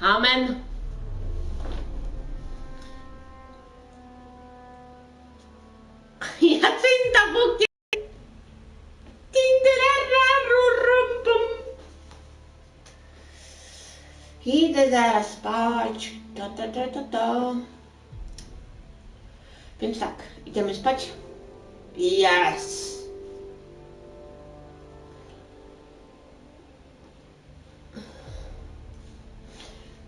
Amen. Jacynta bukie. Idę zaraz spać. To. Więc tak, idziemy spać. Yes.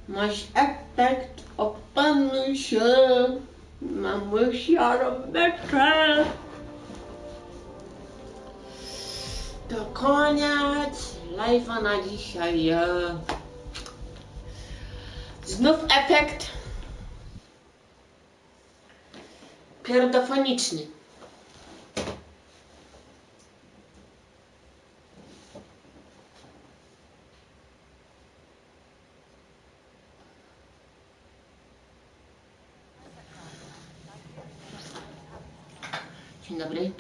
Masz efekt, opanuj się. Mamy siarobeczkę. To koniec live'a na dzisiaj. Znów efekt pierdofoniczny. Dzień dobry.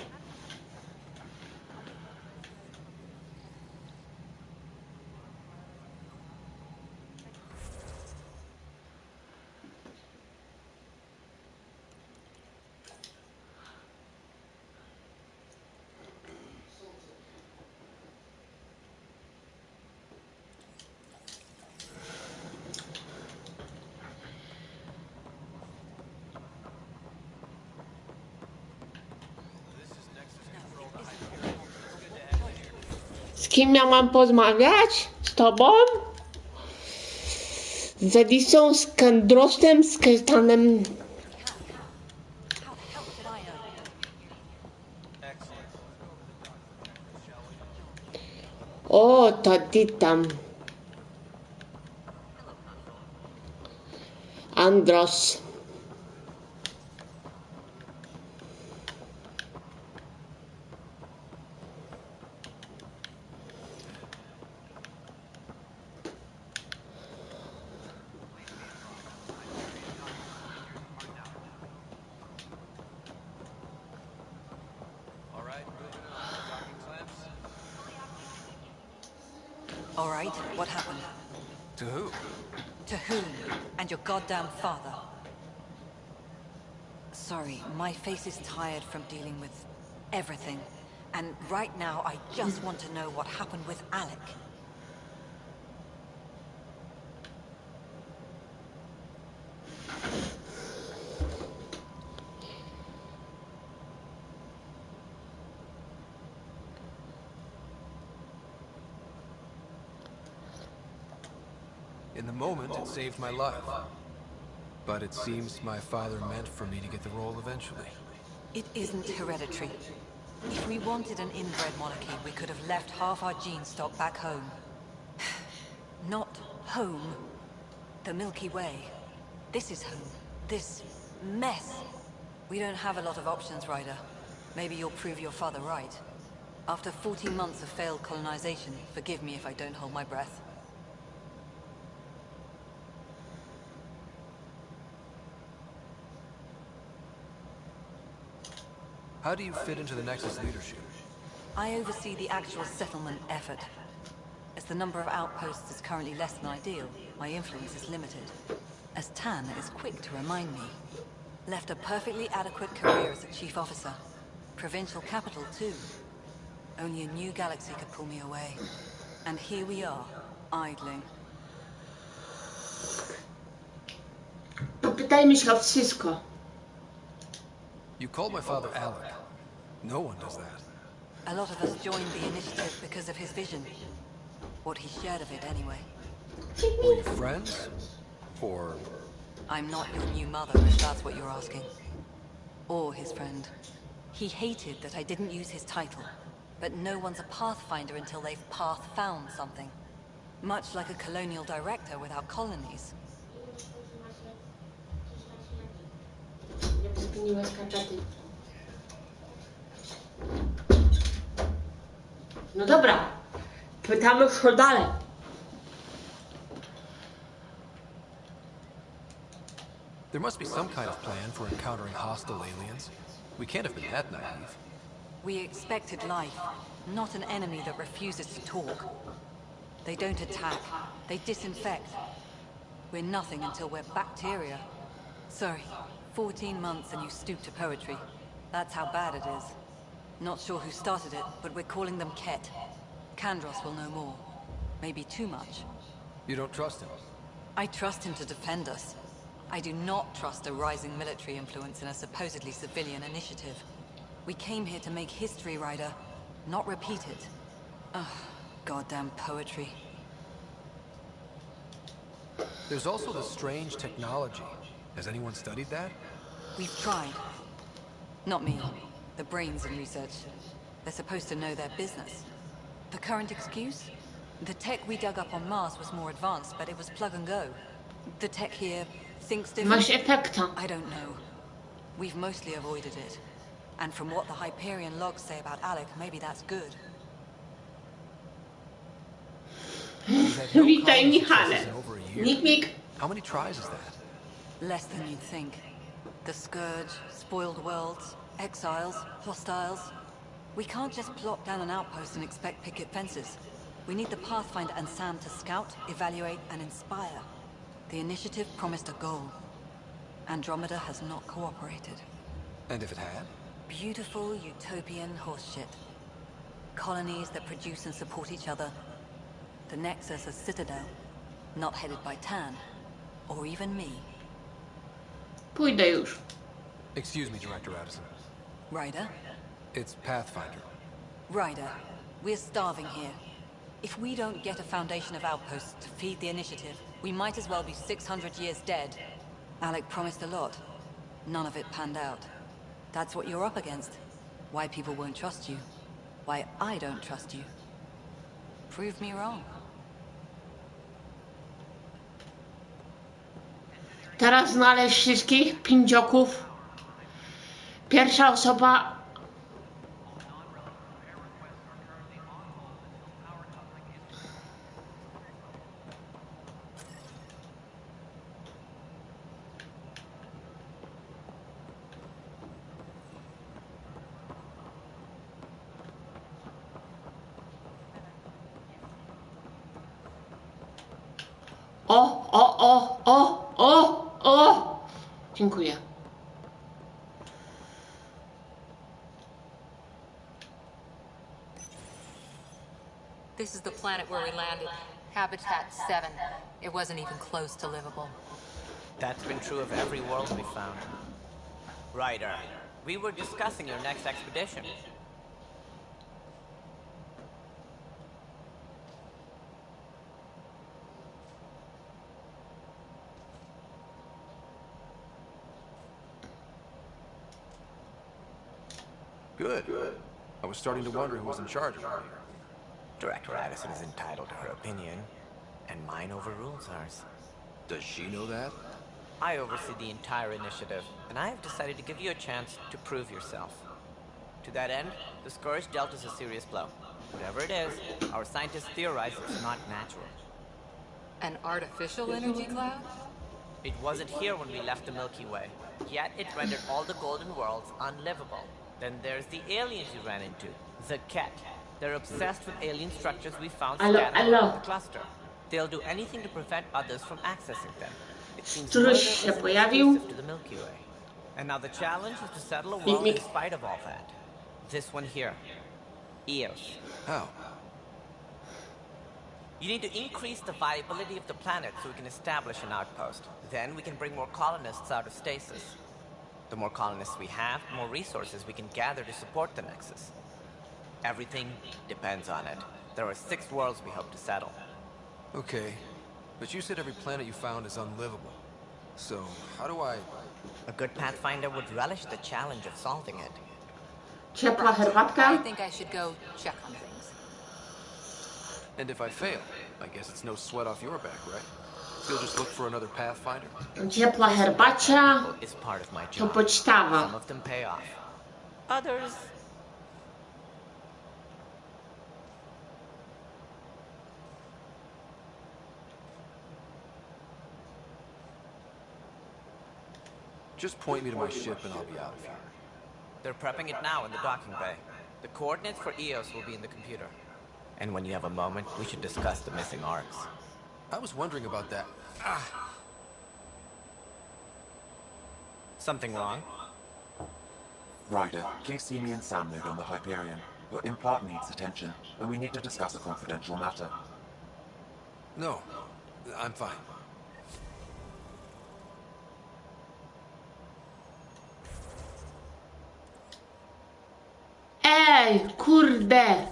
Z kim ja mam porozmawiać? Z tobą? Z Edisą, z Kandrostem, z Kertanem. O, to ty tam. Andros. All right, what happened? To who? To whom? And your goddamn father. Sorry, my face is tired from dealing with everything. And right now, I just want to know what happened with Alec. In the moment, it saved my life. But it seems my father meant for me to get the role eventually. It isn't hereditary. If we wanted an inbred monarchy, we could have left half our gene stock back home. Not home. The Milky Way. This is home. This mess. We don't have a lot of options, Ryder. Maybe you'll prove your father right. After 14 months of failed colonization, forgive me if I don't hold my breath. How do you fit into the Nexus leadership? I oversee the actual settlement effort. As the number of outposts is currently less than ideal, my influence is limited. As Tan is quick to remind me. Left a perfectly adequate career as a chief officer. Provincial capital, too. Only a new galaxy could pull me away. And here we are, idling. Popytajmy się o wszystko. You called my father Alec. No one does that. A lot of us joined the initiative because of his vision. What he shared of it, anyway. Were you friends? Or... I'm not your new mother, if that's what you're asking. Or his friend. He hated that I didn't use his title. But no one's a pathfinder until they've path-found something. Much like a colonial director without colonies. No dobra, pytamy co dalej. There must be some kind of plan for encountering hostile aliens. We can't have been that naive. We expected life, not an enemy that refuses to talk. They don't attack, they disinfect. We're nothing until we're bacteria. Sorry, 14 months and you stoop to poetry. That's how bad it is. Not sure who started it, but we're calling them Ket. Kandros will know more. Maybe too much. You don't trust him? I trust him to defend us. I do not trust a rising military influence in a supposedly civilian initiative. We came here to make history, Ryder, not repeat it. Ugh, goddamn poetry. There's also the strange technology. Has anyone studied that? We've tried. Not me. The brains in research. They're supposed to know their business. The current excuse? The tech we dug up on Mars was more advanced, but it was plug and go. The tech here thinks Masz different. efekta. I don't know. We've mostly avoided it. And from what the Hyperion logs say about Alec, maybe that's good. Witaj, Michale. Nik. How many tries is that? Less than you'd think. The Scourge, spoiled worlds, exiles, hostiles. We can't just plop down an outpost and expect picket fences. We need the Pathfinder and Sam to scout, evaluate, and inspire. The initiative promised a goal. Andromeda has not cooperated. And if it had? Beautiful utopian horseshit. Colonies that produce and support each other. The Nexus a citadel, not headed by Tan, or even me. Pójdę już. Excuse me, Director Addison. Ryder? It's Pathfinder. Ryder, we're starving here. If we don't get a foundation of outposts to feed the initiative, we might as well be 600 years dead. Alec promised a lot. None of it panned out. That's what you're up against. Why people won't trust you. Why I don't trust you. Prove me wrong. Teraz znaleźć wszystkich pindzioków. Pierwsza osoba. O! Dziękuję. This is the planet where we landed. Habitat 7. It wasn't even close to livable. That's been true of every world we found. Ryder, we were discussing your next expedition. Good. I was starting to wonder who was in charge around here. Director Addison is entitled to her opinion, and mine overrules hers. Does she know that? I oversee the entire initiative, and I have decided to give you a chance to prove yourself. To that end, the Scourge dealt us a serious blow. Whatever it is, our scientists theorize it's not natural. An artificial energy cloud? It wasn't here when we left the Milky Way, yet it rendered all the golden worlds unlivable. Then there's the aliens you ran into, the Ket. They're obsessed with alien structures we found scattered around the cluster. They'll do anything to prevent others from accessing them. It seems murder isn't exclusive to the Milky Way. And now the challenge is to settle a world in spite of all that. This one here. Eos. How? You need to increase the viability of the planet so we can establish an outpost. Then we can bring more colonists out of stasis. The more colonists we have, the more resources we can gather to support the Nexus. Everything depends on it. There are 6 worlds we hope to settle. Okay, but you said every planet you found is unlivable. So, how do I... A good Pathfinder would relish the challenge of solving it. Ciepła I herbatka. think I should go check on things. And if I fail, I guess it's no sweat off your back, right? You'll just look for another Pathfinder? Ciepła herbacia. It's part of my To job. podstawa. Some of them pay off. Others... Just point me to my ship and I'll be out of here. They're prepping it now in the docking bay. The coordinates for Eos will be in the computer. And when you have a moment, we should discuss the missing arcs. I was wondering about that. Something wrong? Ryder, please see me in Sam mode on the Hyperion. Your implant needs attention, and we need to discuss a confidential matter. No, I'm fine. Ej, kurde!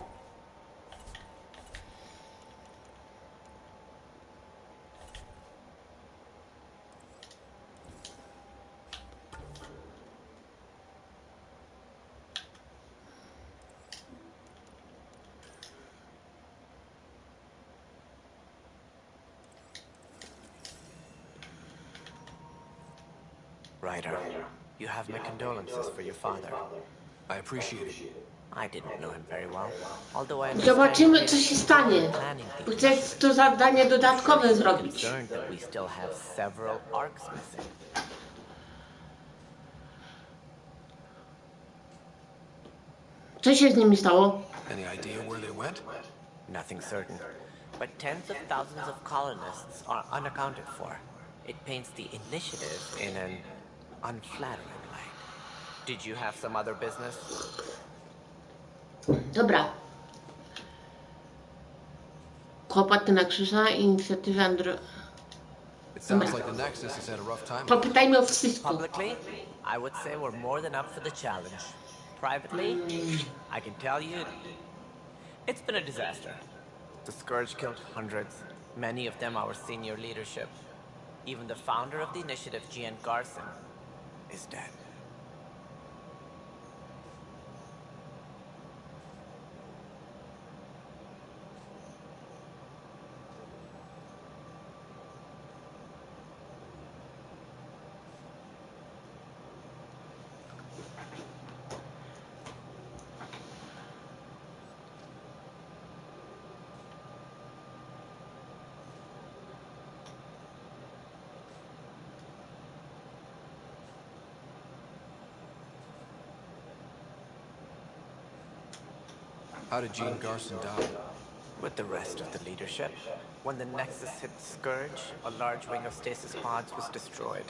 Ryder, you have my condolences for your father. I appreciate it. I didn't know him very well, although I Zobaczymy, co się stanie. Bo chcę to zadanie dodatkowe zrobić. concerned that we still have several arcs missing. Co się z nimi stało? Any idea where they went? Nothing certain, but tens of thousands of colonists are unaccounted for. It paints the initiative in an unflattering light. Did you have some other business? Dobra. Kłopoty na krzyża i inicjatywy It sounds like the Nexus has had a rough time. Popytajmy o wszystko. Publicly, I would say we're more than up for the challenge. Privately, I can tell you, it's been a disaster. The Scourge killed hundreds, many of them our senior leadership. Even the founder of the initiative, Gian Garson, is dead. How did Gene Garson die? With the rest of the leadership, when the Nexus hit Scourge, a large wing of stasis pods was destroyed.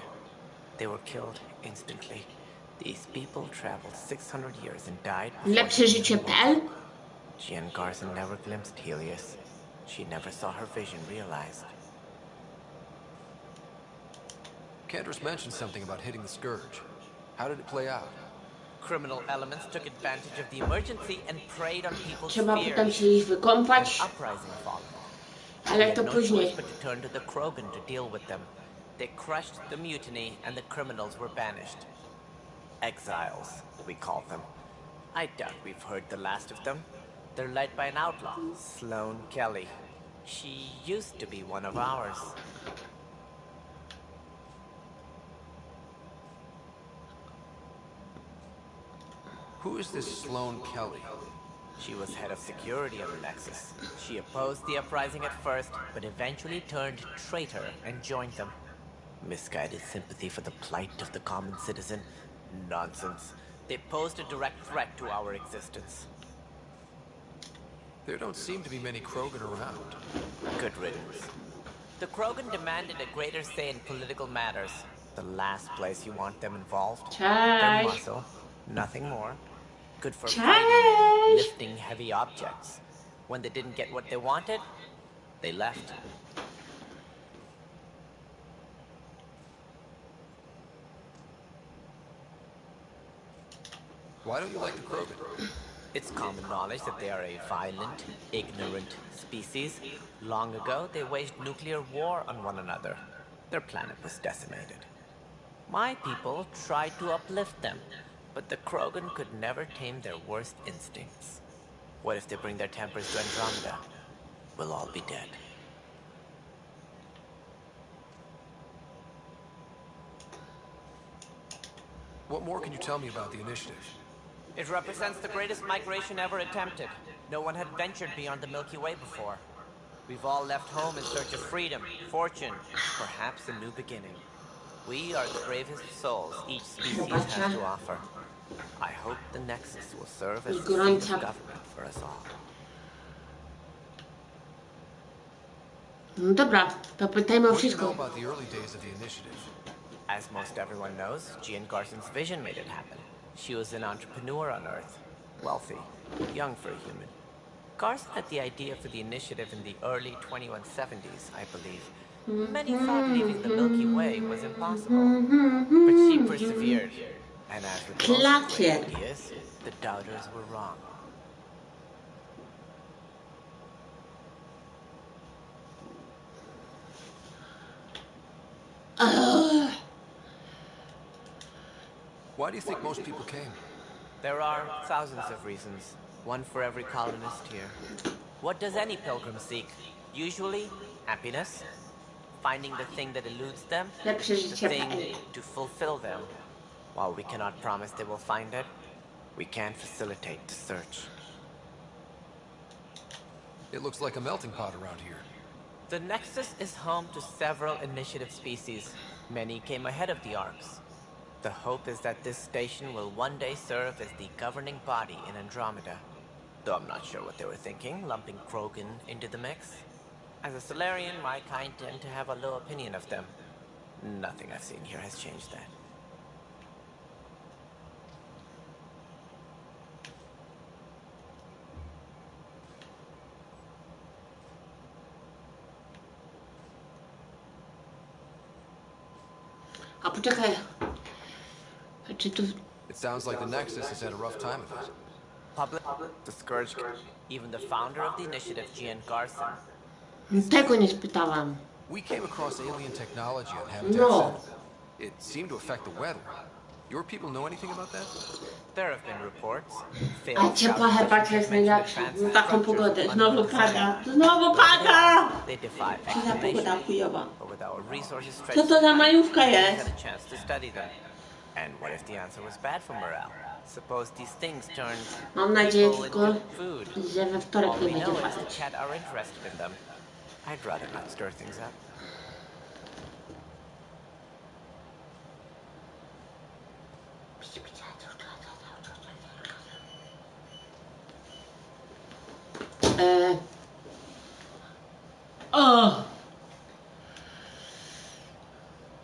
They were killed instantly. These people traveled 600 years and died before Lepsze życie.pl. Gian Garson never glimpsed Helios. She never saw her vision realized. Cantor's mentioned something about hitting the Scourge. How did it play out? Criminal elements took advantage of the emergency and preyed on people's Trzeba potem fears. się iść An wykąpać, uprising followed. ale to No później. choice but to turn to the Krogan to deal with them. They crushed the mutiny and the criminals were banished. Exiles, we call them. I doubt we've heard the last of them. They're led by an outlaw, Sloane Kelly. She used to be one of ours. Who is this Sloane Kelly? She was head of security of the Nexus. She opposed the uprising at first, but eventually turned traitor and joined them. Misguided sympathy for the plight of the common citizen? Nonsense. They posed a direct threat to our existence. There don't seem to be many Krogan around. Good riddance. The Krogan demanded a greater say in political matters. The last place you want them involved. Their Cześć. muscle, nothing more. Good for Cześć. fighting and lifting heavy objects. When they didn't get what they wanted, they left. Why don't you like the Krogan? It's common knowledge that they are a violent, ignorant species. Long ago, they waged nuclear war on one another. Their planet was decimated. My people tried to uplift them, but the Krogan could never tame their worst instincts. What if they bring their tempers to Andromeda? We'll all be dead. What more can you tell me about the initiative? It represents the greatest migration ever attempted. No one had ventured beyond the Milky Way before. We've all left home in search of freedom, fortune, perhaps a new beginning. We are the bravest souls each species has to offer. I hope the Nexus will serve as a seat of government for us all. No dobra, to pytajmy o What do you know wszystko. about the early days of the initiative? As most everyone knows, Jean Garson's vision made it happen. She was an entrepreneur on Earth. Wealthy, young for a human. Garson had the idea for the initiative in the early 2170s, I believe. Many thought leaving the Milky Way was impossible. But she persevered. And as with most great ideas, the doubters were wrong. Why do you think most people came? There are thousands of reasons, one for every colonist here. What does any pilgrim seek? Usually, happiness, finding the thing that eludes them, the thing to fulfill them. While we cannot promise they will find it, we can facilitate the search. It looks like a melting pot around here. The Nexus is home to several initiative species. Many came ahead of the Arks. The hope is that this station will one day serve as the governing body in Andromeda. Though I'm not sure what they were thinking, lumping Krogan into the mix. As a Solarian, my kind tend to have a low opinion of them. Nothing I've seen here has changed that. A poczekaj. Czy tu... It sounds like the Nexus has had a rough time of it. Public, the Scourge, even the founder of the initiative, Jean Garson. Tego nie spytałam. We came across alien technology on Habitat No. 7. It seemed to affect the weather. Your people know anything about that? There have been reports. A ciepła herbacia jest najlepsza. Na taką pogodę. Znowu pada. Znowu pada! They defy Co za pogoda explanation. chujowa. But with our resources Co stretched to za thin, majówka we jest? had a chance to study them. And what if the answer was bad for morale? Suppose these things turned Mam nadzieję people tylko, into food. że we wtorek All nie we będzie know is padać. the Chat are interested in them. I'd rather not stir things up. O!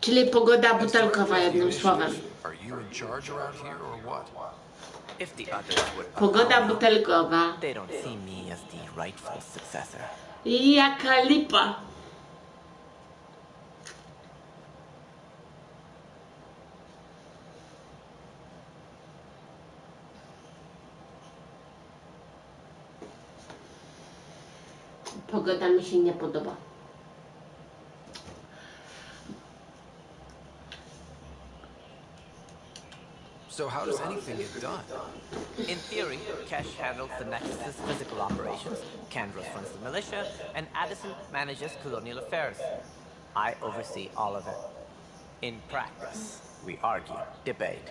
Czyli pogoda butelkowa, jednym słowem. Are you in charge around here or what? If the others would Pogoda allow me, butelkowa. they don't see me as the rightful successor. Jaka lipa. Pogoda mi się nie podoba. So how does anything get done? In theory, Kesh handles the Nexus's physical operations, Kandros runs the militia, and Addison manages colonial affairs. I oversee all of it. In practice, we argue, debate,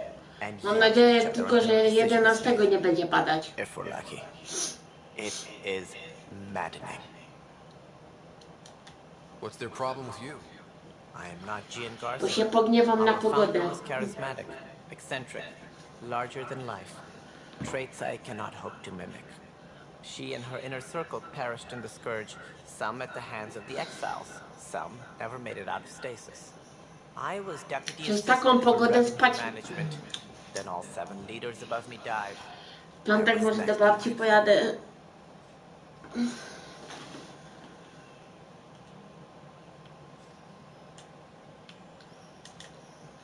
and Mam yield nadzieję each other tylko, until że decisions 11 made, nie będzie padać. if we're lucky. It is maddening. What's their problem with you? I am not Jean Bo Garson. się pogniewam na Our founder pogodę. was charismatic, eccentric, larger than life. Traits I cannot hope to mimic. She and her inner circle perished in the Scourge, some at the hands of the exiles, some never made it out of stasis. I was deputy Przez assistant taką for pogodę revenue spać. management. Then all 7 leaders above me died. W piątek może do babci pojadę.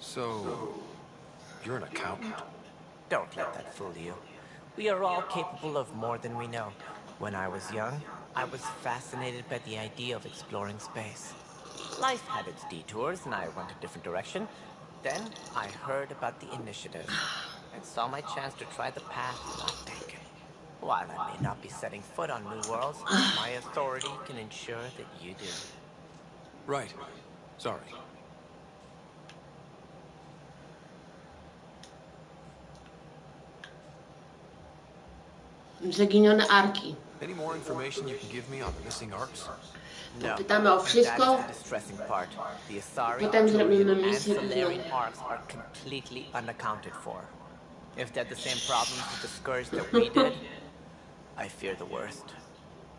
So, you're an accountant? Don't let that fool you. We are all capable of more than we know. When I was young, I was fascinated by the idea of exploring space. Life had its detours, and I went a different direction. Then I heard about the initiative and saw my chance to try the path not taken. While I may not be setting foot on new worlds, my authority can ensure that you do. Right. Sorry. Zaginione arki. Any more information you can give me on the missing arcs? No, Pytamy o that wszystko. is the distressing part. The Asari, Potem zrobimy Turian, and misję Solarian widzenia. arcs are completely unaccounted for. If they had the same problems with the Scourge that we did, I fear the worst.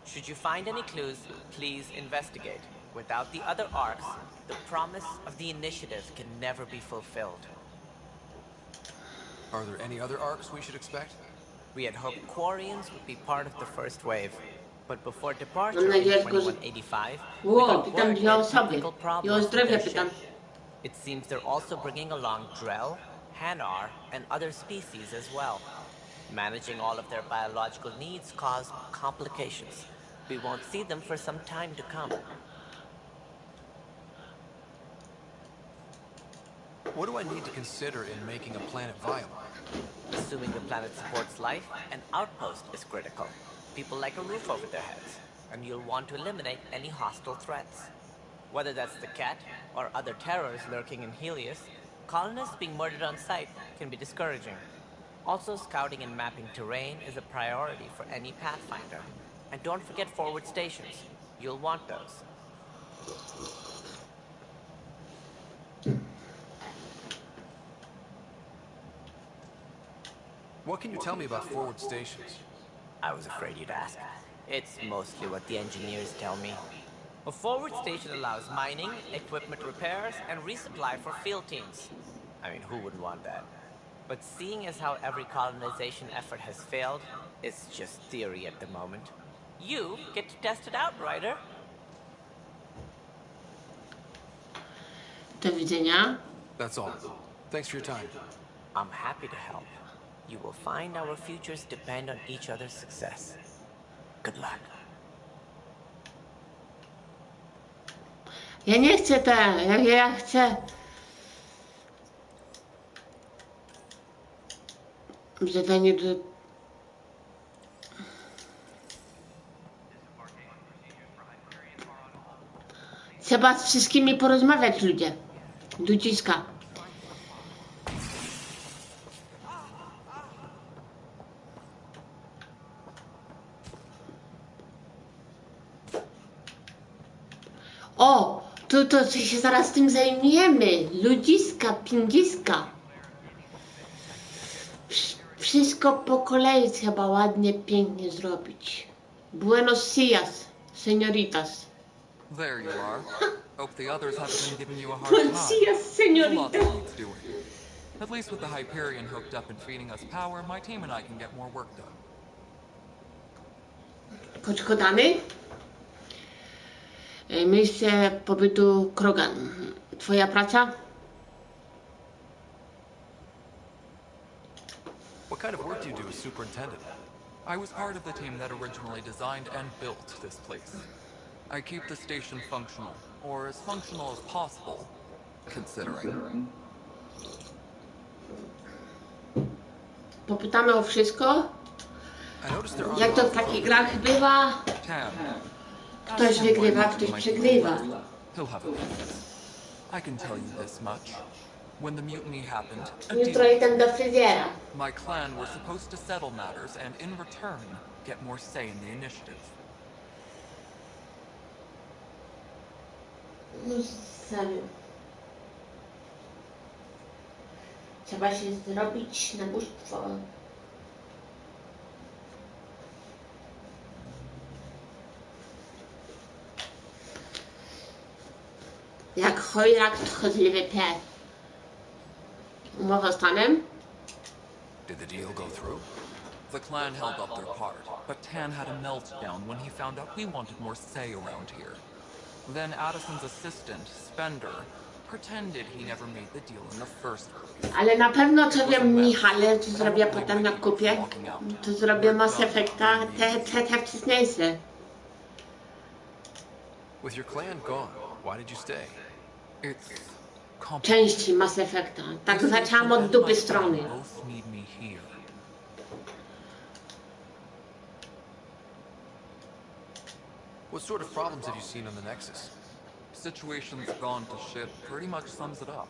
Should you find any clues, please investigate. Without the other arcs, the promise of the initiative can never be fulfilled. Are there any other arcs we should expect? We had hoped Quarians would be part of the first wave, but before departure Mam in nadzieję tylko, że... 2185, we Wow, got pytam word dwie they had osoby. technical I o problems with zdrowie their pytam. ship. It seems they're also bringing along Drell, Hanar, and other species as well. Managing all of their biological needs caused complications. We won't see them for some time to come. What do I need to consider in making a planet viable? Assuming the planet supports life, an outpost is critical. People like a roof over their heads, and you'll want to eliminate any hostile threats. Whether that's the cat or other terrors lurking in Helios, colonists being murdered on sight can be discouraging. Also, scouting and mapping terrain is a priority for any Pathfinder. And don't forget forward stations. You'll want those. What can you tell me about forward stations? I was afraid you'd ask. It's mostly what the engineers tell me. A forward station allows mining, equipment repairs, and resupply for field teams. I mean, who wouldn't want that? But seeing as how every colonization effort has failed, it's just theory at the moment. You get to test it out, Ryder. Do widzenia. That's all. Thanks for your time. I'm happy to help. You will find our futures depend on each other's success. Good luck. Ja nie chcę ja chcę... Zadanie do... Trzeba z wszystkimi porozmawiać, ludzie. Ludziska. O! To się zaraz tym zajmiemy. Ludziska, pingiska. Wszystko po kolei trzeba ładnie, pięknie zrobić. Buenos dias, señoritas. There you are. Hope the others haven't been giving you a hard Buenos time. dias, There's a lot señoritas. that needs doing. At least with the Hyperion hooked up and feeding us power, my team and I can get more work done. Podchodamy. Miejsce pobytu Krogan. Twoja praca? What kind of work do you do as superintendent? I was part of the team that originally designed and built this place. I keep the station functional, or as functional as possible, considering. Popytamy o wszystko. I noticed there Jak to w are takich grach bywa? Tam. Ktoś wygrywa, ktoś przegrywa. He'll have a piece. I can tell you this much. When the mutiny happened, a Jutro deal. idę do fryzjera. My clan were supposed to settle matters and in return, get more say in the initiative. No serio. Trzeba się zrobić na bóstwo. Jak chojrak tchórzliwy pies. Umowa z Tanem? Did the deal go through? The clan held up their part, but Tan had a meltdown when he found out we wanted more say around here. Then Addison's assistant, Spender, pretended he never made the deal in the first place. Ale na pewno co wiem, Michale, co zrobię potem na kupie, to zrobię Mass Effecta, te wcześniejsze. With your clan gone, why did you stay? It's complicated. Części Mass Effecta. Tak zaczęłam od dupy strony. Both need me here. What sort of problems have you seen on the Nexus? Situation's gone to shit pretty much sums it up.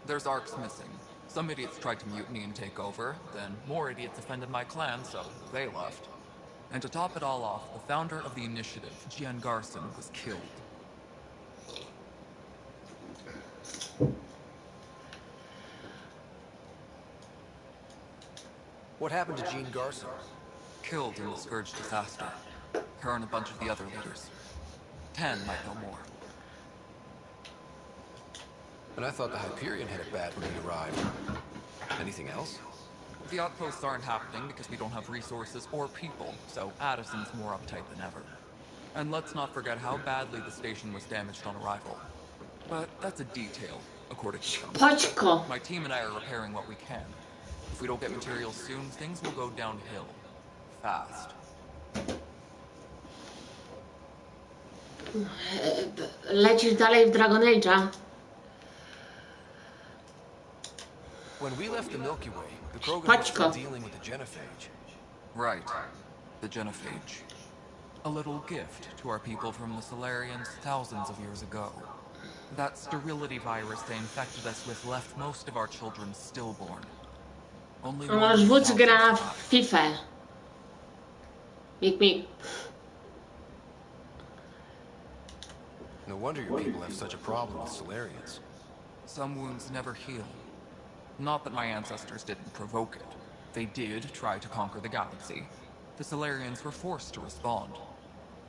There's arcs missing. Some idiots tried to mutiny and take over, then more idiots offended my clan, so they left. And to top it all off, the founder of the initiative, Gian Garson, was killed. What happened to Jean Garson? Killed in the Scourge disaster. Her and a bunch of the other leaders. 10 might know more. And I thought the Hyperion had it bad when we arrived. Anything else? The outposts aren't happening because we don't have resources or people, so Addison's more uptight than ever. And let's not forget how badly the station was damaged on arrival. But that's a detail, according to some. Poczko. My team and I are repairing what we can. If we don't get materials soon, things will go downhill. Fast. Lecisz dalej w Dragon Age'a. When we left the Milky Way, the Krogan were still dealing with the genophage. Right. The genophage. A little gift to our people from the Solarians thousands of years ago. That sterility virus they infected us with left most of our children stillborn. Only Nasz wódz gra w FIFA. Mik, mik. No wonder your people have such a problem with Solarians. Some wounds never heal. Not that my ancestors didn't provoke it. They did try to conquer the galaxy. The Solarians were forced to respond.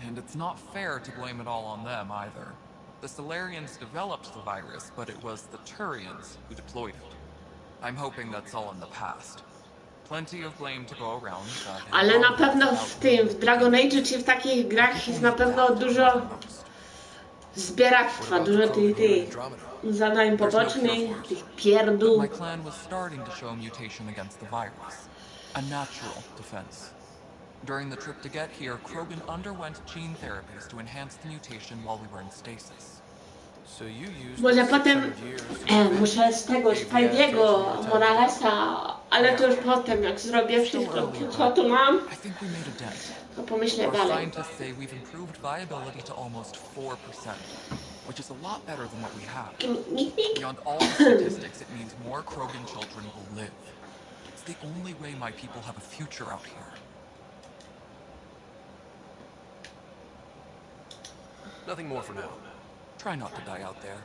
And it's not fair to blame it all on them either. The Solarians developed the virus, but it was the Turians who deployed it. I'm hoping that's all in the past. Plenty of blame to go around. Ale na pewno w tym, w Dragon Age czy w takich grach jest na pewno dużo zbieractwa, dużo tych zadań pobocznych, tych pierdół. My clan was starting to show mutation against the virus. A natural defense. During the trip to get here, Krogan underwent gene therapies to enhance the mutation while we were in stasis. So you used Może potem muszę z tego Spidey'ego, Moralesa, ale to już potem, jak zrobię wszystko, co tu mam, I think we made a dent. to pomyślę Our dalej. scientists say we've improved viability to almost 4%, which is a lot better than what we have. Beyond all the statistics, it means more Krogan children will live. It's the only way my people have a future out here. Nothing more for now. Try not to die out there.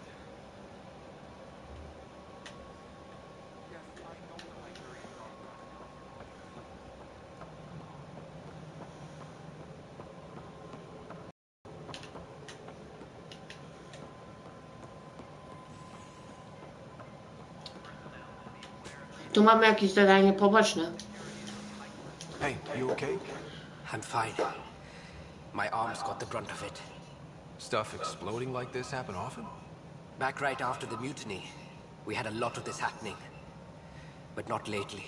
Tu mamy jakieś zadanie poboczne. Hey, you okay? I'm fine. My arms got the brunt of it. Stuff exploding like this happen often? Back right after the mutiny, we had a lot of this happening. But not lately.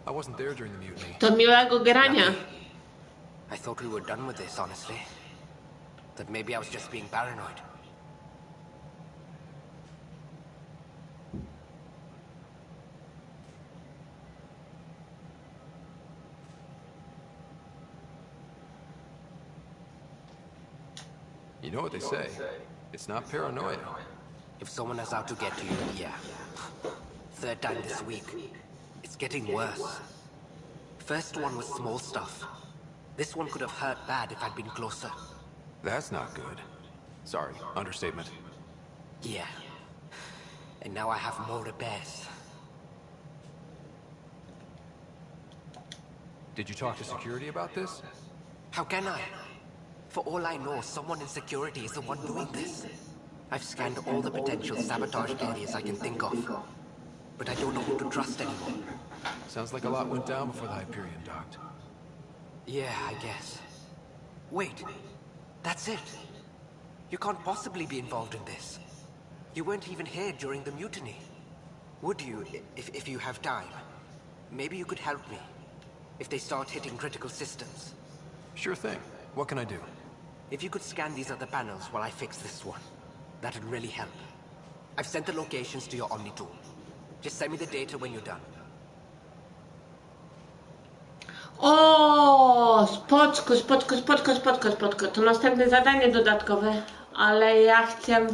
I wasn't there during the mutiny. To miłego grania. I thought we were done with this, honestly. That maybe I was just being paranoid. You know what they say. It's not paranoia. If someone is out to get you, yeah. Third time this week. It's getting worse. First one was small stuff. This one could have hurt bad if I'd been closer. That's not good. Sorry, understatement. Yeah. And now I have more repairs. Did you talk to security about this? How can I? For all I know, someone in security is the one doing this. I've scanned all the potential sabotage areas I can think of. But I don't know who to trust anymore. Sounds like a lot went down before the Hyperion docked. Yeah, I guess. Wait. That's it. You can't possibly be involved in this. You weren't even here during the mutiny. Would you, if you have time? Maybe you could help me. If they start hitting critical systems. Sure thing. What can I do? If you could scan these other panels while I fix this one, that'd really help. I've sent the locations to your Omni tool. Just send me the data when you're done. O, spoczko. To następne zadanie dodatkowe, ale ja chcę...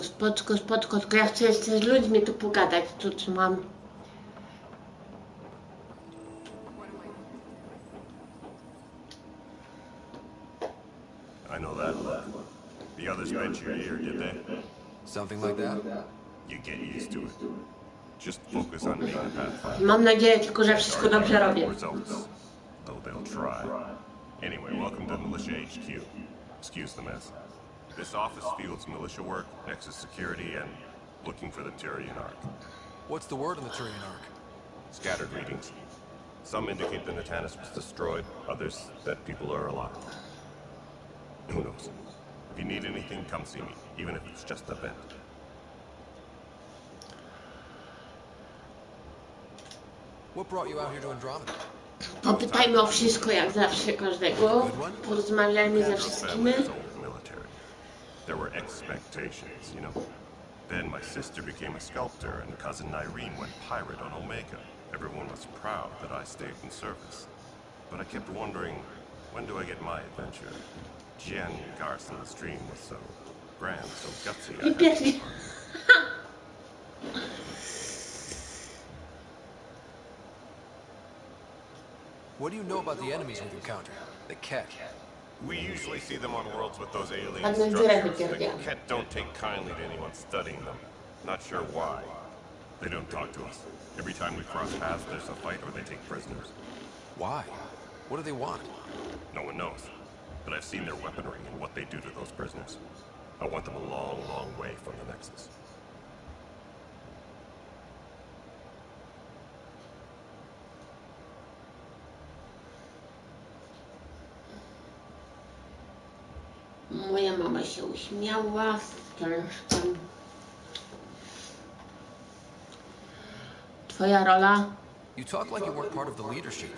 Spoczko, tylko ja chcę jeszcze z ludźmi tu pogadać, tu co mam. I know that. The others bent your ear, did they? Something like that? You get used to it. Just focus on being a pathfinder. Mam nadzieję tylko, że wszystko dobrze robię. Results. Though they'll try. Anyway, welcome to Militia HQ. Excuse the mess. This office fields militia work, Nexus security, and looking for the Turian Ark. What's the word on the Turian Ark? Scattered readings. Some indicate the Natanus was destroyed, others that people are alive. Who knows? If you need anything, come see me, even if it's just a vent. What brought you out here to Andromeda? Popytajmy o wszystko, jak zawsze, każdego. Porozmawiajmy ze wszystkimi. There were expectations, you know. Then my sister became a sculptor and cousin Irene went pirate on Omega. Everyone was proud that I stayed in service. But I kept wondering, when do I get my adventure? Jen Garson's dream was so grand, so gutsy. I had to What do you know about the enemies we've encountered? The Ket. We usually see them on worlds with those alien Ale structures. dziewięć, The Ket don't take kindly to anyone studying them. Not sure why. They don't talk to us. Every time we cross paths, there's a fight or they take prisoners. Why? What do they want? No one knows. But I've seen their weaponry and what they do to those prisoners. I want them a long, long way from the Nexus. Moja mama się uśmiała z ciężkiem. Twoja rola? You talk like you weren't part of the leadership.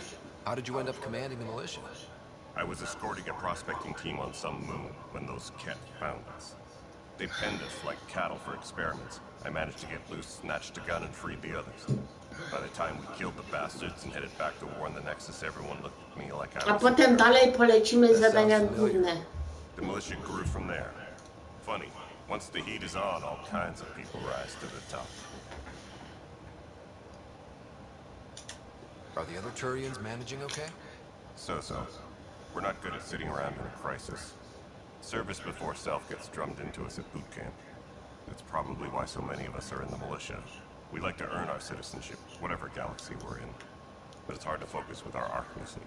How did you end up commanding the militia? I was escorting a prospecting team on some moon when those Ket found us. They penned us like cattle for experiments. I managed to get loose, snatched a gun, and freed the others. By the time we killed the bastards and headed back to warn the Nexus, everyone looked at me like I A was... potem dalej polecimy zadania główne. The militia grew from there. Funny, once the heat is on, all kinds of people rise to the top. Are the other Turians managing okay? So-so. We're not good at sitting around in a crisis. Service before self gets drummed into us at boot camp. That's probably why so many of us are in the militia. We like to earn our citizenship, whatever galaxy we're in. But it's hard to focus with our arc missing.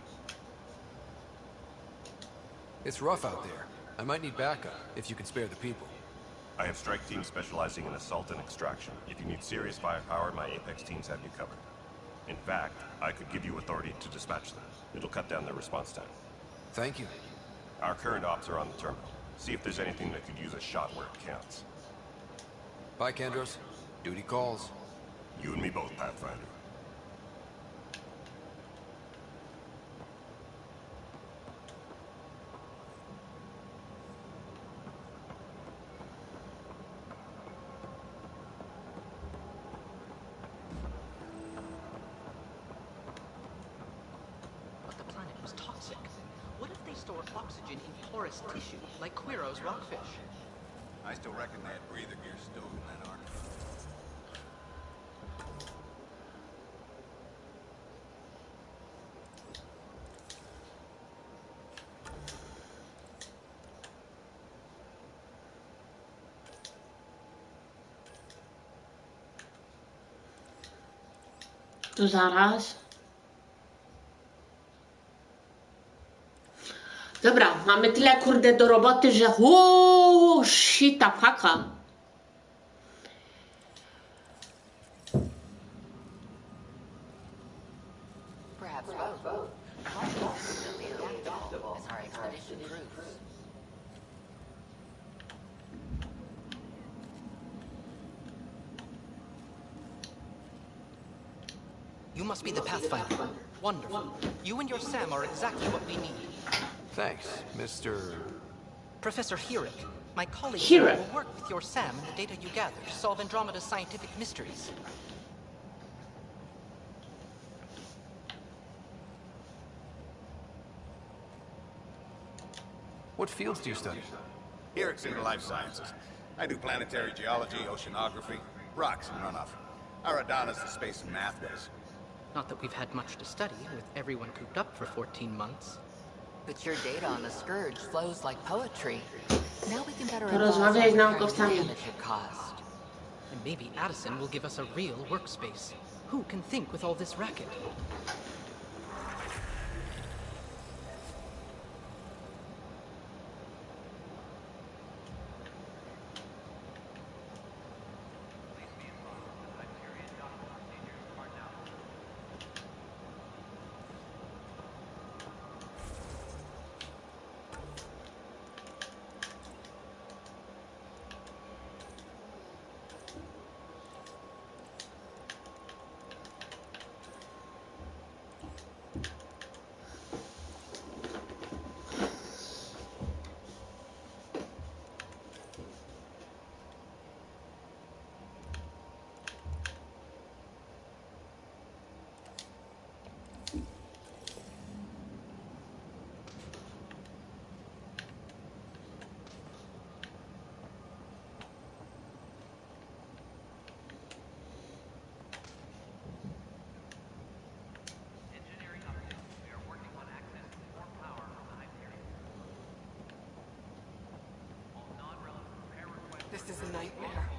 It's rough out there. I might need backup, if you can spare the people. I have strike teams specializing in assault and extraction. If you need serious firepower, my Apex teams have you covered. In fact, I could give you authority to dispatch them. It'll cut down their response time. Thank you. Our current ops are on the terminal. See if there's anything that could use a shot where it counts. Bye, Kendros. Duty calls. You and me both, Pathfinder. But the planet was toxic. What if they store oxygen in porous tissue, like Quiro's rockfish? I still reckon they had breather gear stowed in that ark. To zaraz. Dobra, mamy tyle kurde do roboty, że shita paka. Perhaps both. Life is instantly adaptable as our expedition proves. You must be the Pathfinder. Wonderful. You and your Sam are exactly what we need. Thanks, Mr. Professor Hirik, my colleague Hirik. will work with your Sam and the data you gather to solve Andromeda's scientific mysteries. What fields do you study? Hirik's into life sciences. I do planetary geology, oceanography, rocks and runoff. Aradana's the space and math whiz. Not that we've had much to study, with everyone cooped up for 14 months. But your data on the Scourge flows like poetry. Now we can Porozmawiaj z naukowcami. And maybe Addison will give us a real workspace. Who can think with all this racket? This is a nightmare.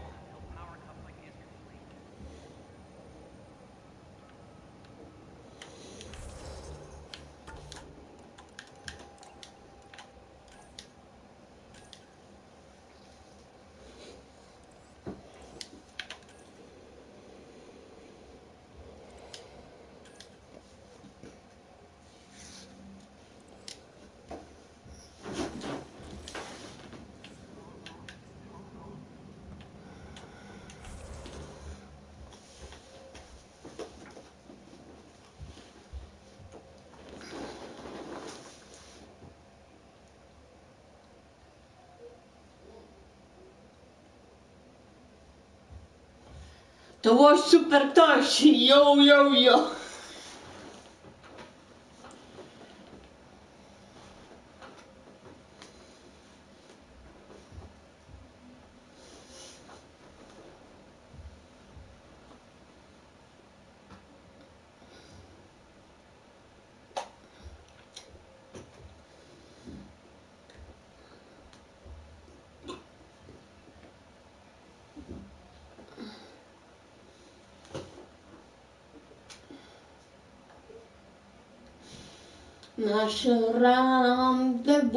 To było super ktoś, jo. Nasze rendezvous.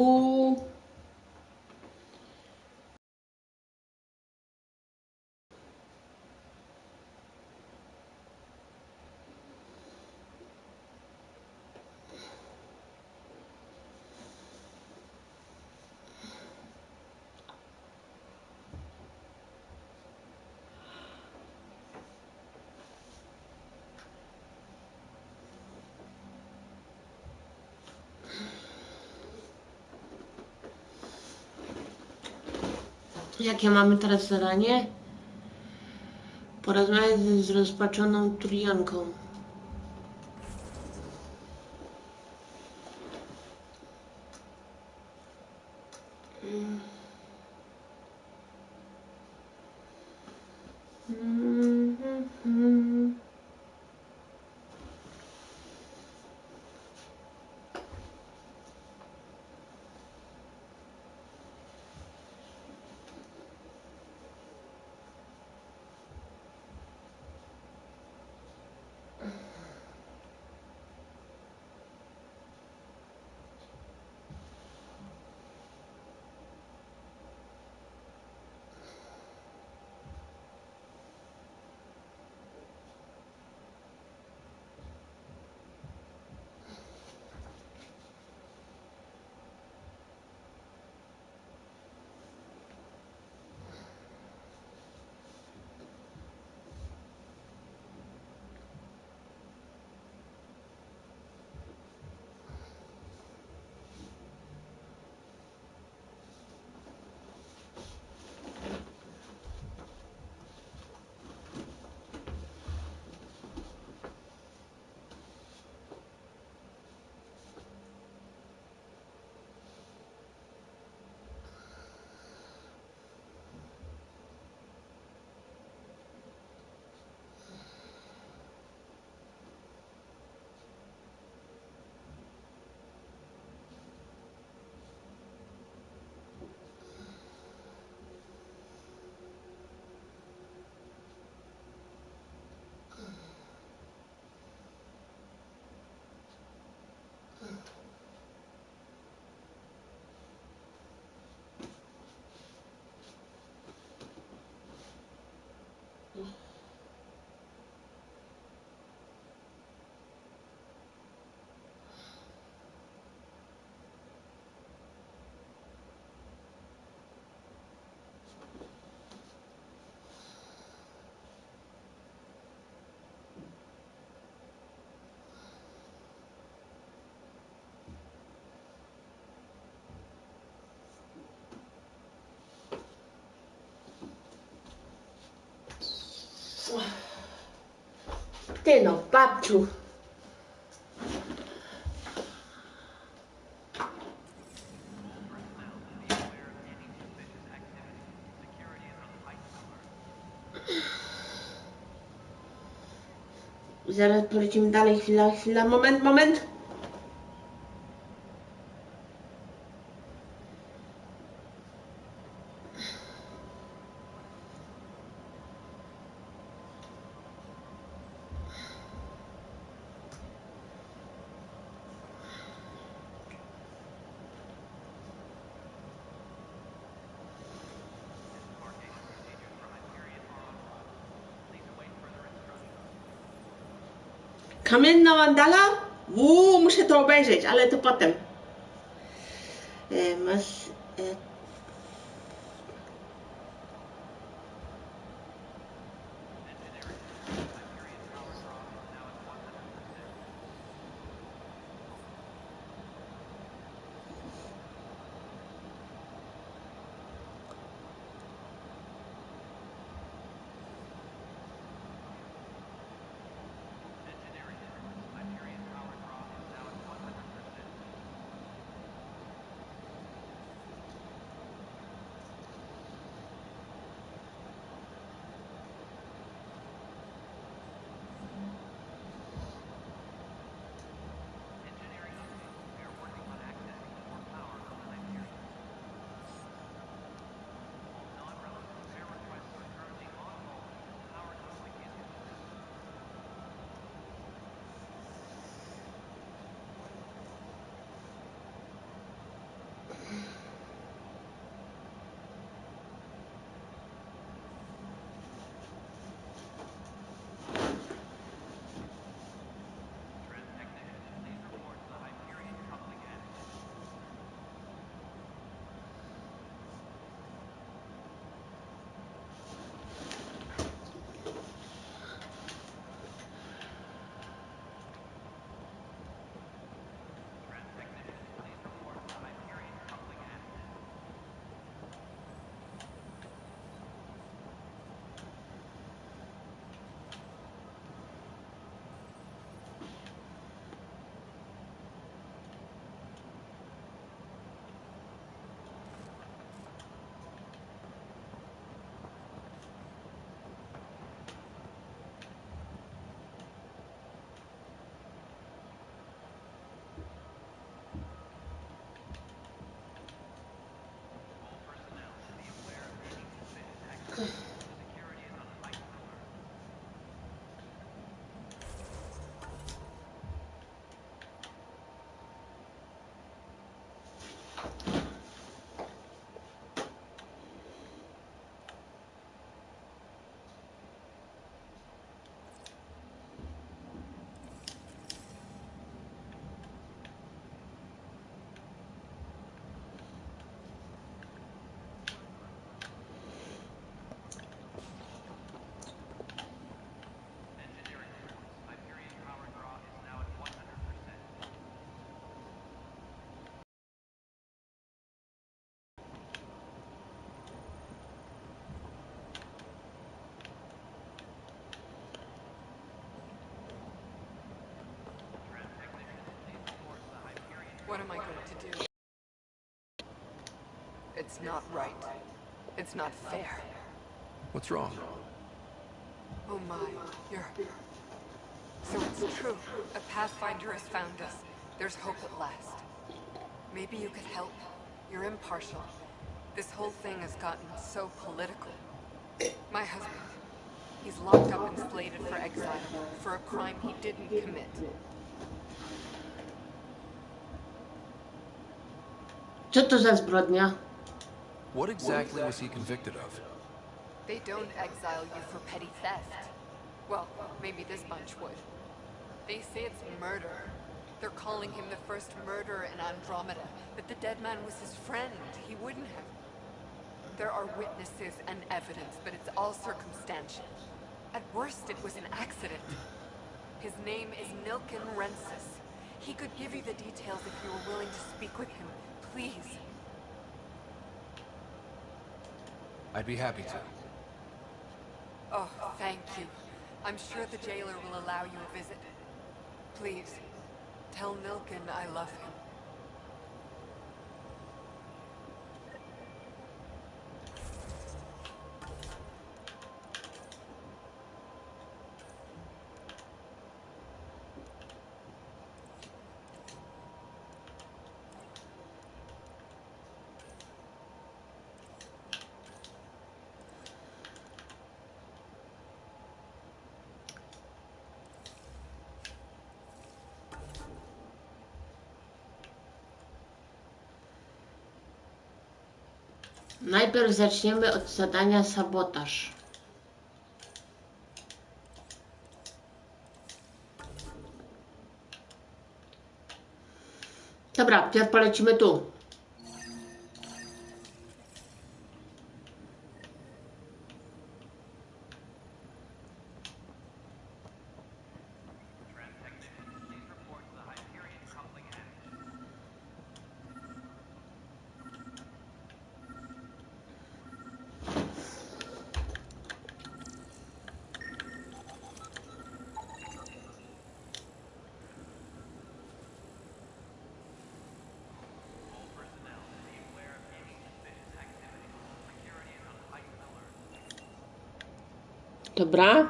Jakie mamy teraz zadanie? Porozmawiać z rozpaczoną Turianką. Ty no, babciu. Zaraz polecimy dalej, chwila, moment. Kamienna mandala? Muszę to obejrzeć, ale to potem. Masz... What am I going to do? It's not right. It's not fair. What's wrong? Oh my, you're... So it's true. A Pathfinder has found us. There's hope at last. Maybe you could help. You're impartial. This whole thing has gotten so political. My husband, he's locked up and slated for exile for a crime he didn't commit. Co to za zbrodnia? What exactly was he convicted of? They don't exile you for petty theft. Well, maybe this bunch would. They say it's murder. They're calling him the first murderer in Andromeda, but the dead man was his friend. He wouldn't have. There are witnesses and evidence, but it's all circumstantial. At worst, it was an accident. His name is Nilken Rensis. He could give you the details if you were willing to speak with him. Please. I'd be happy to. Oh, thank you. I'm sure the jailer will allow you a visit. Please, tell Milken I love him. Najpierw zaczniemy od zadania sabotaż. Dobra, pierw polecimy tu. Dobra.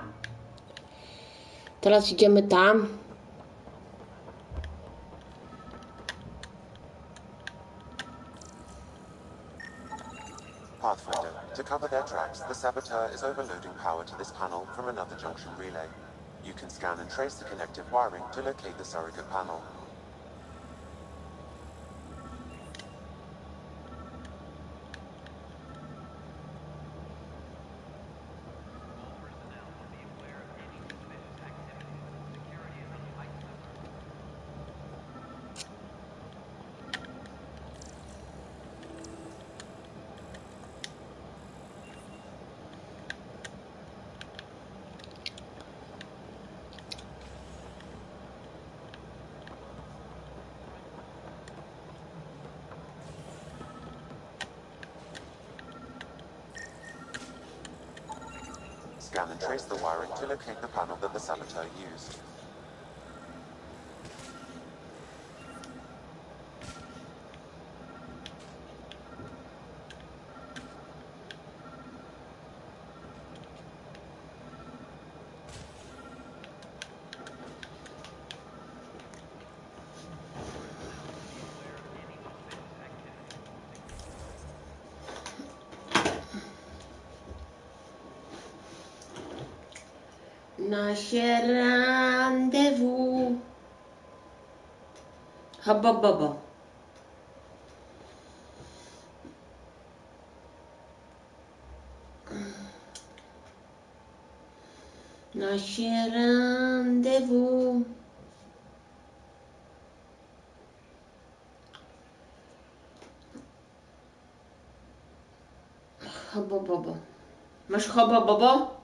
Teraz idziemy tam. Pathfinder, to cover their tracks, the saboteur is overloading power to this panel from another junction relay. You can scan and trace the connective wiring to locate the surrogate panel. Scan and trace the wiring to locate the panel that the saboteur used. Nasze rendezvous. Hobobobo. Nasze rendezvous. Hobobobo. Masz hobobobo?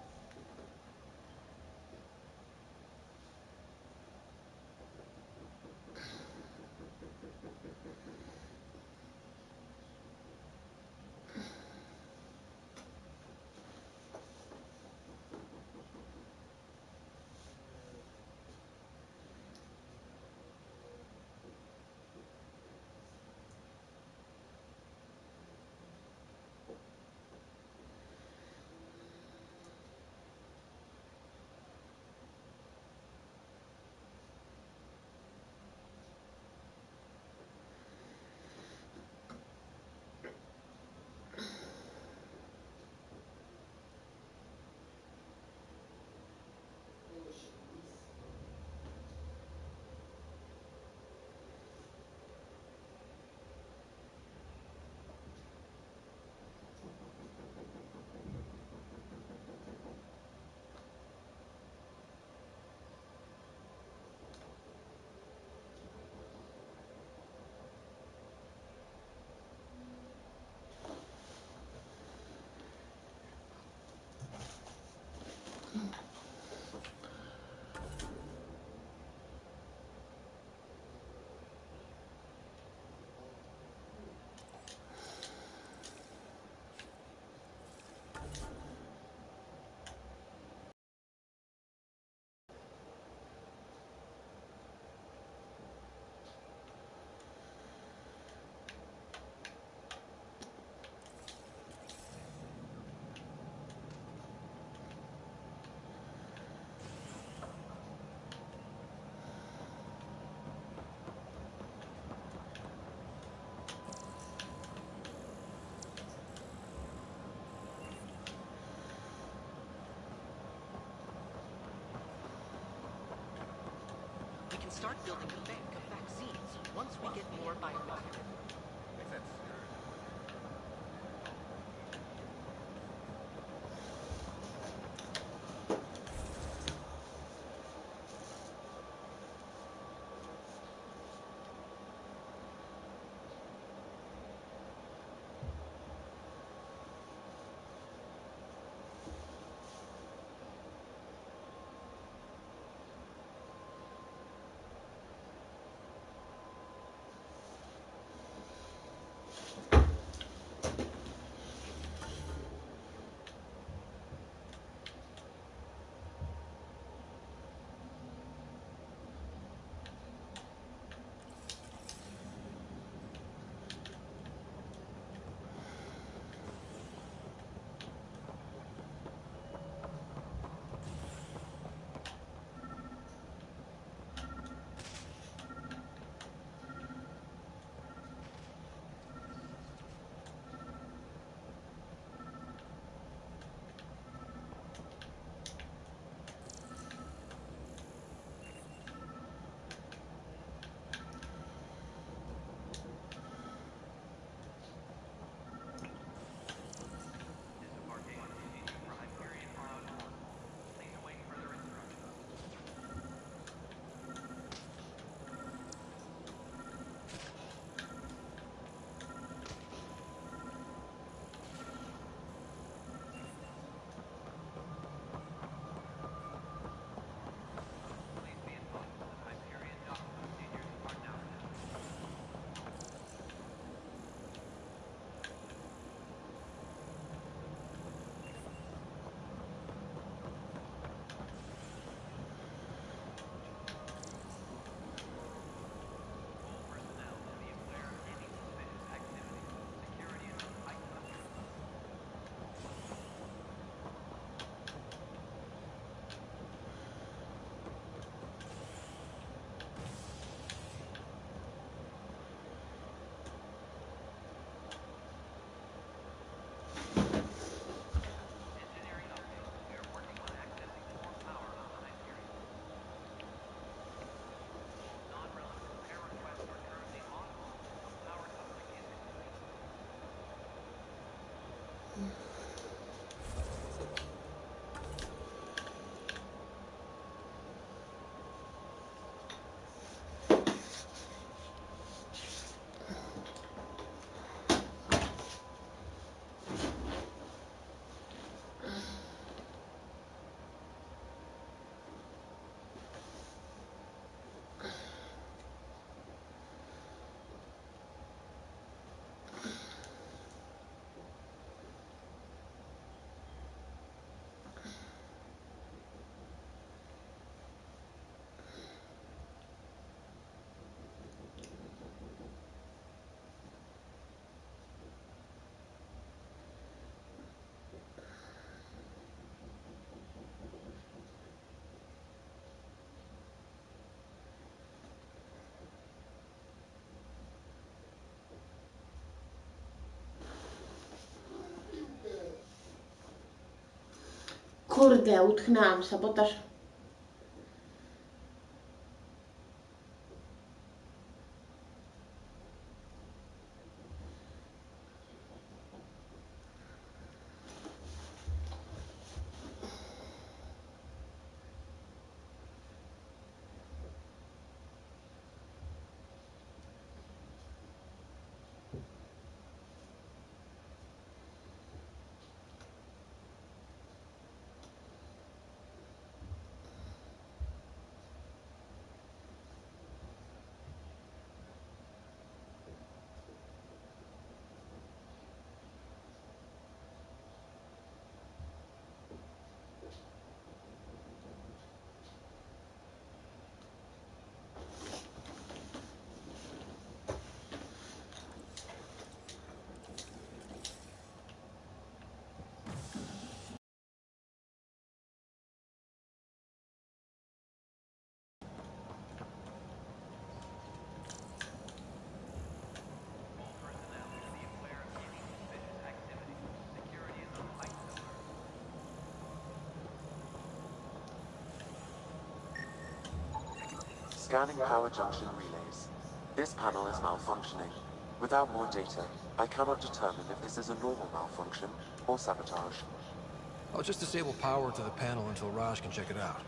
can start building a bank of vaccines once we get more biomaterial. Makes sense. Kurde, utknęłam, sabotaż. Scanning power junction relays. This panel is malfunctioning. Without more data, I cannot determine if this is a normal malfunction or sabotage. I'll just disable power to the panel until Raj can check it out.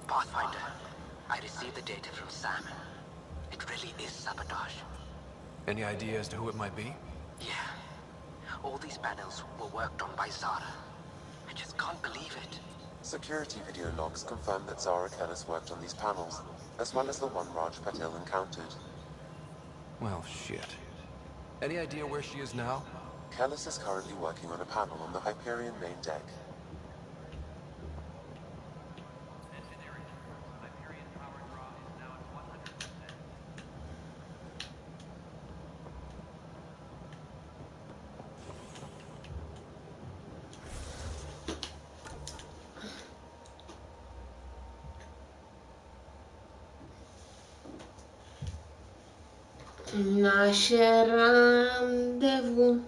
Pathfinder, I received the data from Sam. It really is sabotage. Any idea as to who it might be? Yeah. All these panels were worked on by Zara. I just can't believe it. Security video logs confirm that Zara Kellis worked on these panels, as well as the one Raj Patel encountered. Well, shit. Any idea where she is now? Kellis is currently working on a panel on the Hyperion main deck. Nasze rendezvous.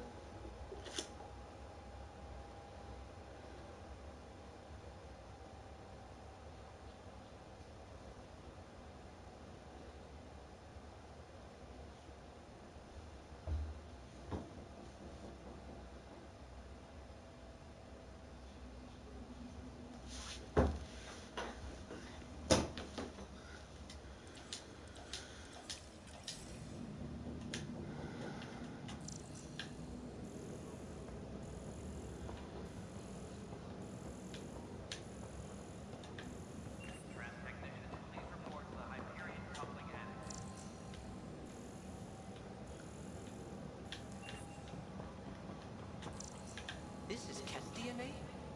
This is cat DNA?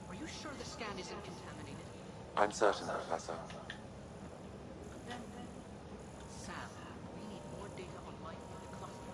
Are you sure the scan isn't contaminated? I'm certain, Professor. Then, Sam, we need more data on life in the cluster.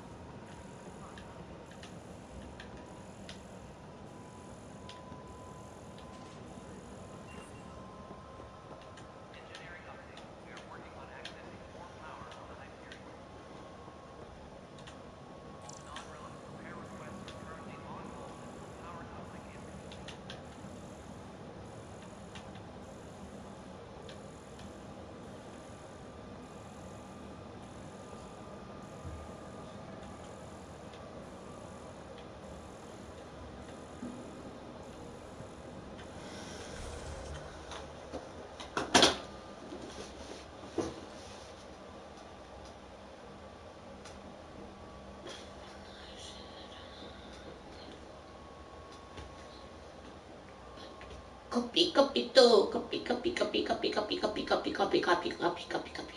Copy, copy, to copy, copy, copy, copy, copy, copy, copy, copy, copy, copy, copy, copy.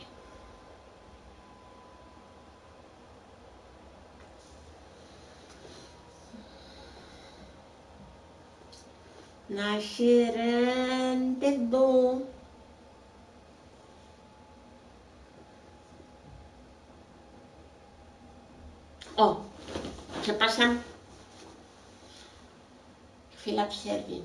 Nasze rendezvous. Przepraszam. Chwila przerwy.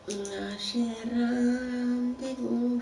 Nasze rendezvous.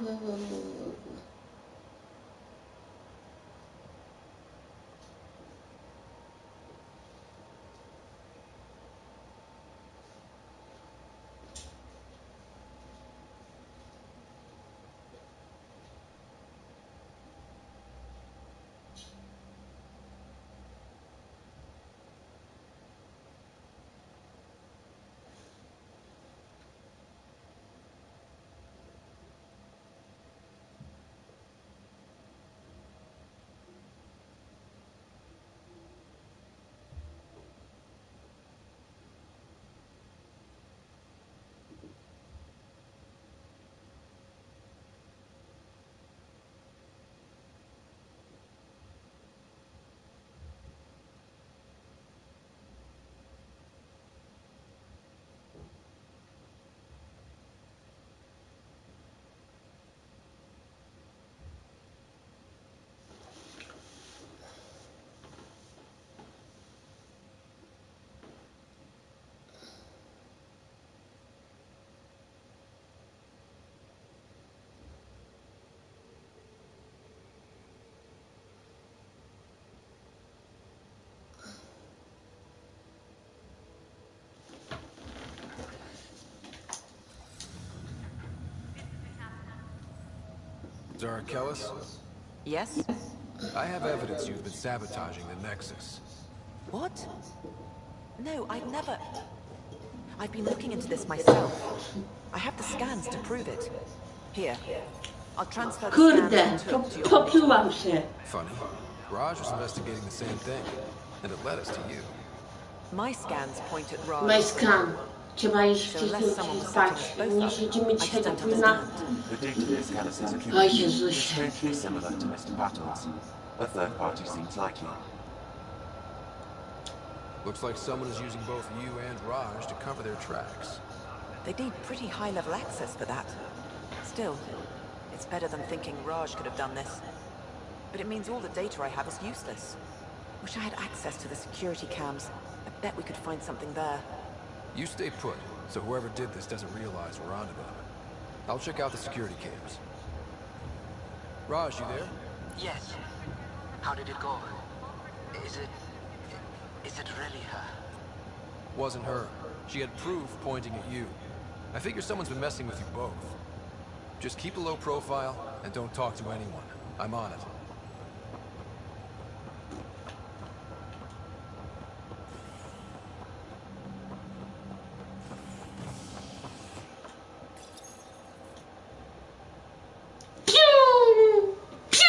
Zarakellis? Yes? I have evidence you've been sabotaging the Nexus. What? No, I'd never... I've been looking into this myself. I have the scans to prove it. Here. I'll transfer the Kurde, scans and took to your poplułam się. Funny. Raj was investigating the same thing, and it led us to you. My scans point at Raj. Majskan. Trzeba iść So unless someone wcisnąć was spać. setting us both Nie up, siedzimy I dzisiaj just tak don't późno. understand. The data this Gallus is Oj accumulating is Jezusie. strangely similar to Mr. Battle's. A third party seems likely. Looks like someone is using both you and Raj to cover their tracks. They need pretty high-level access for that. Still, it's better than thinking Raj could have done this. But it means all the data I have is useless. Wish I had access to the security cams. I bet we could find something there. You stay put, so whoever did this doesn't realize we're onto them. I'll check out the security cams. Raj, you there? Yes. How did it go? Is it really her? Wasn't her. She had proof pointing at you. I figure someone's been messing with you both. Just keep a low profile, and don't talk to anyone. I'm on it. Piu! Piu!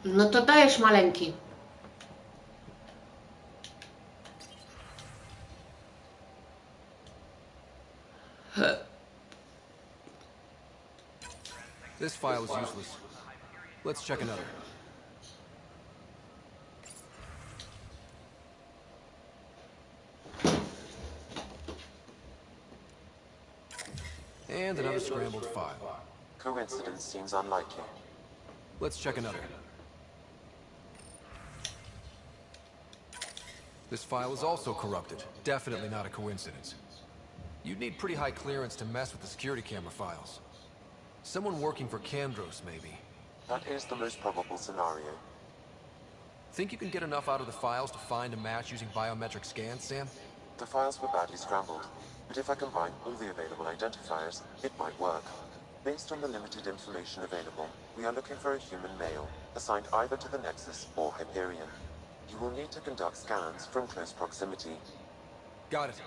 No to dajesz maleńki. This file is useless. Let's check another. And another scrambled file. Coincidence seems unlikely. Let's check another. This file is also corrupted. Definitely not a coincidence. You'd need pretty high clearance to mess with the security camera files. Someone working for Kandros, maybe. That is the most probable scenario. Think you can get enough out of the files to find a match using biometric scans, Sam? The files were badly scrambled, but if I combine all the available identifiers, it might work. Based on the limited information available, we are looking for a human male, assigned either to the Nexus or Hyperion. You will need to conduct scans from close proximity. Got it.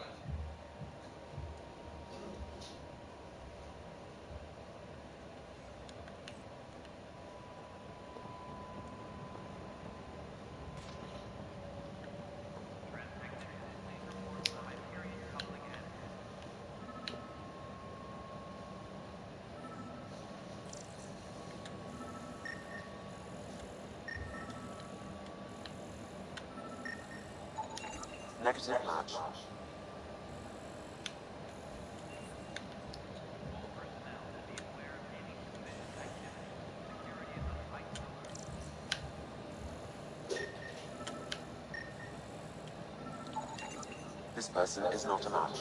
Negative match. This person is not a match.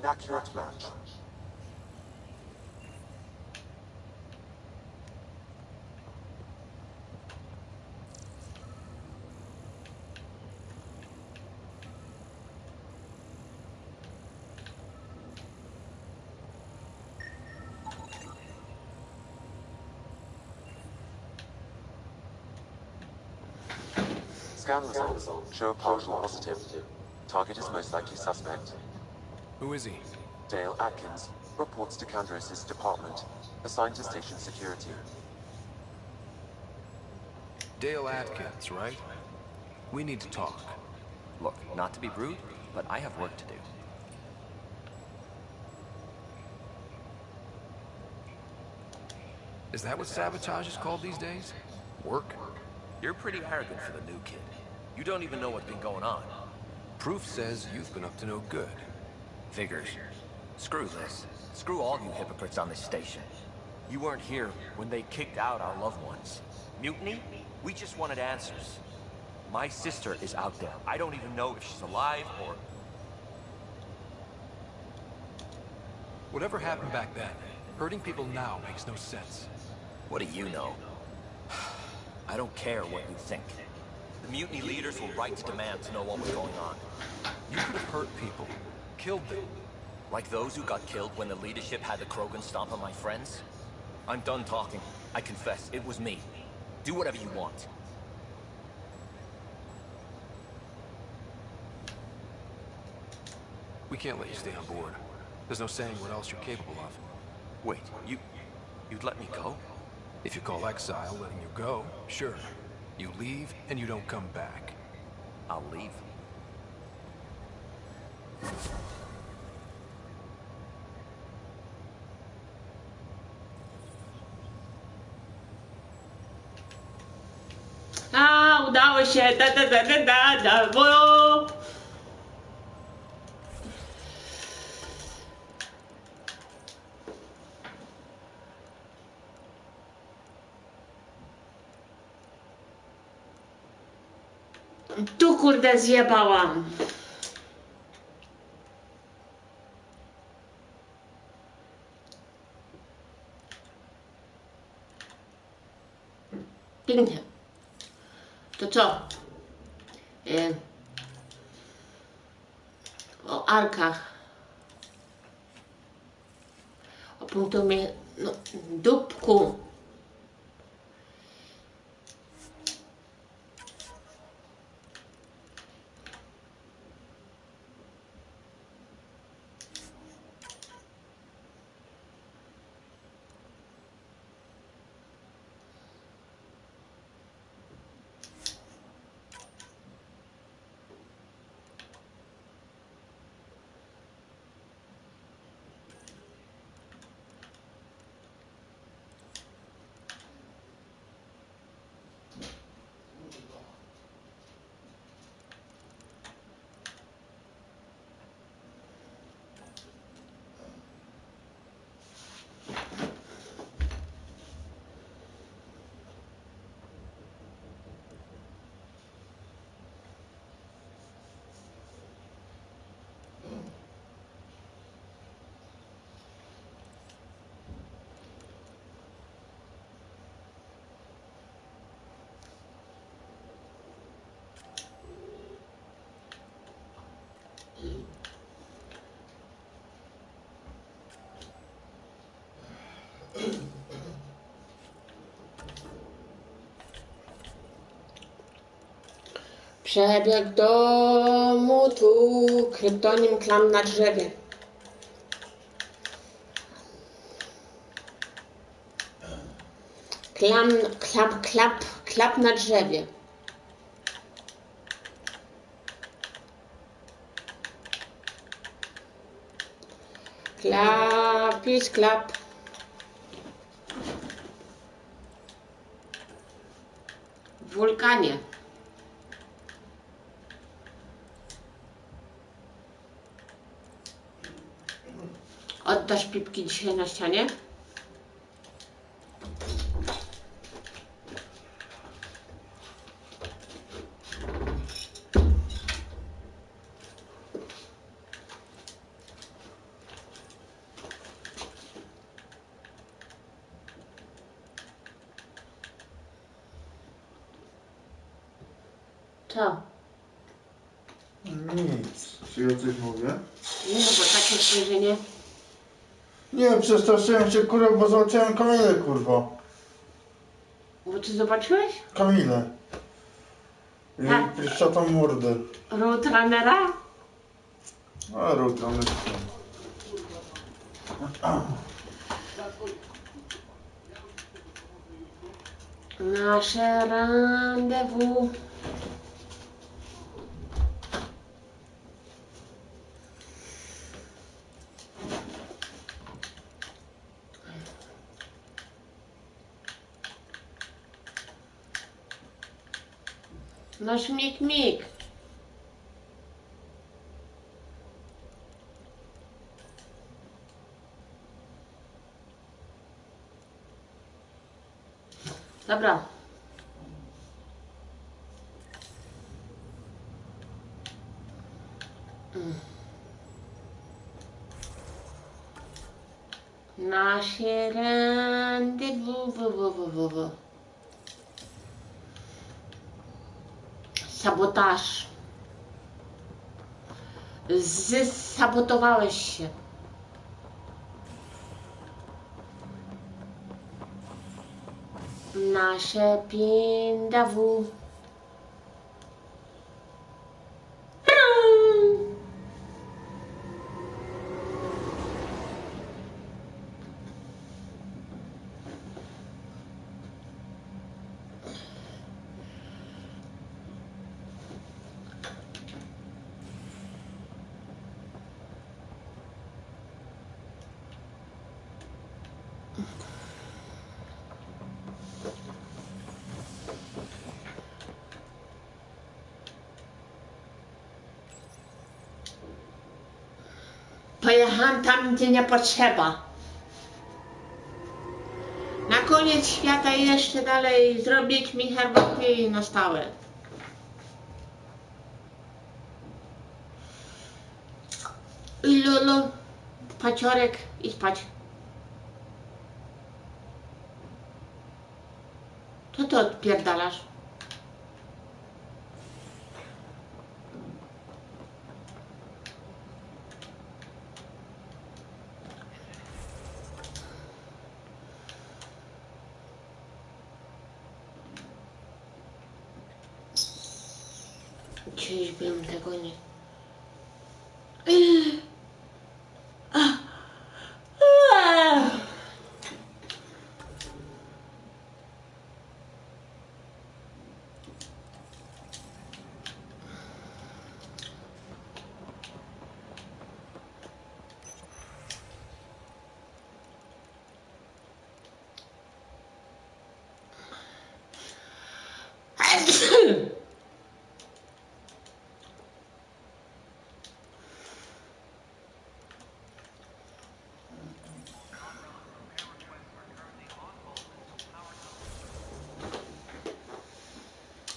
inaccurate match. Scan results show partial positive. Target is most likely suspect. Who is he? Dale Atkins reports to Candrosis department, assigned to station security. Dale Atkins, right? We need to talk. Look, not to be rude, but I have work to do. Is that what sabotage is called these days? Work? You're pretty arrogant for the new kid. You don't even know what's been going on. Proof says you've been up to no good. Figures. Screw this. Screw all you hypocrites on this station. You weren't here when they kicked out our loved ones. Mutiny? We just wanted answers. My sister is out there. I don't even know if she's alive or... Whatever happened back then, hurting people now makes no sense. What do you know? I don't care what you think. The mutiny leaders were right to demand to know what was going on. You could have hurt people, killed them. Like those who got killed when the leadership had the Krogan stomp on my friends? I'm done talking. I confess, it was me. Do whatever you want. We can't let you stay on board. There's no saying what else you're capable of. Wait, you'd let me go? If you call exile letting you go, sure. You leave and you don't come back. I'll leave. Udało się, bo... Tu kurde zjebałam. Pięknie. To co? O arkach. O punktumie, no, dupku. Przebieg domu tu, kryptonim klam na drzewie. Klap na drzewie. Klapis, klap. W wulkanie. Oddasz pipki dzisiaj na ścianie? Co? Nic. Czy ja coś mówię? Nie no, bo takie spojrzenie. Nie, przestraszyłem się, kurwa, bo zobaczyłem Kamilę, kurwa. Bo ty zobaczyłeś? Kamilę. I piszczatą mordę. Roadrunnera? A, Roadrunner. Nasze rendezvous. No śmig, mig. Dobra. Nasze rendezvous. Sabotaż. Sabotowałeś się. Nasze rendezvous. Pojechałam tam, gdzie nie potrzeba. Na koniec świata jeszcze dalej zrobić mi herbatę na stałe. I lulu, paciorek i spać. Co ty odpierdalasz? Czyżbym tego nie...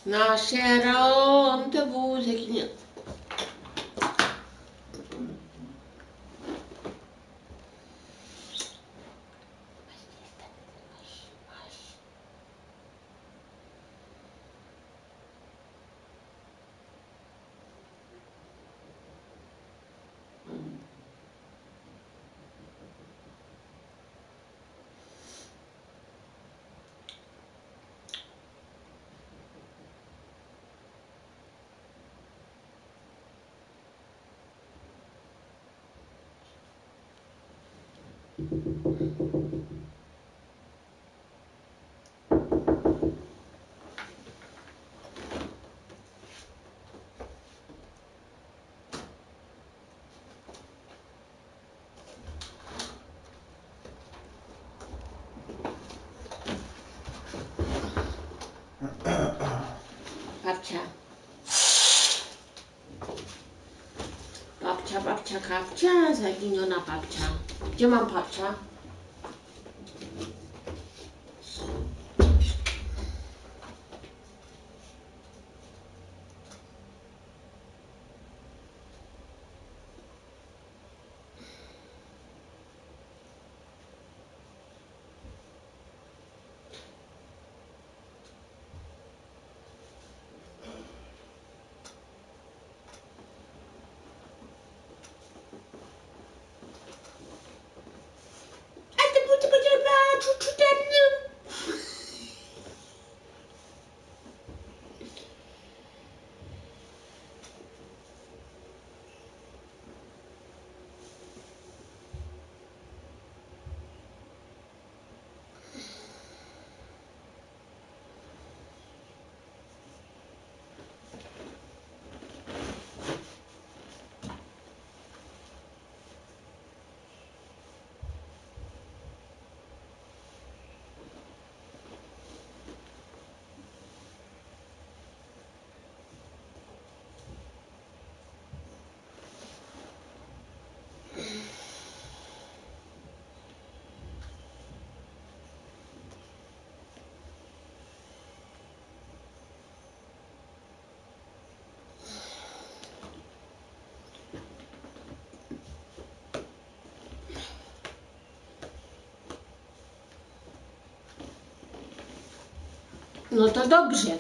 Nasze rendezvous zaginie. Babcia. Babcia, babcia, kapcia, zaginiona babcia. Gdzie mam babcia? No to dobrze.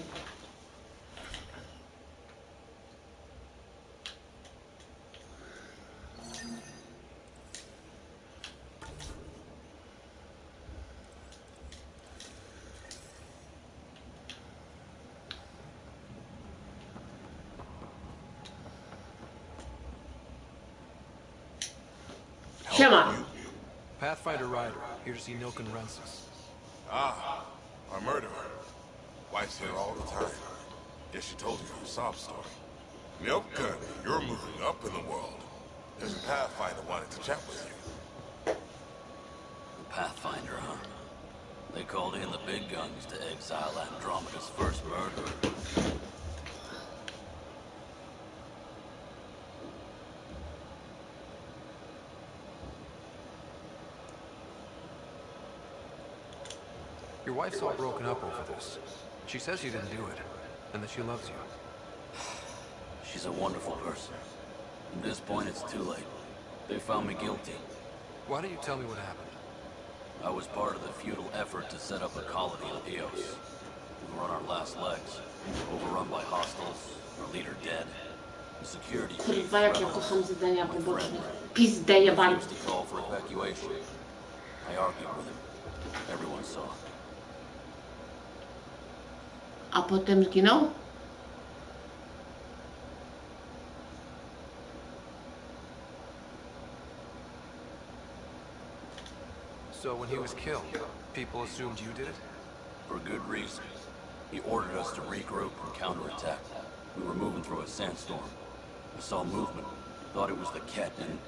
Siema. Pathfinder Rider, here to see Nilken Rensis. Ah, our murderer. Wife's here all the time. Guess she told you her sob story. Nilken, you're moving up in the world. There's a Pathfinder wanted to chat with you. The Pathfinder, huh? They called in the big guns to exile Andromeda's first murderer. Your wife's all broken up over this. She says you didn't do it, and that she loves you. She's a wonderful person. At this point, it's too late. They found me guilty. Why don't you tell me what happened? I was part of the futile effort to set up a colony on Eos. We were on our last legs, overrun by hostiles, our leader dead. The security chief Kurwa, jak ja kocham zadania poboczne. Pizdę jebany. refused to call for evacuation. I argued with him. Everyone saw. A potem zginął? So when he was killed, people assumed you did it? For good reason. He ordered us to regroup and counterattack. We were moving through a sandstorm. I saw movement, thought it was the cat, and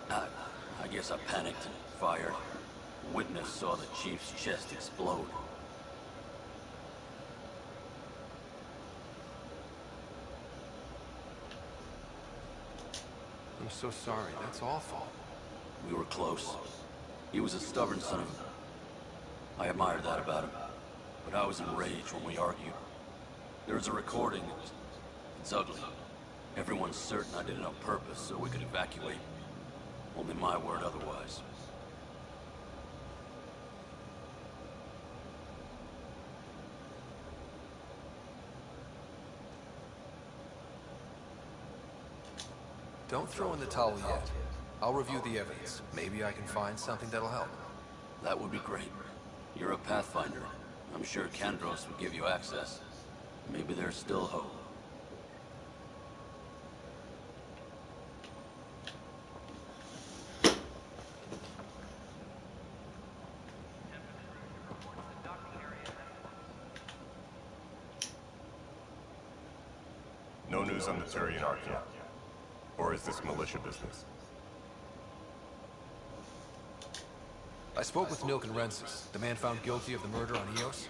I guess I panicked and fired. Witness saw the chief's chest explode. I'm so sorry, that's awful. We were close. He was a stubborn son of a... I admired that about him. But I was enraged when we argued. There's a recording. It's ugly. Everyone's certain I did it on purpose so we could evacuate. Only my word otherwise. Don't throw in the towel yet. I'll review the evidence. Maybe I can find something that'll help. That would be great. You're a Pathfinder. I'm sure Kandros would give you access. Maybe there's still hope. No news on the Turian Ark yet. Or is this militia business? I spoke with Nilken Rensis, the man found guilty of the murder on Eos.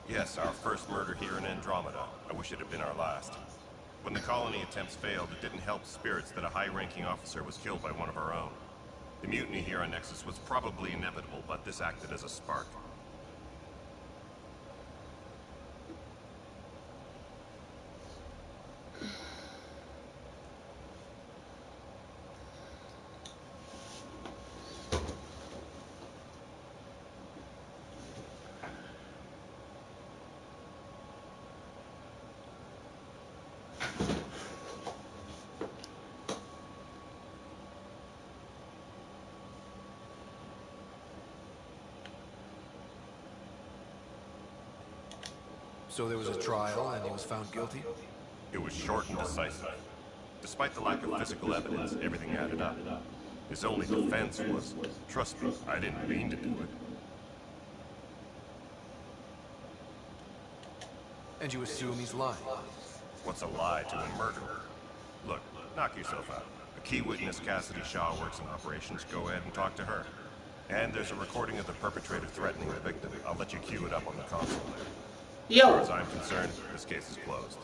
Yes, our first murder here in Andromeda. I wish it had been our last. When the colony attempts failed, it didn't help spirits that a high-ranking officer was killed by one of our own. The mutiny here on Nexus was probably inevitable, but this acted as a spark. So there was a trial and he was found guilty? It was short and decisive. Despite the lack of physical evidence, everything added up. His only defense was, trust me, I didn't mean to do it. And you assume he's lying? What's a lie to a murderer? Look, knock yourself out. A key witness, Cassidy Shaw, works in operations. Go ahead and talk to her. And there's a recording of the perpetrator threatening the victim. I'll let you cue it up on the console. As far as I'm concerned, this case is closed.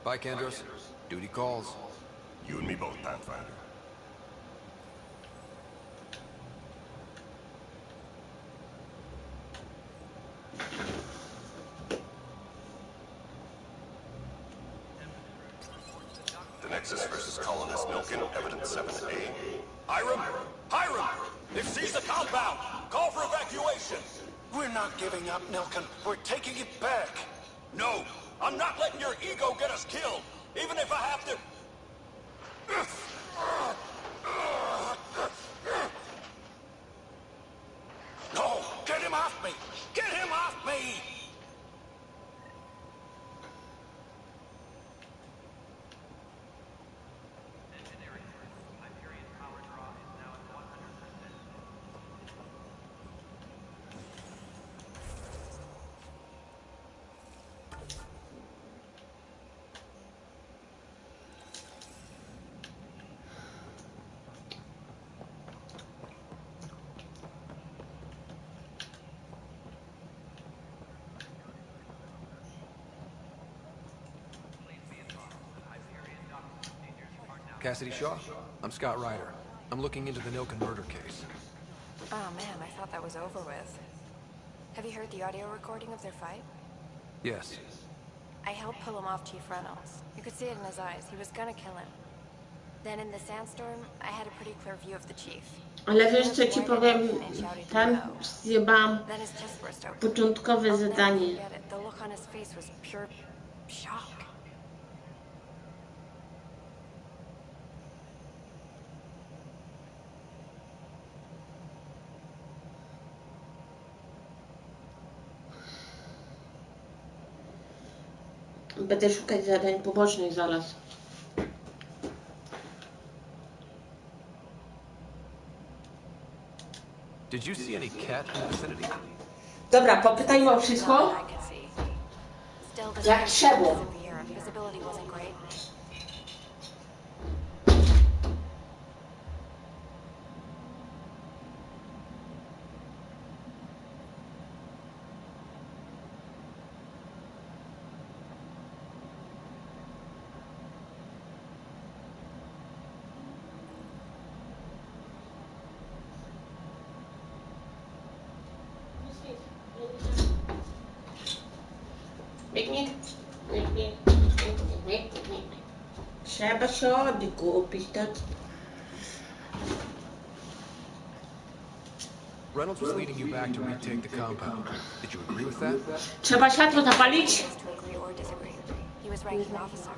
Bye, Kandros. Duty calls. You and me both, Pathfinder. The Nexus versus Colonist Nilken, Evidence 7A. Hiram! Hiram! They've seized the compound! Call for We're not giving up, Nilken. We're taking it back. No, I'm not letting your ego get us killed, even if I have to... No, get him off me! Get him off me! Cassidy Shaw? I'm Scott Ryder. I'm looking into the Nilken murder case. Oh man, I thought that was over with. Have you heard the audio recording of their fight? Yes. I helped pull him off Chief Reynolds. You could see it in his eyes. He was gonna kill him. Then in the sandstorm, I had a pretty clear view of the chief. Ale wiesz co ci powiem, tam zjebałam początkowe zadanie. The look on his face was pure shock. Będę szukać zadań pobocznych zaraz. Did you see any cat in the vicinity? Dobra, popytajmy o wszystko. Jak trzeba. Trzeba sobie kupić to. Reynolds was leading you back to retake the compound. Did you agree with that? Trzeba światło zapalić? He was ranking officer.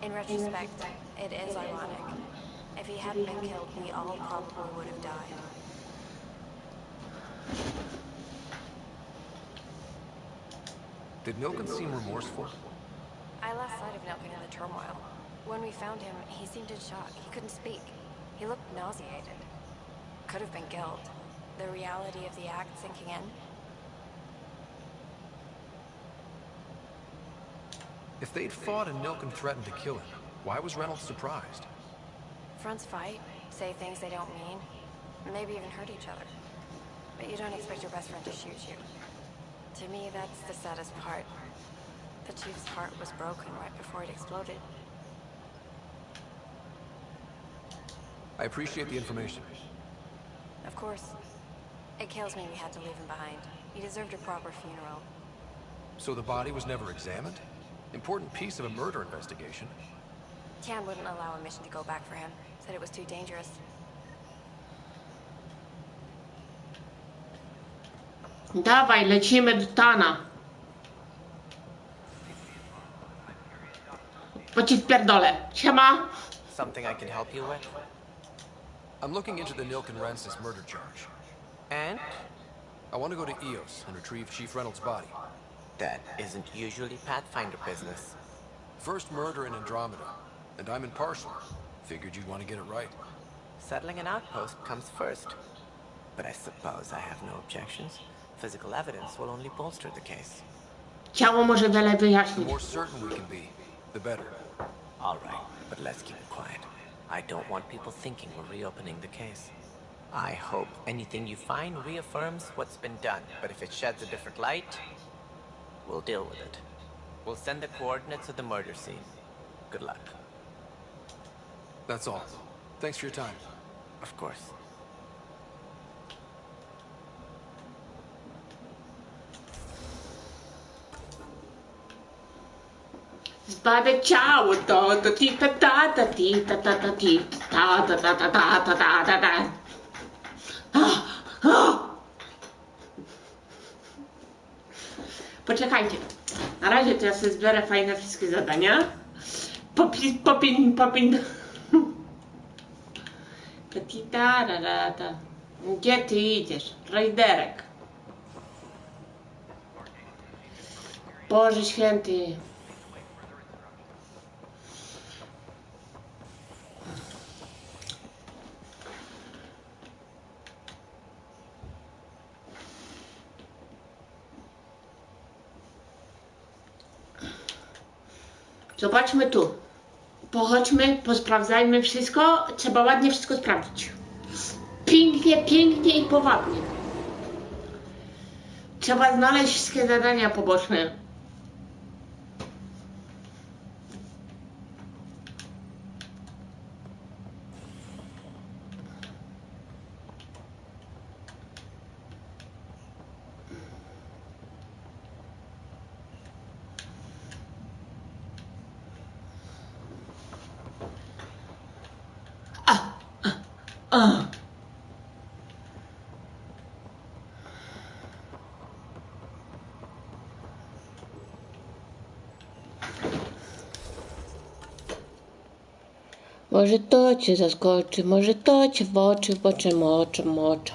In retrospect, it is ironic. If he hadn't been killed, we all probably would have died. Did Nilken seem remorseful? I lost sight of Nilken in the turmoil. When we found him, he seemed in shock. He couldn't speak. He looked nauseated. Could have been guilt. The reality of the act sinking in. If they'd fought and Nilken threatened to kill him, why was Reynolds surprised? Fronts fight, say things they don't mean, maybe even hurt each other. But you don't expect your best friend to shoot you. To me, that's the saddest part. The Chief's heart was broken right before it exploded. I appreciate the information. Of course. It kills me we had to leave him behind. He deserved a proper funeral. So the body was never examined? Important piece of a murder investigation. Tian wouldn't allow a mission to go back for him. Said it was too dangerous. Dawaj, lecimy do Tana. Bo ci wpierdolę. Siema. Something I can help you with? I'm looking into the Nilken-Rensis murder charge. And? I want to go to Eos and retrieve Chief Reynolds' body. That isn't usually Pathfinder business. First murder in Andromeda, and I'm impartial. Figured you'd want to get it right. Settling an outpost comes first. But I suppose I have no objections. Physical evidence will only bolster the case. Ciało może wiele The wyjaśnić. more certain we can be, the better. All right, but let's keep it quiet. I don't want people thinking we're reopening the case. I hope anything you find reaffirms what's been done, but if it sheds a different light, we'll deal with it. We'll send the coordinates of the murder scene. Good luck. That's all. Thanks for your time. Of course. Zbadać ciało, to ti ta ta ta ti ta ta ta ti ta ta ta ta ta ta ta ta ta. Poczekajcie. Na razie to ja sobie zbiorę fajne wszystkie zadania. Popin. Petita, rarata. Gdzie ty idziesz? Rajderek. Boże święty. Zobaczmy tu. Pochodźmy, posprawdzajmy wszystko. Trzeba ładnie wszystko sprawdzić. Pięknie i powabnie. Trzeba znaleźć wszystkie zadania poboczne. Może to cię zaskoczy, może to cię w oczy moczą.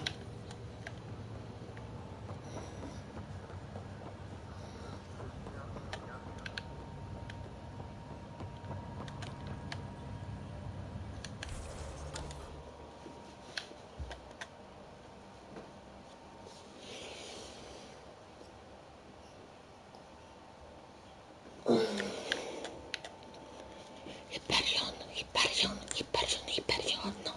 Hyperion, no.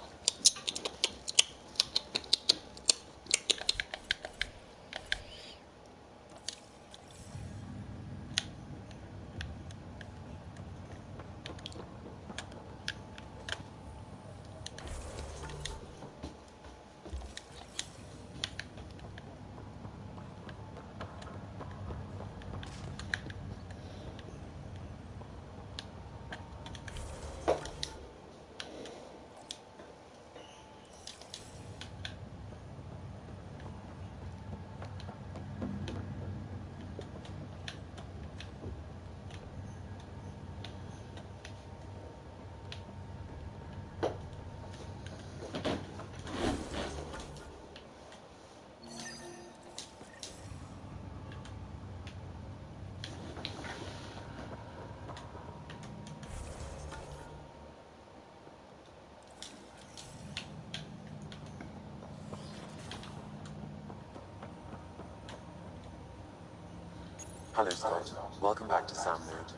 Hello, Scott. Welcome back to Sam Node.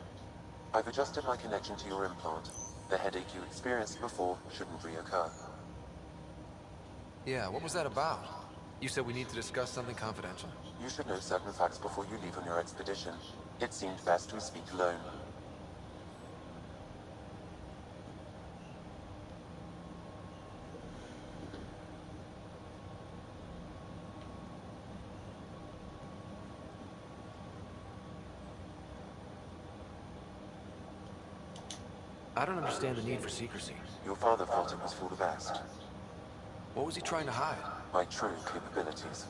I've adjusted my connection to your implant. The headache you experienced before shouldn't reoccur. Yeah, what was that about? You said we need to discuss something confidential. You should know certain facts before you leave on your expedition. It seemed best we speak alone. I don't understand the need for secrecy. Your father felt it was for the best. What was he trying to hide? My true capabilities.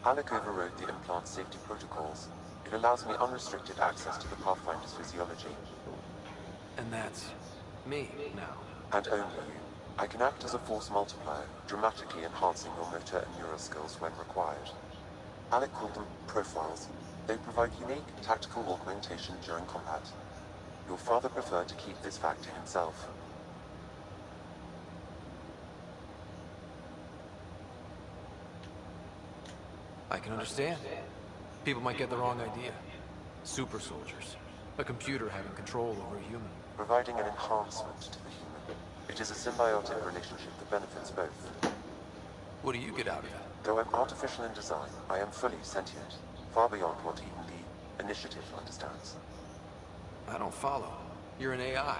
Alec overrode the implant safety protocols. It allows me unrestricted access to the Pathfinder's physiology. And that's me now. And only you. I can act as a force multiplier, dramatically enhancing your motor and neural skills when required. Alec called them profiles. They provide unique tactical augmentation during combat. Your father preferred to keep this fact to himself. I can understand. People might get the wrong idea. Super soldiers. A computer having control over a human. Providing an enhancement to the human. It is a symbiotic relationship that benefits both. What do you get out of it? Though I'm artificial in design, I am fully sentient. Far beyond what even the initiative understands. I don't follow. You're an AI.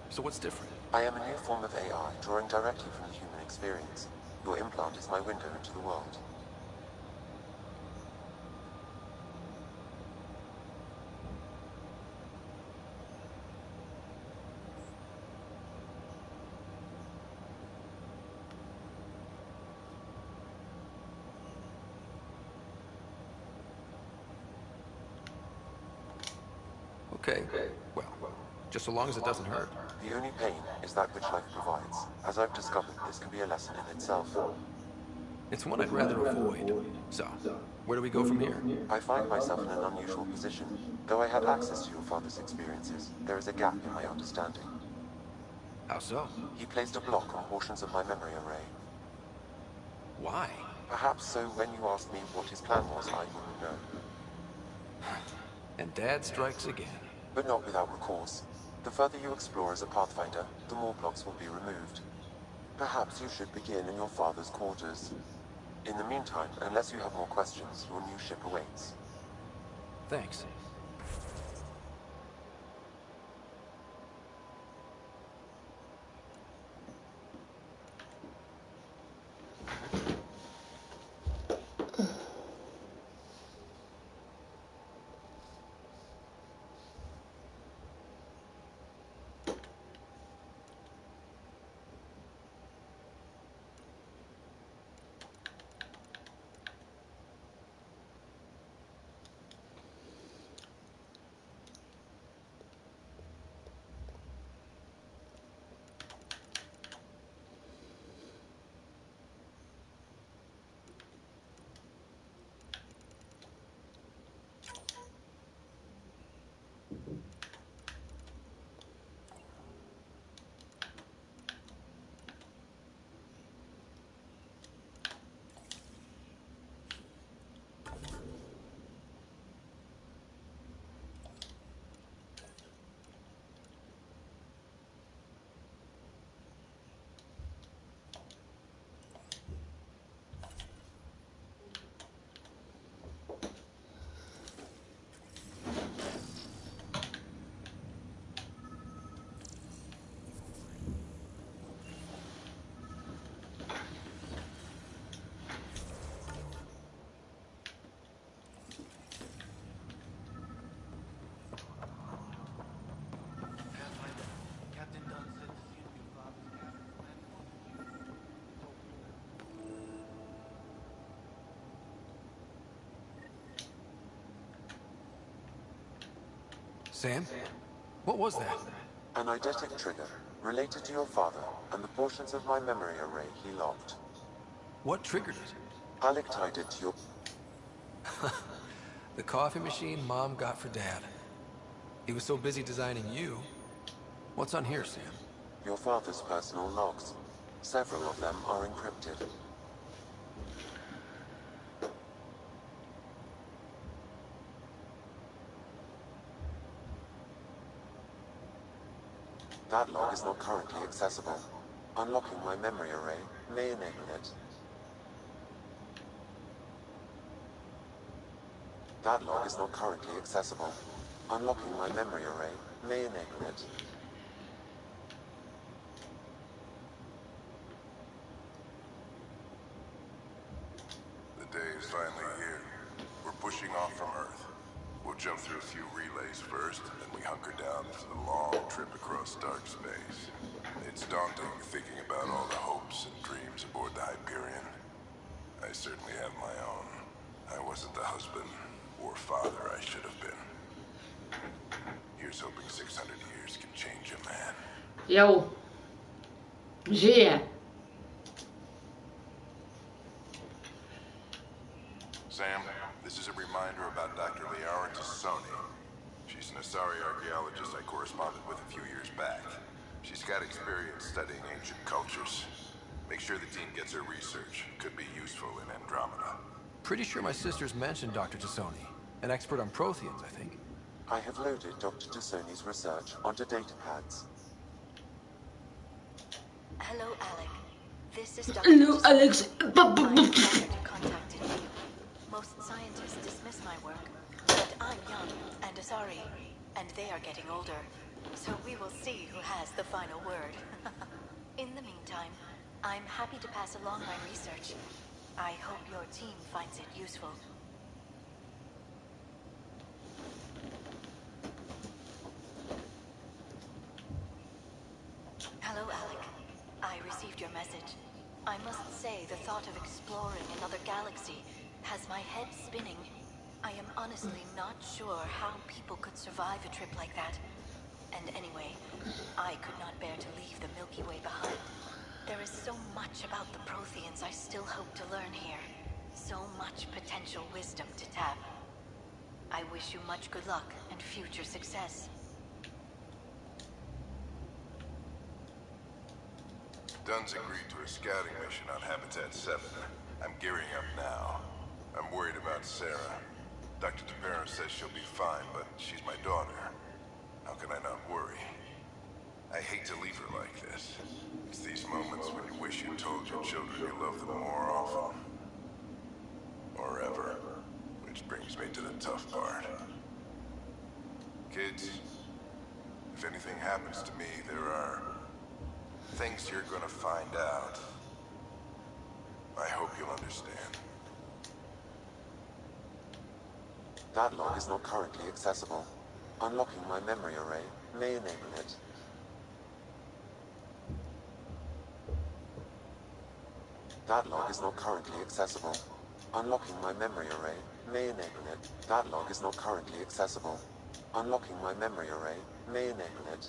So what's different? I am a new form of AI, drawing directly from the human experience. Your implant is my window into the world. Okay, well, just so long as it doesn't hurt. The only pain is that which life provides. As I've discovered, this can be a lesson in itself. It's one I'd rather avoid. So, where do we go from here? I find myself in an unusual position. Though I had access to your father's experiences, there is a gap in my understanding. How so? He placed a block on portions of my memory array. Why? Perhaps so when you asked me what his plan was, I wouldn't know. And Dad strikes again. But not without recourse. The further you explore as a Pathfinder, the more blocks will be removed. Perhaps you should begin in your father's quarters. In the meantime, unless you have more questions, your new ship awaits. Thanks. Sam? What was that? An eidetic trigger, related to your father, and the portions of my memory array he locked. What triggered it? Alec tied it to your... The coffee machine Mom got for Dad. He was so busy designing you. What's on here, Sam? Your father's personal logs. Several of them are encrypted. That log is not currently accessible. Unlocking my memory array may enable it. That log is not currently accessible. Unlocking my memory array may enable it. The day is finally here. We're pushing off from Earth. We'll jump through a few relays first, then we hunker down for the long trip across dark space. It's daunting thinking about all the hopes and dreams aboard the Hyperion. I certainly have my own. I wasn't the husband or father I should have been. Here's hoping 600 years can change a man. Yo. Żyje. Sam, this is a reminder about Dr. Liara Tassoni. She's an Asari archaeologist I corresponded with a few years back. She's got experience studying ancient cultures. Make sure the team gets her research. Could be useful in Andromeda. Pretty sure my sisters mentioned Dr. Tassoni. An expert on Protheans, I think. I have loaded Dr. Tassoni's research onto datapads. Hello, Alec. This is Dr. Hello, Alex. Contacted you. Most scientists dismiss my work, but I'm young and Asari, and they are getting older. So we will see who has the final word. In the meantime, I'm happy to pass along my research. I hope your team finds it useful. Hello, Alec. I received your message. I must say the thought of exploring another galaxy has my head spinning. I am honestly not sure how people could survive a trip like that. And anyway, I could not bear to leave the Milky Way behind. There is so much about the Protheans I still hope to learn here. So much potential wisdom to tap. I wish you much good luck and future success. Dunn's agreed to a scouting mission on Habitat 7. I'm gearing up now. I'm worried about Sarah. Dr. DePero says she'll be fine, but she's my daughter. How can I not worry? I hate to leave her like this. It's these moments when you wish you told your children you love them more often. Or ever. Which brings me to the tough part. Kids, if anything happens to me, there are things you're gonna find out. I hope you'll understand. That log is not currently accessible. Unlocking my memory array may enable it. That log is not currently accessible. Unlocking my memory array may enable it. That log is not currently accessible. Unlocking my memory array may enable it.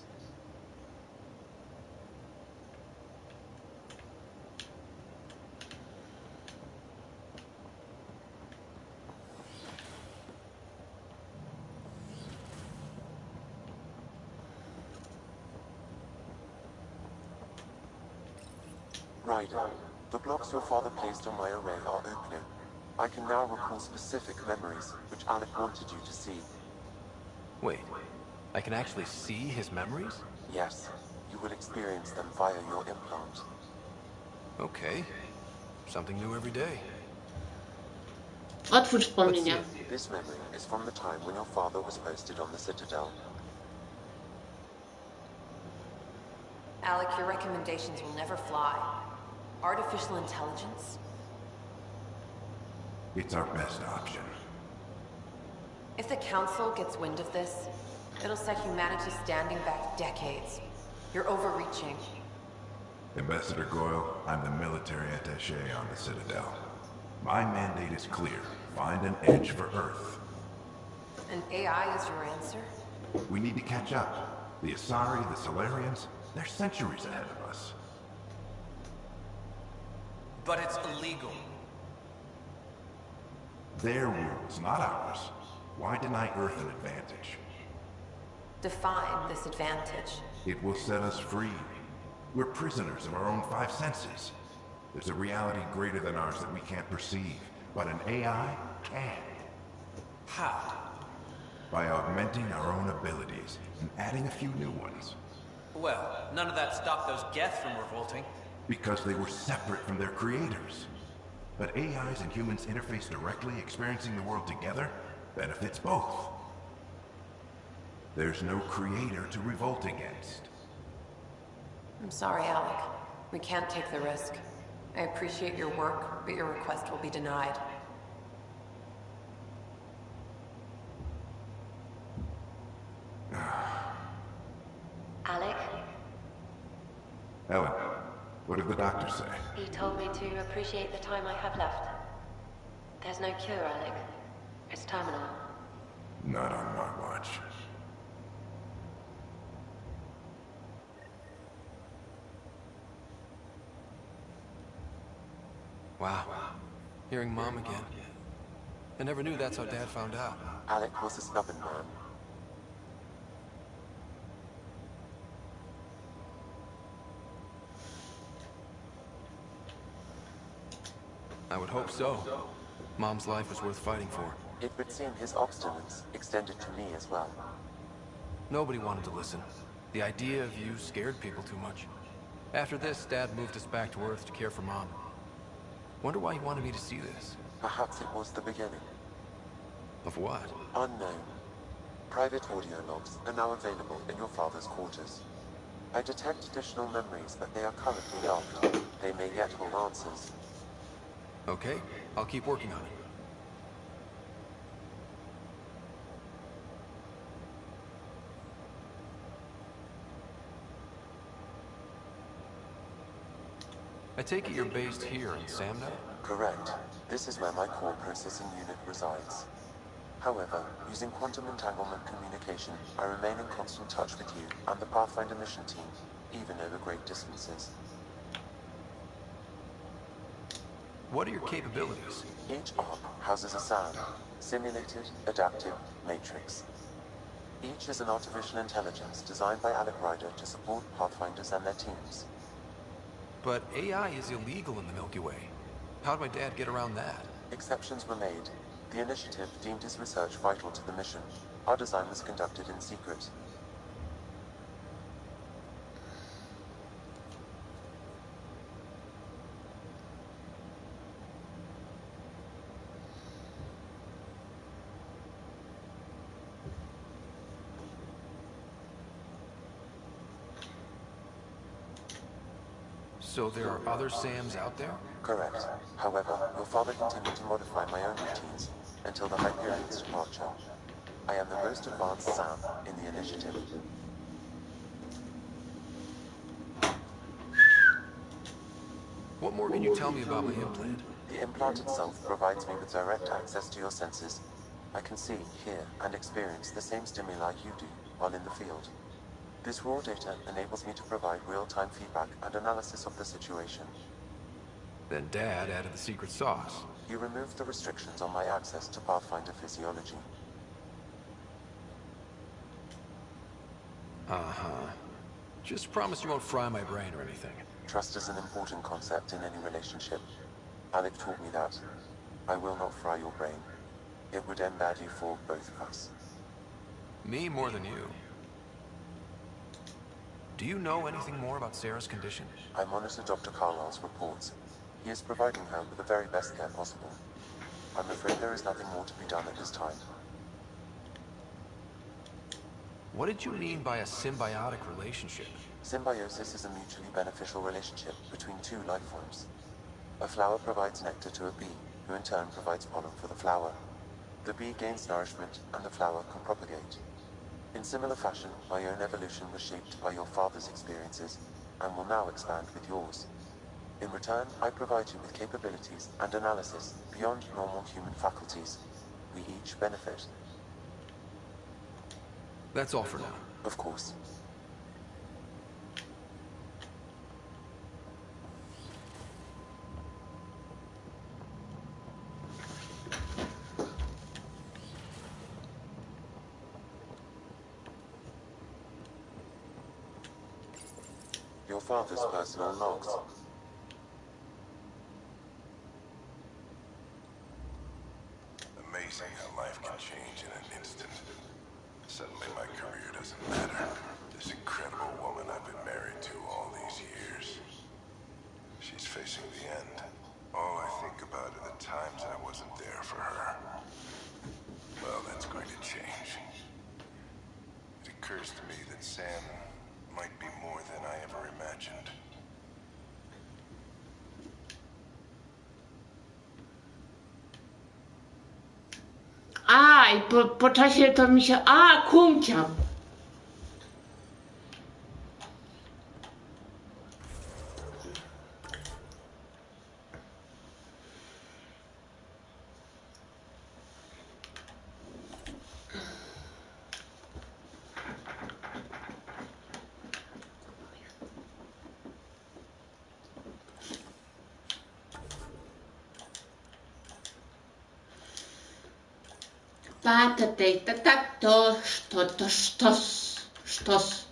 Ryder, the blocks your father placed on my array are opening. I can now recall specific memories, which Alec wanted you to see. Wait, I can actually see his memories? Yes, you will experience them via your implant. Okay. Something new every day. Otwórz wspomnienia. This memory is from the time when your father was posted on the Citadel. Alec, your recommendations will never fly. Artificial intelligence? It's our best option. If the Council gets wind of this, it'll set humanity standing back decades. You're overreaching. Ambassador Goyle, I'm the military attaché on the Citadel. My mandate is clear. Find an edge for Earth. And AI is your answer? We need to catch up. The Asari, the Solarians, they're centuries ahead of us. But it's illegal. Their rules, not ours. Why deny Earth an advantage? Define this advantage. It will set us free. We're prisoners of our own five senses. There's a reality greater than ours that we can't perceive, but an AI can. How? By augmenting our own abilities and adding a few new ones. Well, none of that stopped those Geth from revolting. Because they were separate from their creators. But AIs and humans interface directly, experiencing the world together, benefits both. There's no creator to revolt against. I'm sorry, Alec. We can't take the risk. I appreciate your work, but your request will be denied. Alec? Ellen, what did the doctor say? He told me to appreciate the time I have left. There's no cure, Alec. It's terminal. Not on my watch. Wow. Hearing Mom again. I never knew that's how Dad found out. Alec was a stubborn man. I would hope so. Mom's life was worth fighting for. It would seem his obstinance extended to me as well. Nobody wanted to listen. The idea of you scared people too much. After this, Dad moved us back to Earth to care for Mom. Wonder why he wanted me to see this. Perhaps it was the beginning. Of what? Unknown. Private audio logs are now available in your father's quarters. I detect additional memories, but they are currently locked. They may yet hold answers. Okay, I'll keep working on it. I take it you're based here in Samna? Correct. This is where my core processing unit resides. However, using quantum entanglement communication, I remain in constant touch with you and the Pathfinder mission team, even over great distances. What are your capabilities? Each arc houses a SAM, Simulated Adaptive Matrix. Each is an artificial intelligence designed by Alec Ryder to support Pathfinders and their teams. But AI is illegal in the Milky Way. How'd my dad get around that? Exceptions were made. The initiative deemed his research vital to the mission. Our design was conducted in secret. So there are other Sams out there? Correct. However, your father continued to modify my own routines until the Hyperion's departure. I am the most advanced Sam in the initiative. What more can you tell me about my implant? The implant itself provides me with direct access to your senses. I can see, hear, and experience the same stimuli you do while in the field. This raw data enables me to provide real-time feedback and analysis of the situation. Then Dad added the secret sauce. You removed the restrictions on my access to Pathfinder physiology. Uh-huh. Just promise you won't fry my brain or anything. Trust is an important concept in any relationship. Alec taught me that. I will not fry your brain. It would end badly for both of us. Me more than you. Do you know anything more about Sarah's condition? I monitor Dr. Carlisle's reports. He is providing her with the very best care possible. I'm afraid there is nothing more to be done at this time. What did you mean by a symbiotic relationship? Symbiosis is a mutually beneficial relationship between two life forms. A flower provides nectar to a bee, who in turn provides pollen for the flower. The bee gains nourishment, and the flower can propagate. In similar fashion, my own evolution was shaped by your father's experiences, and will now expand with yours. In return, I provide you with capabilities and analysis beyond normal human faculties. We each benefit. That's all for now. Of course. Your father's personal logs. Amazing how life can change in an instant. Suddenly my career doesn't matter. This incredible woman I've been married to all these years. She's facing the end. All I think about are the times I wasn't there for her. Well, that's going to change. It occurs to me that Sam might be more than I ever imagined. A, i po czasie to mi się... A, kumciam. Sztos.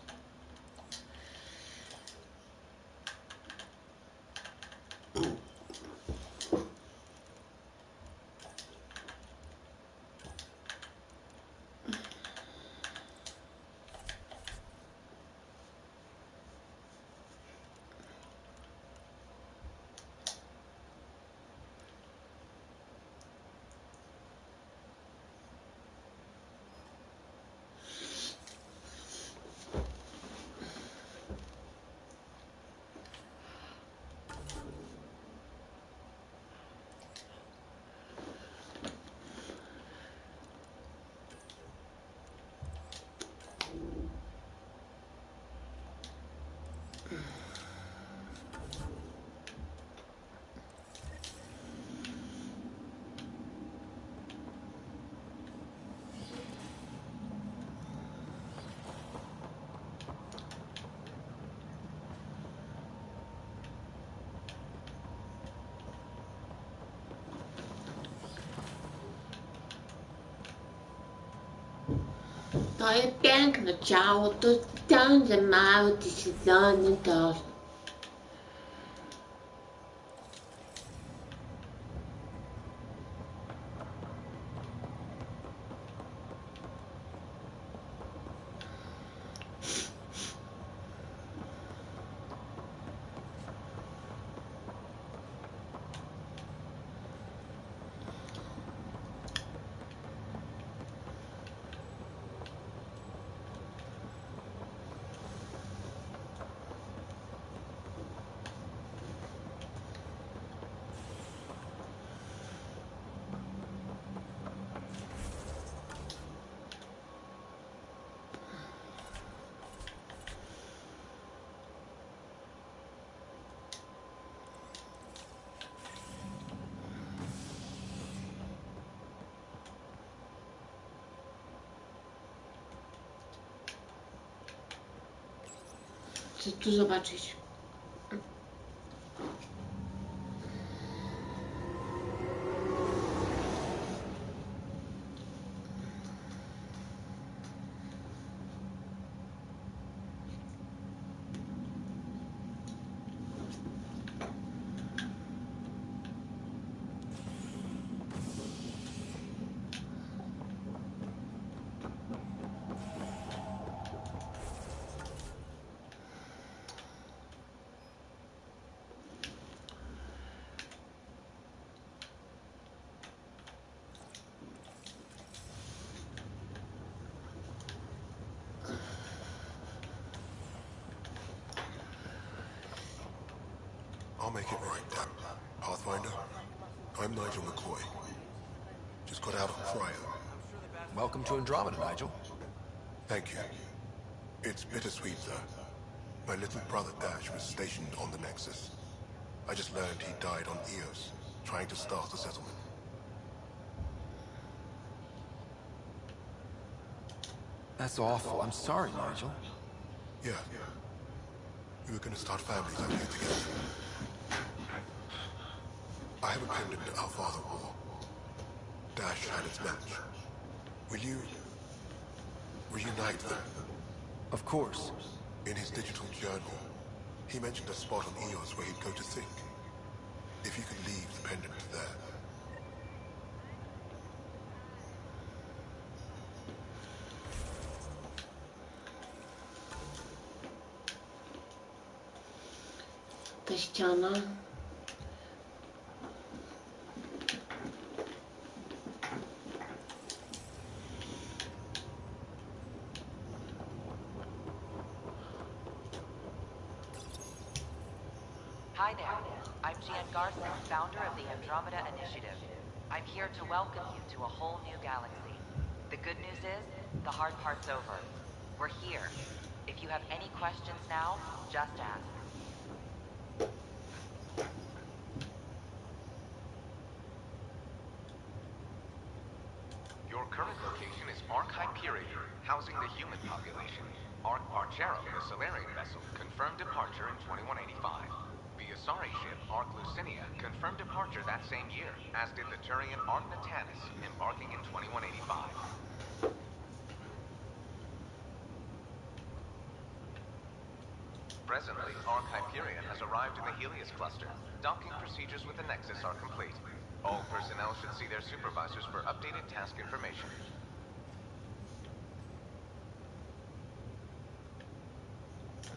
Twoje piękne ciało to wciąż za mały, ty siedzony tort. Chcę tu zobaczyć. I'll make it right, Dan. Pathfinder, I'm Nigel McCoy. Just got out of cryo. Welcome to Andromeda, Nigel. Thank you. It's bittersweet, though. My little brother Dash was stationed on the Nexus. I just learned he died on Eos, trying to start a settlement. That's awful. I'm sorry, Nigel. Yeah. We were gonna start families out here together. I have a pendant our father wore. Dash had its match. Will you reunite them? Of course. In his digital journal, he mentioned a spot on Eos where he'd go to think. If you could leave the pendant there. Ta ściana. Hi there. I'm Gian Garson, founder of the Andromeda Initiative. I'm here to welcome you to a whole new galaxy. The good news is, the hard part's over. We're here. If you have any questions now, just ask. Your current location is Ark Hyperion, housing the human population. Ark Argero, the Solarian vessel, confirmed departure in 2185. The Asari ship, Ark Lucinia, confirmed departure that same year, as did the Turian Ark Natanus, embarking in 2185. Presently, Ark Hyperion has arrived in the Helios cluster. Docking procedures with the Nexus are complete. All personnel should see their supervisors for updated task information.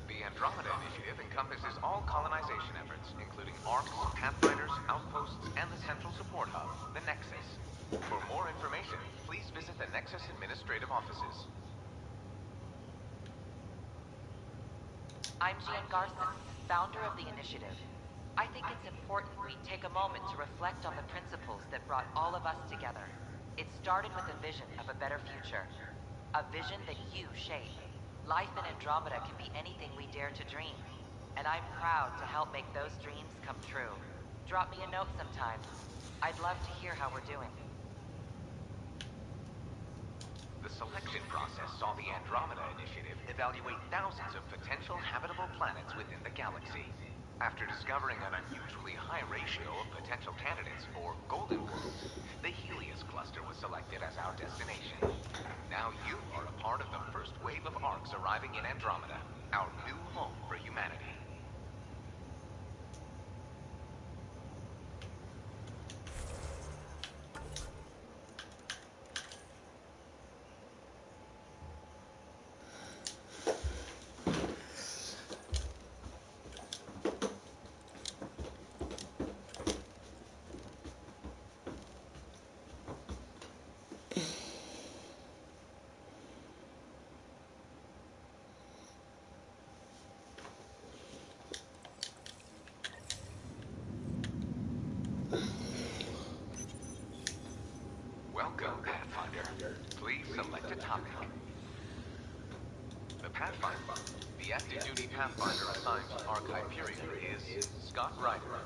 The Andromeda Initiative encompasses all colonization efforts, including arcs, pathfinders, outposts, and the central support hub, the Nexus. For more information, please visit the Nexus Administrative Offices. I'm Gian Garson, founder of the Initiative. I think it's important we take a moment to reflect on the principles that brought all of us together. It started with a vision of a better future. A vision that you shape. Life in Andromeda can be anything we dare to dream. And I'm proud to help make those dreams come true. Drop me a note sometime. I'd love to hear how we're doing. The selection process saw the Andromeda Initiative evaluate thousands of potential habitable planets within the galaxy. After discovering an unusually high ratio of potential candidates for golden worlds, the Helios cluster was selected as our destination. Now you are a part of the first wave of arcs arriving in Andromeda, our new home for humanity. Welcome, Pathfinder. Please select a topic. The Pathfinder, the active duty Pathfinder assigned to Arc Hyperion is Scott Ryder.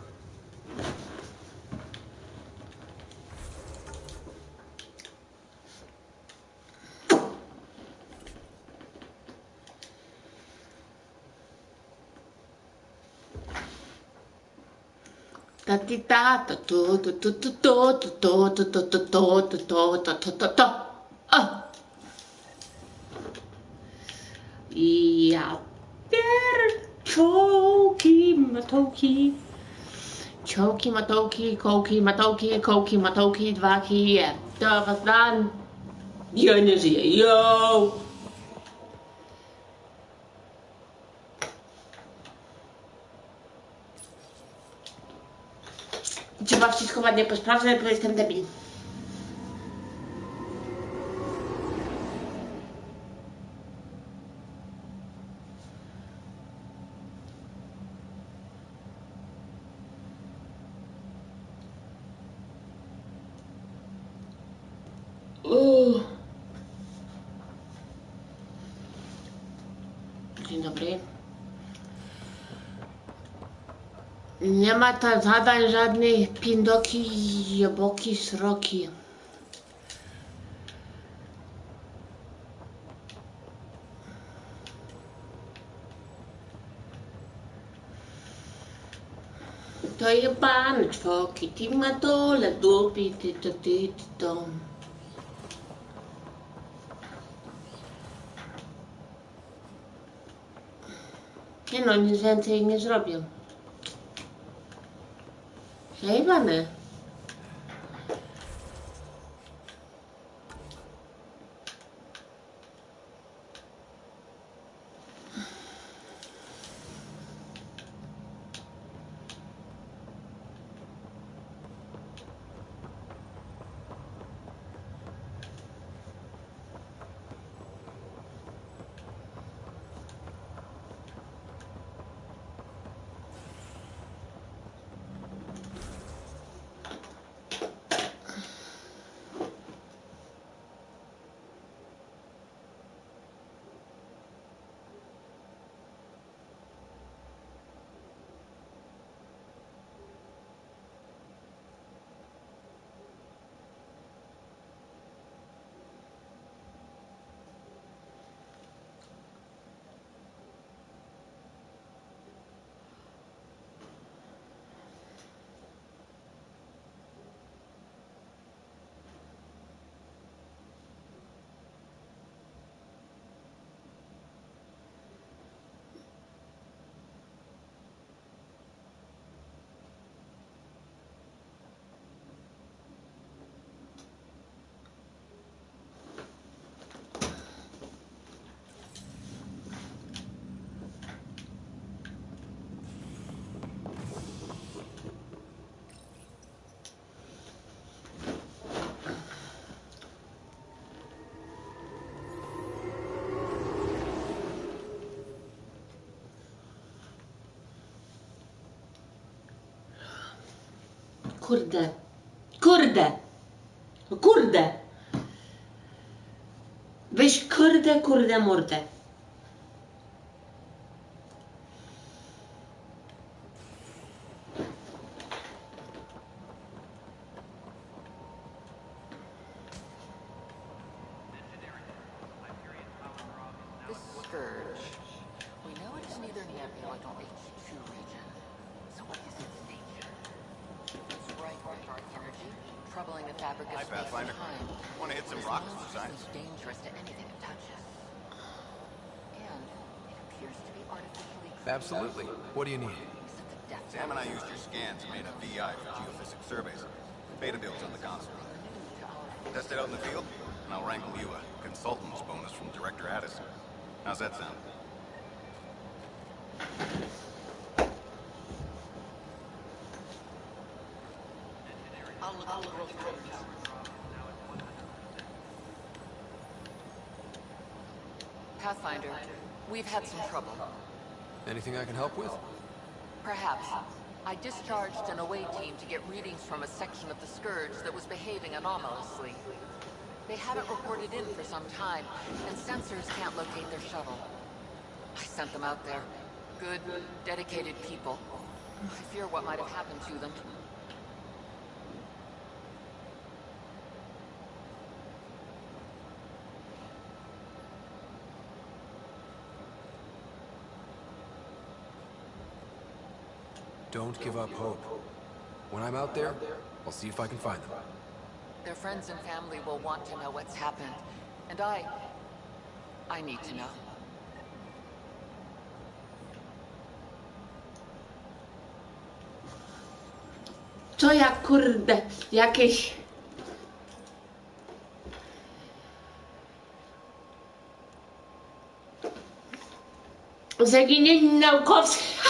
Ja czołki, matołki. Czołki, matołki, kołki, matołki, kołki, matołki, dwa kije. To was dan. Ja nie żyję, yo! Trzeba wszystko ładnie posprawdzać, bo jestem debil. Dzień dobry. Nie ma tam zadań żadnych, pindoki, jeboki, sroki. To jebane czwoki, ty ma dole dupi, ty to. Nie no, nic więcej nie zrobię. Zajebane. Kurde. Kurde. Kurde. Weź kurde mordę. Hi, Pathfinder. Want to hit some rocks for science? Dangerous to anything it touches. Absolutely. What do you need? Sam and I used your scans and made a VI for geophysics surveys. Beta builds on the console. Test it out in the field, and I'll wrangle you a consultant's bonus from Director Addison. How's that sound? Pathfinder, we've had some trouble. Anything I can help with? Perhaps. I discharged an away team to get readings from a section of the Scourge that was behaving anomalously. They haven't reported in for some time, and sensors can't locate their shuttle. I sent them out there. Good, dedicated people. I fear what might have happened to them. Don't give up hope. When I'm out there, I'll see if I can find them. Their friends and family will want to know what's happened. And I need to know. Co ja kurde, jakieś... Zaginieni naukowcy.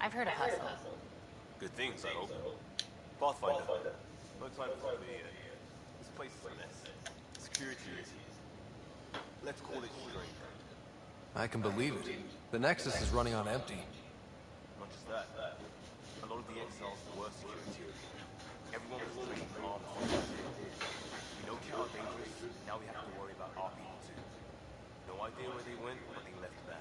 I've heard of Hustle. Good things, I hope. Pathfinder. No time for me. This place is a mess. Security is... let's call it strange. I can believe it. The Nexus is running on empty. Not just that. A lot of the exiles were security. Everyone was trained armed. We know they are dangerous. Now we have to worry about our people too. No idea where they went, but they left bad.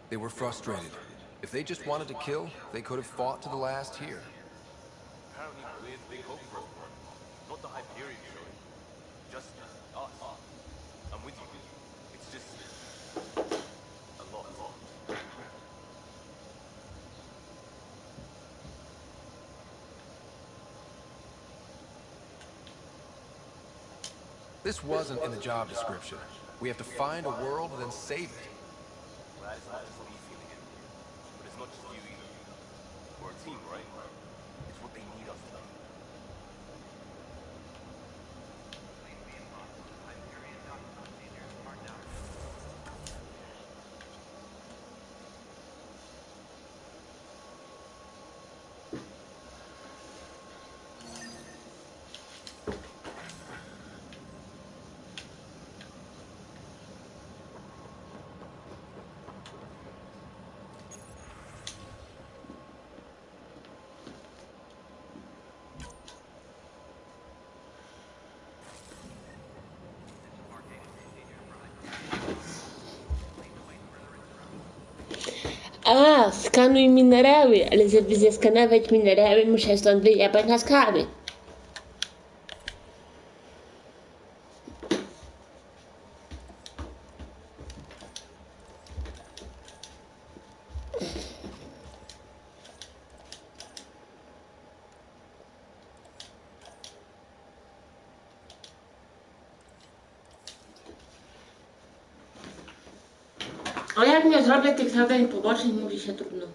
They were frustrated. If they just wanted to kill, they could have fought to the last here. Apparently, we have big hope for us. Not the Hyperion showing. Just us. I'm with you. It's just... a lot. This wasn't in the job description. We have to find a world and then save it. Well, that is not just me feeling it. But it's not just you either. We're a team, right? It's what they need us to do. A, skanuj minerały, ale żeby zeskanować minerały, muszę stąd wyjechać na skały. A jak nie zrobię tych zadań pobocznych, mówi się trudno.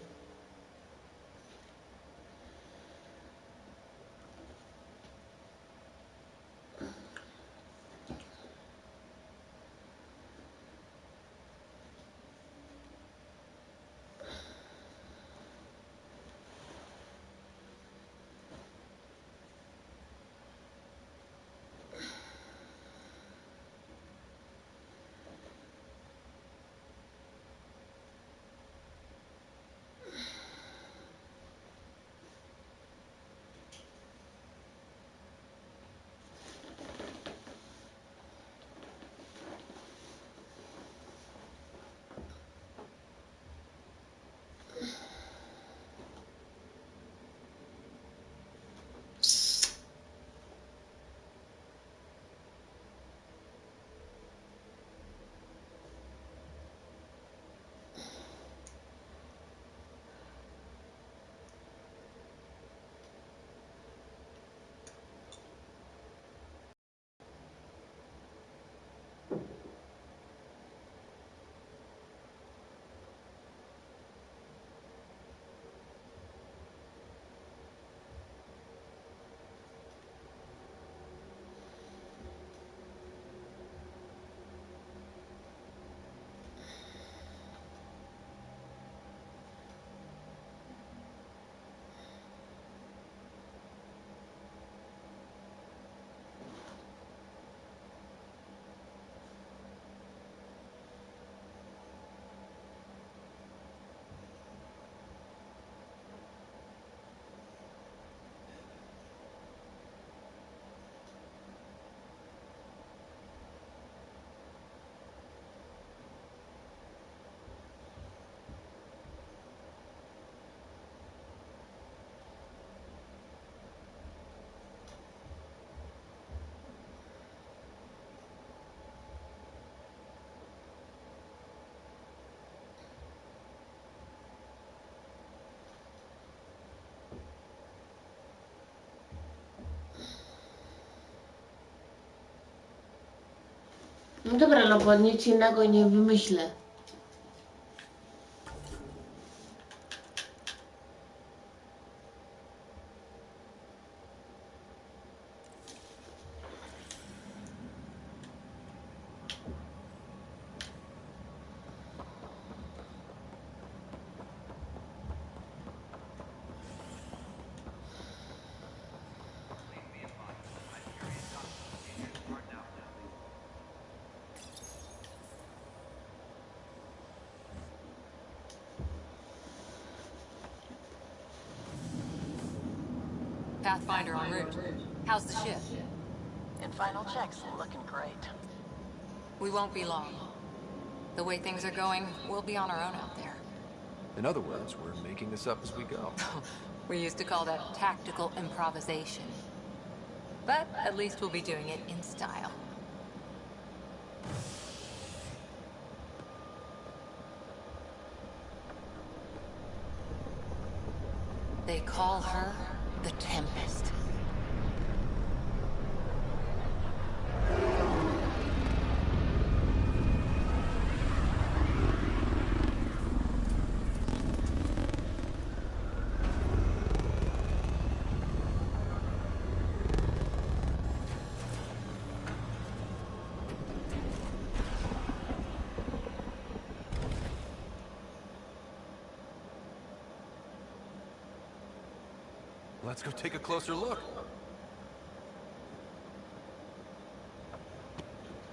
No dobra, no bo nic innego nie wymyślę. Pathfinder en route. How's the ship? In final checks, looking great. We won't be long. The way things are going, we'll be on our own out there. In other words, we're making this up as we go. We used to call that tactical improvisation. But at least we'll be doing it in style. They call her the Tempest. Let's go take a closer look.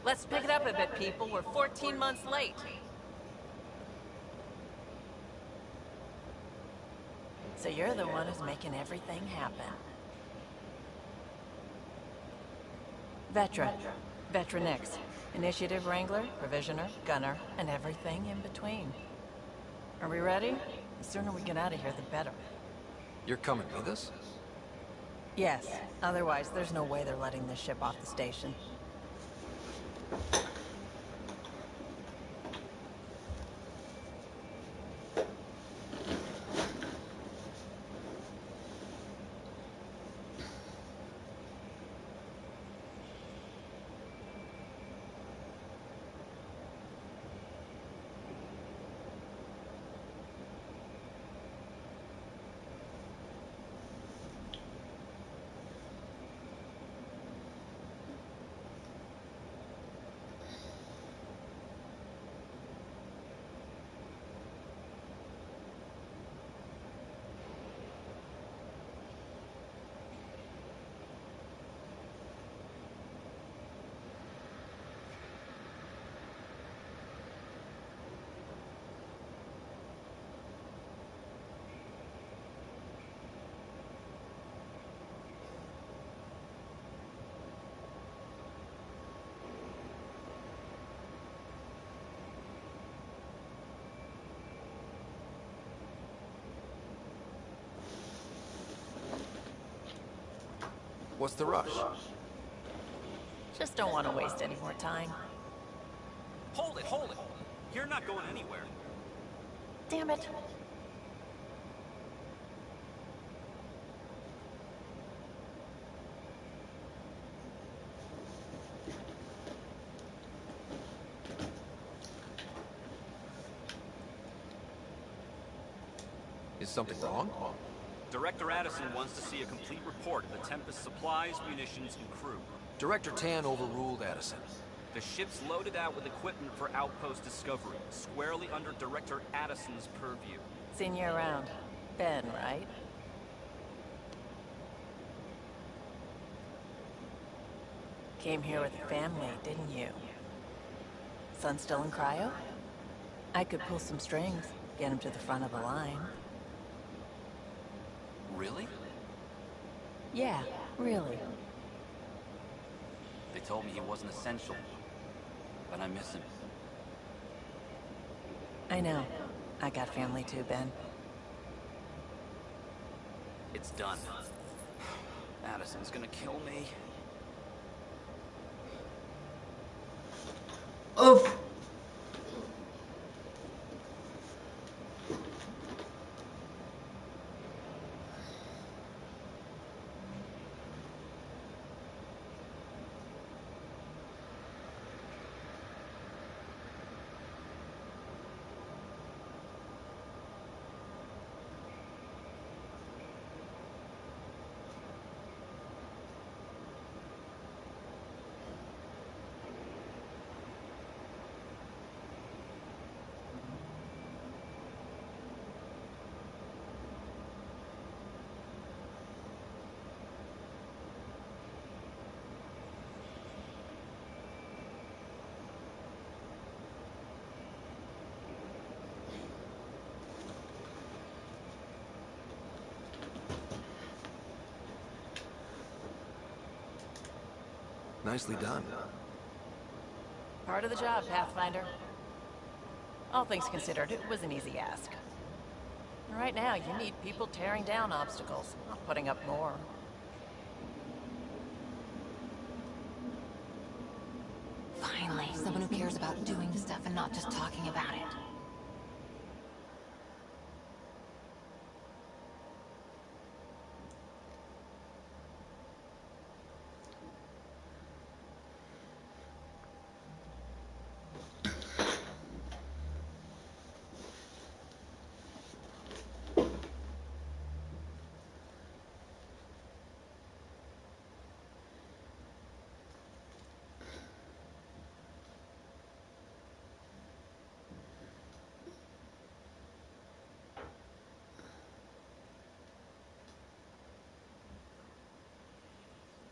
Let's pick it up a bit, people. We're 14 months late. So you're the one who's making everything happen. Veteran X. Initiative Wrangler, Provisioner, Gunner, and everything in between. Are we ready? The sooner we get out of here, the better. You're coming with us? Yes. Otherwise, there's no way they're letting this ship off the station. What's the rush? Just don't want to waste any more time. Hold it, hold it! You're not going anywhere. Damn it. Is something wrong? Director Addison wants to see a complete report of the Tempest's supplies, munitions, and crew. Director Tan overruled Addison. The ship's loaded out with equipment for outpost discovery, squarely under Director Addison's purview. Seen you around. Ben, right? Came here with a family, didn't you? Son still in cryo? I could pull some strings, get him to the front of the line. Really? Yeah, really. They told me he wasn't essential, but I miss him. I know. I got family too, Ben. It's done. Addison's gonna kill me. Oof. Nicely done. Part of the job, Pathfinder. All things considered, it was an easy ask. Right now, you need people tearing down obstacles, not putting up more. Finally, someone who cares about doing stuff and not just talking about it.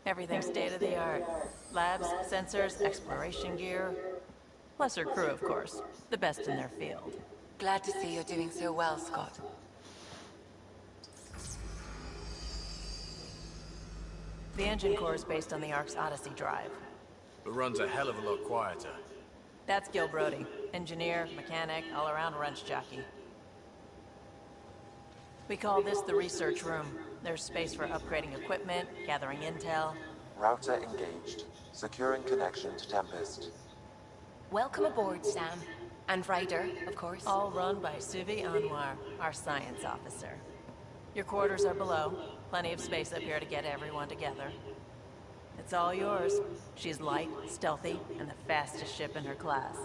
Everything's state-of-the-art. Labs, sensors, exploration gear. Lesser crew, of course. The best in their field. Glad to see you're doing so well, Scott. The engine core is based on the Ark's Odyssey drive. It runs a hell of a lot quieter. That's Gil Brody. Engineer, mechanic, all-around wrench jockey. We call this the research room. There's space for upgrading equipment, gathering intel. Router engaged. Securing connection to Tempest. Welcome aboard, Sam. And Ryder, of course. All run by Suvi Anwar, our science officer. Your quarters are below. Plenty of space up here to get everyone together. It's all yours. She's light, stealthy, and the fastest ship in her class.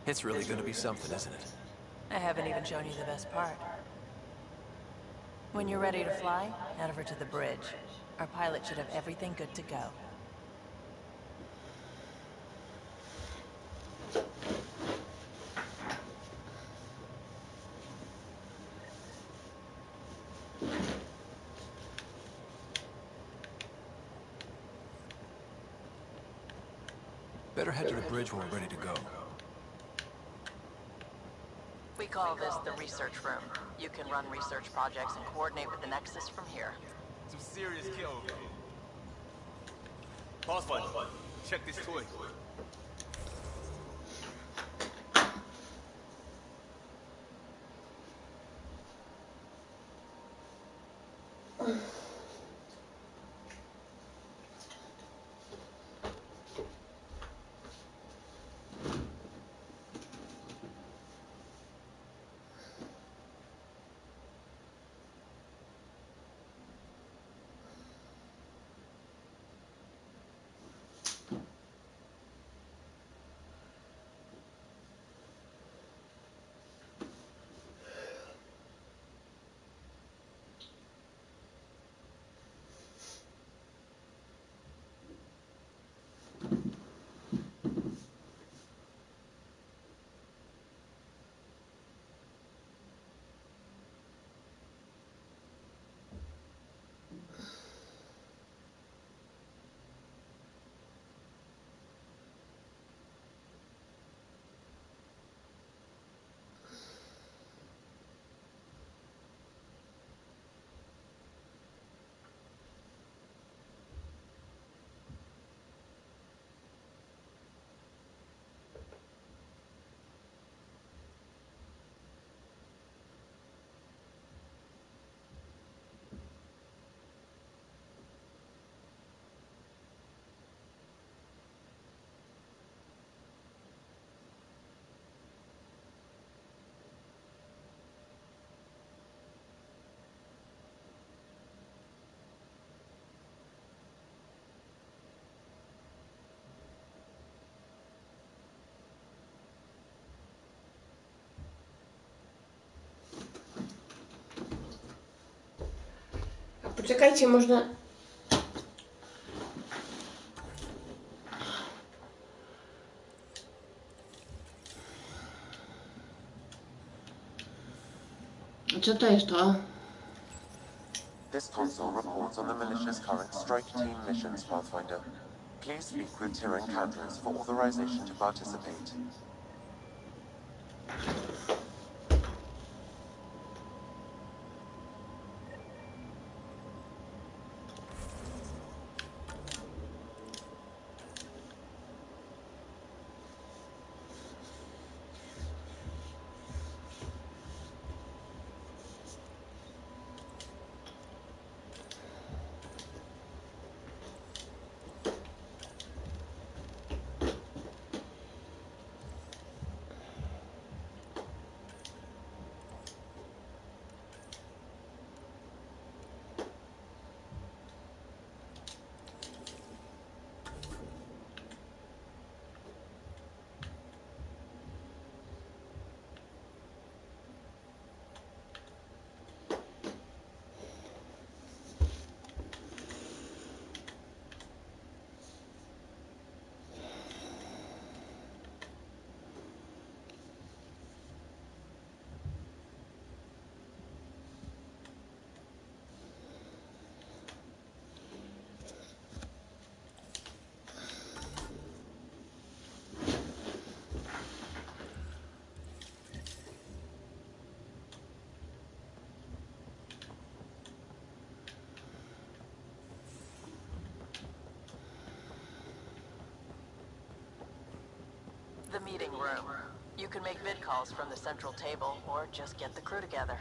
It's really gonna be something, isn't it? I haven't even shown you the best part. When you're ready to fly, head over to the bridge. Our pilot should have everything good to go. Better head to the bridge when we're ready to go. We call this the research room. You can run research projects and coordinate with the Nexus from here. Some serious kill. Pathfinder, check this toy. Poczekajcie, można... Co to jest to? This console reports on the militia's current strike team missions, Pathfinder. Please speak with Tyrann Cadres for authorization to participate. The meeting room. You can make vid calls from the central table, or just get the crew together.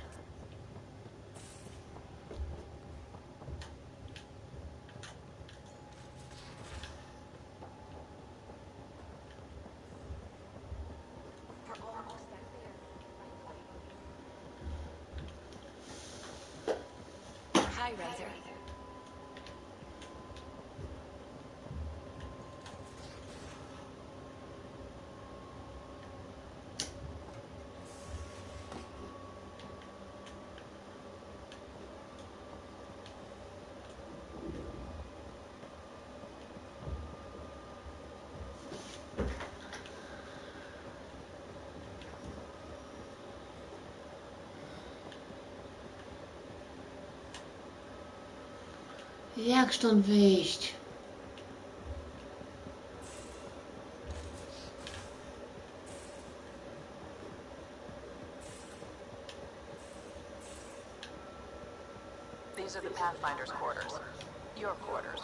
Hi, Riser. Jak stąd wyjść? These are the Pathfinder's quarters. Your quarters.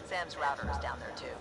Sam's router is down there too.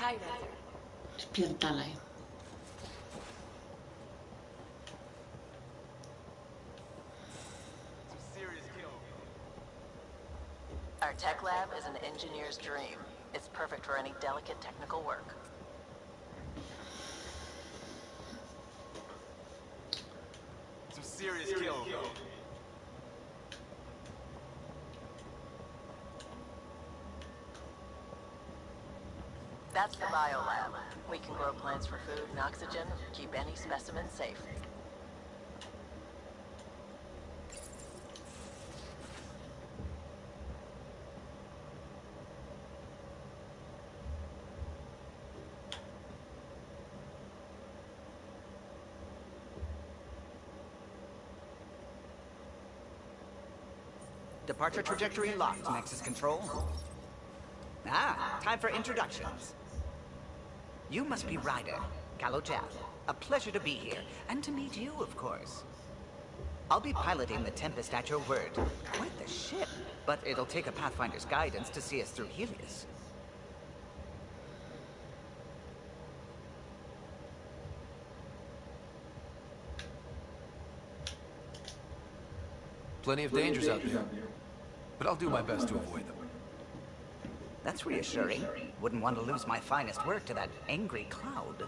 Hi, Riser. Spierdalaj. Our tech lab is an engineer's dream. It's perfect for any delicate technical work. serious kill, though. That's the biolab. We can grow plants for food and oxygen, keep any specimen safe. Departure trajectory locked, Nexus Control. Ah, time for introductions. You must be Ryder, Kalojal. A pleasure to be here, and to meet you, of course. I'll be piloting the Tempest at your word. Quite the ship, but it'll take a Pathfinder's guidance to see us through Helios. Plenty of dangers out there, but I'll do my best to avoid them. That's reassuring. Wouldn't want to lose my finest work to that angry cloud.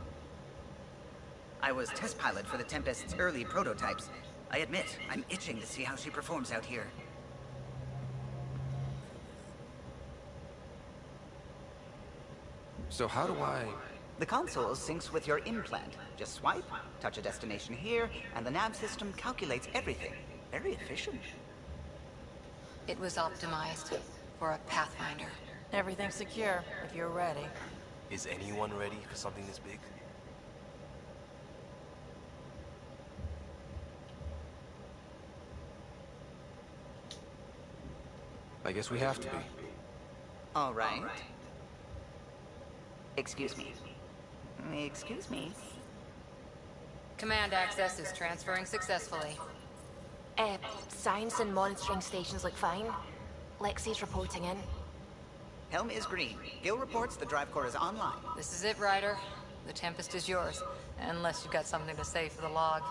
I was test pilot for the Tempest's early prototypes. I admit, I'm itching to see how she performs out here. So how do I... The console syncs with your implant. Just swipe, touch a destination here, and the nav system calculates everything. Very efficient. It was optimized for a Pathfinder. Everything's secure, if you're ready. Is anyone ready for something this big? I guess we have to be. All right. Excuse me. Excuse me. Command access is transferring successfully. Science and monitoring stations look fine. Lexi's reporting in. Helm is green. Gil reports the drive core is online. This is it, Ryder. The Tempest is yours, unless you've got something to say for the log.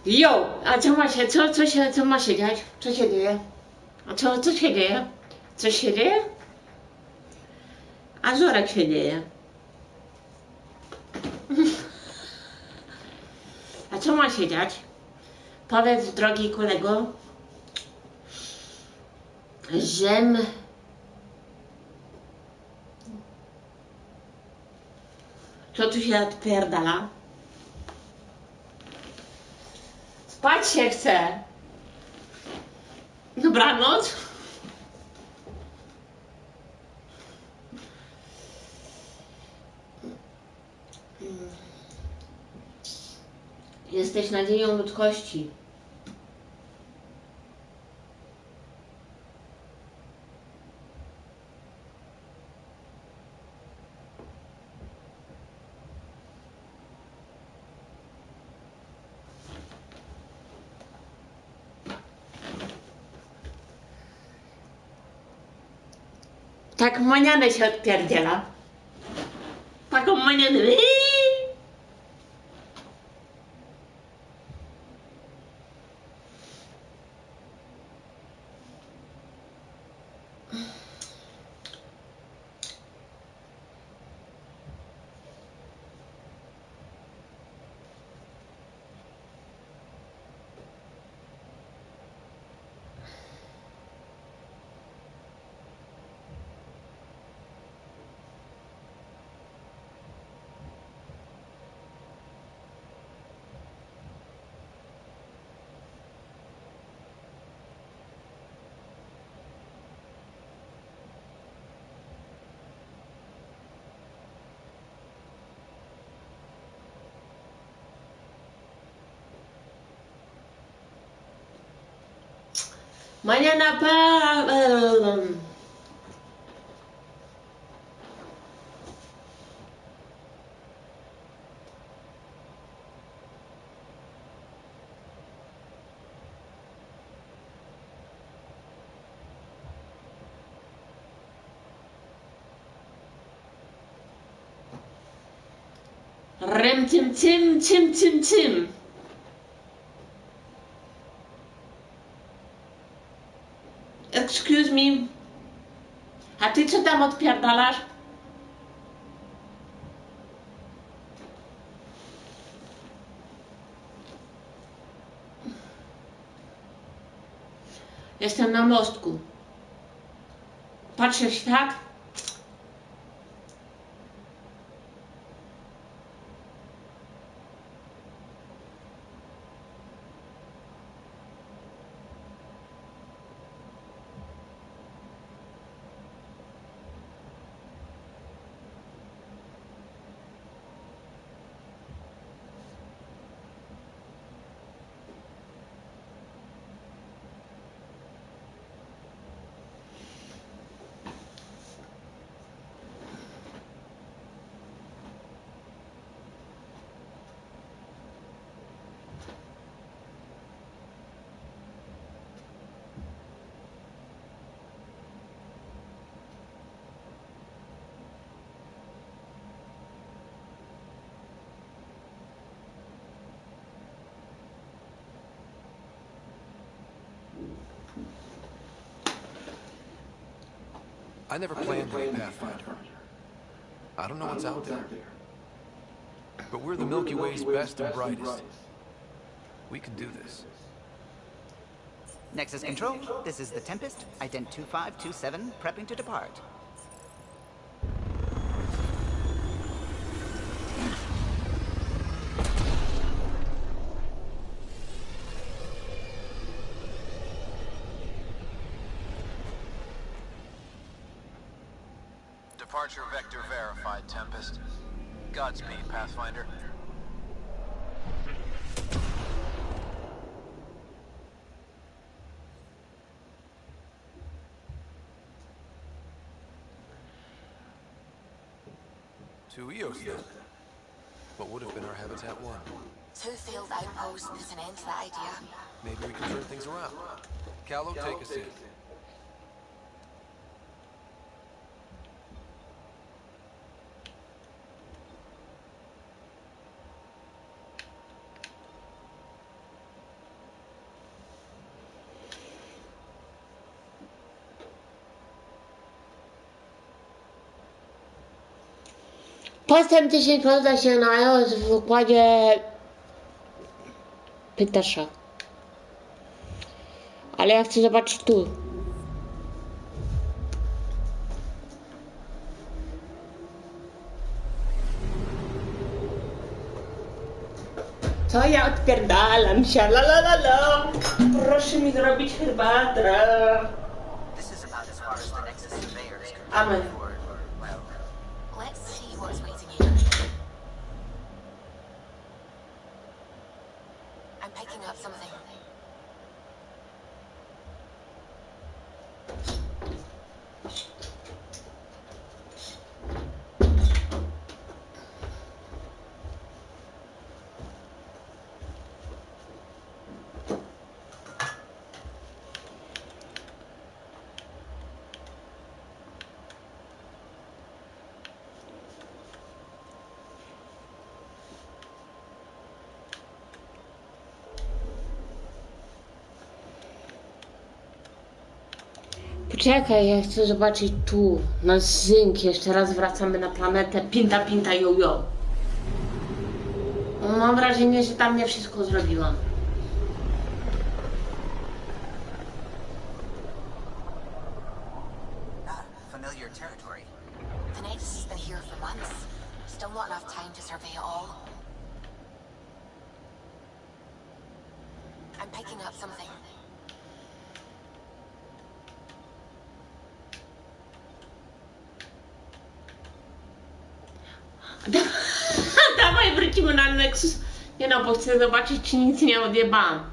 Jo, a co ma się, co ma się dziać? Co się dzieje? A co się dzieje? Co się dzieje? A Żorek się dzieje. A co ma się dziać? Powiedz, drogi kolego, żem... Co tu się odpierdala? Spać się chce. Dobranoc. Jesteś nadzieją ludzkości. Tak manianę się odpierdziela. Taką manianę. Mañana para... Rem tim tim tim tim tim. excuse me. A ty co tam odpierdalasz? Jestem na mostku. Patrzę w świat. I never planned to be Pathfinder. I don't know what's out there. But we're the Milky Way's best and brightest. We can do this. Nexus Control, this is the Tempest, ident 2527, prepping to depart. Departure vector verified, Tempest. Godspeed, Pathfinder. To Eos, then. What would have been our Habitat 1? Two field outposts put an end to that idea. Maybe we can turn things around. Callow, take us in. Postęp 10 rozda się na iOS w układzie Pytasza. Ale ja chcę zobaczyć tu. Co ja odpierdalam się, la la la la. Proszę mi zrobić herbatę. Amen. Let's see what's waiting here. I'm picking up something. Poczekaj, ja chcę zobaczyć tu, na zynk. Jeszcze raz wracamy na planetę Pinta Pinta Yo-Yo. Mam wrażenie, że tam nie wszystko zrobiłam. Familiar territory. The Nexus has been here for months. Still not enough time to survey it all. I'm picking up something. Dawaj, wrócimy na Nexus. Nie no, bo chcę zobaczyć, czy nic nie odjebałam.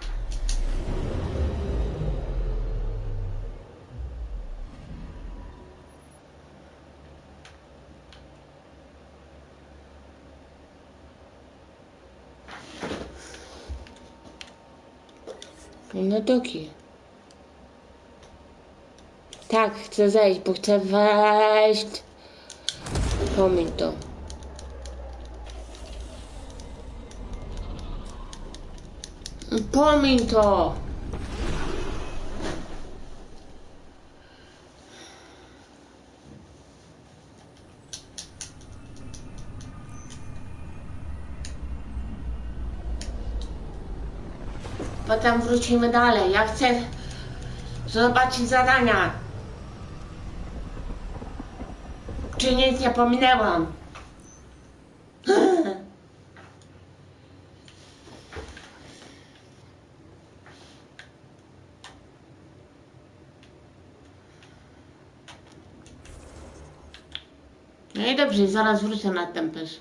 No doki. Tak, chcę zejść, bo chcę wejść. Pomiń to. Pomiń to. Potem wrócimy dalej. Ja chcę zobaczyć zadania. Czy nic nie pominęłam? No i dobrze, zaraz wrócę na tempest.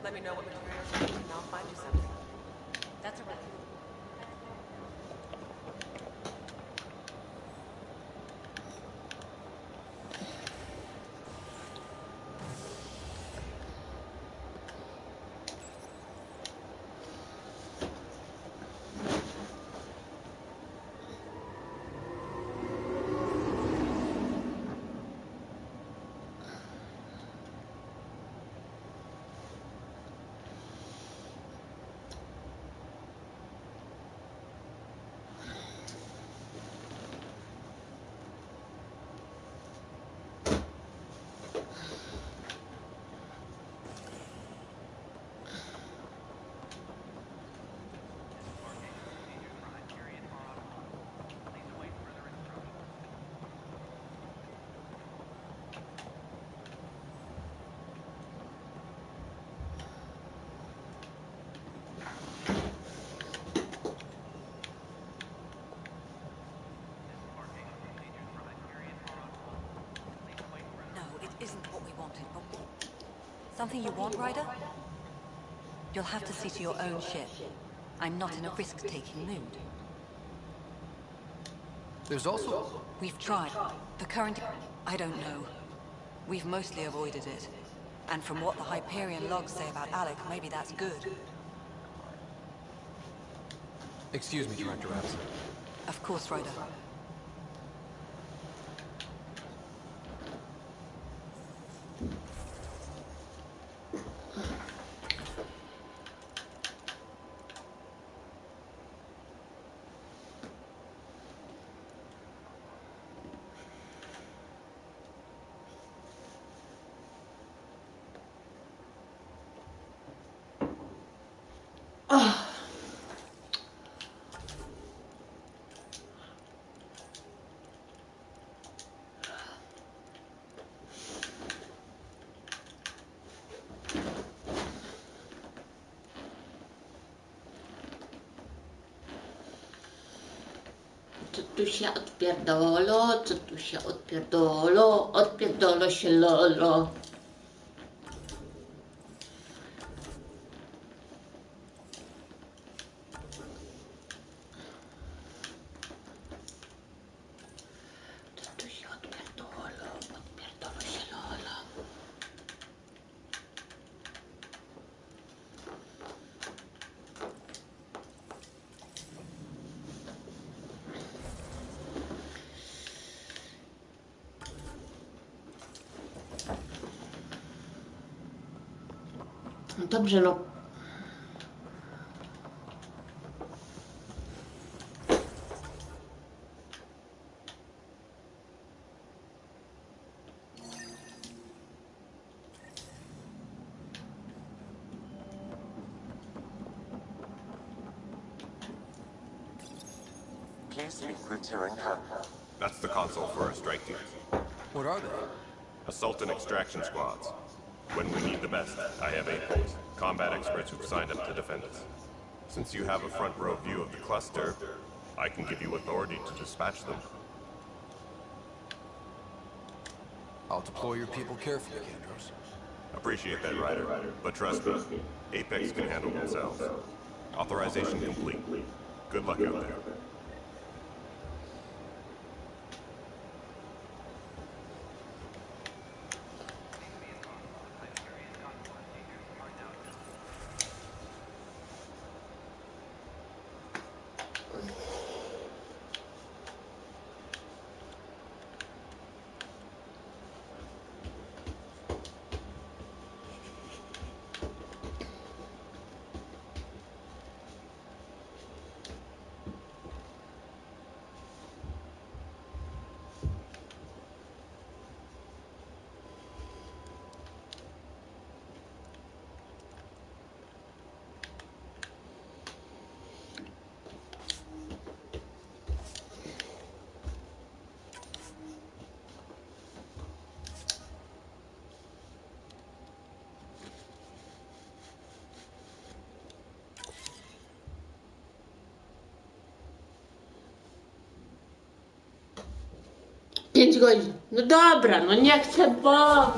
Let me know what materials you need and I'll find you something. That's a wrap. Isn't what we wanted, but something you want, Ryder? You'll have to see to your own ship. I'm not in a risk-taking mood. There's also... We've tried. The current... I don't know. We've mostly avoided it. And from what the Hyperion logs say about Alec, maybe that's good. Excuse me, Director Adams. Of course, Ryder. Co tu się odpierdolo, co tu się odpierdolo, odpierdolo się lolo. Co tu się odpierdolo, odpierdolo się lolo. Dobrze, no. Please speak with Tyrion Han. That's the console for our strike teams. What are they? Assault and extraction squads. When we need the best, I have APOs, combat experts who've signed up to defend us. Since you have a front row view of the cluster, I can give you authority to dispatch them. I'll deploy your people carefully, Kandros. Appreciate that, Ryder. But trust me, Apex can handle themselves. Authorization complete. Good luck out there. Pięć godzin. No dobra, no nie chcę Boga.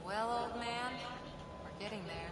Well, old man, we're getting there.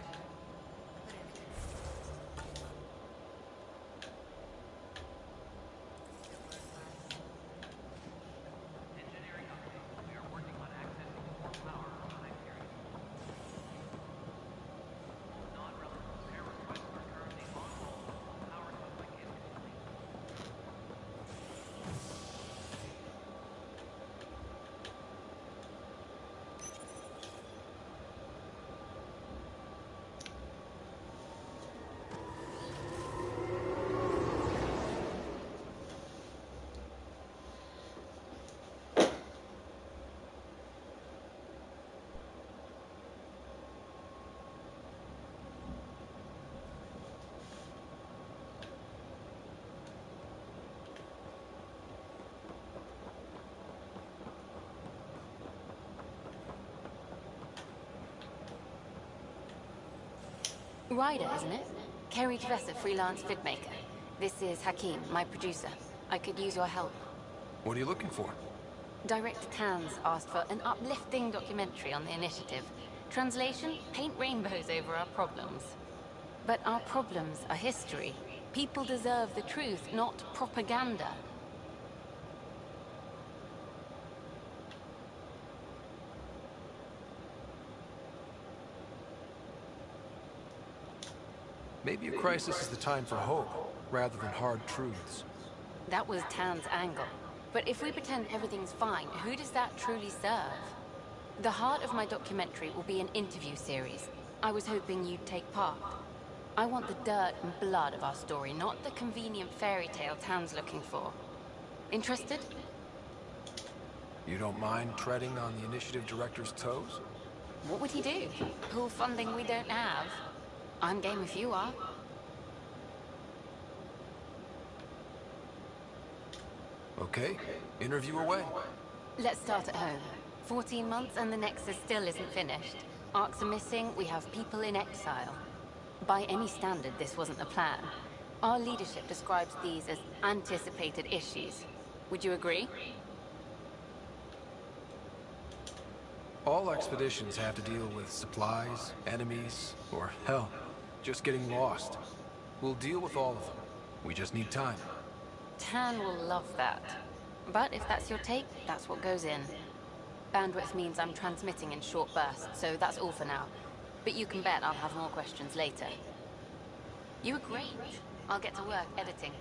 Ryder, isn't it? Kerry Tvessa, freelance filmmaker. This is Hakim, my producer. I could use your help. What are you looking for? Director Tans asked for an uplifting documentary on the initiative. Translation, paint rainbows over our problems. But our problems are history. People deserve the truth, not propaganda. Maybe a crisis is the time for hope, rather than hard truths. That was Tan's angle. But if we pretend everything's fine, who does that truly serve? The heart of my documentary will be an interview series. I was hoping you'd take part. I want the dirt and blood of our story, not the convenient fairy tale Tan's looking for. Interested? You don't mind treading on the initiative director's toes? What would he do? Pull funding we don't have? I'm game if you are. Okay, interview away. Let's start at home. 14 months and the Nexus still isn't finished. Arcs are missing, we have people in exile. By any standard, this wasn't the plan. Our leadership describes these as anticipated issues. Would you agree? All expeditions have to deal with supplies, enemies, or hell, just getting lost. We'll deal with all of them. We just need time. Tan will love that. But if that's your take, that's what goes in. Bandwidth means I'm transmitting in short bursts, so that's all for now. But you can bet I'll have more questions later. You were great. I'll get to work editing.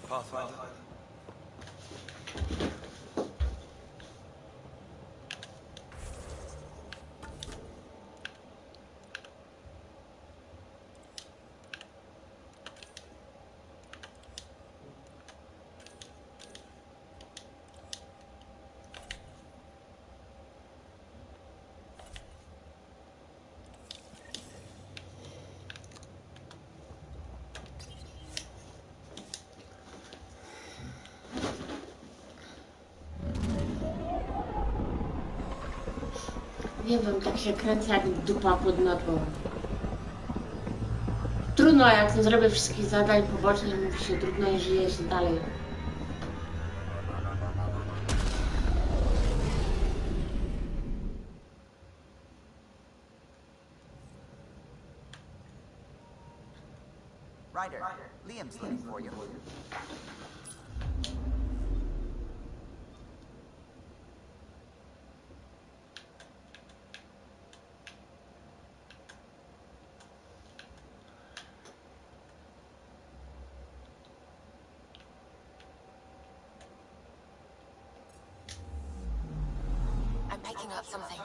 Pathfinder? Nie wiem, tak się kręcę jak dupa pod nodłą. Trudno, jak nie zrobię wszystkich zadań pobocznych, mówi się trudno i żyje się dalej. Ryder, Liam's looking for you. I'm picking up something.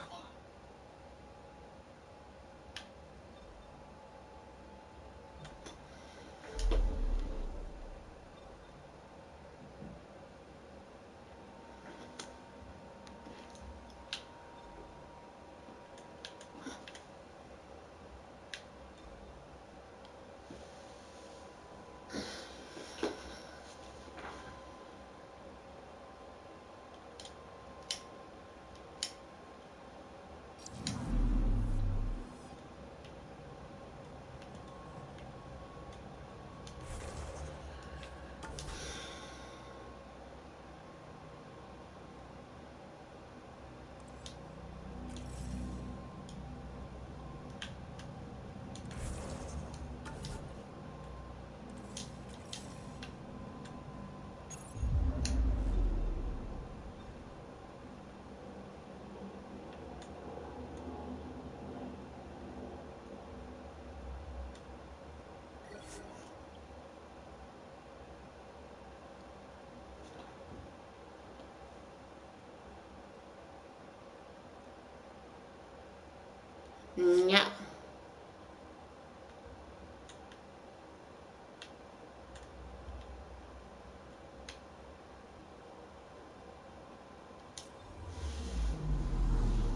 Nie.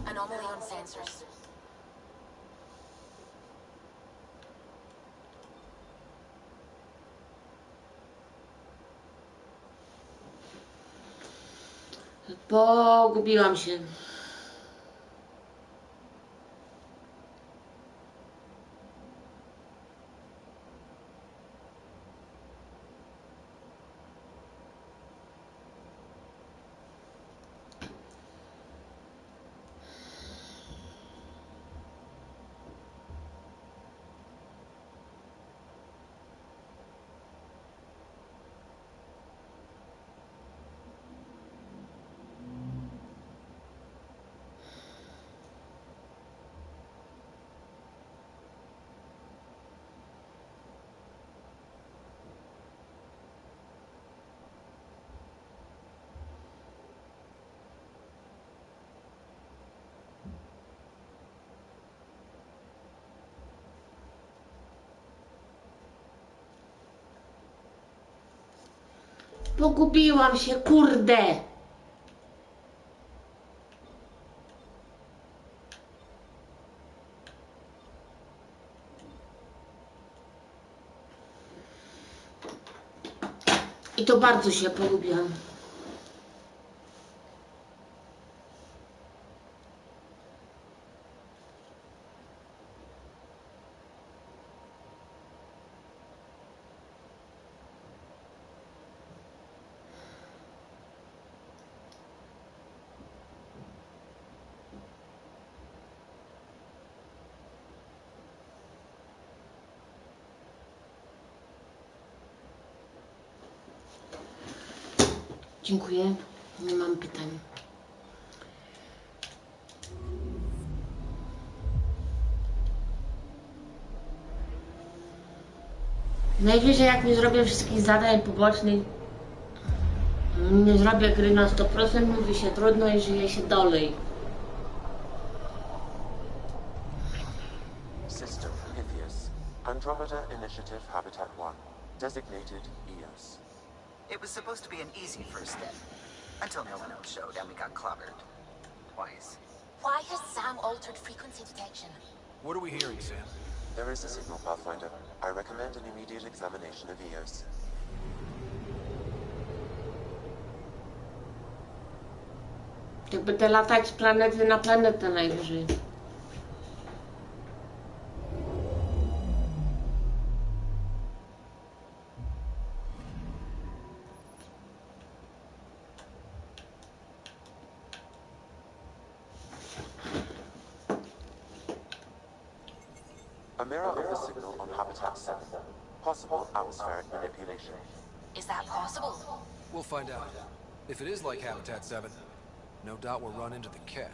Anomaly on sensors. Pogubiłam się. Pogubiłam się, kurde! I to bardzo się pogubiłam. Dziękuję. Nie mam pytań. Najwyżej jak nie zrobię wszystkich zadań pobocznych, nie zrobię gry na 100%, mówi się trudno i żyje się dalej. System Pythias. Andromeda Initiative Habitat 1. Designated EOS. It was supposed to be an easy first step. Until no one else showed and we got clobbered. Twice. Why has Sam altered frequency detection? What are we hearing, Sam? There is a signal, Pathfinder. I recommend an immediate examination of EOS. Tak będę latać z planety na planetę najwyżej. A mirror of the signal on Habitat 7. Possible atmospheric manipulation. Is that possible? We'll find out. If it is like Habitat 7, no doubt we'll run into the cat.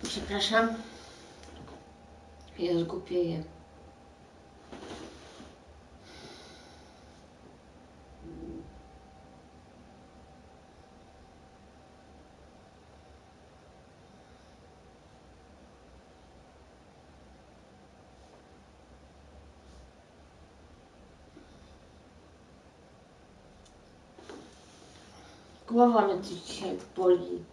Przepraszam. Ja zgłupieję. Głowa mnie dzisiaj boli.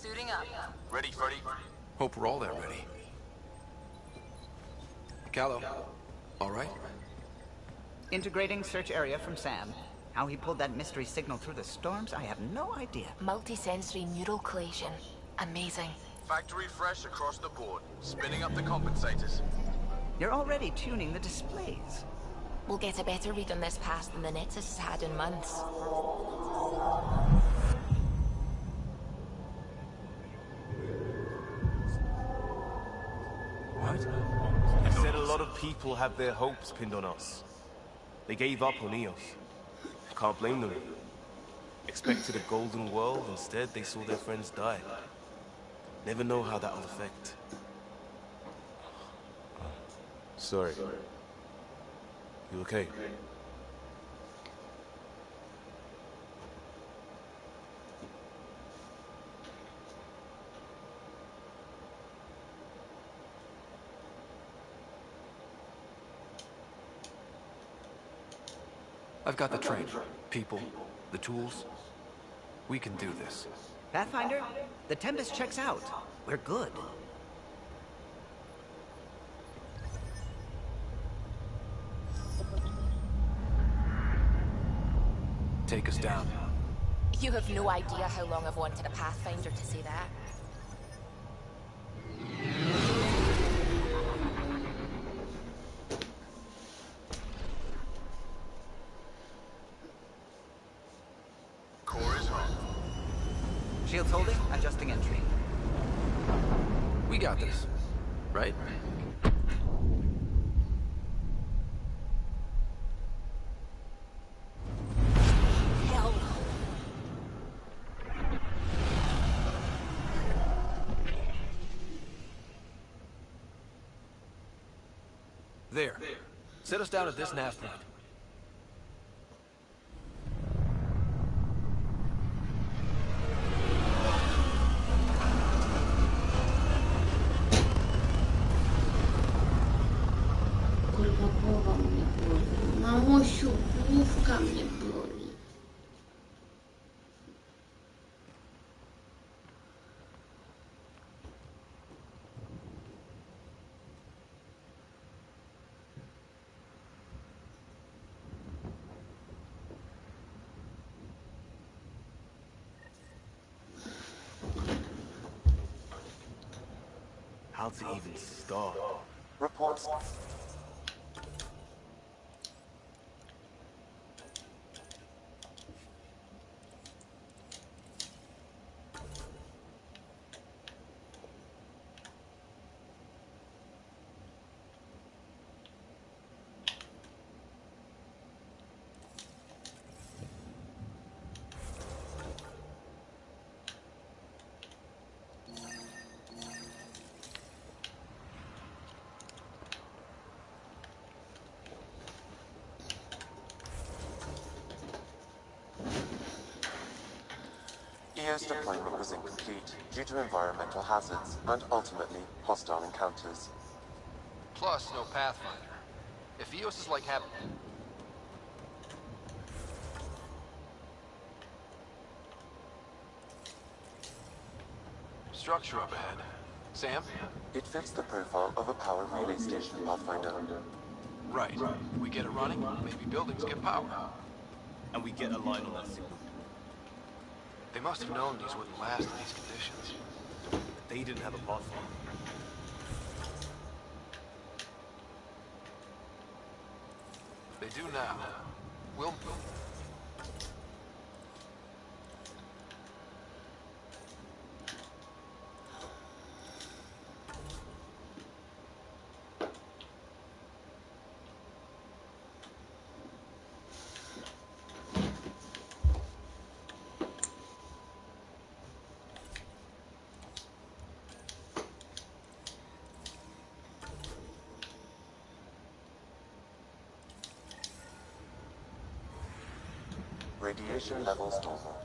Suiting up. Ready, Freddy? Hope we're all that ready. Callow, all right? Integrating search area from Sam. How he pulled that mystery signal through the storms, I have no idea. Multi-sensory neural collation. Amazing. Factory fresh across the board. Spinning up the compensators. You're already tuning the displays. We'll get a better read on this pass than the Nexus has had in months. What? people have their hopes pinned on us. They gave up on Eos. Can't blame them. Expected a golden world, instead they saw their friends die. Never know how that'll affect. Sorry. You okay? I've got the train, people, the tools. We can do this. Pathfinder, the Tempest checks out. We're good. Take us down. You have no idea how long I've wanted a Pathfinder to say that. Core is home. Shields holding, adjusting entry. We got this, right? Hell. There. Set us down at this nav point. Kurwa, głowa mnie boli. Mamusiu, główka mnie boli. How to even start? Reports. EO's deployment was incomplete due to environmental hazards and ultimately hostile encounters. Plus, no Pathfinder. If Eos is like having... Structure up ahead. Sam? It fits the profile of a power relay station, Pathfinder. Right. We get it running, maybe buildings get power. And we get a line on that signal. They must have known these wouldn't last in these conditions. But they didn't have a Pathfinder. They do now. We'll... Radiation levels normal.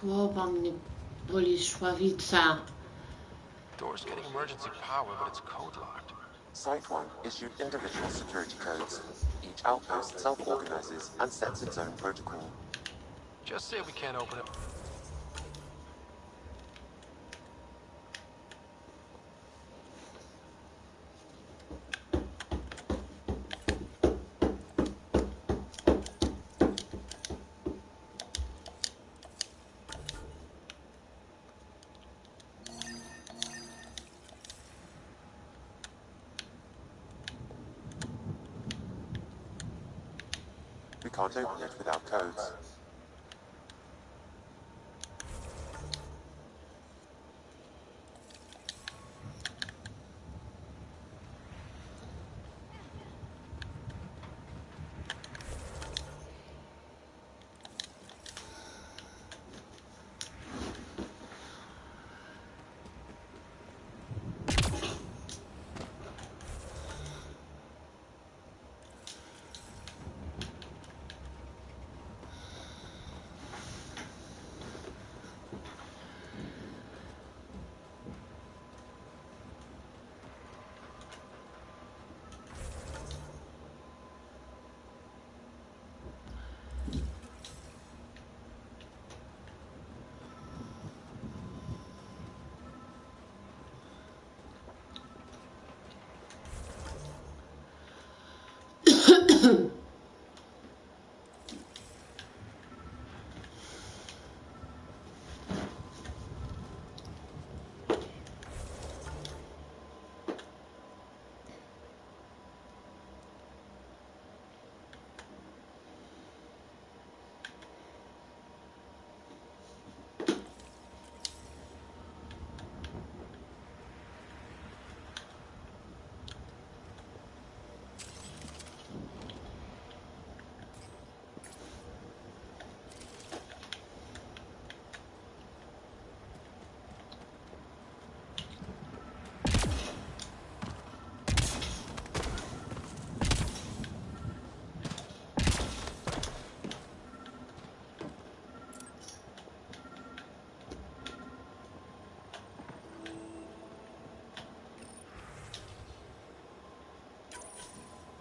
Głowa mnie boli, szławica. Door's getting emergency power, but it's code locked. Site 1 issued individual security codes. Each outpost self-organizes and sets its own protocol. Just say we can't open it. we can't open it without codes.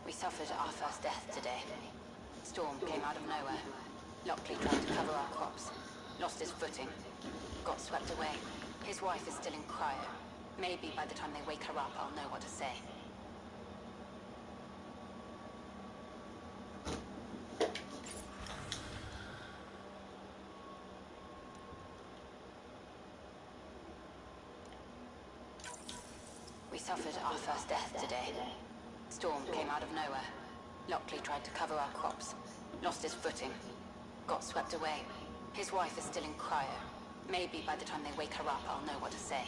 We suffered our first death today. Storm came out of nowhere. Lockley tried to cover our crops. Lost his footing. Got swept away. His wife is still in cryo. Maybe by the time they wake her up, I'll know what to say. We suffered our first death today. Storm came out of nowhere. Lockley tried to cover our crops. Lost his footing. Got swept away. His wife is still in cryo. Maybe by the time they wake her up, I'll know what to say.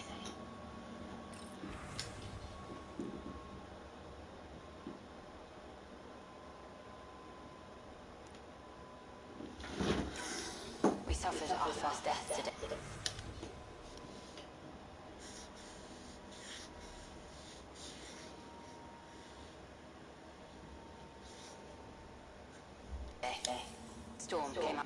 We suffered our first death today. Storm came up.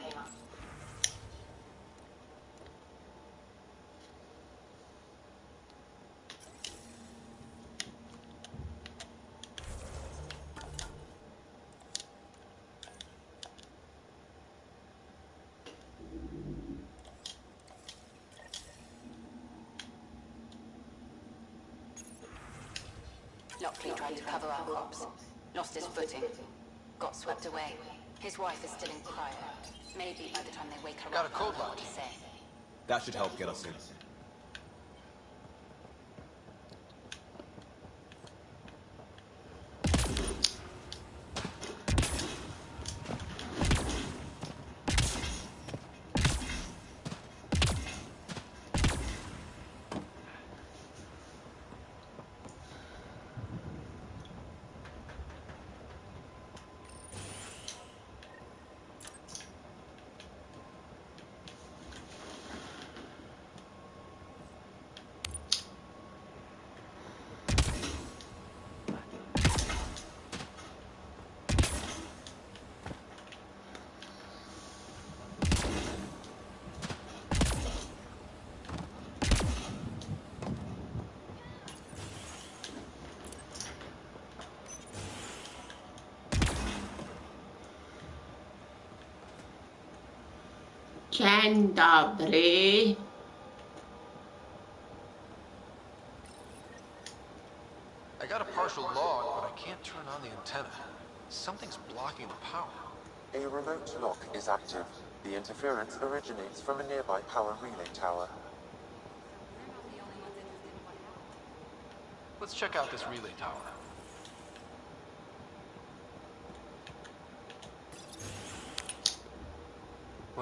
Lockley tried to cover our crops. Lost his footing. Got swept away. His wife is still in cryo. Maybe by the time they wake her up, Got a code I'll know lock. what to say. That should help get us in. Dzień dobry. I got a partial log, but I can't turn on the antenna. Something's blocking the power. A remote lock is active. The interference originates from a nearby power relay tower. Let's check out this relay tower.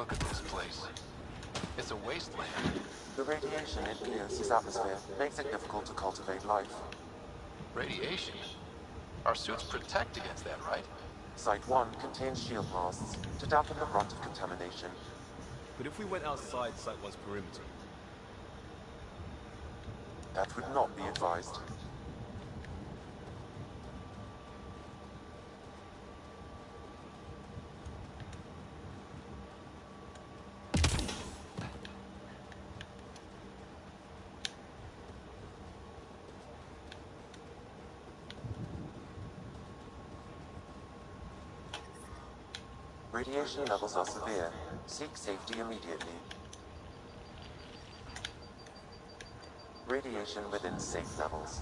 Look at this place. It's a wasteland. The radiation in Eos's atmosphere makes it difficult to cultivate life. Radiation? Our suits protect against that, right? Site 1 contains shield masts to dampen the brunt of contamination. But if we went outside Site 1's perimeter? That would not be advised. Radiation levels are severe. Seek safety immediately. Radiation within safe levels.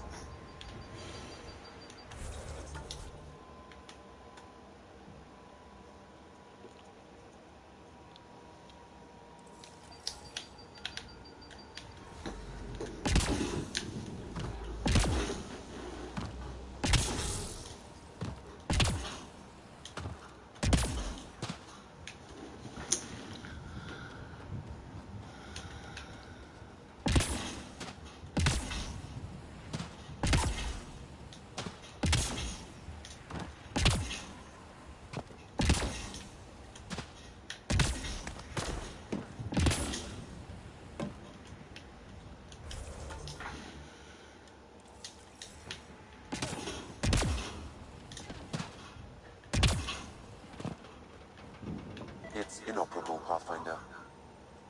It's inoperable, Pathfinder.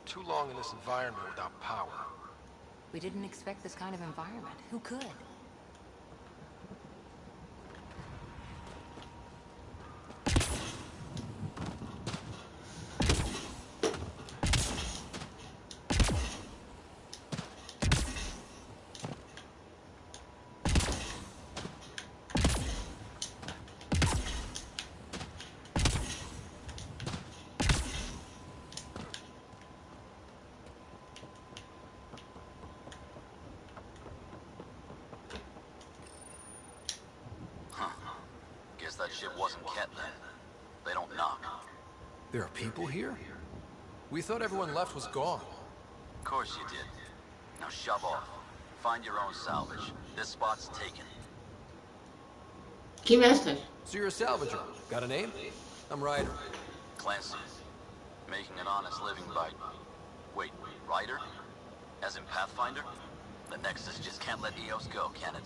Too long in this environment without power. We didn't expect this kind of environment. Who could? That ship wasn't kept then. They don't knock. There are people here? We thought everyone left was gone. Of course you did. Now shove off. Find your own salvage. This spot's taken. Kim jesteś? So you're a salvager. Got a name? I'm Ryder. Clancy. Making an honest living by... Wait, Ryder? As in Pathfinder? The Nexus just can't let Eos go, can it?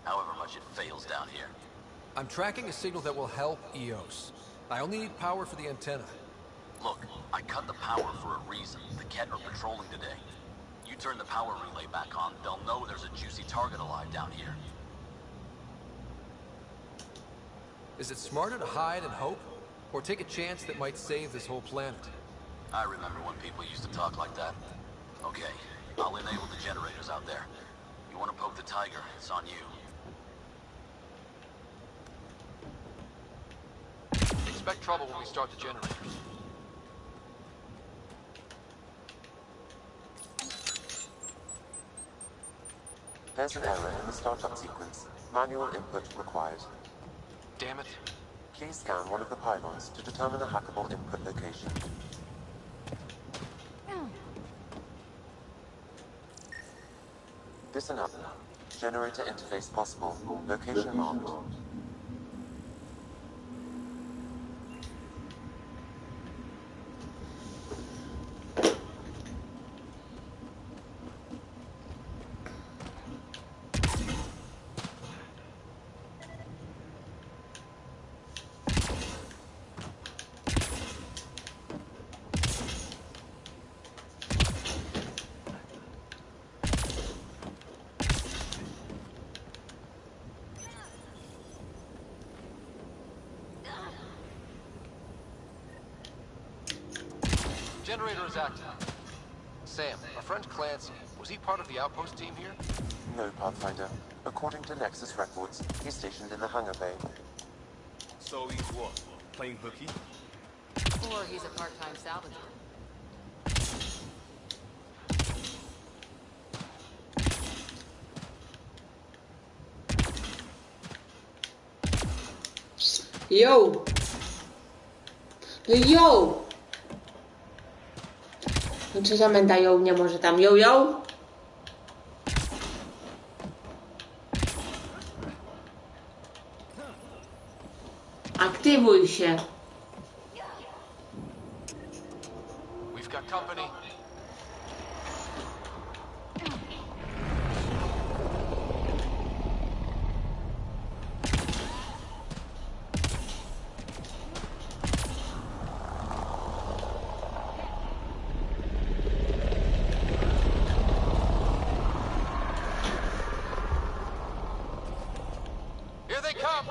However much it fails down here. I'm tracking a signal that will help Eos. I only need power for the antenna. Look, I cut the power for a reason. The Ket are patrolling today. You turn the power relay back on, they'll know there's a juicy target alive down here. Is it smarter to hide and hope? Or take a chance that might save this whole planet? I remember when people used to talk like that. Okay, I'll enable the generators out there. You want to poke the tiger, it's on you. Expect trouble when we start the generators. There's an error in the startup sequence. Manual input required. Damn it. Please scan one of the pylons to determine a hackable input location. Disenable. Generator interface possible. Location marked. Generator is active. Sam, our friend Clancy, was he part of the outpost team here? No, Pathfinder. According to Nexus records, he's stationed in the hangar bay. So he's what? Playing hooky? Or he's a part-time salvager. Yo! Yo! Co za menda ją nie może tam ją? Aktywuj się. We've got company. Here they come!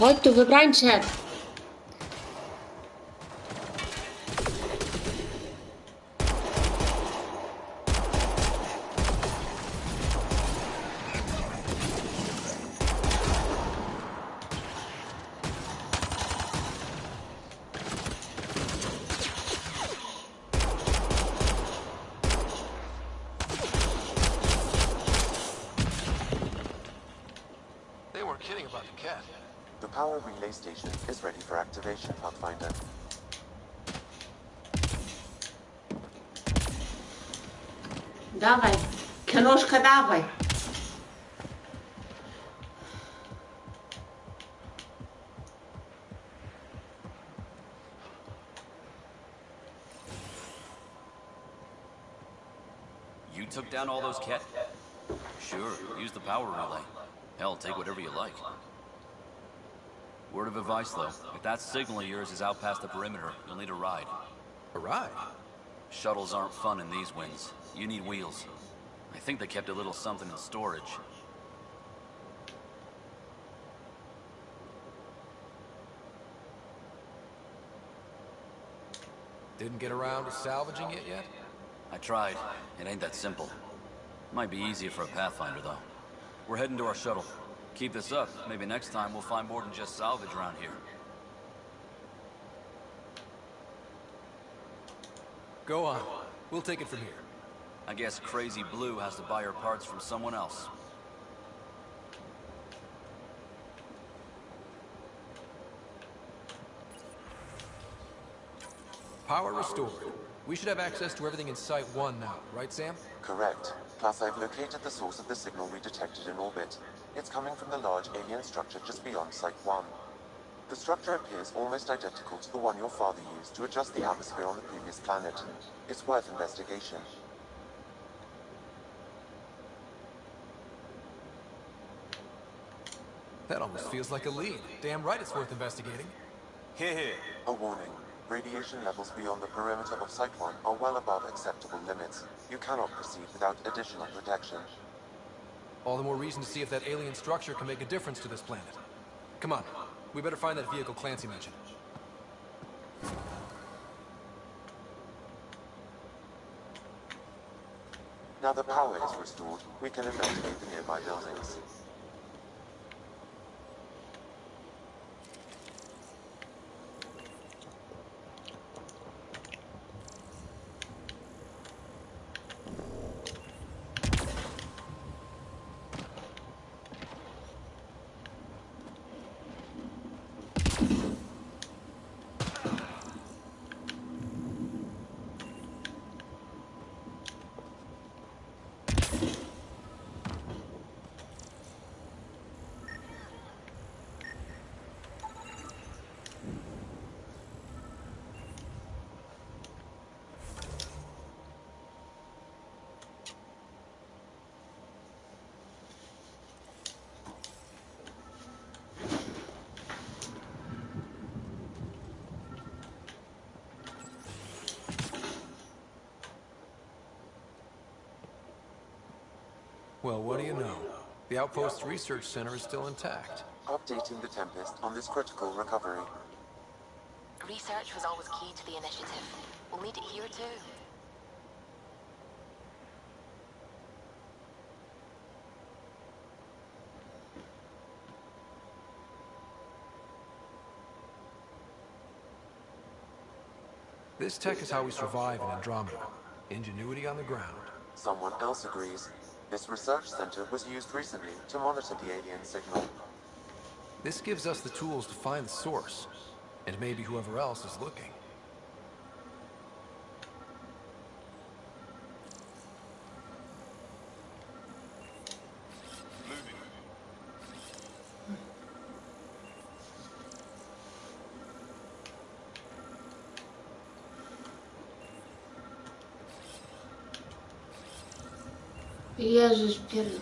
Chodź tu, wybrańcze. They weren't kidding about the cat. The power relay station is ready for activation, Pathfinder. Dawaj, książka dawaj. You took down all those cat? Sure, use the power relay. Hell, take whatever you like. Word of advice, though. If that signal of yours is out past the perimeter, you'll need a ride. A ride? Shuttles aren't fun in these winds. You need wheels. I think they kept a little something in storage. Didn't get around to salvaging it yet? I tried. It ain't that simple. Might be easier for a Pathfinder, though. We're heading to our shuttle. Keep this up. Maybe next time we'll find more than just salvage around here. Go on. We'll take it from here. I guess Crazy Blue has to buy her parts from someone else. Power restored. We should have access to everything in Site 1 now, right, Sam? Correct. Plus, I've located the source of the signal we detected in orbit. It's coming from the large alien structure just beyond Site 1. The structure appears almost identical to the one your father used to adjust the atmosphere on the previous planet. It's worth investigation. That almost feels like a lead. Damn right it's worth investigating. Here. A warning. Radiation levels beyond the perimeter of Site 1 are well above acceptable limits. You cannot proceed without additional protection. All the more reason to see if that alien structure can make a difference to this planet. Come on, we better find that vehicle Clancy mentioned. Now the power is restored, we can investigate the nearby buildings. Well, what do you know? The Outpost Research Center is still intact. Updating the Tempest on this critical recovery. Research was always key to the initiative. We'll need it here too. This tech is how we survive in Andromeda. Ingenuity on the ground. Someone else agrees. This research center was used recently to monitor the alien signal. This gives us the tools to find the source, and maybe whoever else is looking. Jezus, pierdol.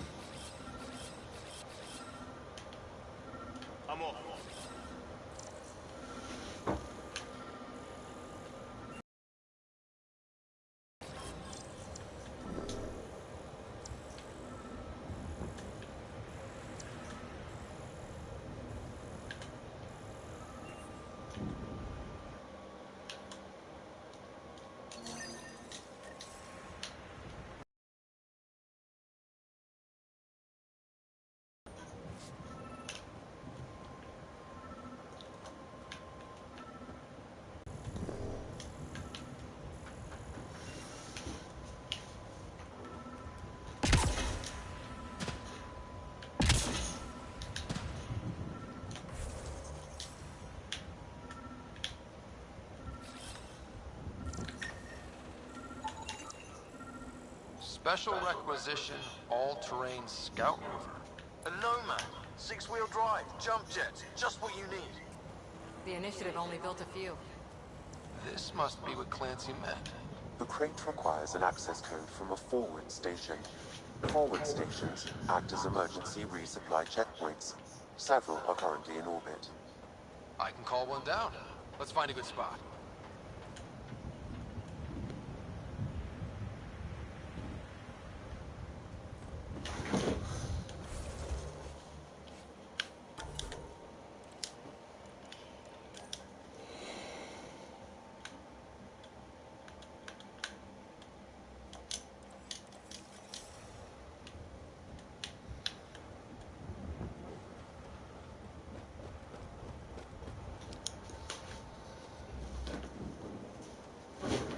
I'm off. Special requisition, all-terrain scout rover. A Nomad, 6-wheel drive, jump jets, just what you need. The initiative only built a few. This must be what Clancy meant. The crate requires an access code from a forward station. Forward stations act as emergency resupply checkpoints. Several are currently in orbit. I can call one down. Let's find a good spot.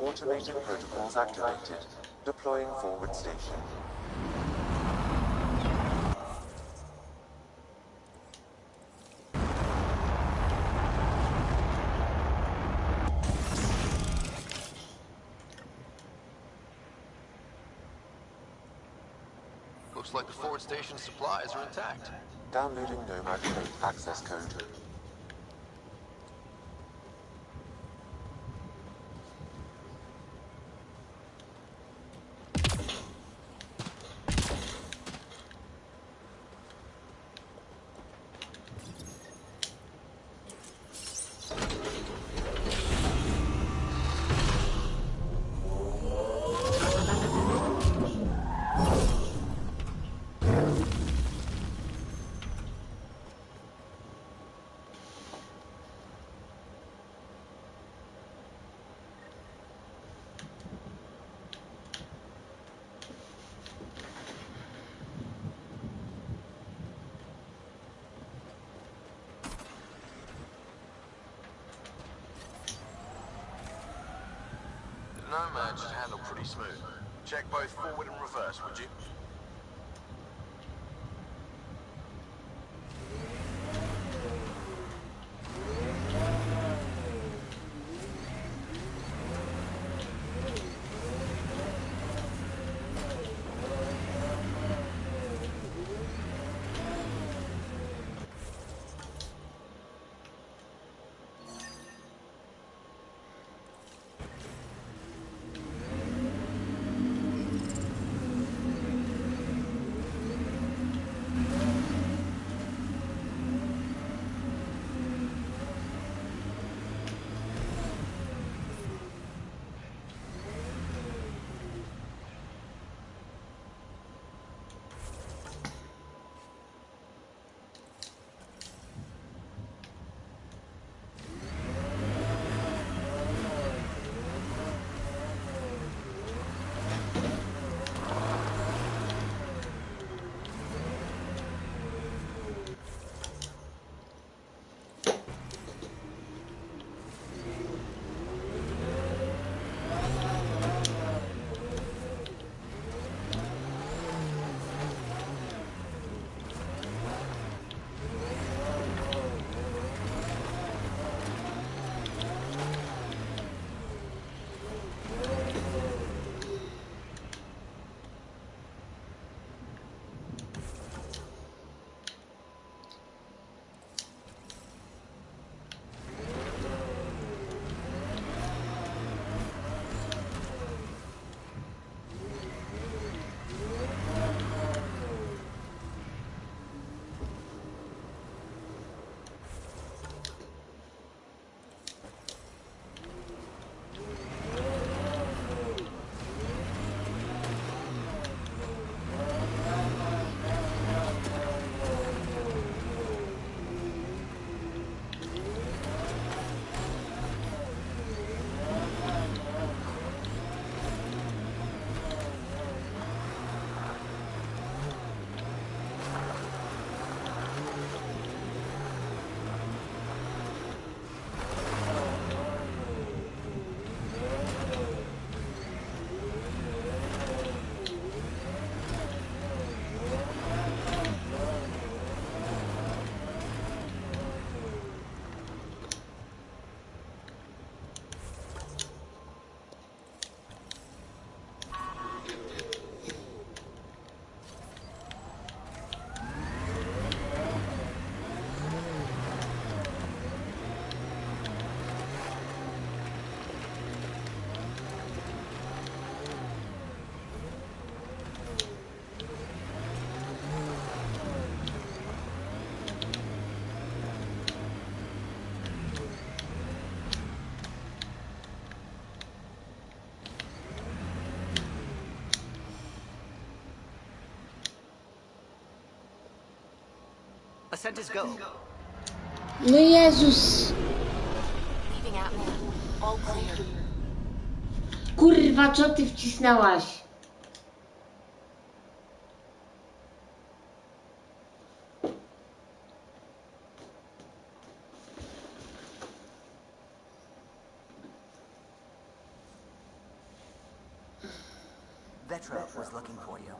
Automated protocols activated. Deploying forward station. Looks like the forward station supplies are intact. Downloading Nomad crate access code. Nomad should handle pretty smooth. Check both forward and reverse, would you? Descent is go. No Jezus. Leaving Atmore. All clear. Kurwa, co ty wcisnęłaś? Vetra was looking for you.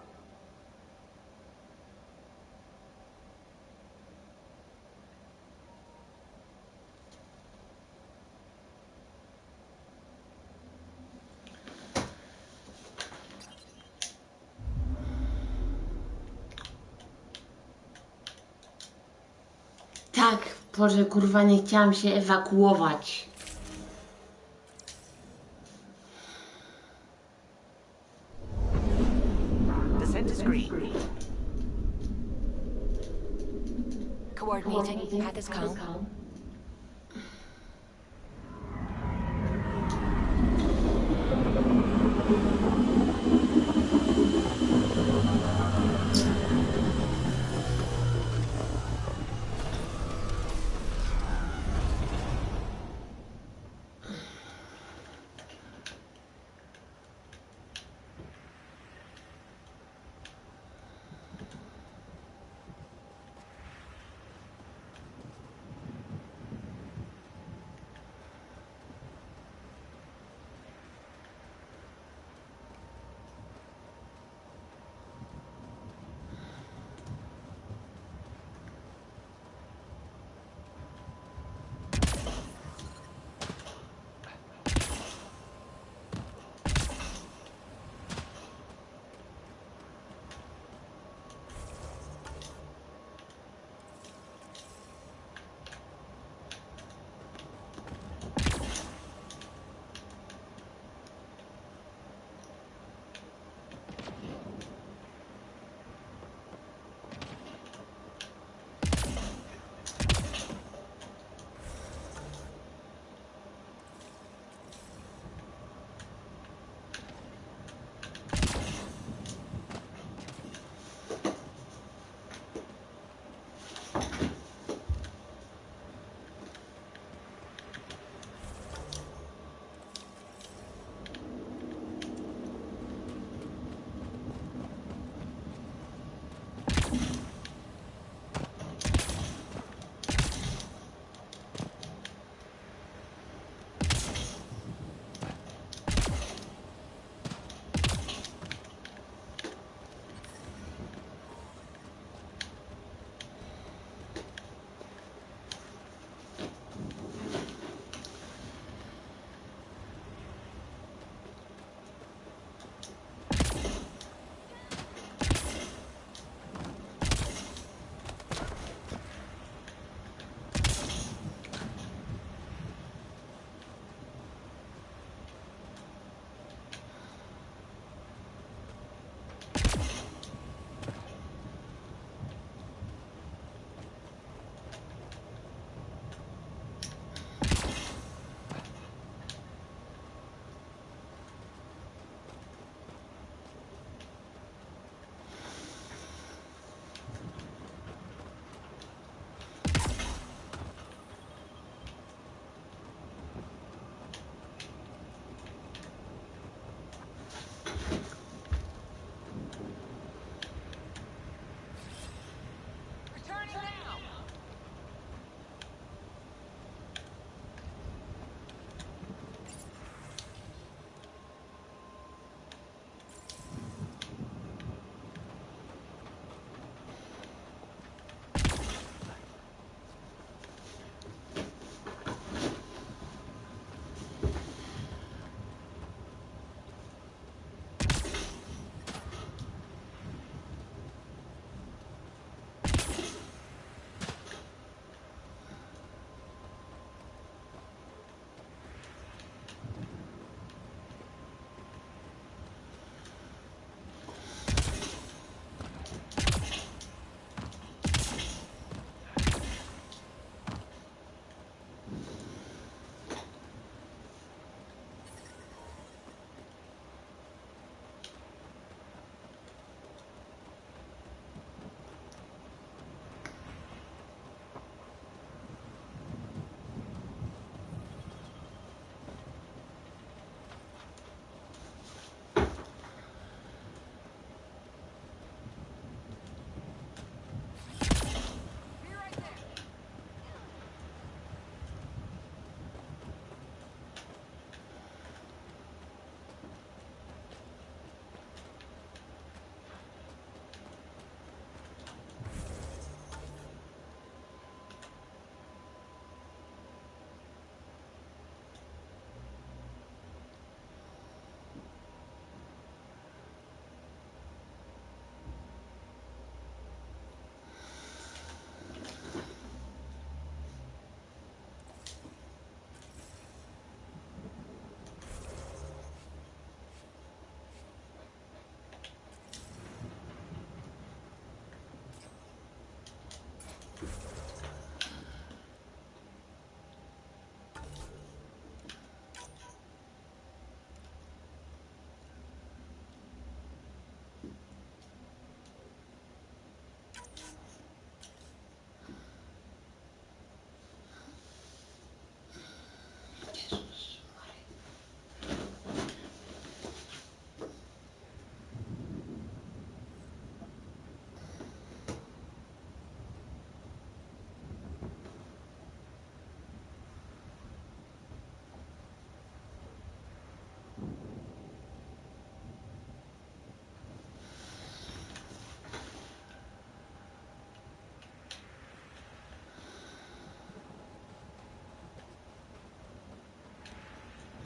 Tak, Boże, kurwa, nie chciałam się ewakuować. Descent is green. Coordinating. Path is calm.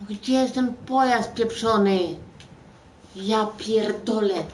Gdzie jest ten pojazd pieprzony? Ja pierdolę.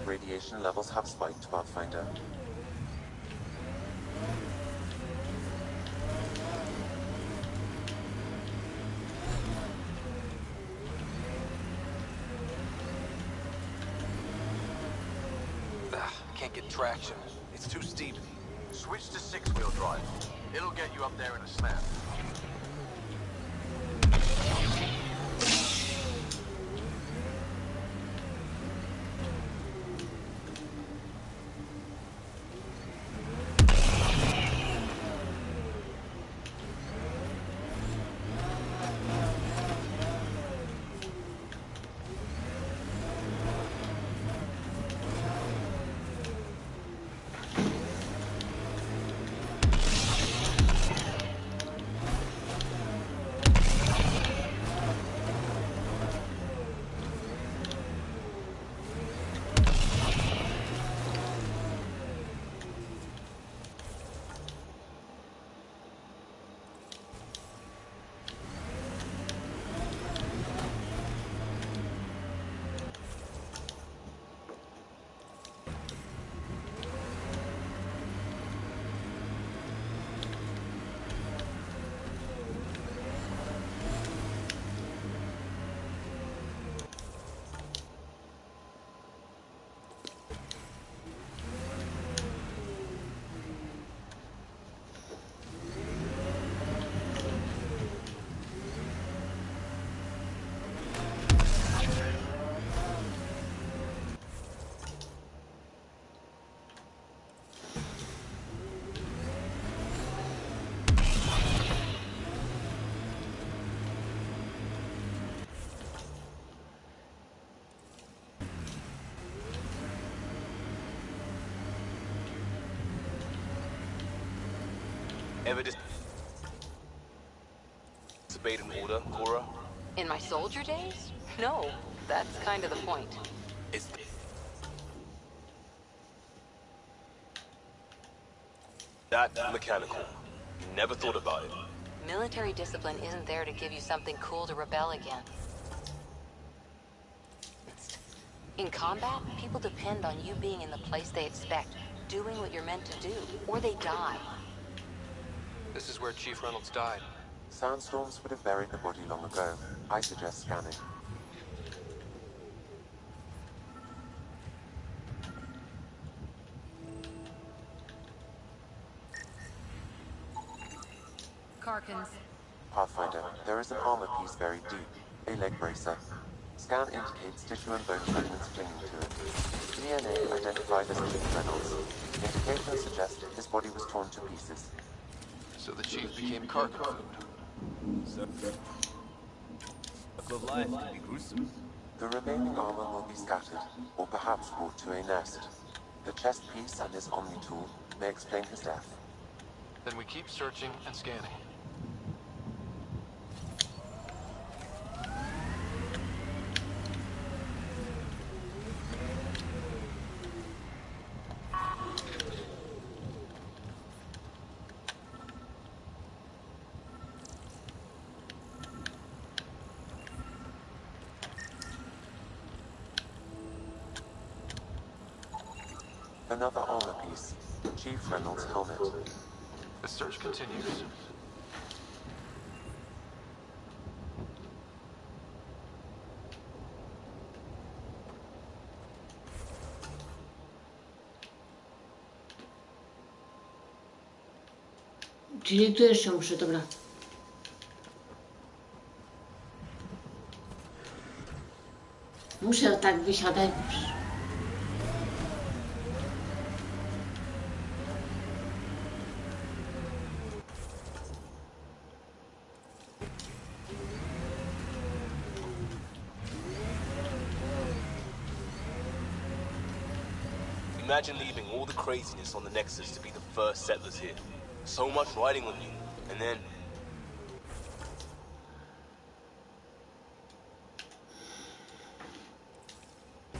Radiation levels have spiked, Pathfinder. Can't get traction. It's too steep. Switch to six-wheel drive. It'll get you up there in a snap. Ever disobeyed an order, Cora? In my soldier days? No, that's kind of the point. It's that mechanical. Never thought about it. Military discipline isn't there to give you something cool to rebel against. In combat, people depend on you being in the place they expect, doing what you're meant to do, or they die. This is where Chief Reynolds died. Sandstorms would have buried the body long ago. I suggest scanning. Karkins. Pathfinder, there is an armor piece buried deep. A leg bracer. Scan indicates tissue and bone fragments clinging to it. DNA identified as Chief Reynolds. Indications suggest his body was torn to pieces. So the Chief became carcass food. Of life can be gruesome. The remaining armor will be scattered, or perhaps brought to a nest. The chest piece and his Omni tool may explain his death. Then we keep searching and scanning. Another armor piece. Chief Reynolds' helmet. The search continues. Czyli tu jeszcze muszę, dobra. Muszę tak wysiadać. Imagine leaving all the craziness on the Nexus to be the first settlers here. So much riding on you, and then...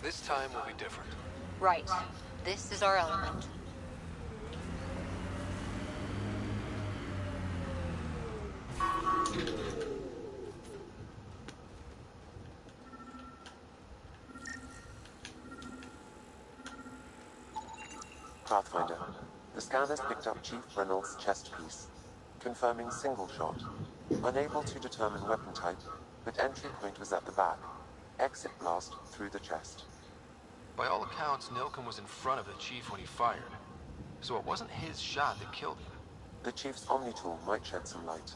This time will be different. Right. This is our element. Pathfinder. The scanners picked up Chief Reynolds' chest piece, confirming single shot. Unable to determine weapon type, but entry point was at the back. Exit blast through the chest. By all accounts, Nilken was in front of the Chief when he fired. So it wasn't his shot that killed him. The Chief's Omni tool might shed some light.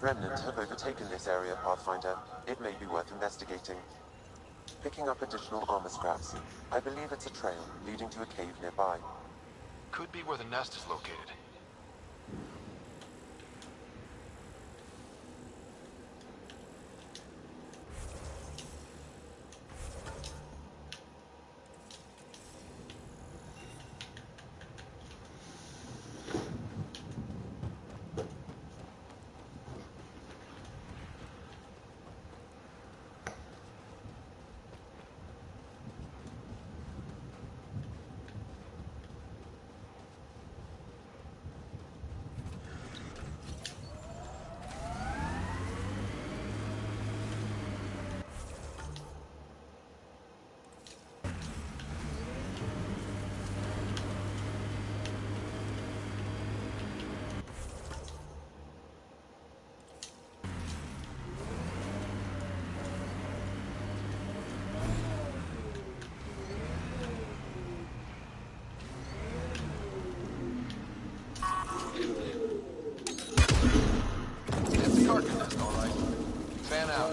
Remnant have overtaken this area, Pathfinder. It may be worth investigating. Picking up additional armor scraps. I believe it's a trail leading to a cave nearby. Could be where the nest is located. Fan out.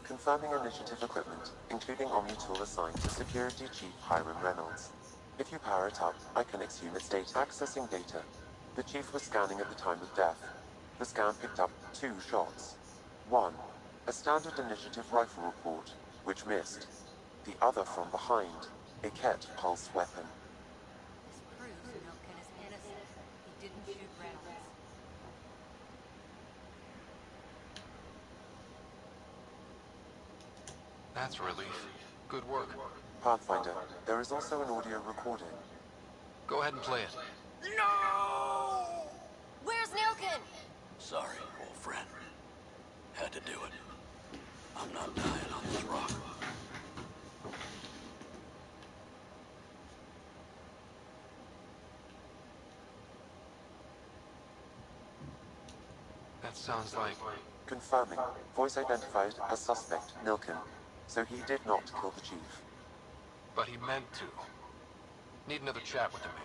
Confirming initiative equipment, including Omni tool assigned to Security Chief Hiram Reynolds. If you power it up, I can exhume its data. Accessing data. The Chief was scanning at the time of death. The scan picked up 2 shots. 1. A standard initiative rifle report, which missed. The other from behind, a Ket pulse weapon. This proves Milken is innocent. He didn't shoot Reynolds. That's a relief. Good work. Pathfinder, there is also an audio recording. Go ahead and play it. No! Where's Milken? Sorry, old friend. Had to do it. I'm not dying on this rock. That sounds like... Confirming. Voice identified as suspect, Milken. So he did not kill the Chief. But he meant to. Need another chat with the man.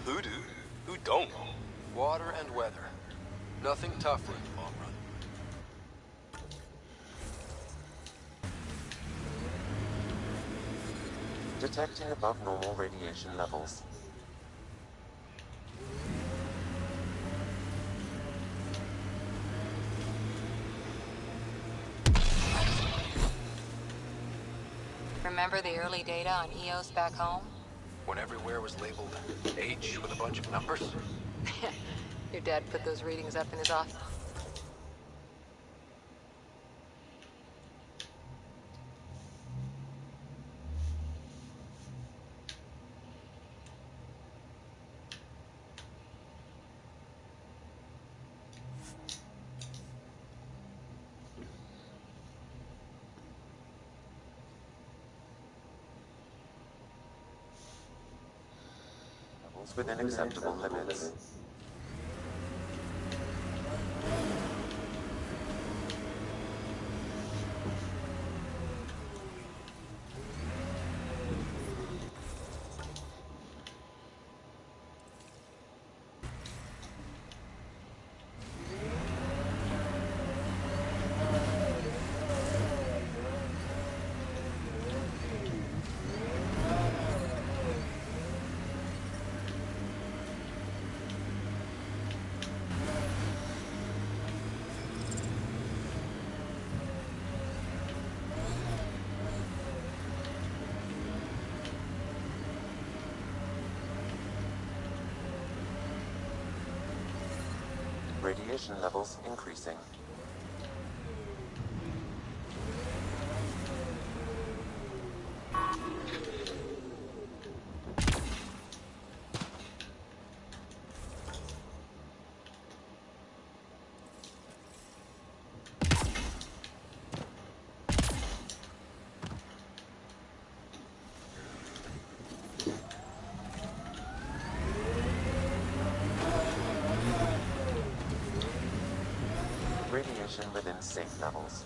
Who do? Who don't? Water and weather. Nothing tougher in the long run. Detecting above normal radiation levels. Remember the early data on EOS back home? When everywhere was labeled H with a bunch of numbers? Your dad put those readings up in his office. Within acceptable limits. Radiation levels increasing. Radiation within safe levels.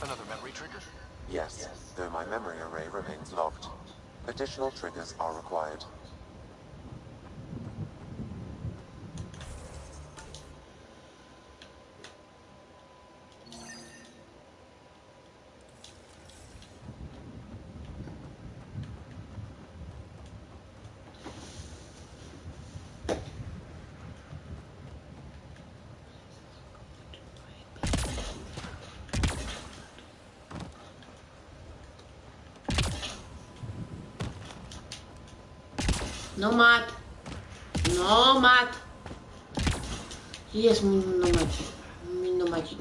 Another memory trigger? Yes, though my memory array remains locked. Additional triggers are required. No mat. No mat. Jest mój nomacik. Mój nomacik.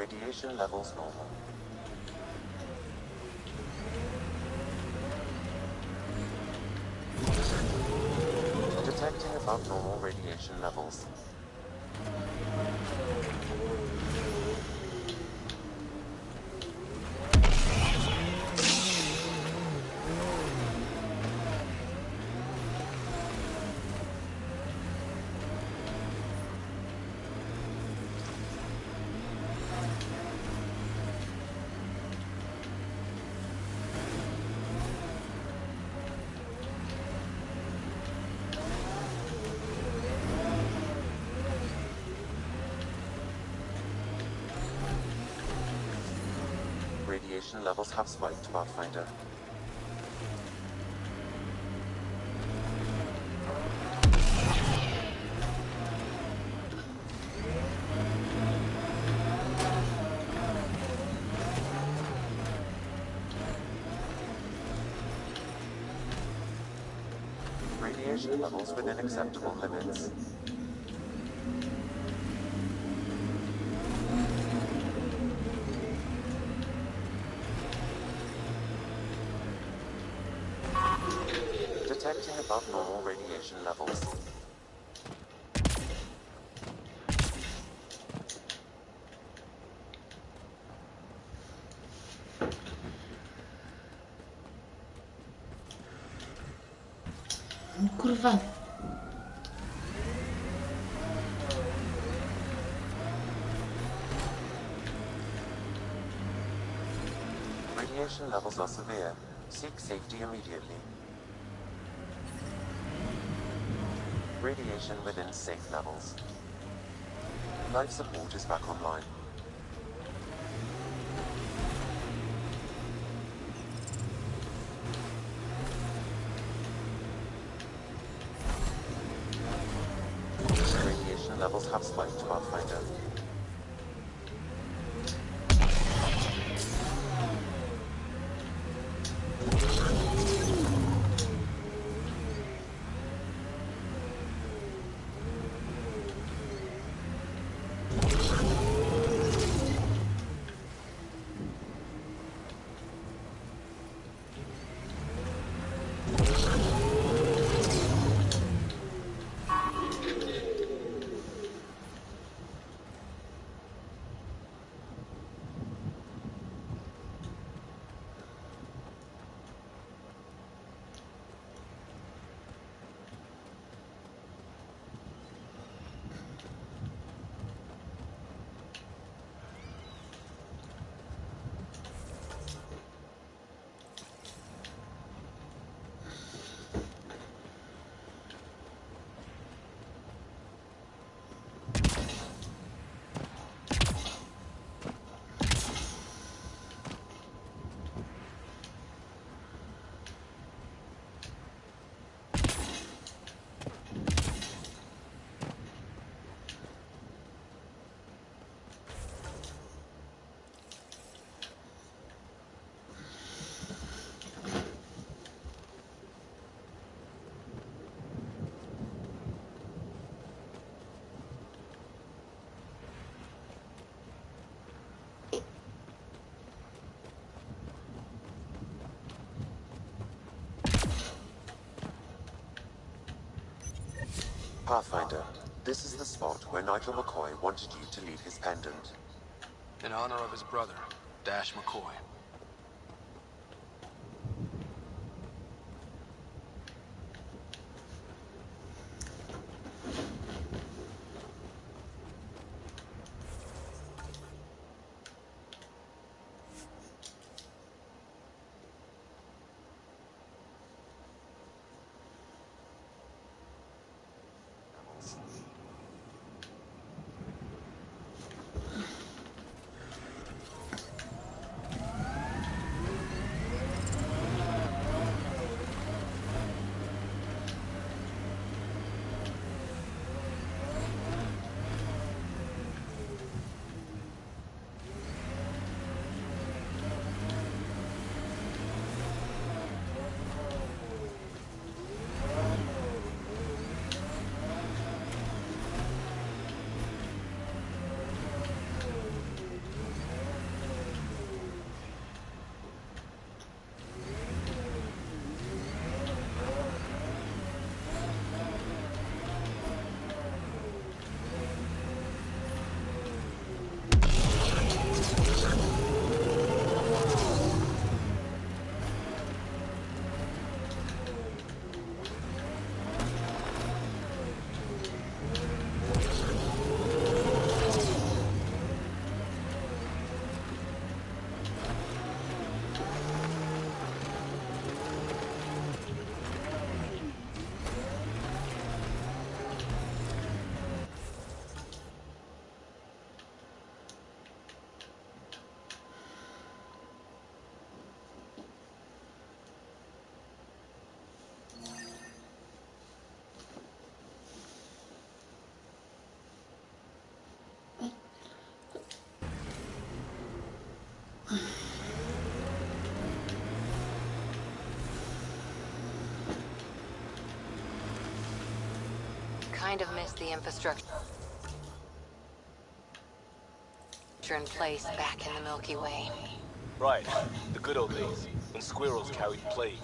Radiation levels normal. Detecting above normal radiation levels. Radiation levels have spiked, Pathfinder. Radiation levels within acceptable limits. Detecting above normal radiation levels. Kurwa. Radiation levels are severe. Seek safety immediately. Radiation within safe levels. Life support is back online. Radiation levels have spiked, Pathfinder. Pathfinder, this is the spot where Nigel McCoy wanted you to leave his pendant. In honor of his brother, Dash McCoy. kind of miss the infrastructure in place back in the Milky Way. Right, the good old days, when squirrels carried plague.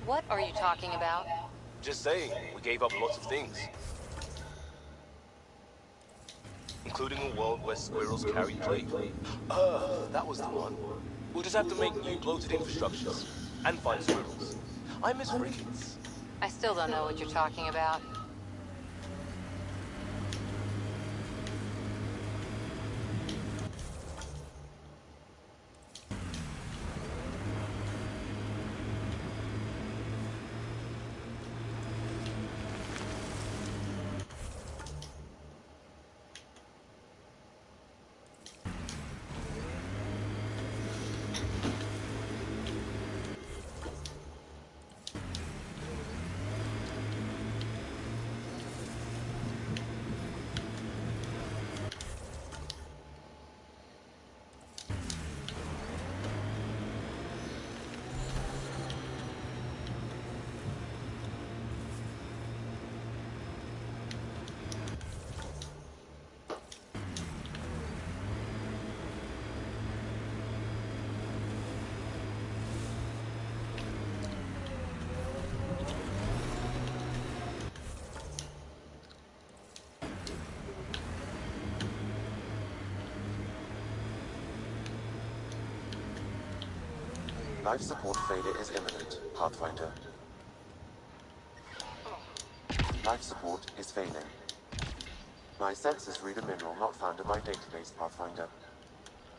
What are you talking about? Just saying, we gave up lots of things. Including a world where squirrels carried plague. That was the one. We'll just have to make new bloated infrastructures. And find squirrels. I miss frigates. I still don't know what you're talking about. Life support failure is imminent, Pathfinder. Life support is failing. My census read a mineral not found in my database, Pathfinder.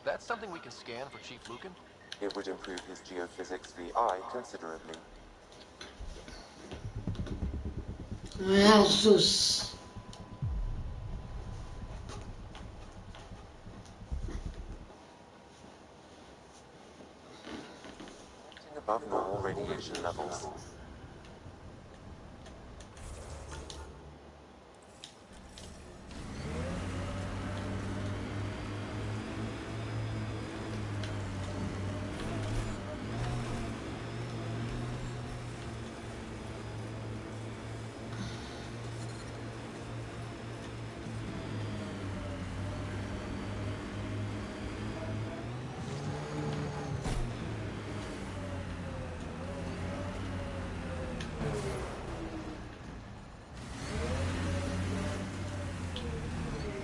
That's something we can scan for Chief Lucan? It would improve his geophysics VI considerably. Jesus. Above normal radiation levels.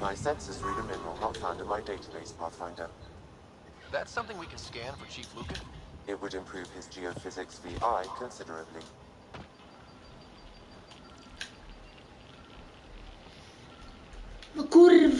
My census read a mineral not found in my database, Pathfinder. That's something we can scan for Chief Lucan? It would improve his geophysics VI considerably. No kurw.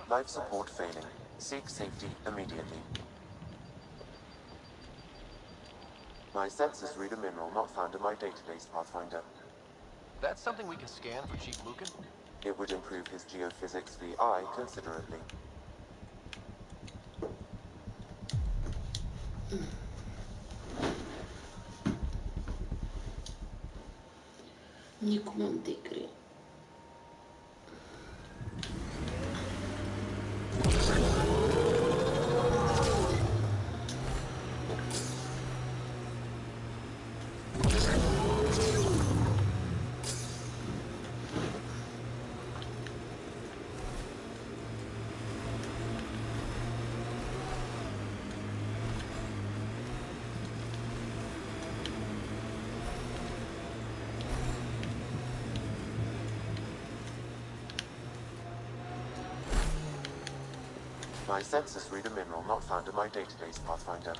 Life support failing. Seek safety immediately. My census read a mineral not found in my database, Pathfinder. That's something we can scan for Chief Lucan? It would improve his geophysics VI considerably. Nie kumam tej gry. My census read a mineral not found in my database, Pathfinder.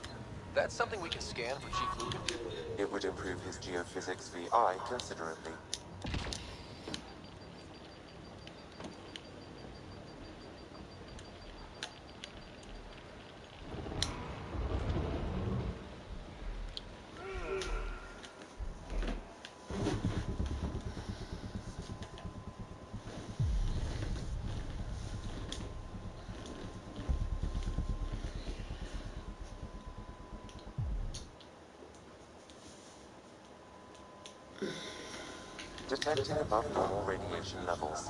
That's something we can scan for Chief Lucan? It would improve his geophysics VI considerably. Detecting above normal radiation levels.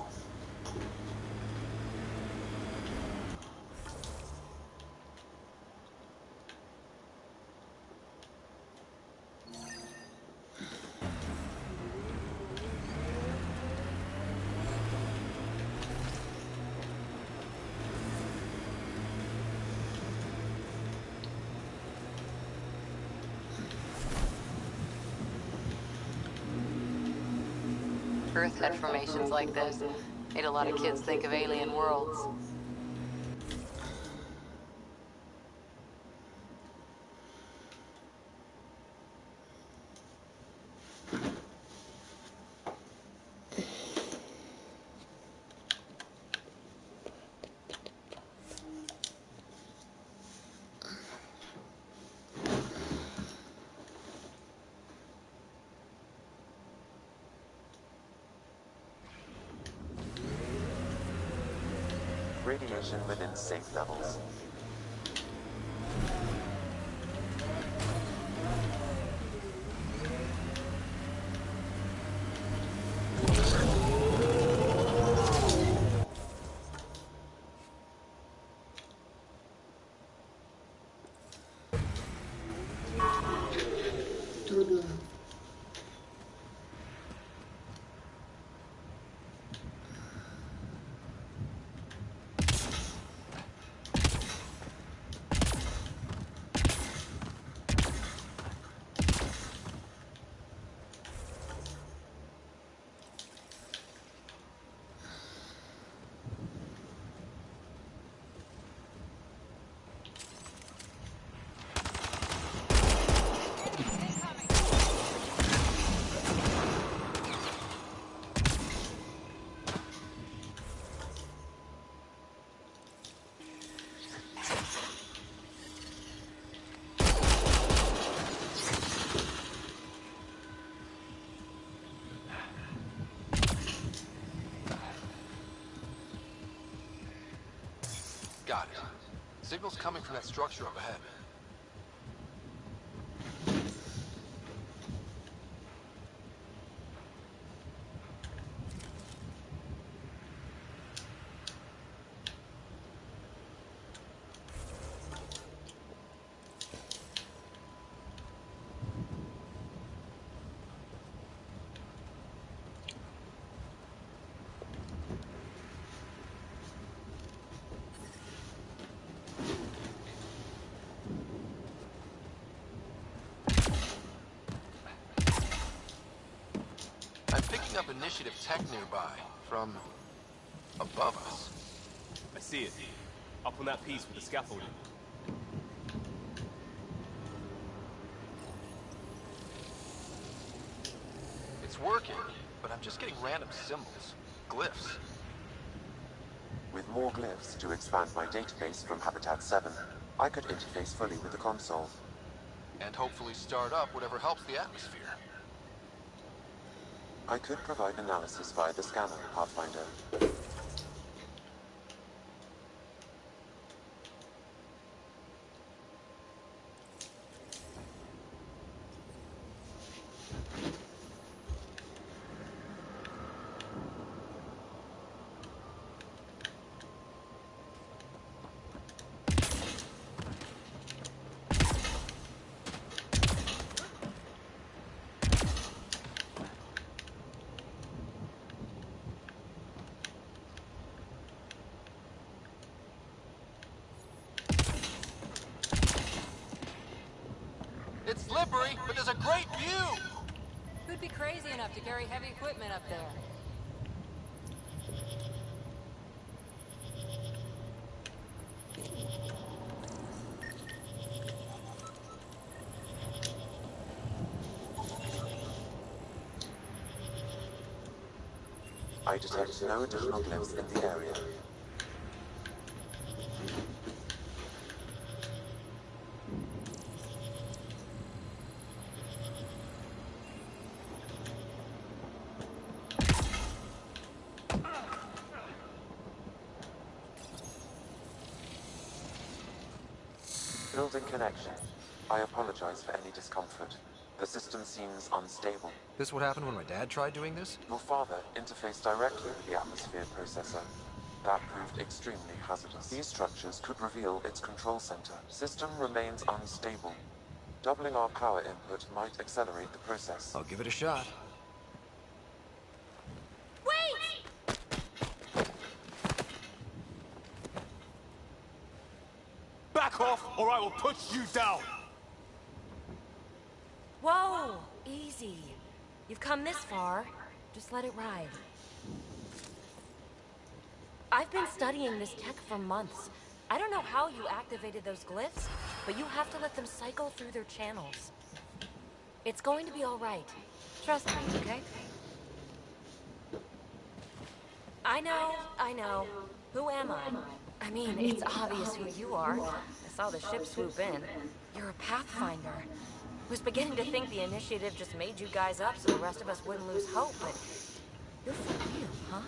Earth had formations like this. Made a lot of kids think of alien worlds. Radiation within safe levels. Trudno. Got it. Signal's coming from that structure up ahead. I'm picking up initiative tech nearby, from above us. I see it. Up on that piece with the scaffolding. It's working, but I'm just getting random symbols, glyphs. With more glyphs to expand my database from Habitat 7, I could interface fully with the console. And hopefully start up whatever helps the atmosphere. I could provide analysis via the scanner, Pathfinder. It's slippery, but there's a great view! Who'd be crazy enough to carry heavy equipment up there? I detect no additional glyphs in the area. Building connection. I apologize for any discomfort. The system seems unstable. This what happened when my dad tried doing this? Your father interfaced directly with the atmosphere processor. That proved extremely hazardous. These structures could reveal its control center. System remains unstable. Doubling our power input might accelerate the process. I'll give it a shot. Wait! Back off, or I will put you down! Whoa! Easy. You've come this far. Just let it ride. I've been studying this tech for months. I don't know how you activated those glyphs, but you have to let them cycle through their channels. It's going to be all right. Trust me, okay? I know. Who am I? I mean, it's obvious who you are. I saw the ship swoop in. You're a Pathfinder. Was beginning to think the initiative just made you guys up so the rest of us wouldn't lose hope, but you're for real, huh?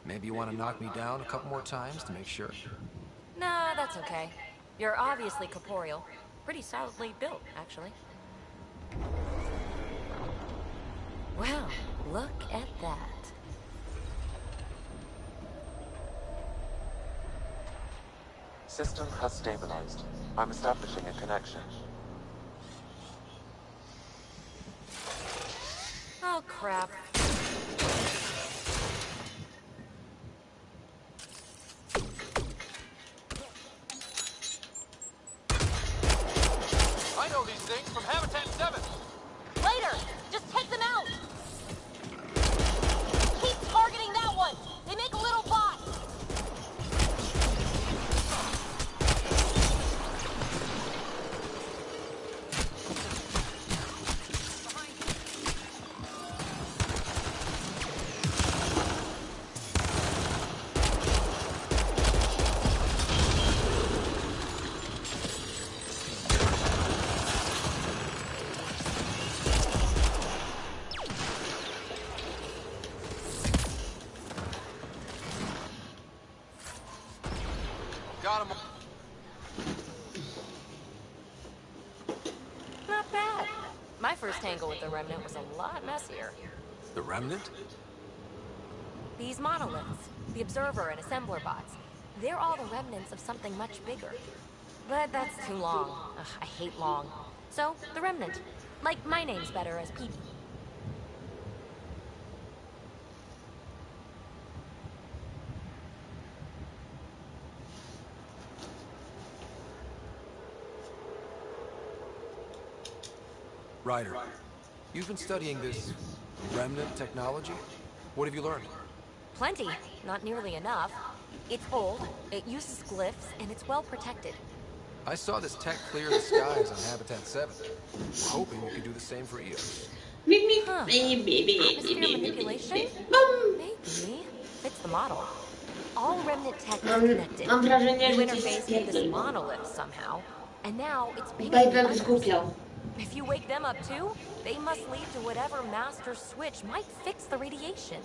Maybe you want to knock me down a couple more times to make sure? Nah, that's okay. You're obviously corporeal. Pretty solidly built, actually. Well, look at that. System has stabilized. I'm establishing a connection. Oh, crap. I know these things from Habitat 7. Later! Just take them out! Keep targeting that one! They make little bots! Got him. Not bad. My first tangle with the Remnant was a lot messier. The Remnant? These monoliths, the Observer and Assembler bots, they're all the remnants of something much bigger. But that's too long. Ugh, I hate long. So, the Remnant. Like, my name's better as Petey. Ryder, you've been studying this remnant technology? What have you learned? Plenty. Not nearly enough. It's old, it uses glyphs, and it's well protected. I saw this tech clear the skies on Habitat 7. We're hoping we can do the same for EOS. Huh. Atmosphere manipulation? Maybe. Fits the model. All remnant tech is connected. Mam wrażenie, You że interface coś with this monolith somehow, and now it's bigger Chyba than jednak others. zgłupiał. If you wake them up too, they must lead to whatever master switch might fix the radiation.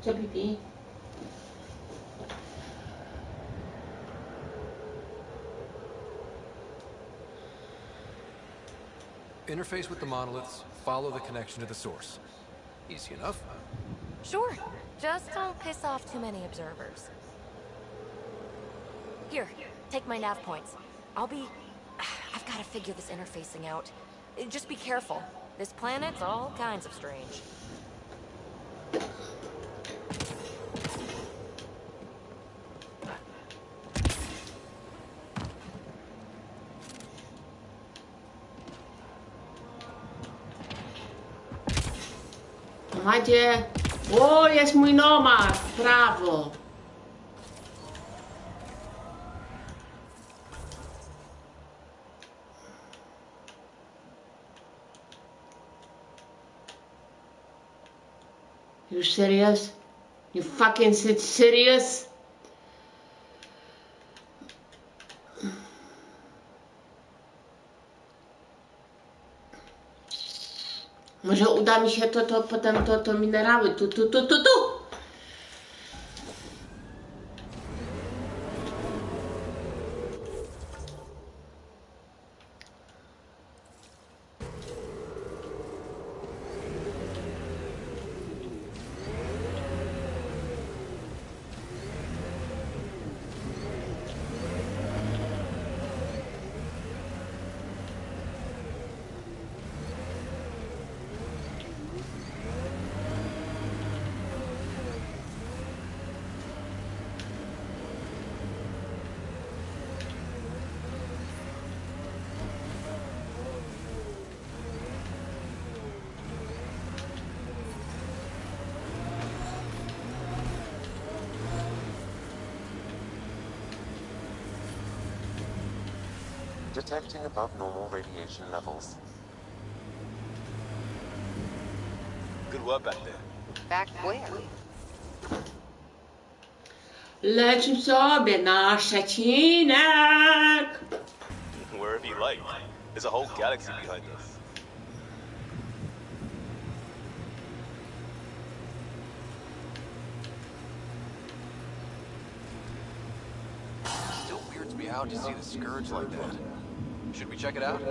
Co pipi? Interface with the monoliths, follow the connection to the source. Easy enough. Sure. Just don't piss off too many observers. Here, take my nav points. I've got to figure this interfacing out. Just be careful. This planet's all kinds of strange. Macie. O, jest mój nomad. W prawo. You serious? You fucking serious? Może uda mi się to potem to minerały tu. Detecting above normal radiation levels. Good work back there. Back where? Lecim sobie na przecinek. Wherever you like. There's a whole galaxy behind us. Still weirds me out to see the Scourge like that. Should we check it out?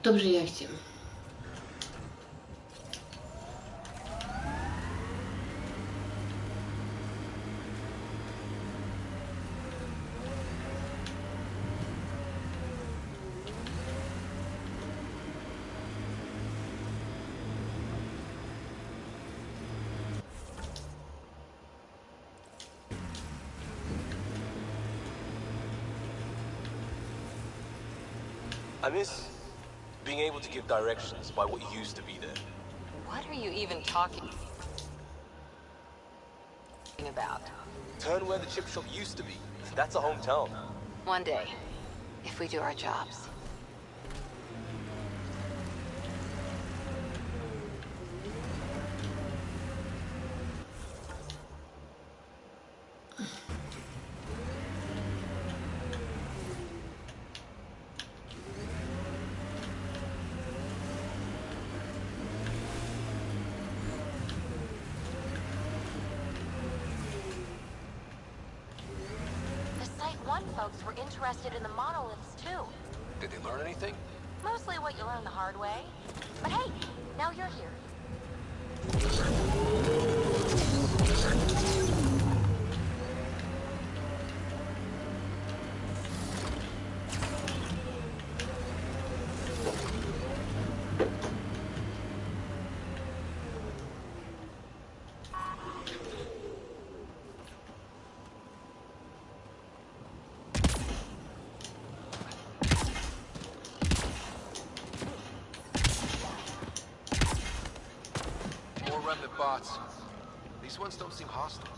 Dobrze, ja chcę. I miss being able to give directions by what used to be there. What are you even talking about? Turn where the chip shop used to be. That's a hometown. One day, if we do our jobs. Folks were interested in the monoliths too. Did they learn anything? Mostly what you learn the hard way. But hey, now you're here. bots. These ones don't seem hostile.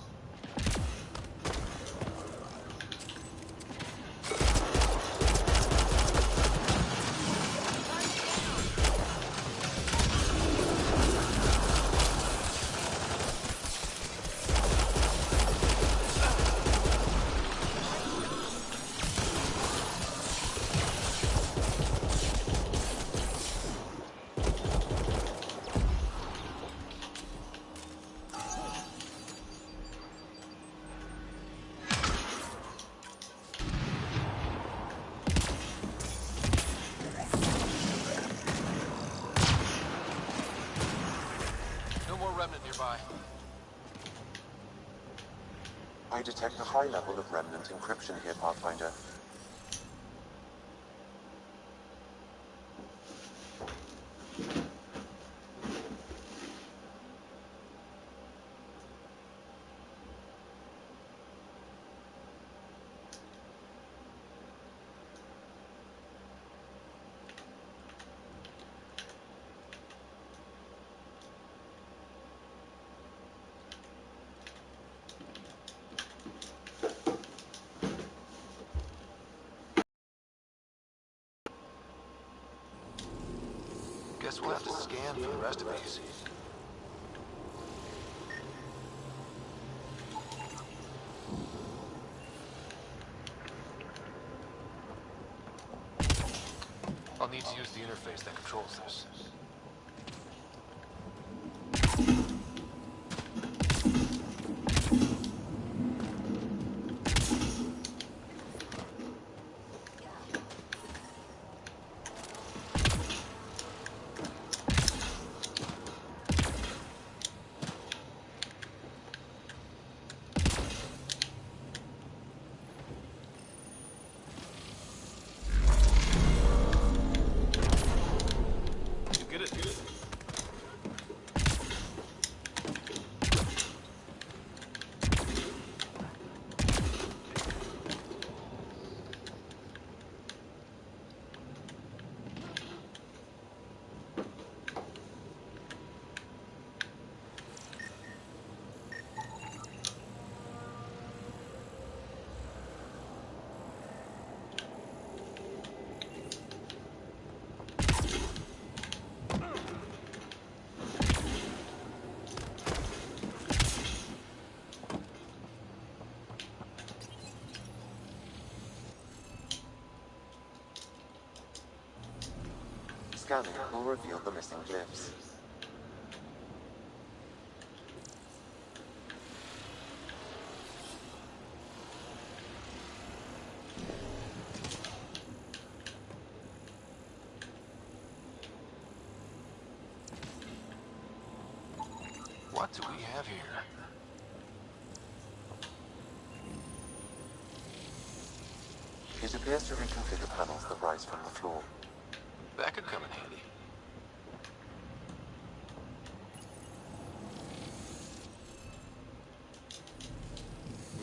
Nearby. I detect a high level of remnant encryption here, Pathfinder. Guess we'll have to scan for the rest of these. I'll need to use the interface that controls this. Scanning will reveal the missing glyphs. What do we have here? It appears to reconfigure panels that rise from the floor. That could come in handy.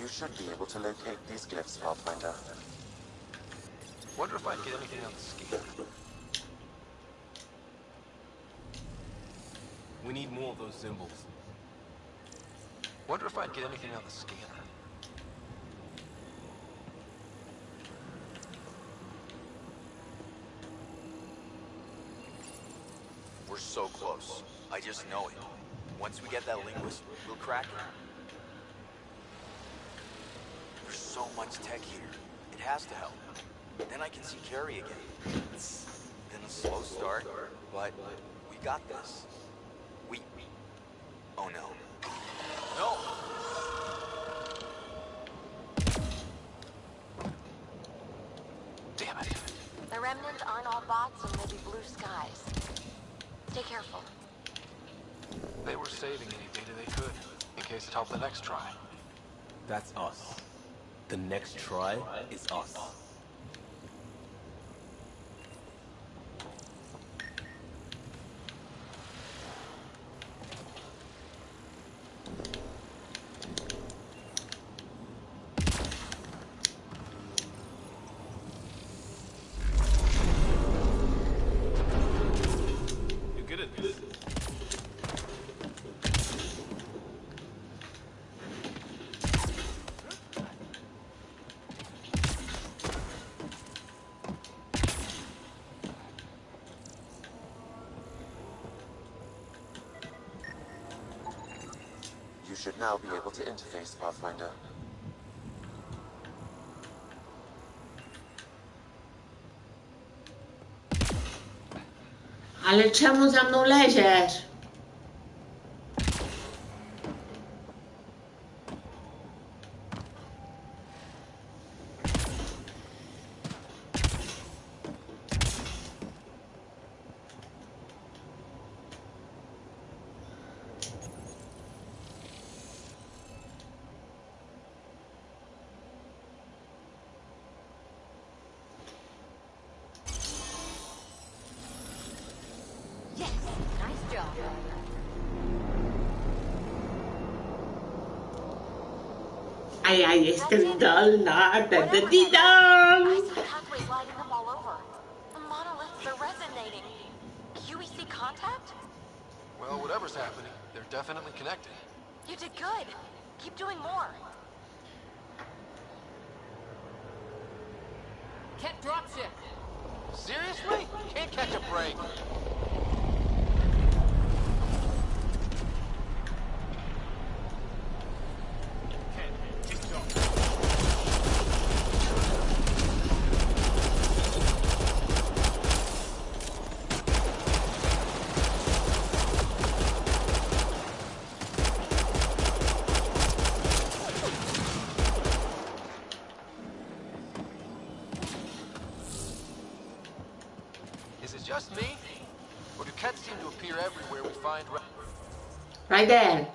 You should be able to locate these glyphs, Pathfinder. Wonder if I'd get anything on the scanner. We need more of those symbols. Wonder if I'd get anything on the scanner. We're so close. I just know it. Once we get that linguist, we'll crack it. There's so much tech here. It has to help. Then I can see Carrie again. It's been a slow start, but we got this. Oh no. No! Damn it. The remnants aren't all bots and maybe blue skies. Stay careful. They were saving any data they could, in case it helped the next try. That's us. The next try is us. should now be able to interface, Pathfinder. Ale czemu za mną leziesz? A ja jestem zdolna. I see pathways lighting up all over. The monoliths are resonating. QEC contact? Well, whatever's happening, they're definitely connected. You did good. Keep doing more. Can't dropship. Seriously? Can't catch a break. Is it just me? Or do cats seem to appear everywhere we find... Right there.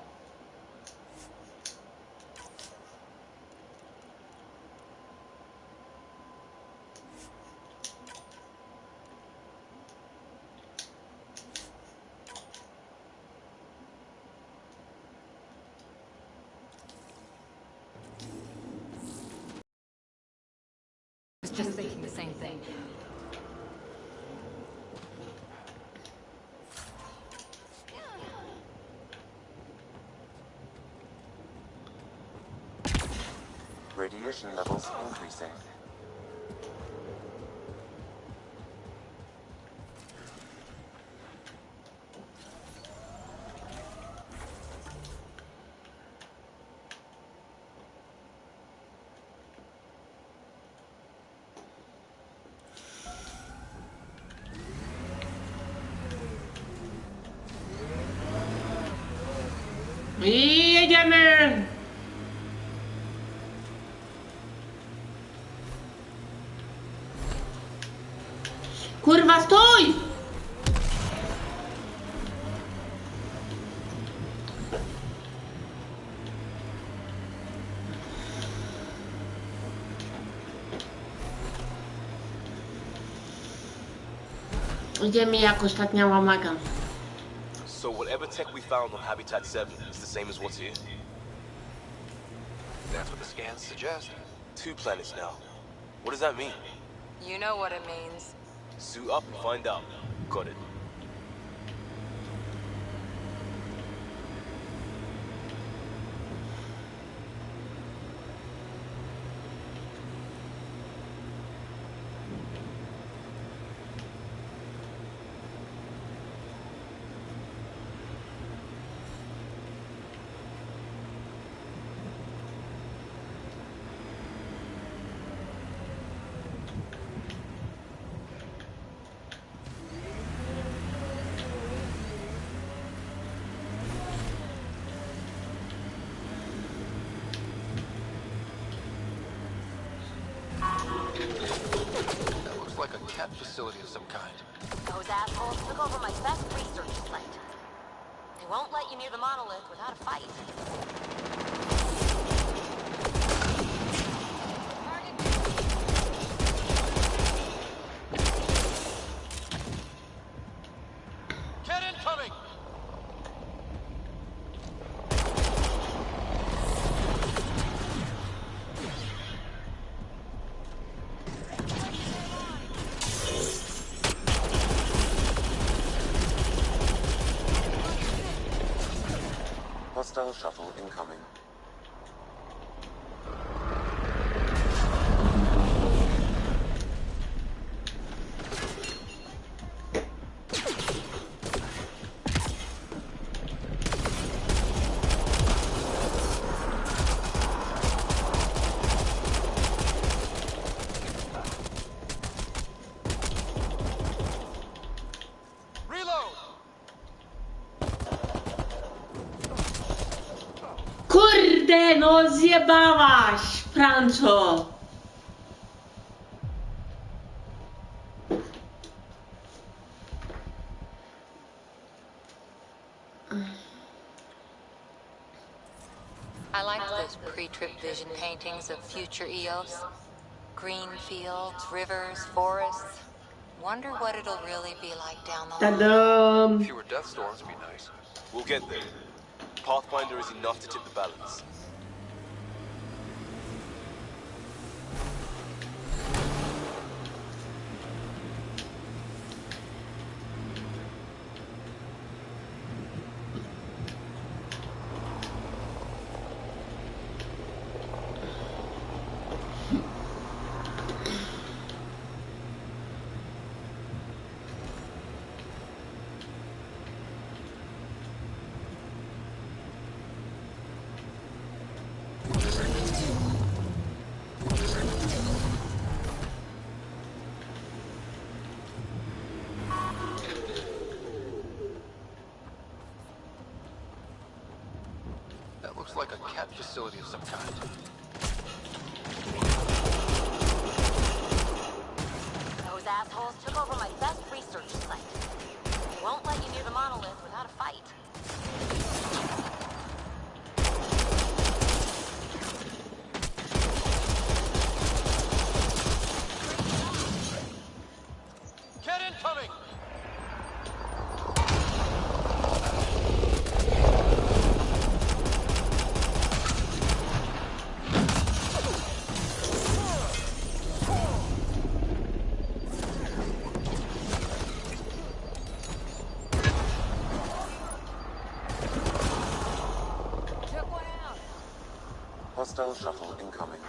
I was just thinking the same thing. Radiation levels increasing. I jedziemy! Kurwa, stój! Idziemy jak ostatnia łamaga. So whatever tech we found on Habitat 7 is the same as what's here? That's what the scans suggest. 2 planets now. What does that mean? You know what it means. Suit up and find out. Got it. That looks like a cat facility of some kind. Those assholes took over my best research site. They won't let you near the monolith without a fight. Get incoming! Hostile shuttle incoming. Kurde, no zjebałaś, Franco. I liked those pre-trip vision paintings of future Eos. Green fields, rivers, forests. Wonder what it'll really be like down the line. Ta-dam. Fewer death storms would be nice. We'll get there. Pathfinder is enough to tip the balance. That looks like a cat facility of some kind. Those assholes took over my best research site. They won't let you near the monolith without a fight. Get incoming! Hostile shuttle incoming.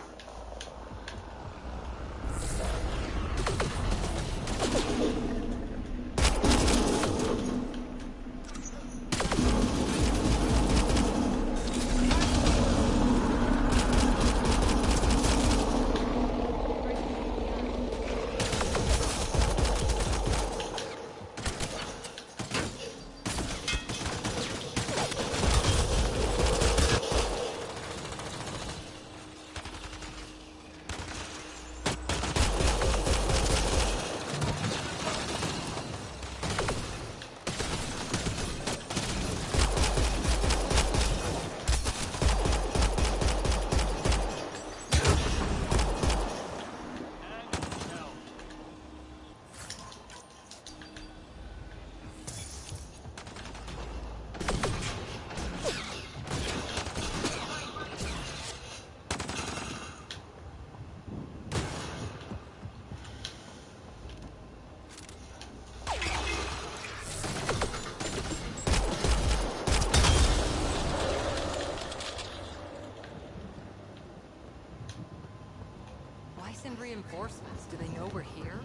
Send reinforcements. Do they know we're here?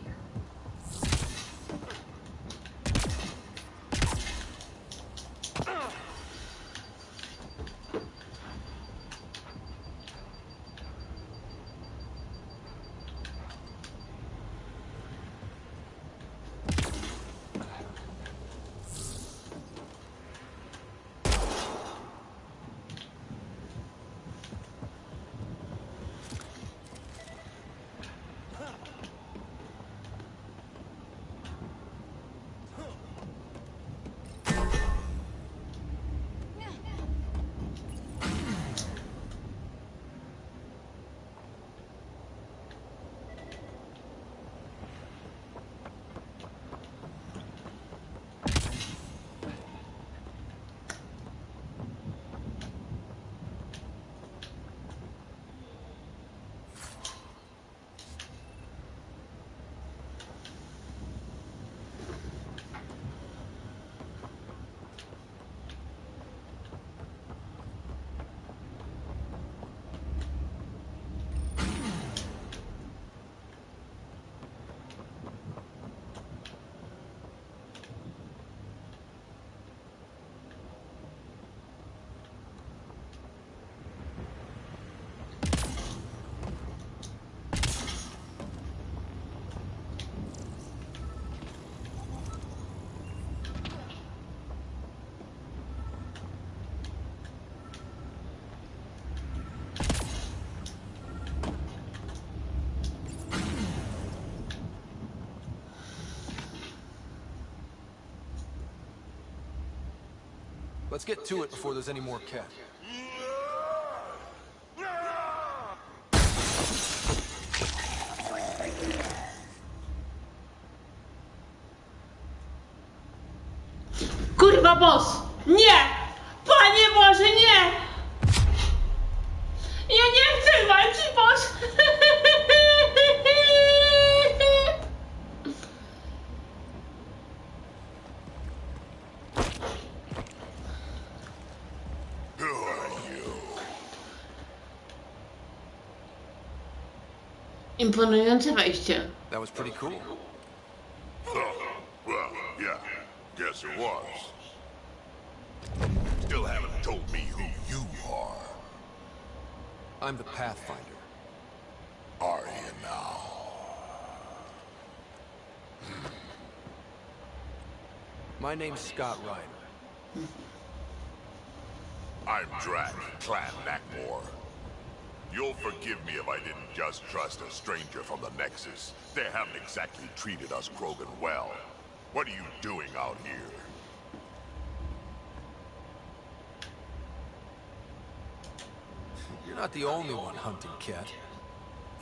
Let's get to it before there's any more cat. Kurwa, boss! Nie! Panie Boże, nie! Ja nie chcę walczyć, boss! Imponujące wejście. That was pretty cool. Well, yeah, guess it was. Still haven't told me who you are. I'm the Pathfinder. Are you now? My name's Scott Ryder. I'm Drac, Clan Nackmore. You'll forgive me if I didn't just trust a stranger from the Nexus. They haven't exactly treated us Krogan well. What are you doing out here? You're not the only one hunting cat.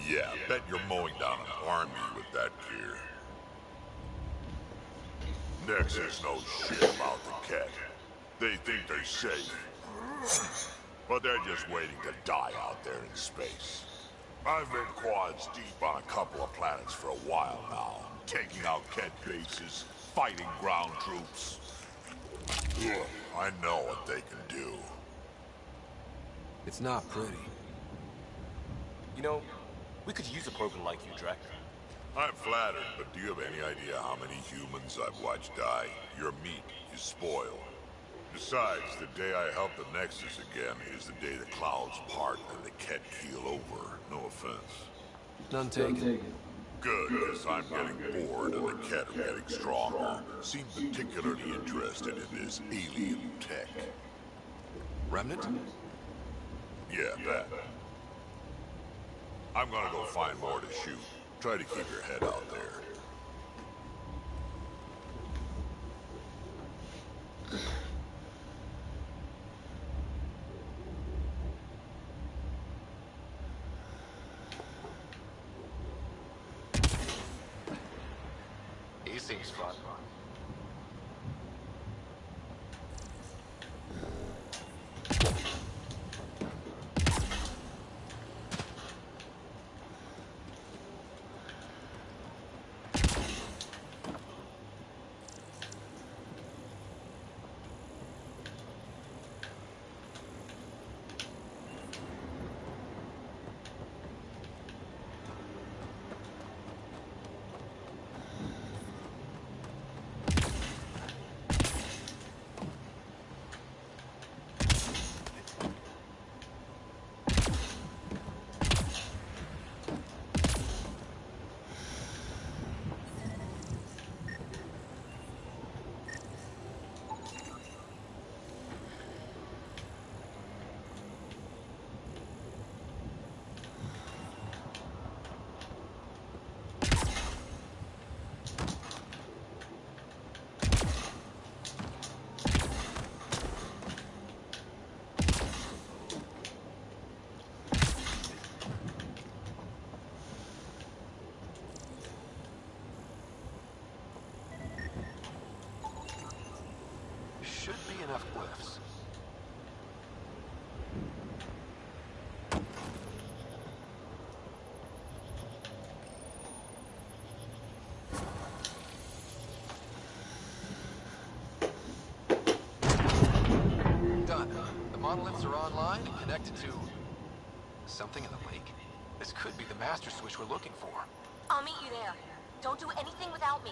Yeah, bet you're mowing down an army with that gear. Nexus knows shit about the cat. They think they're safe. But they're just waiting to die out there in space. I've been quads deep on a couple of planets for a while now. Taking out Ket bases, fighting ground troops. Ugh, I know what they can do. It's not pretty. You know, we could use a Krogan like you, Drac. I'm flattered, but do you have any idea how many humans I've watched die? Your meat is spoiled. Besides, the day I help the Nexus again is the day the clouds part and the Ket keel over. No offense. None taken. Good, because I'm getting bored and the Ket are getting stronger. Seem particularly interested in this alien tech. Remnant? Yeah, that. I'm gonna go find more to shoot. Try to keep your head out there. He seems fun. Should be enough glyphs. Done. The monoliths are online and connected to something in the lake. This could be the master switch we're looking for. I'll meet you there. Don't do anything without me.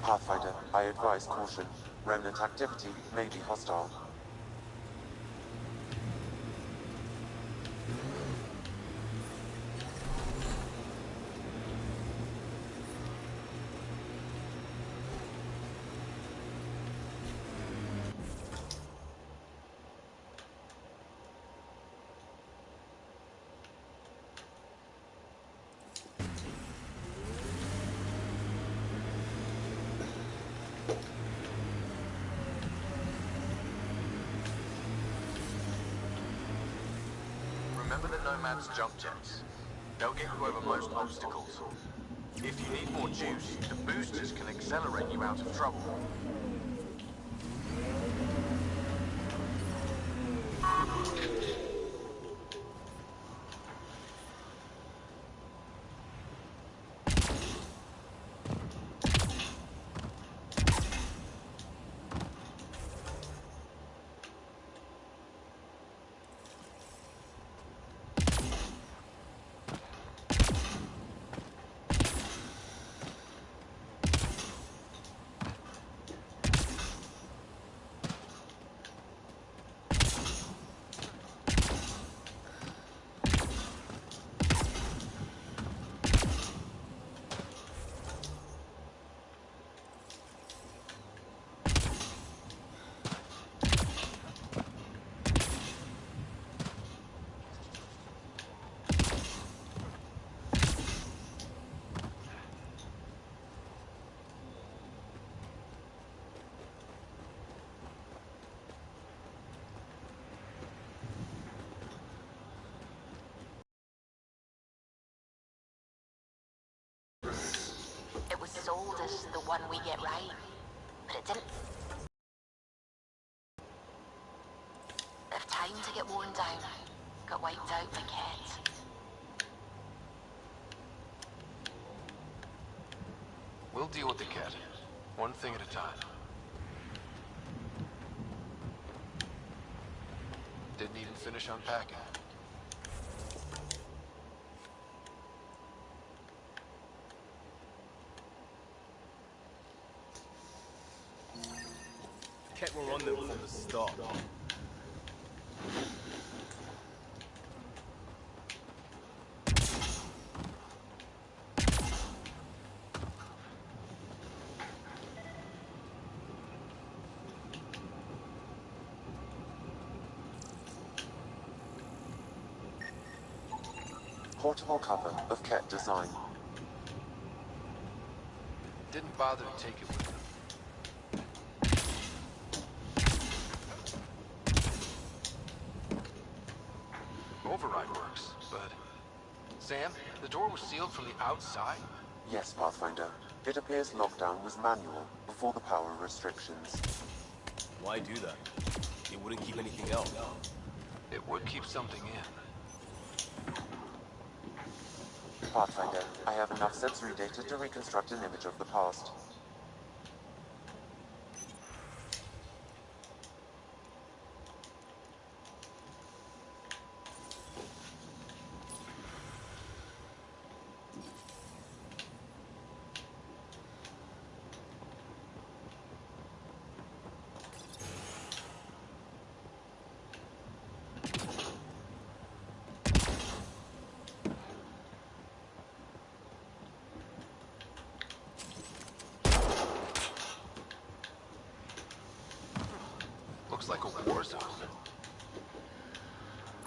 Pathfinder, I advise caution. Remnant activity may be hostile. Remember the Nomad's jump jets. They'll get you over most obstacles. If you need more juice, the boosters can accelerate you out of trouble. It was sold as the one we get right, but it didn't have time to get worn down. Got wiped out by cats. We'll deal with the cat. One thing at a time. Didn't even finish unpacking. Cat were on them from the start. Portable cover of Ket design. Didn't bother to take it with them. Override works, but... Sam, the door was sealed from the outside? Yes, Pathfinder. It appears lockdown was manual before the power restrictions. Why do that? It wouldn't keep anything out. It would keep something in. Pathfinder, I have enough sensory data to reconstruct an image of the past. Looks like a war zone.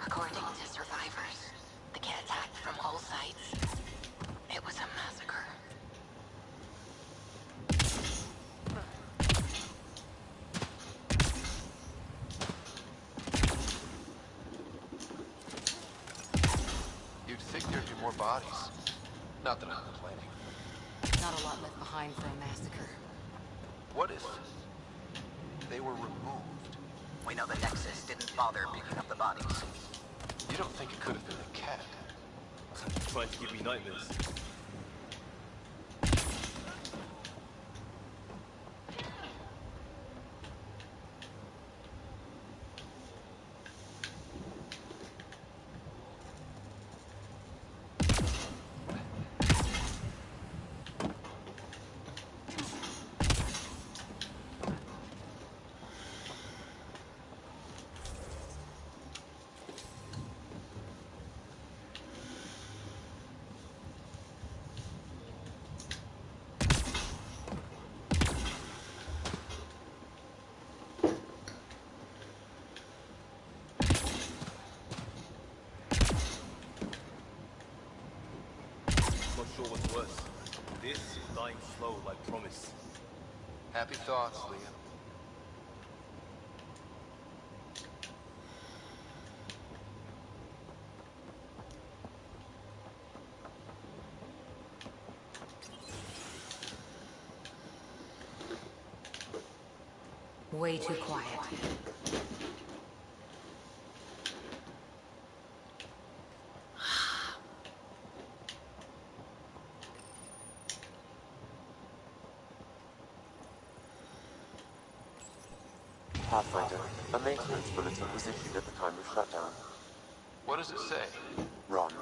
According to survivors, the cat attacked from all sides. It was a massacre. You'd think there'd be more bodies. Not that I'm complaining. Not a lot left behind for a massacre. What if they were removed? We know the Nexus didn't bother picking up the bodies. You don't think it could have been the cat? Trying to give me nightmares. not sure what's worse. This or dying slow like promise. Happy thoughts, Liam. Way too quiet. Pathfinder, a maintenance bulletin was issued at the time of shutdown. What does it say? Ron.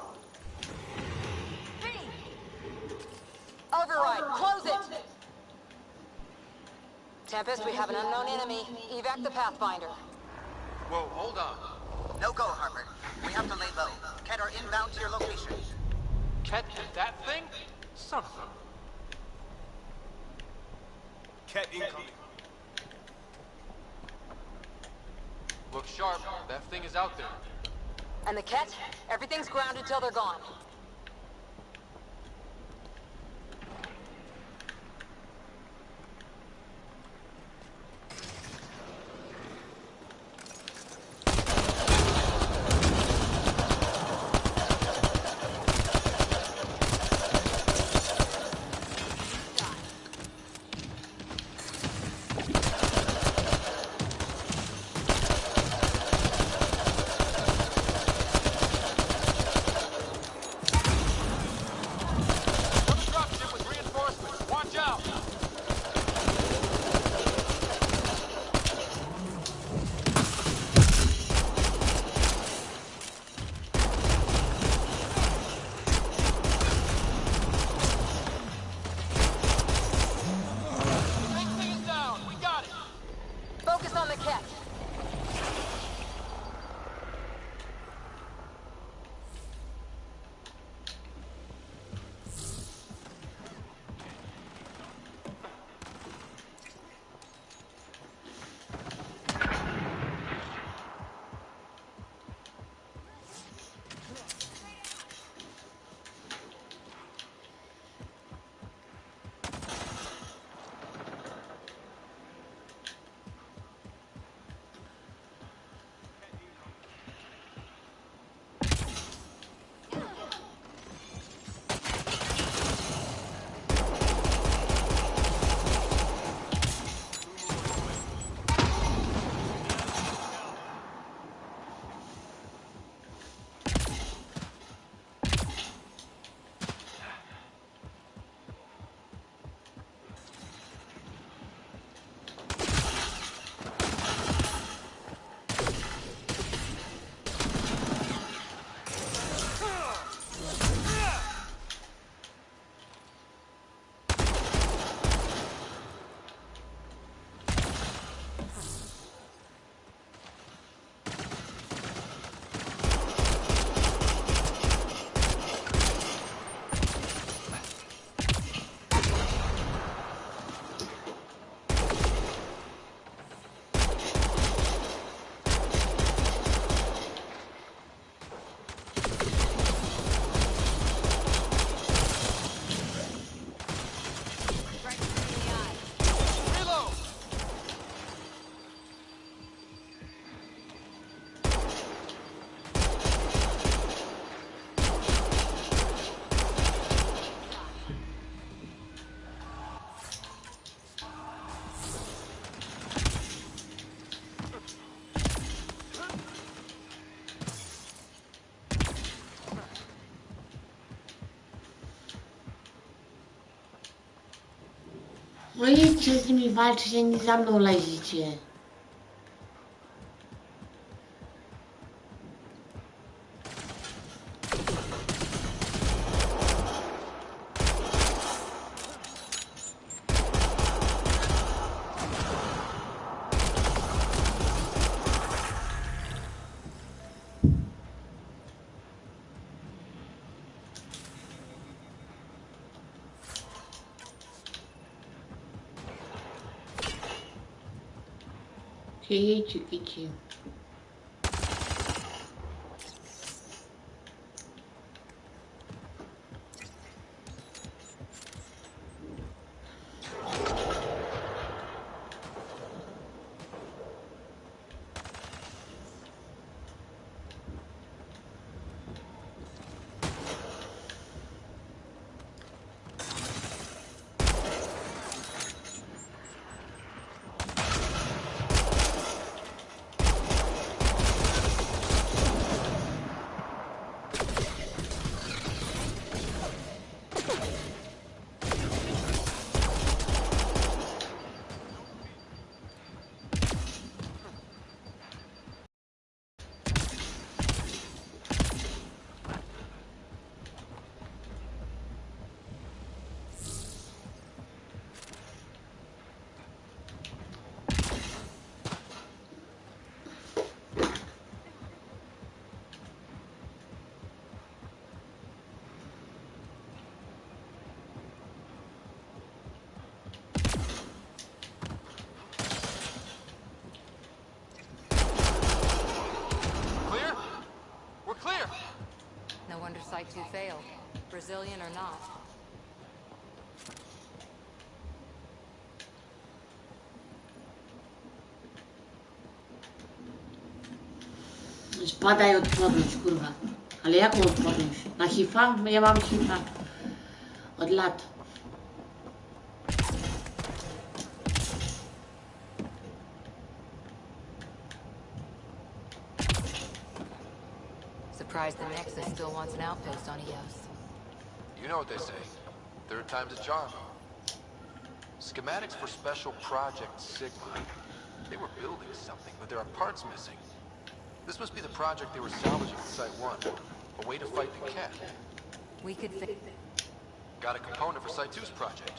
Override, close it! Tempest, we have an unknown enemy. Evac the Pathfinder. Whoa, hold on. No go, Harper. We have to lay low. Ket are inbound to your location. Ket and that thing? Son of a... Ket incoming. Look sharp. That thing is out there. And the Ket? Everything's grounded till they're gone. No idźcie z nimi walczyć, a nie za mną lezicie. Kici. who failed, Brazilian or not. Spadaj odporność, kurwa. Ale jaką odporność? Na HIV-a? Ja mam HIV-a. Od lat. Surprised the Nexus still wants an outpost on Eos. You know what they say. Third time's a charm. Schematics for Special Project Sigma. They were building something, but there are parts missing. This must be the project they were salvaging at Site 1. A way to fight the cat. We could Got a component for Site 2's project.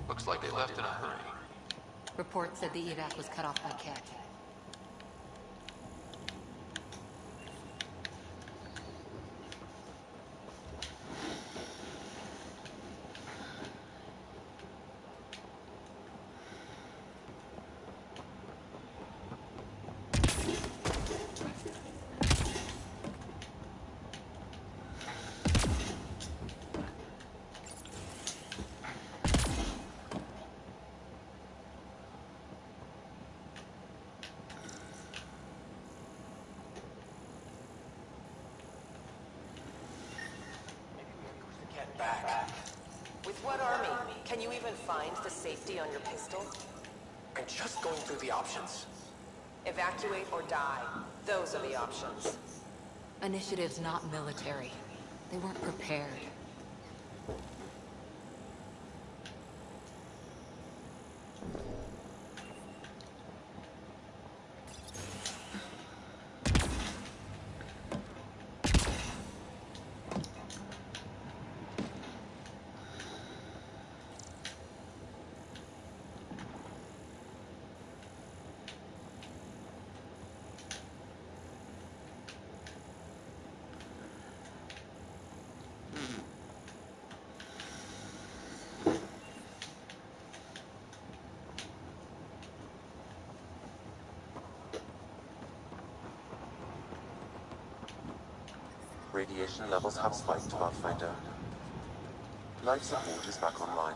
Looks like they left in a hurry. Report said the evac was cut off by Cat. With what army? Can you even find the safety on your pistol? I'm just going through the options. Evacuate or die. Those are the options. Initiative's not military. They weren't prepared. Radiation levels have spiked, Pathfinder. Life support is back online.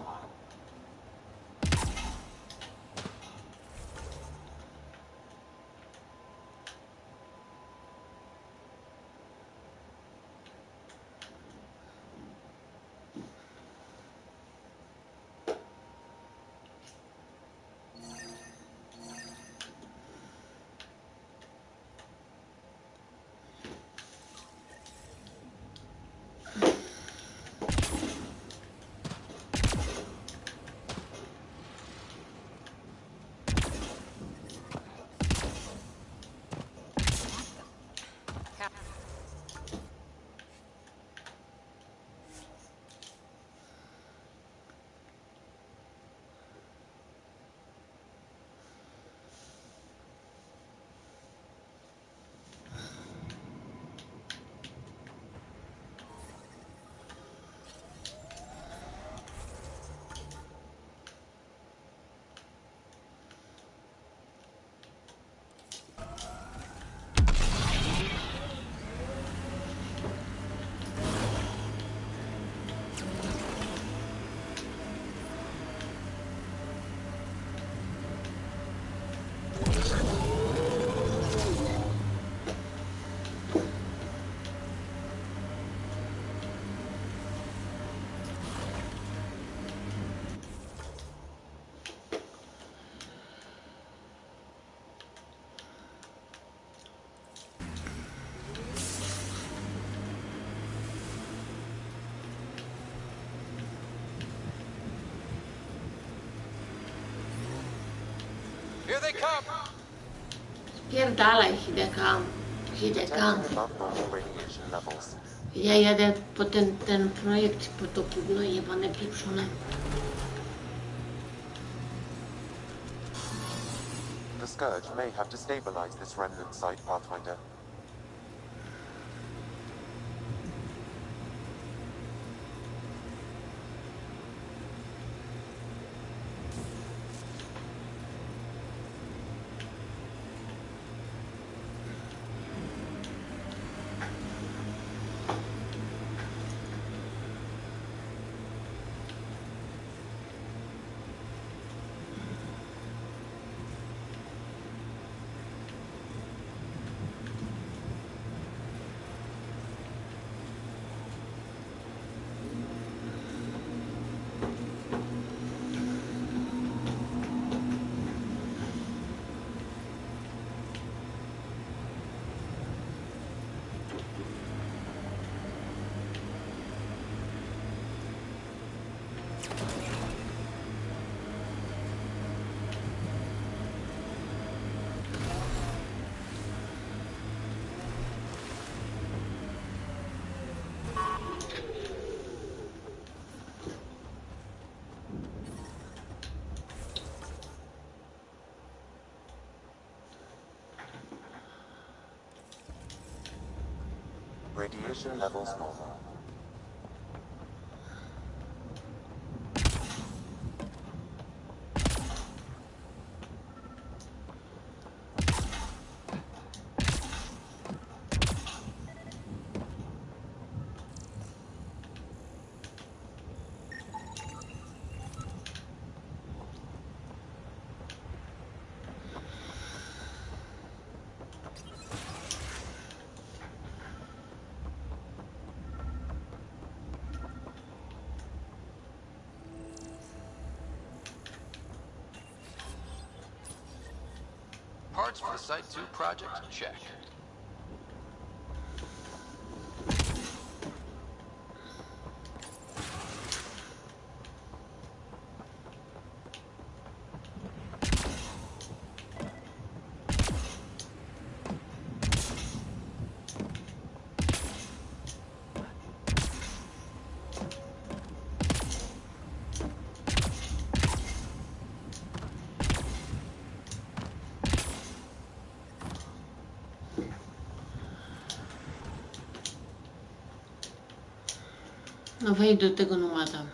Here they come! Spierdalaj, Hidekam. Hidekam. Ja jadę po ten projekt, po to gówno jebane pieprzone. Scourge may have destabilized this remnant site, Pathfinder. Radiation levels normal. Parts for the Site 2 project? Check. No wejdę do tego numata.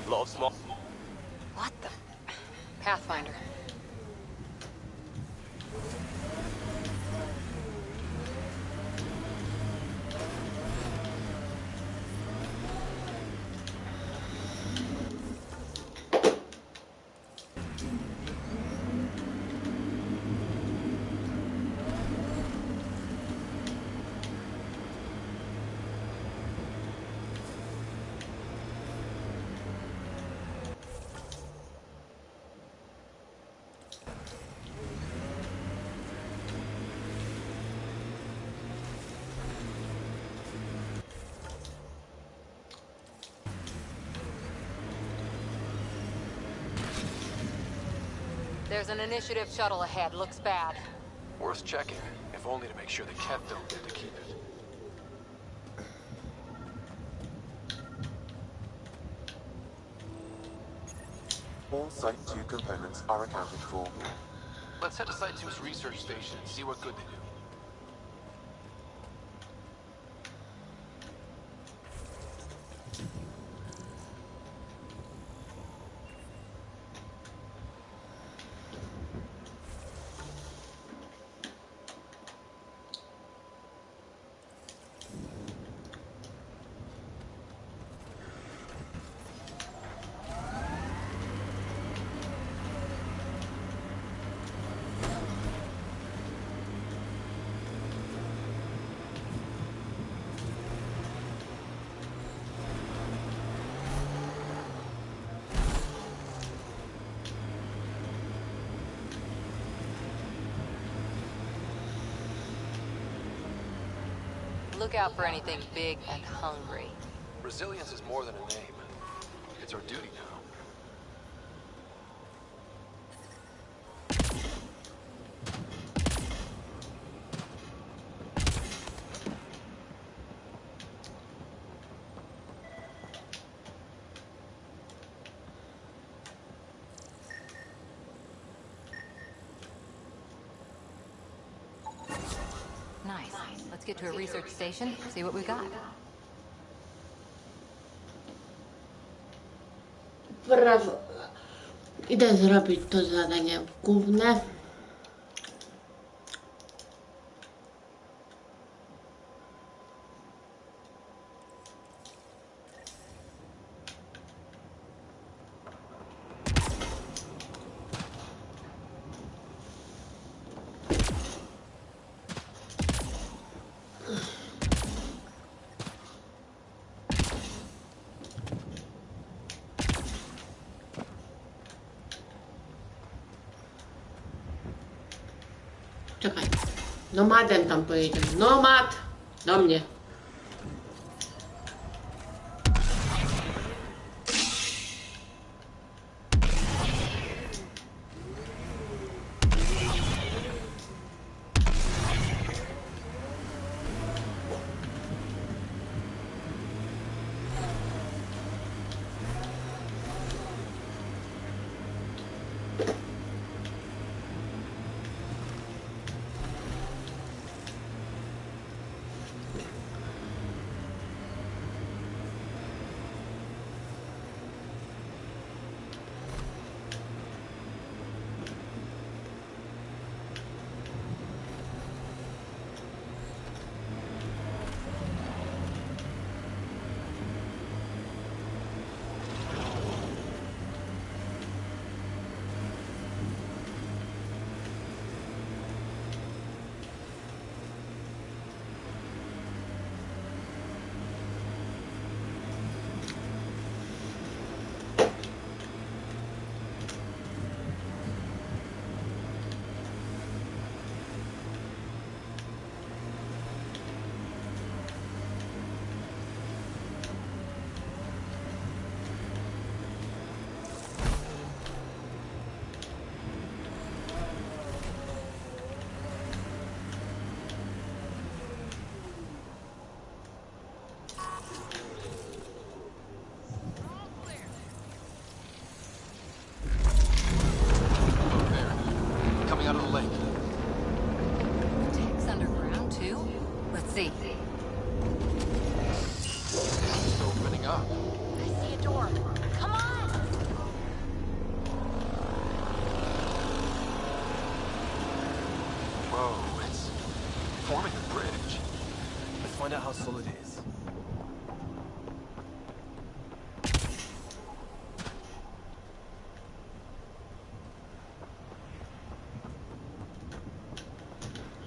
Lot of small. What the? Pathfinder. There's an initiative shuttle ahead. Looks bad. Worth checking, if only to make sure the Kett don't get to keep it. All Site 2 components are accounted for. Let's head to Site 2's research station and see what good they do. Look out for anything big and hungry. Resilience is more than a name. It's our duty now. Nice. Let's get to a research station, see what we got. Brawo. Idę zrobić to zadanie główne. Czekaj. Nomadem tam pojedziemy. Nomad! Do mnie. see. It's opening up. I see a door. Come on! Whoa, it's forming a bridge. Let's find out how solid it is.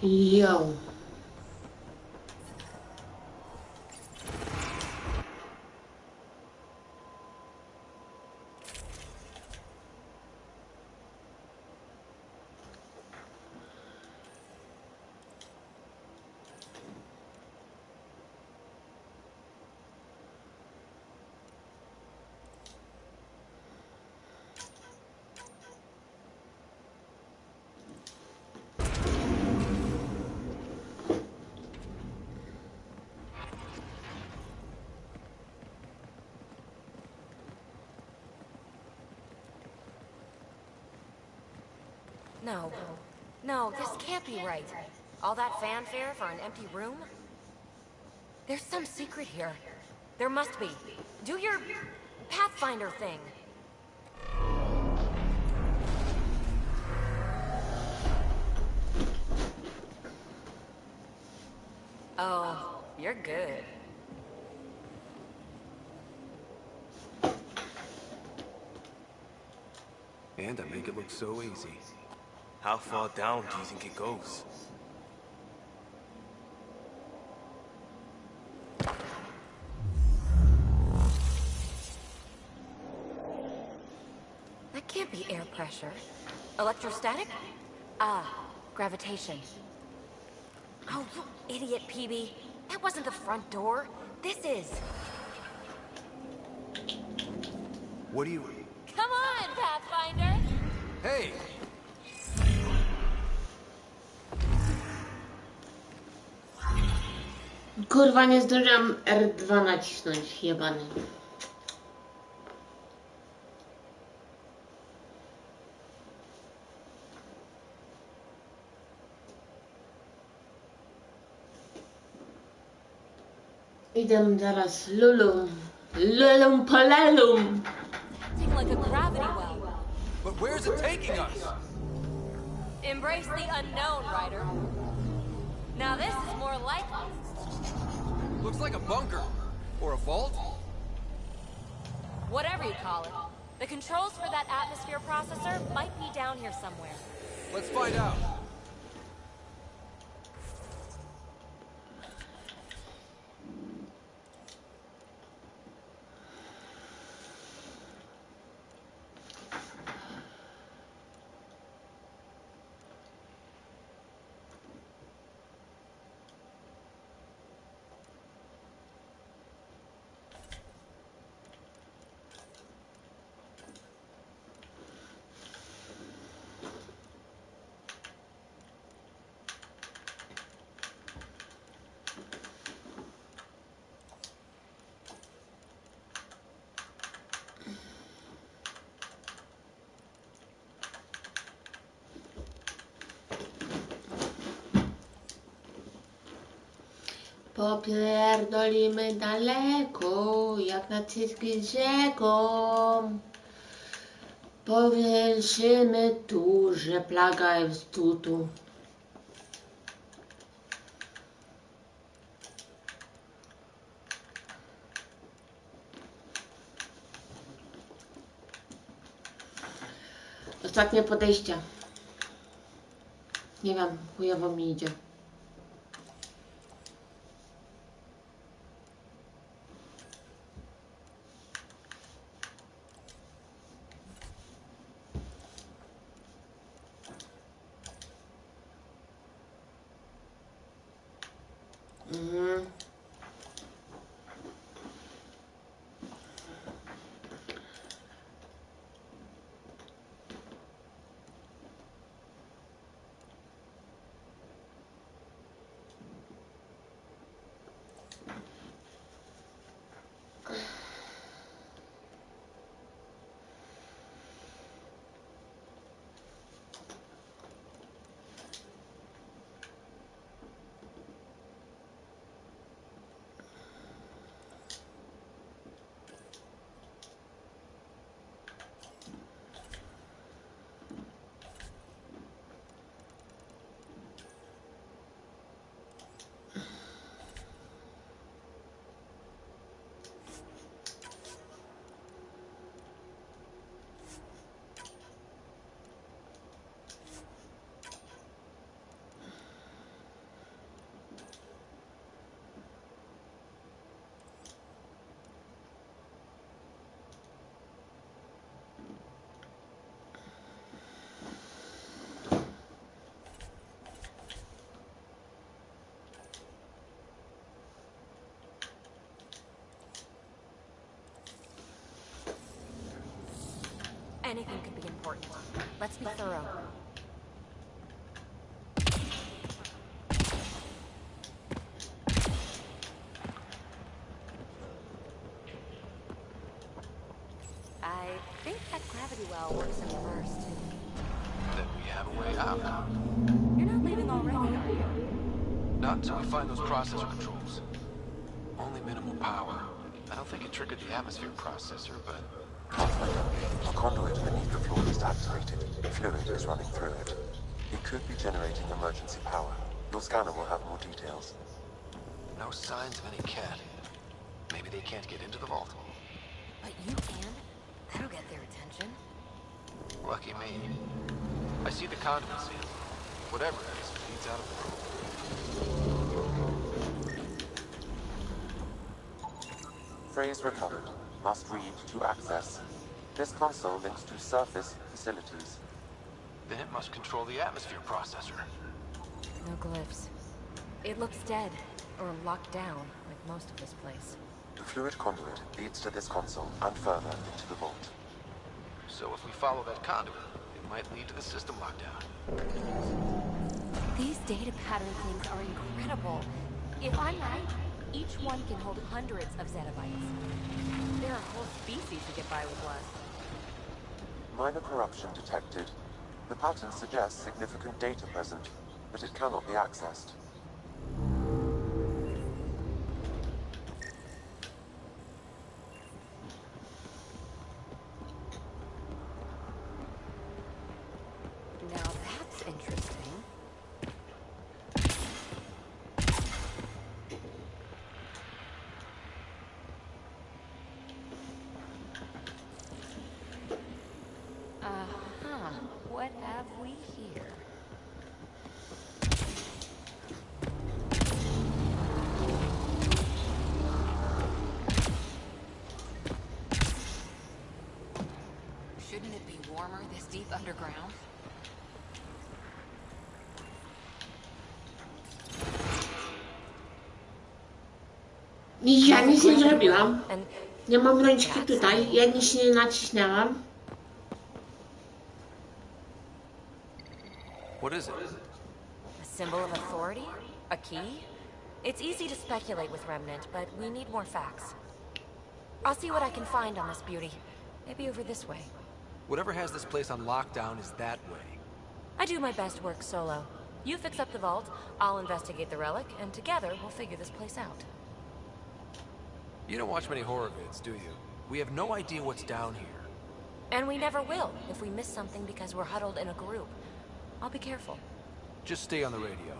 Yo. No. No, this can't be right. All that fanfare for an empty room? There's some secret here. There must be. Do your Pathfinder thing. Oh, you're good. And I make it look so easy. How far down do you think it goes? That can't be air pressure. Electrostatic? Ah, gravitation. Oh, you idiot, PB. That wasn't the front door. This is. What do you... Come on, Pathfinder! Hey! Kurwa, nie zdążyłam R2 nacisnąć, jebany. Idę zaraz lulum. Lulum polelum. Acting like a gravity well. But where's it taking us? Embrace the unknown, Ryder. Now this is more like... Looks like a bunker. Or a vault? whatever you call it. The controls for that atmosphere processor might be down here somewhere. Let's find out. Popierdolimy daleko, jak na cycki z rzeką. Powiększymy tu, że plaga jest tu. Ostatnie podejście. Nie wiem, chujowo mi idzie. Anything could be important. Let's be thorough. I think that gravity well works in reverse, too. Then we have a way out. You're not leaving already, are you? Not until we find those processor controls. Only minimal power. I don't think it triggered the atmosphere processor, but... A conduit beneath the floor is activated. Fluid is running through it. It could be generating emergency power. Your scanner will have more details. No signs of any cat. Maybe they can't get into the vault. But you can. That'll get their attention. Lucky me. I see the conduit seal. Whatever it is, leads out of the room. Phrase recovered. Must read to access. This console links to surface facilities. Then it must control the atmosphere processor. No glyphs. It looks dead, or locked down, like most of this place. The fluid conduit leads to this console and further into the vault. So if we follow that conduit, it might lead to the system lockdown. These data pattern things are incredible. If I'm right, each one can hold hundreds of zettabytes. There are whole species who get by with less. Minor corruption detected. The pattern suggests significant data present, but it cannot be accessed. Now that's interesting. What have we here? Shouldn't it be warmer this deep underground? Ja nic nie zrobiłam. Nie mam rączki tutaj, ja nic nie nacisnęłam. What is it? A symbol of authority? A key? It's easy to speculate with Remnant, but we need more facts. I'll see what I can find on this beauty. Maybe over this way. Whatever has this place on lockdown is that way. I do my best work solo. You fix up the vault, I'll investigate the relic, and together we'll figure this place out. You don't watch many horror vids, do you? We have no idea what's down here. And we never will, if we miss something because we're huddled in a group. I'll be careful. Just stay on the radio.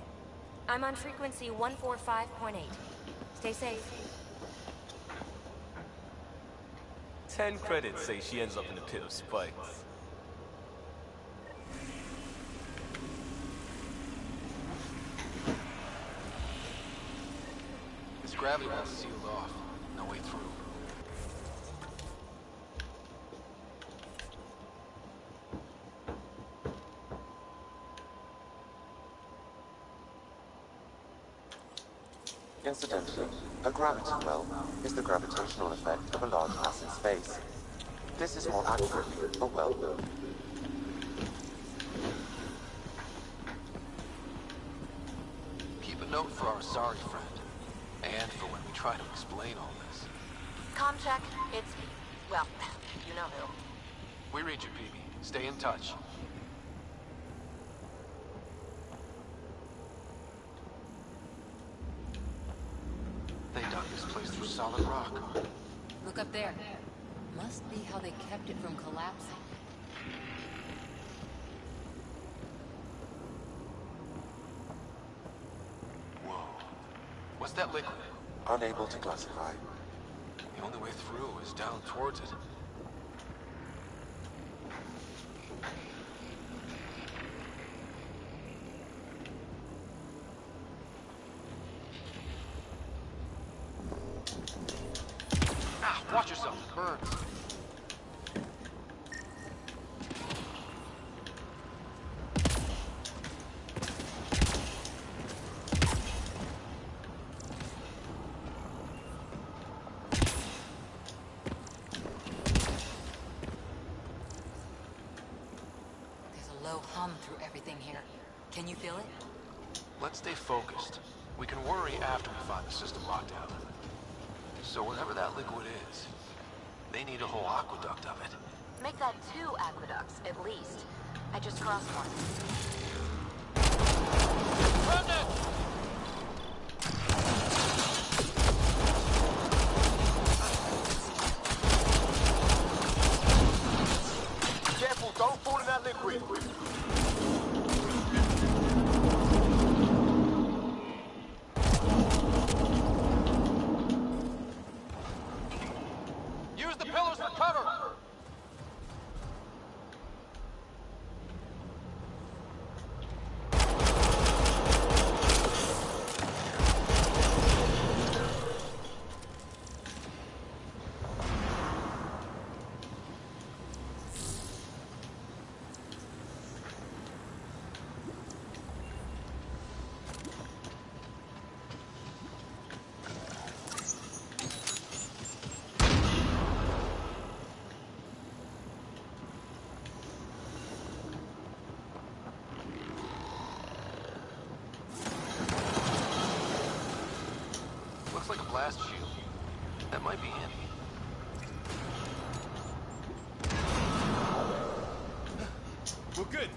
I'm on frequency 145.8. Stay safe. 10 credits say she ends up in a pit of spikes. This gravity well's sealed off. No way through. Incidentally, a gravity well is the gravitational effect of a large mass in space. This is more accurately a well. Keep a note for our sorry friend. And for when we try to explain all this. Comm check. It's... well, you know who. We read you, PB. Stay in touch. They dug this place through solid rock. Look up there. Must be how they kept it from collapsing. Whoa. What's that liquid? Unable to classify. The only way through is down towards it. Ah, watch yourself, it burns. let's stay focused. We can worry after we find the system lockdown. So whatever that liquid is, they need a whole aqueduct of it. Make that 2 aqueducts, at least. I just crossed one. Run it! Careful, don't fall in that liquid. Use the pillars for cover! Looks like a blast shield. That might be handy. We're good.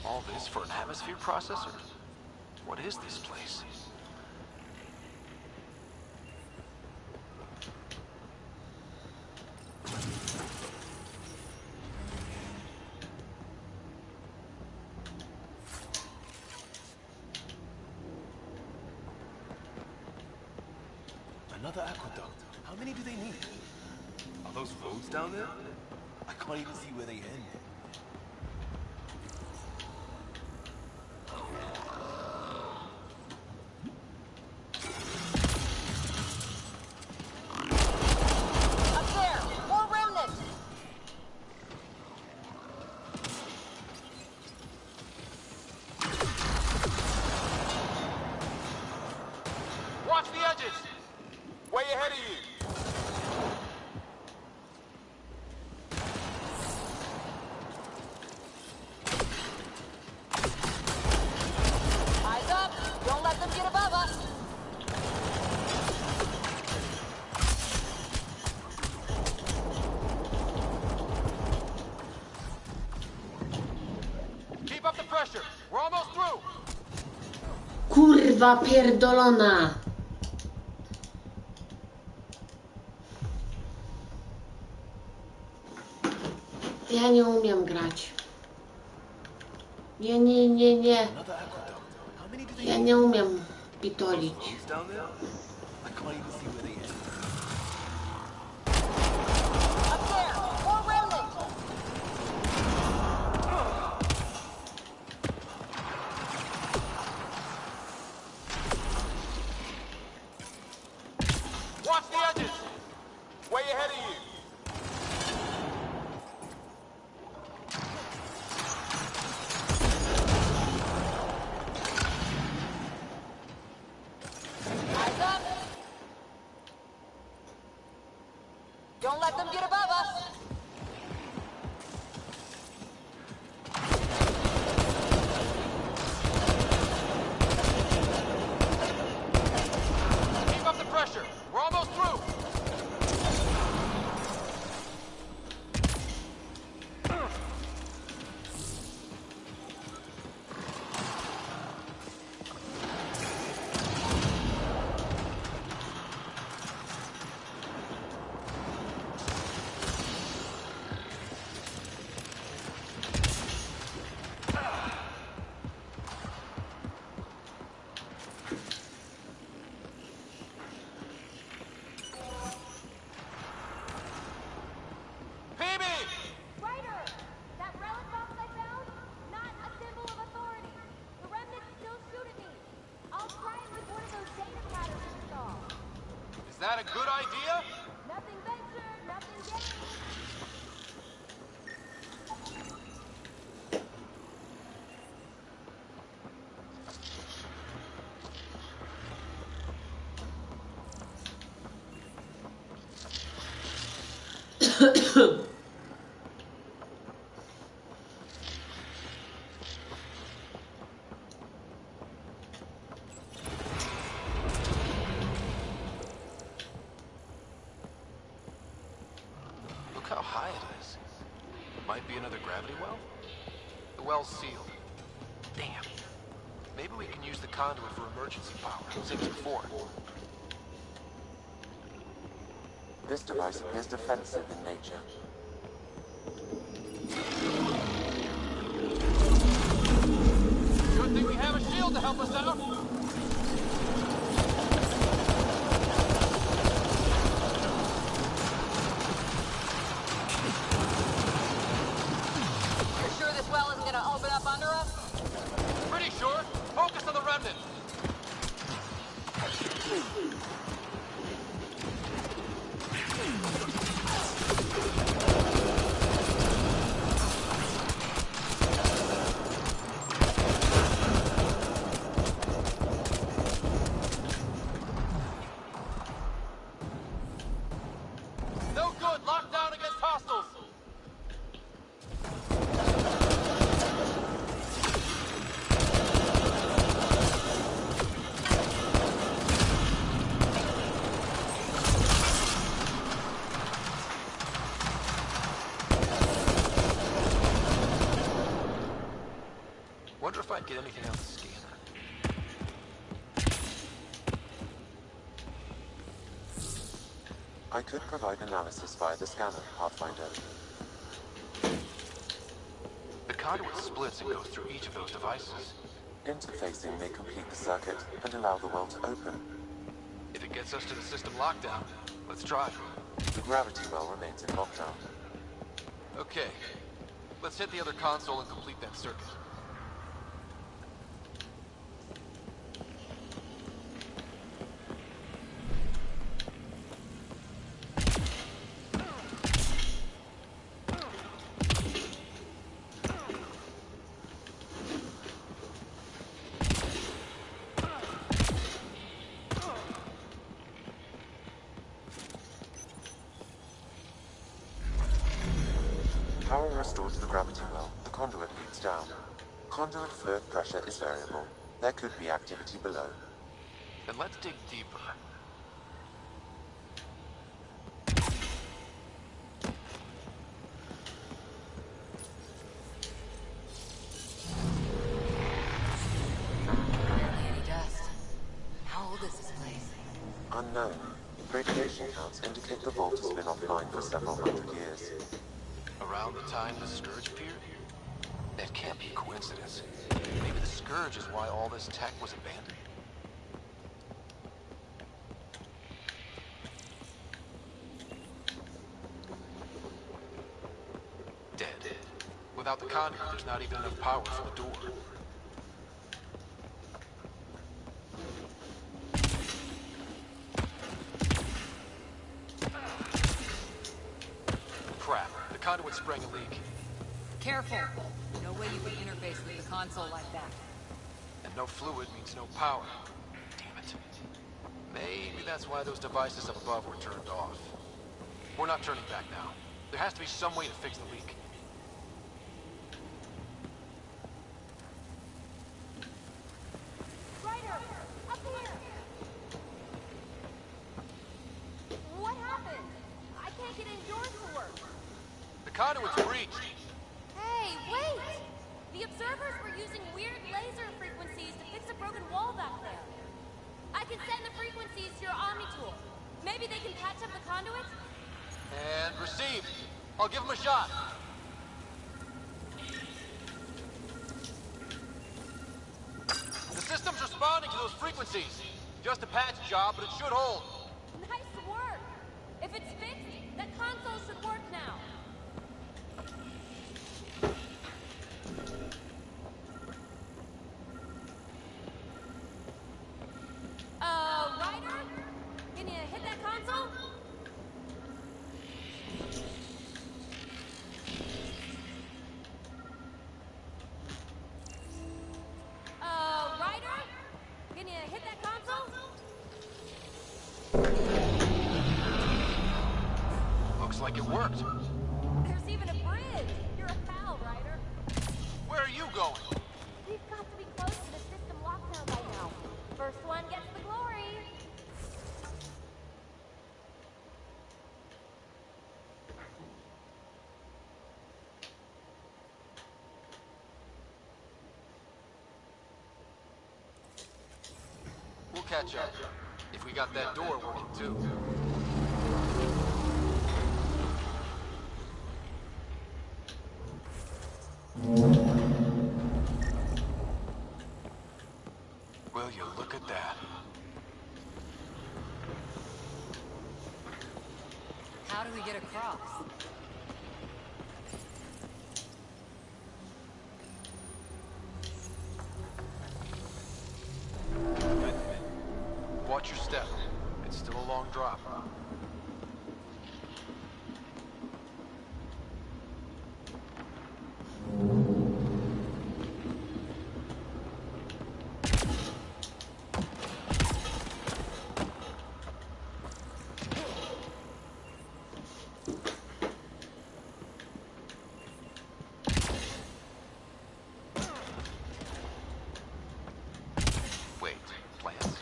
All this for an atmosphere processor? What is this place? Another aqueduct. How many do they need? Are those roads down there? I can't even see where they end. Watch the edges! Way ahead of you! Eyes up! Don't let them get above us! Keep up the pressure! We're almost through! Kurwa pierdolona! Ja nie umiem grać. Nie. Ja nie umiem pitolić. Watch the edges! Way ahead of you! Eyes up! Don't let them get above us! Keep up the pressure! We're almost through! That a good idea? Nothing ventured, nothing gained. Look how high it is. Might be another gravity well? The well's sealed. Damn. Maybe we can use the conduit for emergency power, same as before. This device appears defensive in nature. Good thing we have a shield to help us out. You're sure this well isn't gonna open up under us? Pretty sure. Focus on the remnant. No good. Locked down against hostiles. Wonder if I'd get anything out of the scanner. I could provide analysis via the scanner, Pathfinder. The conduit splits and goes through each of those devices. Interfacing may complete the circuit and allow the well to open. If it gets us to the system lockdown, let's try. The gravity well remains in lockdown. Okay. Let's hit the other console and complete that circuit. Power restored to the gravity well. The conduit leads down. Conduit fluid pressure is variable. There could be activity below. Then let's dig deeper. Any dust. How old is this place? Unknown. Radiation counts indicate the vault has been offline for several hundred years. Around the time the Scourge appeared? That can't be a coincidence. Maybe the Scourge is why all this tech was abandoned. Dead. Without the conduit, there's not even enough power for the door. Crap. The conduit sprang a leak. Careful. No way you can interface with the console like that. And no fluid means no power. Damn it. Maybe that's why those devices up above were turned off. We're not turning back now. There has to be some way to fix the leak. Ryder, up here! What happened? I can't get indoors to work. The conduit's breached. Hey, wait! The observers were using weird laser frequencies to fix a broken wall back there. I can send the frequencies to your Omni tool. Maybe they can patch up the conduit? And received. I'll give him a shot. The system's responding to those frequencies. Just a patch job, but it should hold. Nice work! If it's fixed, that console should work now. Ryder? Can you hit that console? Looks like it worked. There's even a bridge! You're a pal, Ryder. Where are you going? We've got to be close to the system lockdown by now. First one gets the glory! We'll catch up. If we got that door working too. Will you look at that? How do we get across? Watch your step. It's still a long drop. Wait, plants?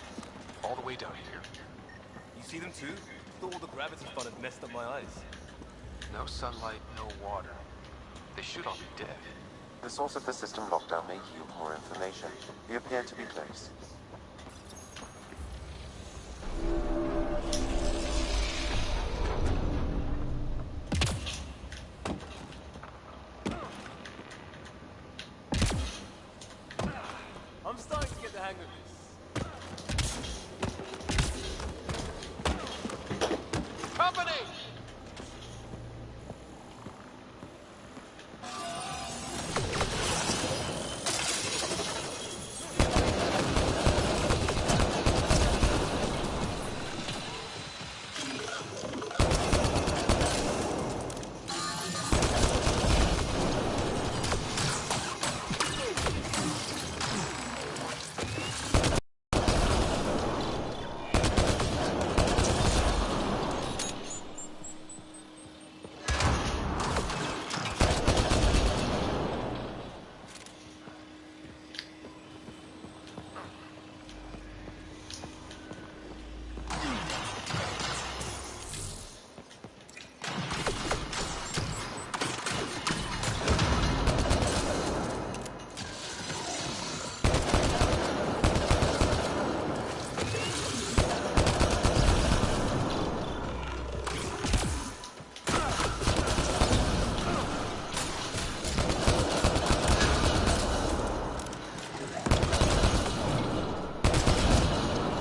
All the way down here. You see them too? Thought all the gravity fun had messed up my eyes. No sunlight, no water. They should all be dead. The source of the system lockdown may yield more information. We appear to be close. I'm starting to get the hang of this. Company!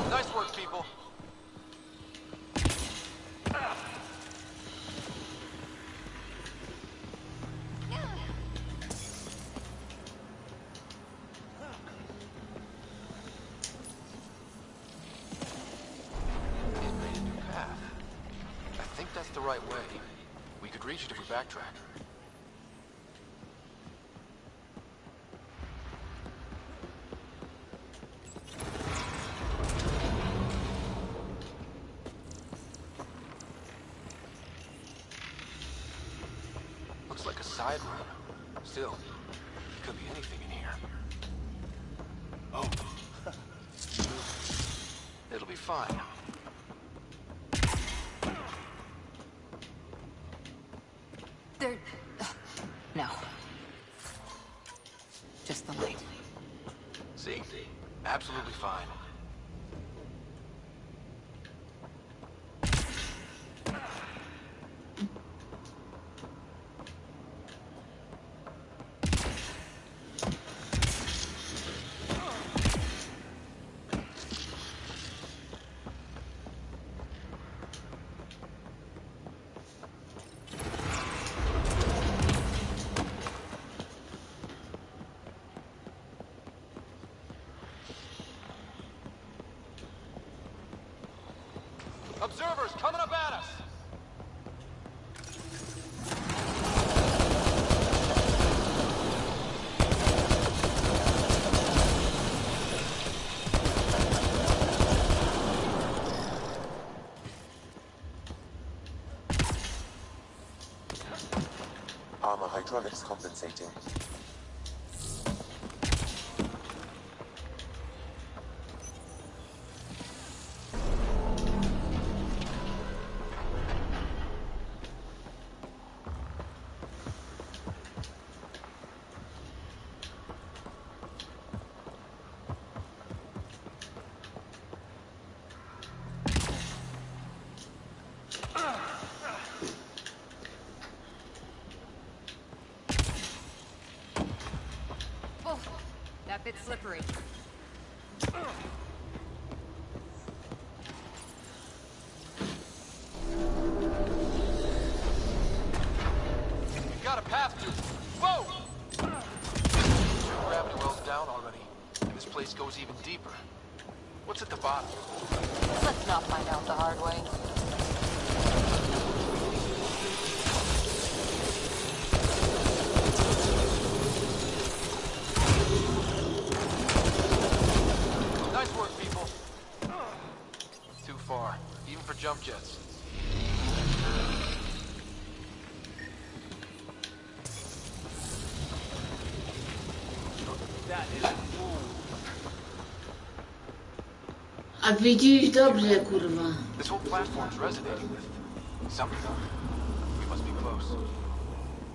Nice work, people. It made a new path. I think that's the right way. We could reach it if we backtrack. Looks like a side room. Still, could be anything in here. Oh. It'll be fine. There... no. Just the light. See? Absolutely fine. Observers coming up at us! hydraulics compensating. That bit's slippery. You got a path to. Whoa! Gravity well's down already, and this place goes even deeper. What's at the bottom? Let's not find out the hard way. Nice work, people. Too far, even for jump jets. That is cool. A widzisz dobrze, kurwa. This whole platform's resonating with something. We must be close.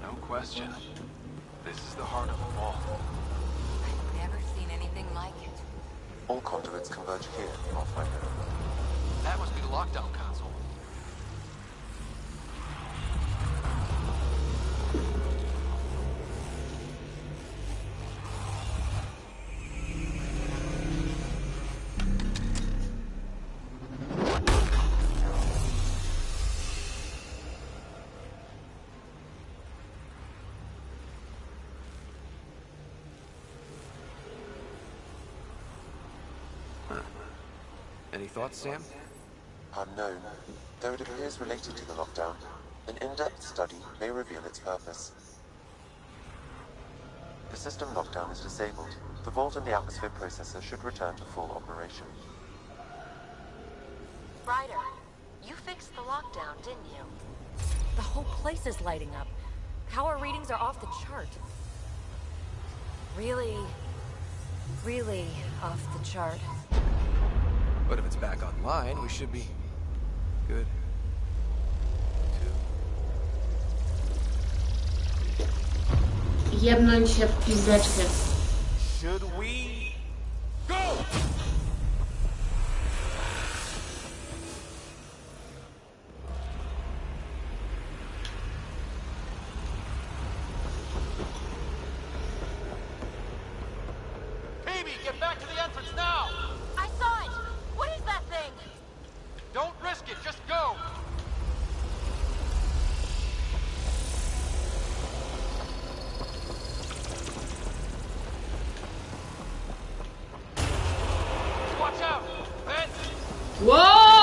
No question. This is the heart of the vault. I've never seen anything like it. All conduits converge here, Pathfinder. That must be the lockdown console. Any thoughts, Sam? Unknown, though it appears related to the lockdown. An in-depth study may reveal its purpose. The system lockdown is disabled. The vault and the atmosphere processor should return to full operation. Ryder, you fixed the lockdown, didn't you? The whole place is lighting up. Power readings are off the chart. Really off the chart. But if it's back online, we should be good. Jebnąć się w pizdeczkę. Should we go? Phoebe, get back to the entrance now! I saw it! What is that thing? Don't risk it, just go! Watch out! Ben! Whoa!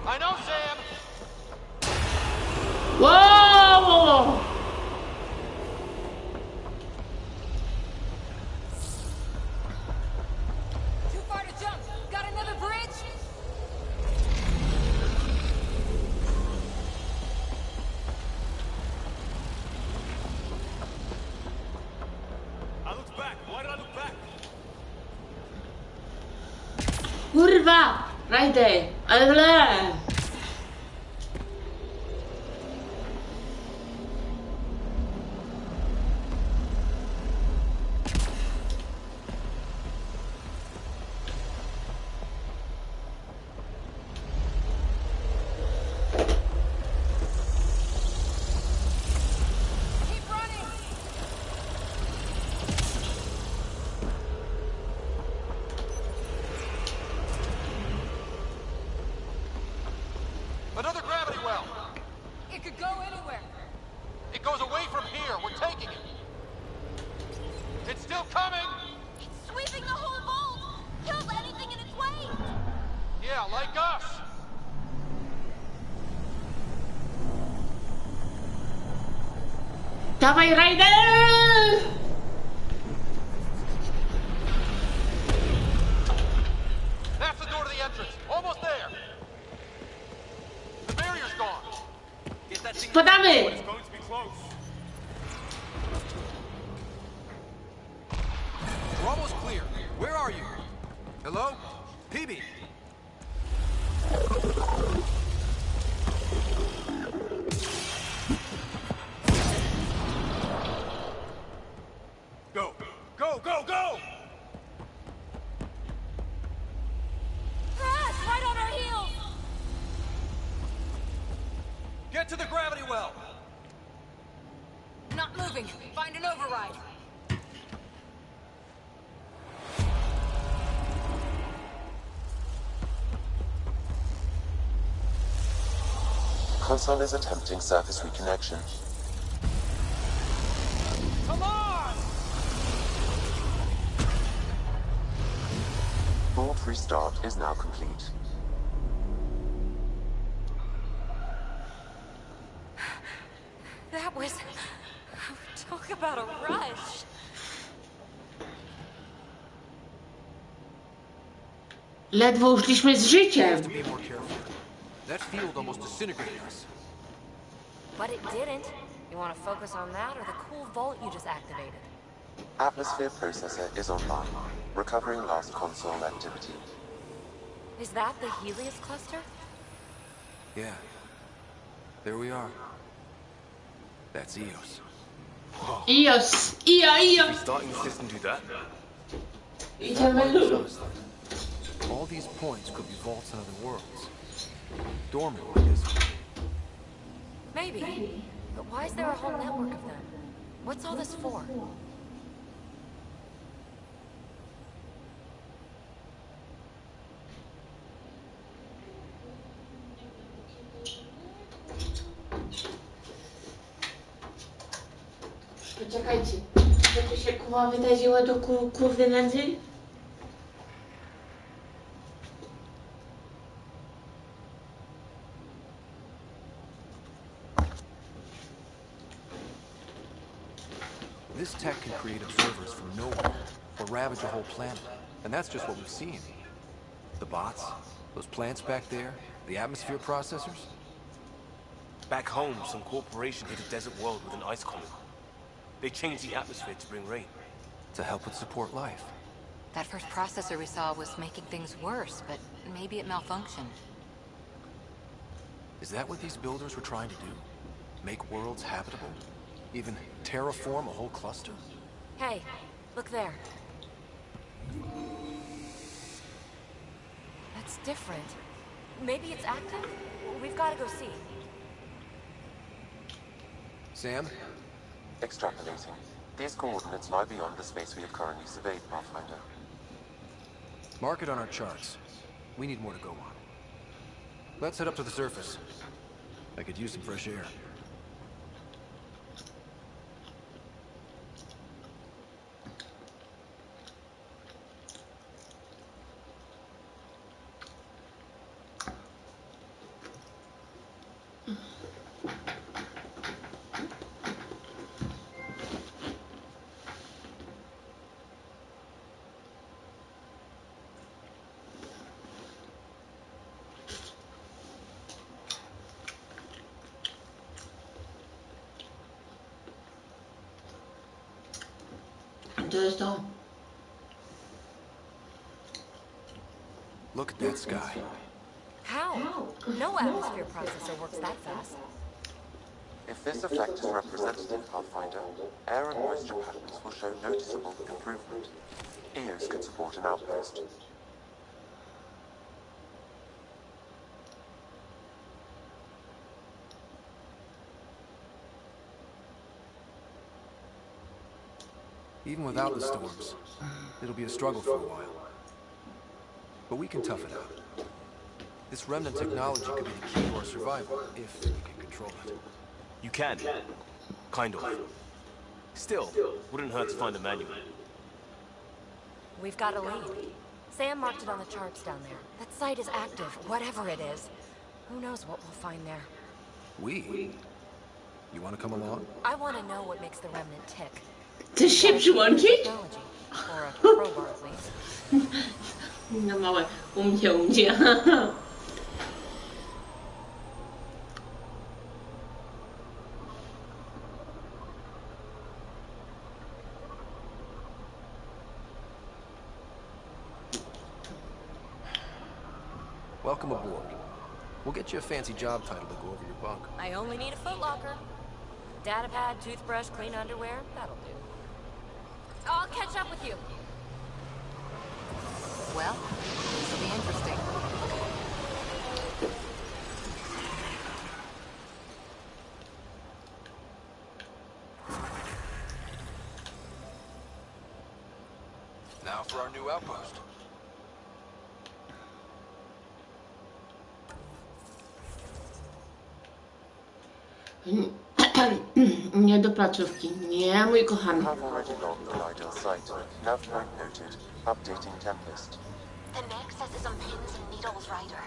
I know, Sam! Whoa! Too far to jump. Got another bridge? I looked back. Why did I look back? Kurwa! Ryder! Ale! Keep running! Another gravity well! It could go anywhere. It goes away from here, we're taking it! It's still coming! It's sweeping the whole vault! Kills anything in its way! Yeah, like us! Dawaj, Ryder! That's the door to the entrance. Almost there. The barrier's gone. Get that thing. Spadamy! It's going to be close. clear. Where are you? Hello? PB? Go! Go, go, go! Crash! Right on our heels! Get to the gravity well! Not moving. Find an override. Console is attempting surface reconnection. Come on! Board restart is now complete. That was... Talk about a rush. Ledwo uszliśmy z życiem. To be more careful. That field almost disintegrated us. But it didn't. You want to focus on that or the cool vault you just activated? Atmosphere processor is online, recovering last console activity. Is that the Helios cluster? Yeah. There we are. That's Eos. Eos! Io! Restarting the system do that? Idziemy. All these points could be vaults in other worlds. Dormant like this. Maybe. But why is there a whole network of them? What's all this for? Poczekajcie, co tu się kuwa wydarzyło do kurde nędzy? This tech can create observers from nowhere, or ravage a whole planet. And that's just what we've seen. The bots, those plants back there, the atmosphere processors. Back home, some corporation hit a desert world with an ice comet. They changed the atmosphere to bring rain. To help it support life. That first processor we saw was making things worse, but maybe it malfunctioned. Is that what these builders were trying to do? Make worlds habitable? Even terraform a whole cluster? Hey, look there. That's different. Maybe it's active? We've got to go see. Sam? Extrapolating. These coordinates lie beyond the space we have currently surveyed, Pathfinder. Mark it on our charts. We need more to go on. Let's head up to the surface. I could use some fresh air. Look at that sky. How? No atmosphere processor works that fast. If this effect is represented in Pathfinder, air and moisture patterns will show noticeable improvement. Eos can support an outpost. Even without the storms, it'll be a struggle for a while. But we can tough it out. This remnant technology could be the key to our survival, if we can control it. You can. Kind of. Still, wouldn't hurt to find a manual. We've got a lead. Sam marked it on the charts down there. That site is active, whatever it is. Who knows what we'll find there. We? You want to come along? I want to know what makes the remnant tick. Ty się przyłączyć? Or a crowbar, at least. No małe, umdzie. Welcome aboard. We'll get you a fancy job title to go over your bunk. I only need a footlocker. Data pad, toothbrush, clean underwear, that'll do. I'll catch up with you. Well, this will be interesting. Now for our new outpost. Nie do placówki. Nie, mój kochany. Have already logged the ideal site. Nav point noted. Updating template. The Nexus is on pins and needles, Ryder.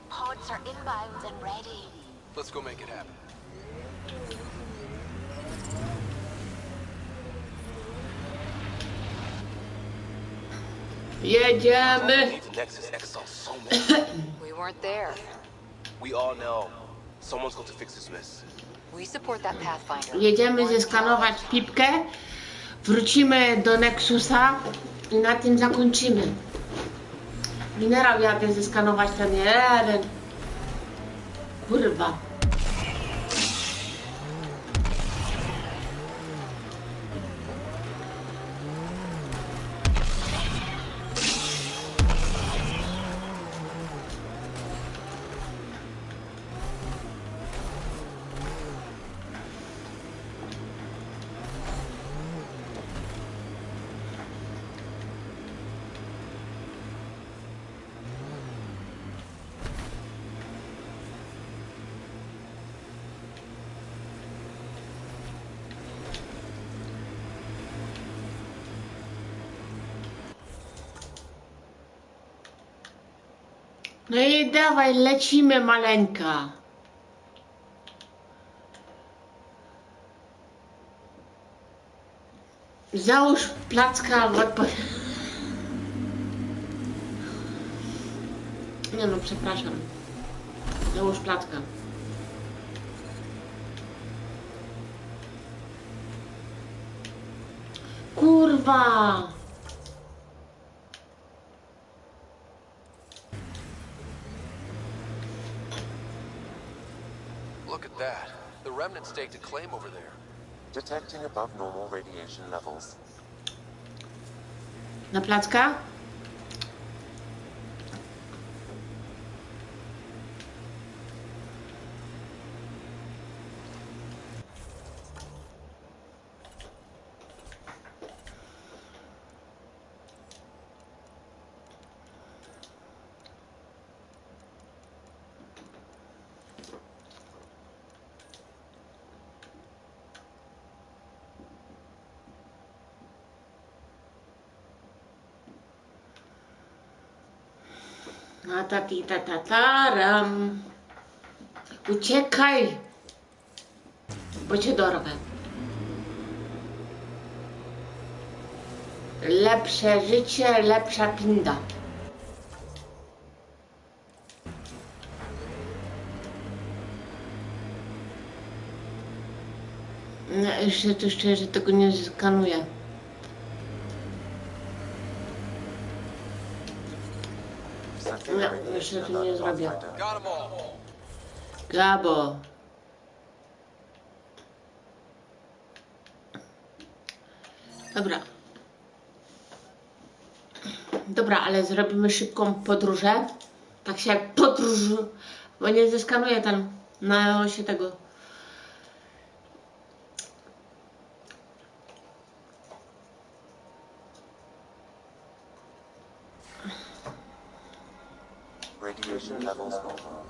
Pods are inbound and ready. Let's go make it happen. Jedziemy. The Nexus exile so much. We weren't there. We all know. Someone's got to fix this mess. We support that Pathfinder. Jedziemy zeskanować pipkę, wrócimy do Nexusa i na tym zakończymy. Minerał jadę zeskanować ten jeden. Kurwa. No i dawaj, lecimy, maleńka. Załóż placka w odpowiedzi. Nie no, przepraszam. Załóż placka. Kurwa! Look at that. The remnant staked a claim over there. Detecting above normal radiation levels. Na placka? A tati tatataram. Uciekaj, bo cię dorwę. Lepsze życie, lepsza pinda. No, jeszcze tu szczerze tego nie skanuję. No, jeszcze tu nie zrobię. Gabo. Dobra. Dobra, ale zrobimy szybką podróżę. Tak się jak podróż, bo nie zeskanuję tam na osie tego. Radiation levels normal.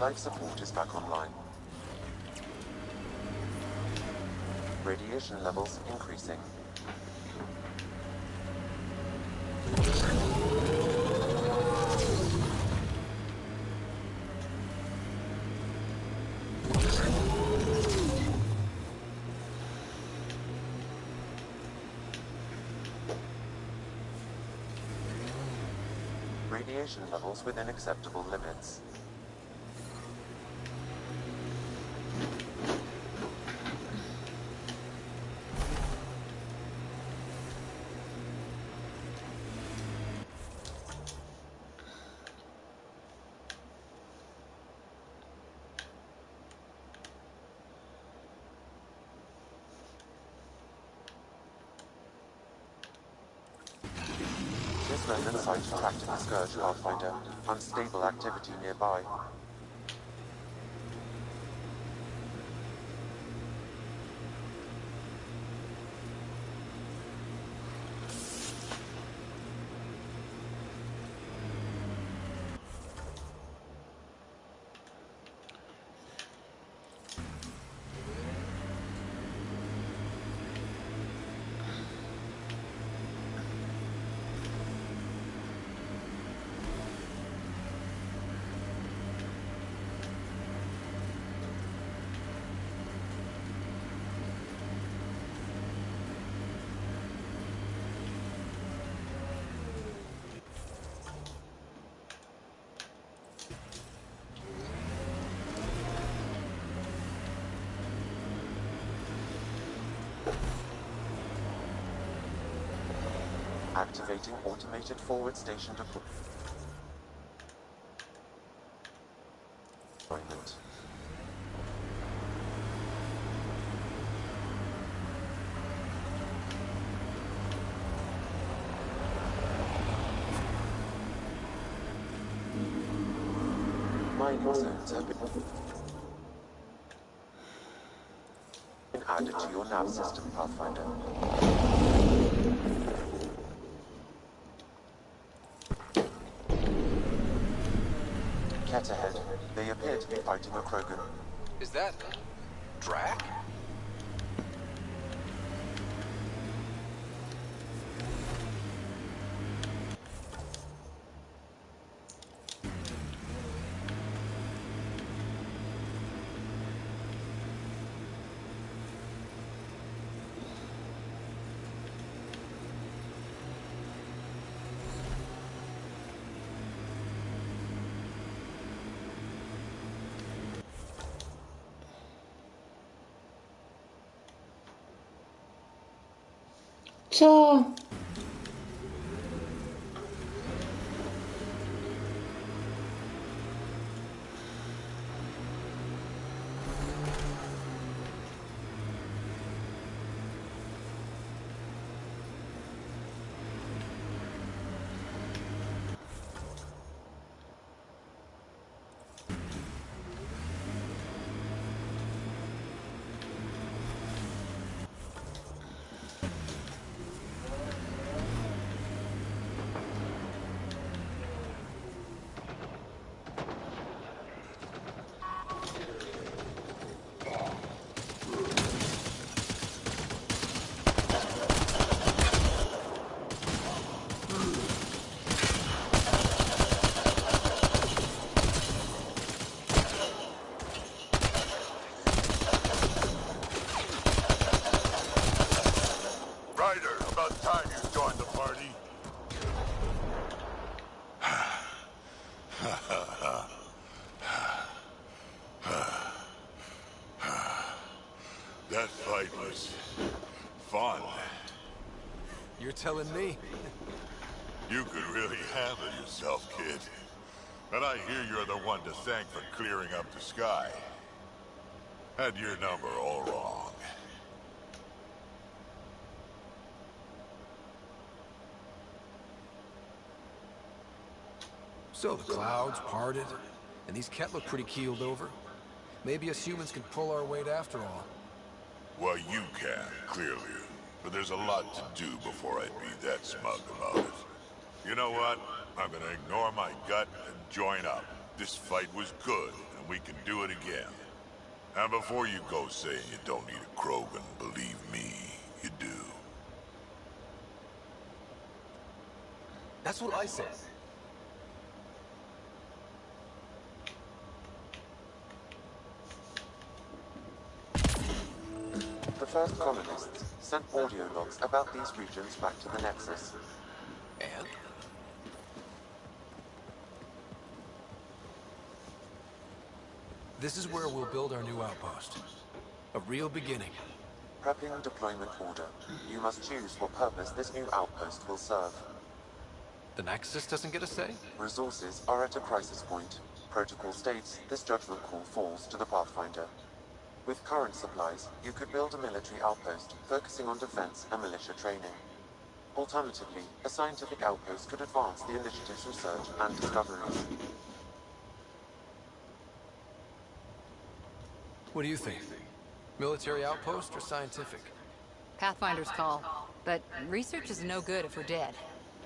Life support is back online. Radiation levels increasing. Radiation levels within acceptable limits. This remnant site tracked in the Scourge Pathfinder. Unstable activity nearby. Activating automated forward station deployment. Mining zones have been added to your nav system, Pathfinder. Cat ahead. They appear to be fighting a Krogan. Is that Drac? Co? That fight was fun. You're telling me? You could really handle yourself, kid. And I hear you're the one to thank for clearing up the sky. Had your number all wrong. So the clouds parted, and these Ket look pretty keeled over. Maybe us humans can pull our weight after all. Well, you can, clearly. But there's a lot to do before I'd be that smug about it. You know what? I'm gonna ignore my gut and join up. This fight was good, and we can do it again. And before you go saying you don't need a Krogan, believe me, you do. That's what I said. The first colonists sent audio logs about these regions back to the Nexus. And? This is where we'll build our new outpost. A real beginning. Prepping deployment order. You must choose what purpose this new outpost will serve. The Nexus doesn't get a say? Resources are at a crisis point. Protocol states this judgment call falls to the Pathfinder. With current supplies, you could build a military outpost focusing on defense and militia training. Alternatively, a scientific outpost could advance the initiative's research and discoveries. What do you think? Military outpost or scientific? Pathfinder's call. But research is no good if we're dead.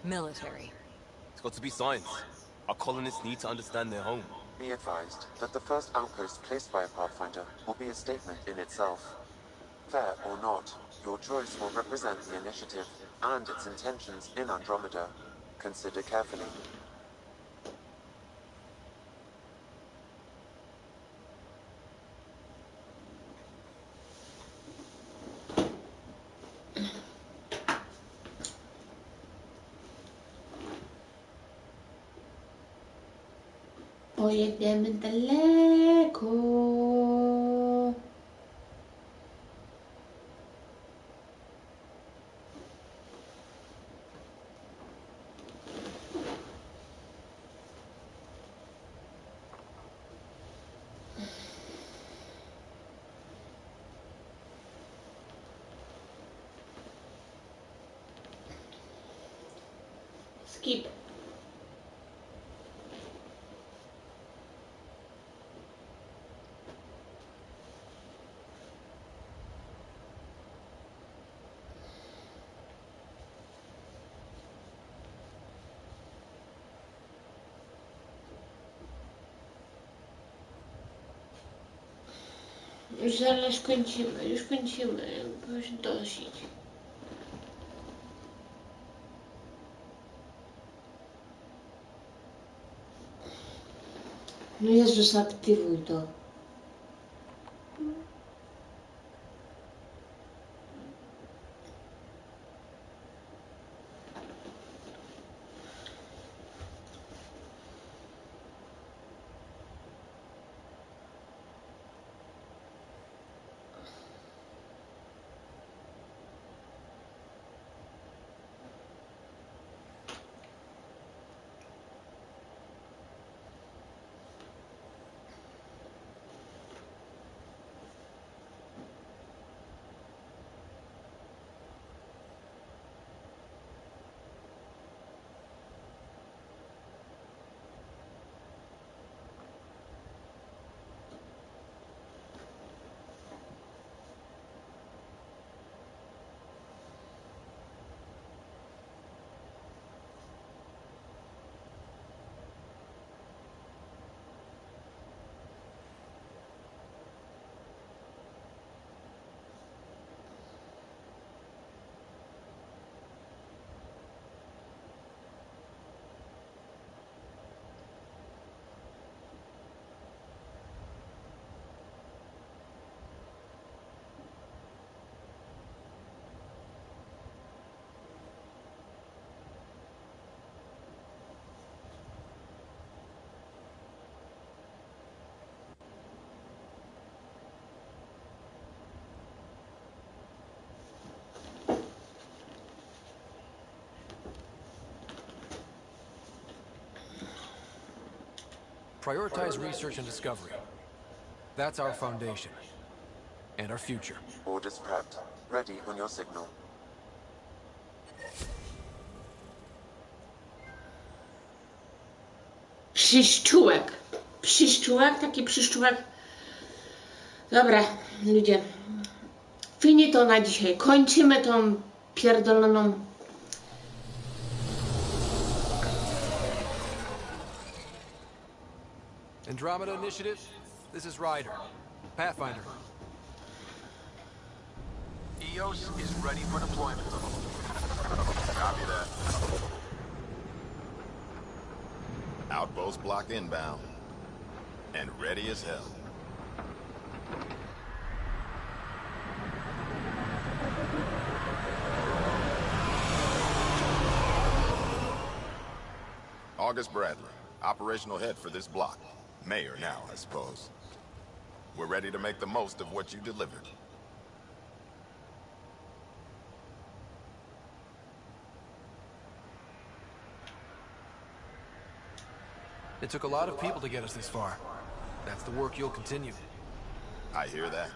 Military. It's got to be science. Our colonists need to understand their home. Be advised that the first outpost placed by a Pathfinder will be a statement in itself. Fair or not, your choice will represent the initiative and its intentions in Andromeda. Consider carefully. Pojedziemy daleko. Skip. Już zaraz kończymy, bo już dosyć. No Jezus, aktywuj to. Prioritize research and discovery. That's our foundation. And our future. Orders prepped. Ready on your signal. Przyszczułek. Przyszczułek, taki przyszczułek. Dobra, ludzie. Finito na dzisiaj. Kończymy tą pierdoloną... Andromeda Initiative, this is Ryder. Pathfinder. EOS is ready for deployment. Copy that. Outpost block inbound. And ready as hell. August Bradley, operational head for this block. Mayor now, I suppose. We're ready to make the most of what you delivered. It took a lot of people to get us this far. That's the work you'll continue. I hear that.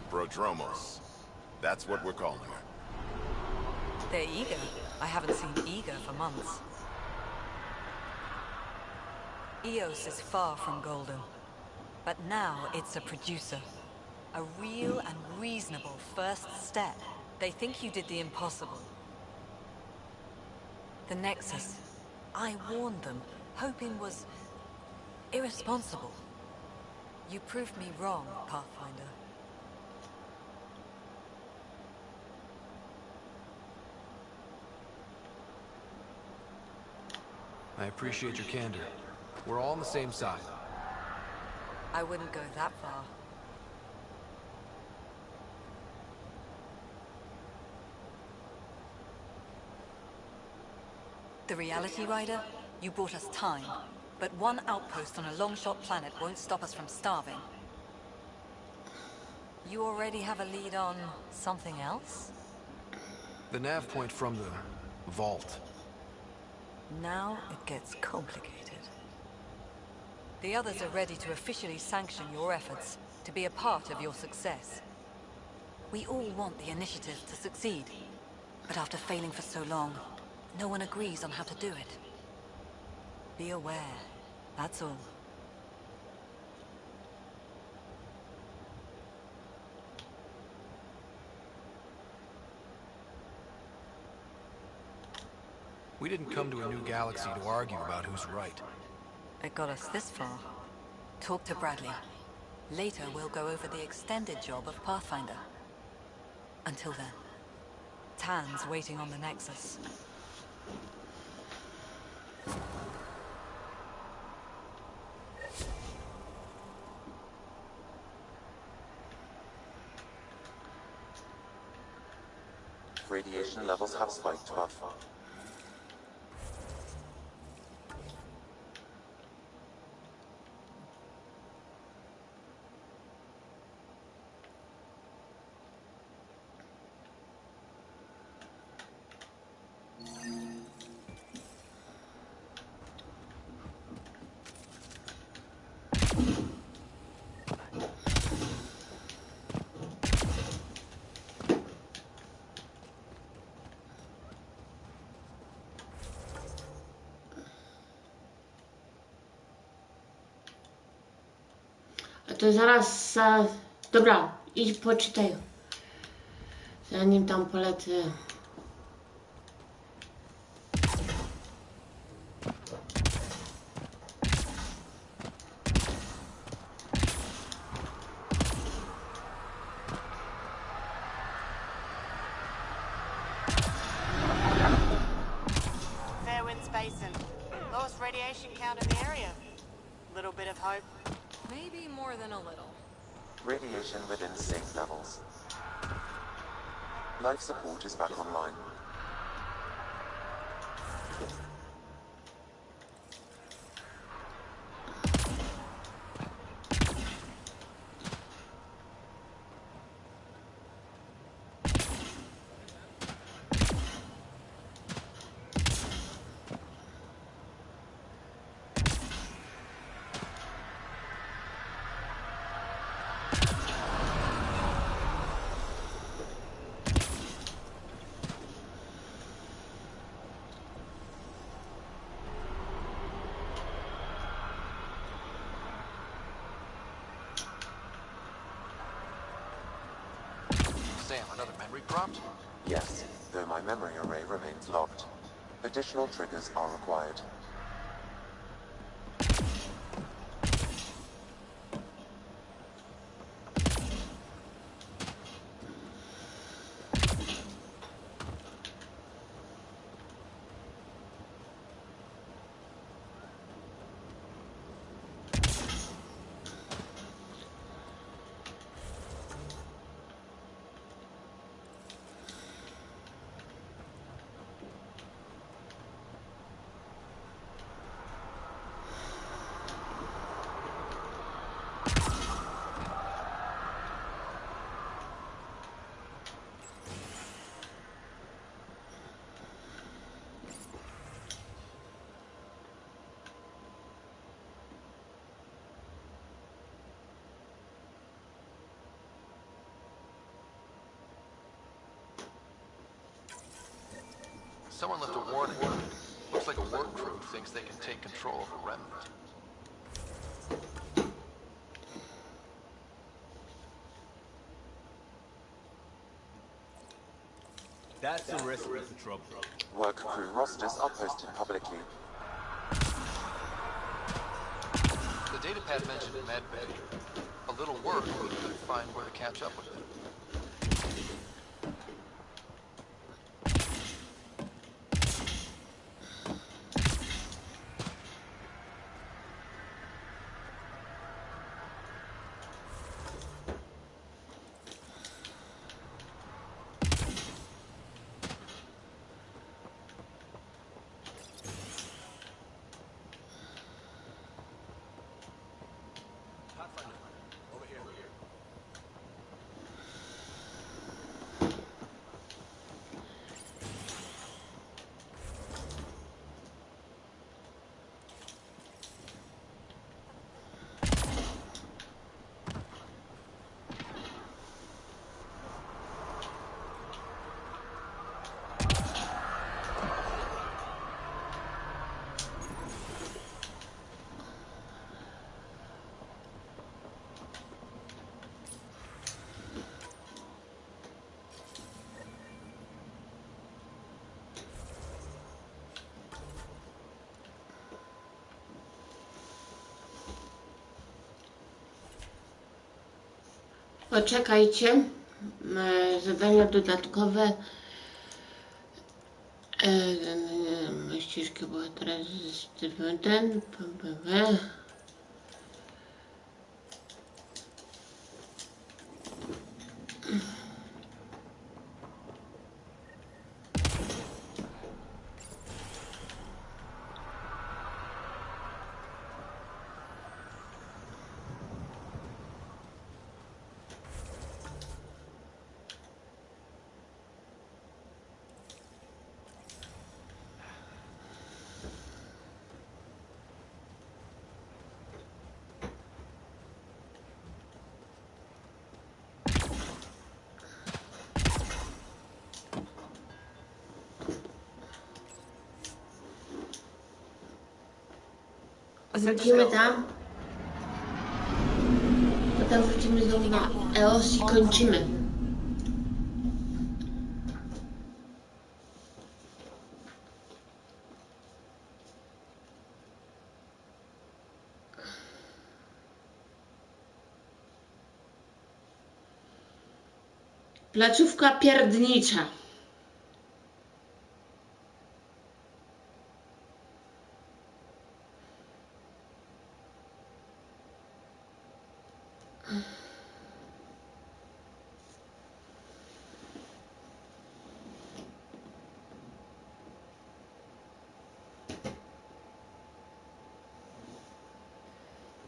Prodromos. That's what we're calling her. They're eager. I haven't seen eager for months. EOS is far from golden. But now it's a producer. A real and reasonable first step. They think you did the impossible. The Nexus. I warned them, hoping was irresponsible. You proved me wrong, Pathfinder. I appreciate your candor. We're all on the same side. I wouldn't go that far. The Reality Rider? You brought us time. But one outpost on a long-shot planet won't stop us from starving. You already have a lead on something else? The nav point from the vault. Now it gets complicated. The others are ready to officially sanction your efforts, to be a part of your success. We all want the initiative to succeed. But after failing for so long, no one agrees on how to do it. Be aware, that's all. We didn't come to a new galaxy to argue about who's right. It got us this far. Talk to Bradley. Later, we'll go over the extended job of Pathfinder. Until then, Tan's waiting on the Nexus. Radiation levels have spiked above. To zaraz, dobra, idź poczytaj, zanim tam polecę. Fairwinds Basin. Lowest radiation count in the area. Little bit of hope. Maybe more than a little. Radiation within safe levels. Life support is back online. Sam, another memory prompt? Yes, though my memory array remains locked. Additional triggers are required. Someone left a warning. Looks like a work crew thinks they can take control of a remnant. That's a recipe for trouble. Work crew rosters are posted publicly. The datapad mentioned medbay. A little work, we could find where to catch up with them. Poczekajcie, zadania dodatkowe, ścieżka była teraz ten, wrócimy tam, potem wrócimy znowu na EOS i kończymy. Placówka pierdnicza.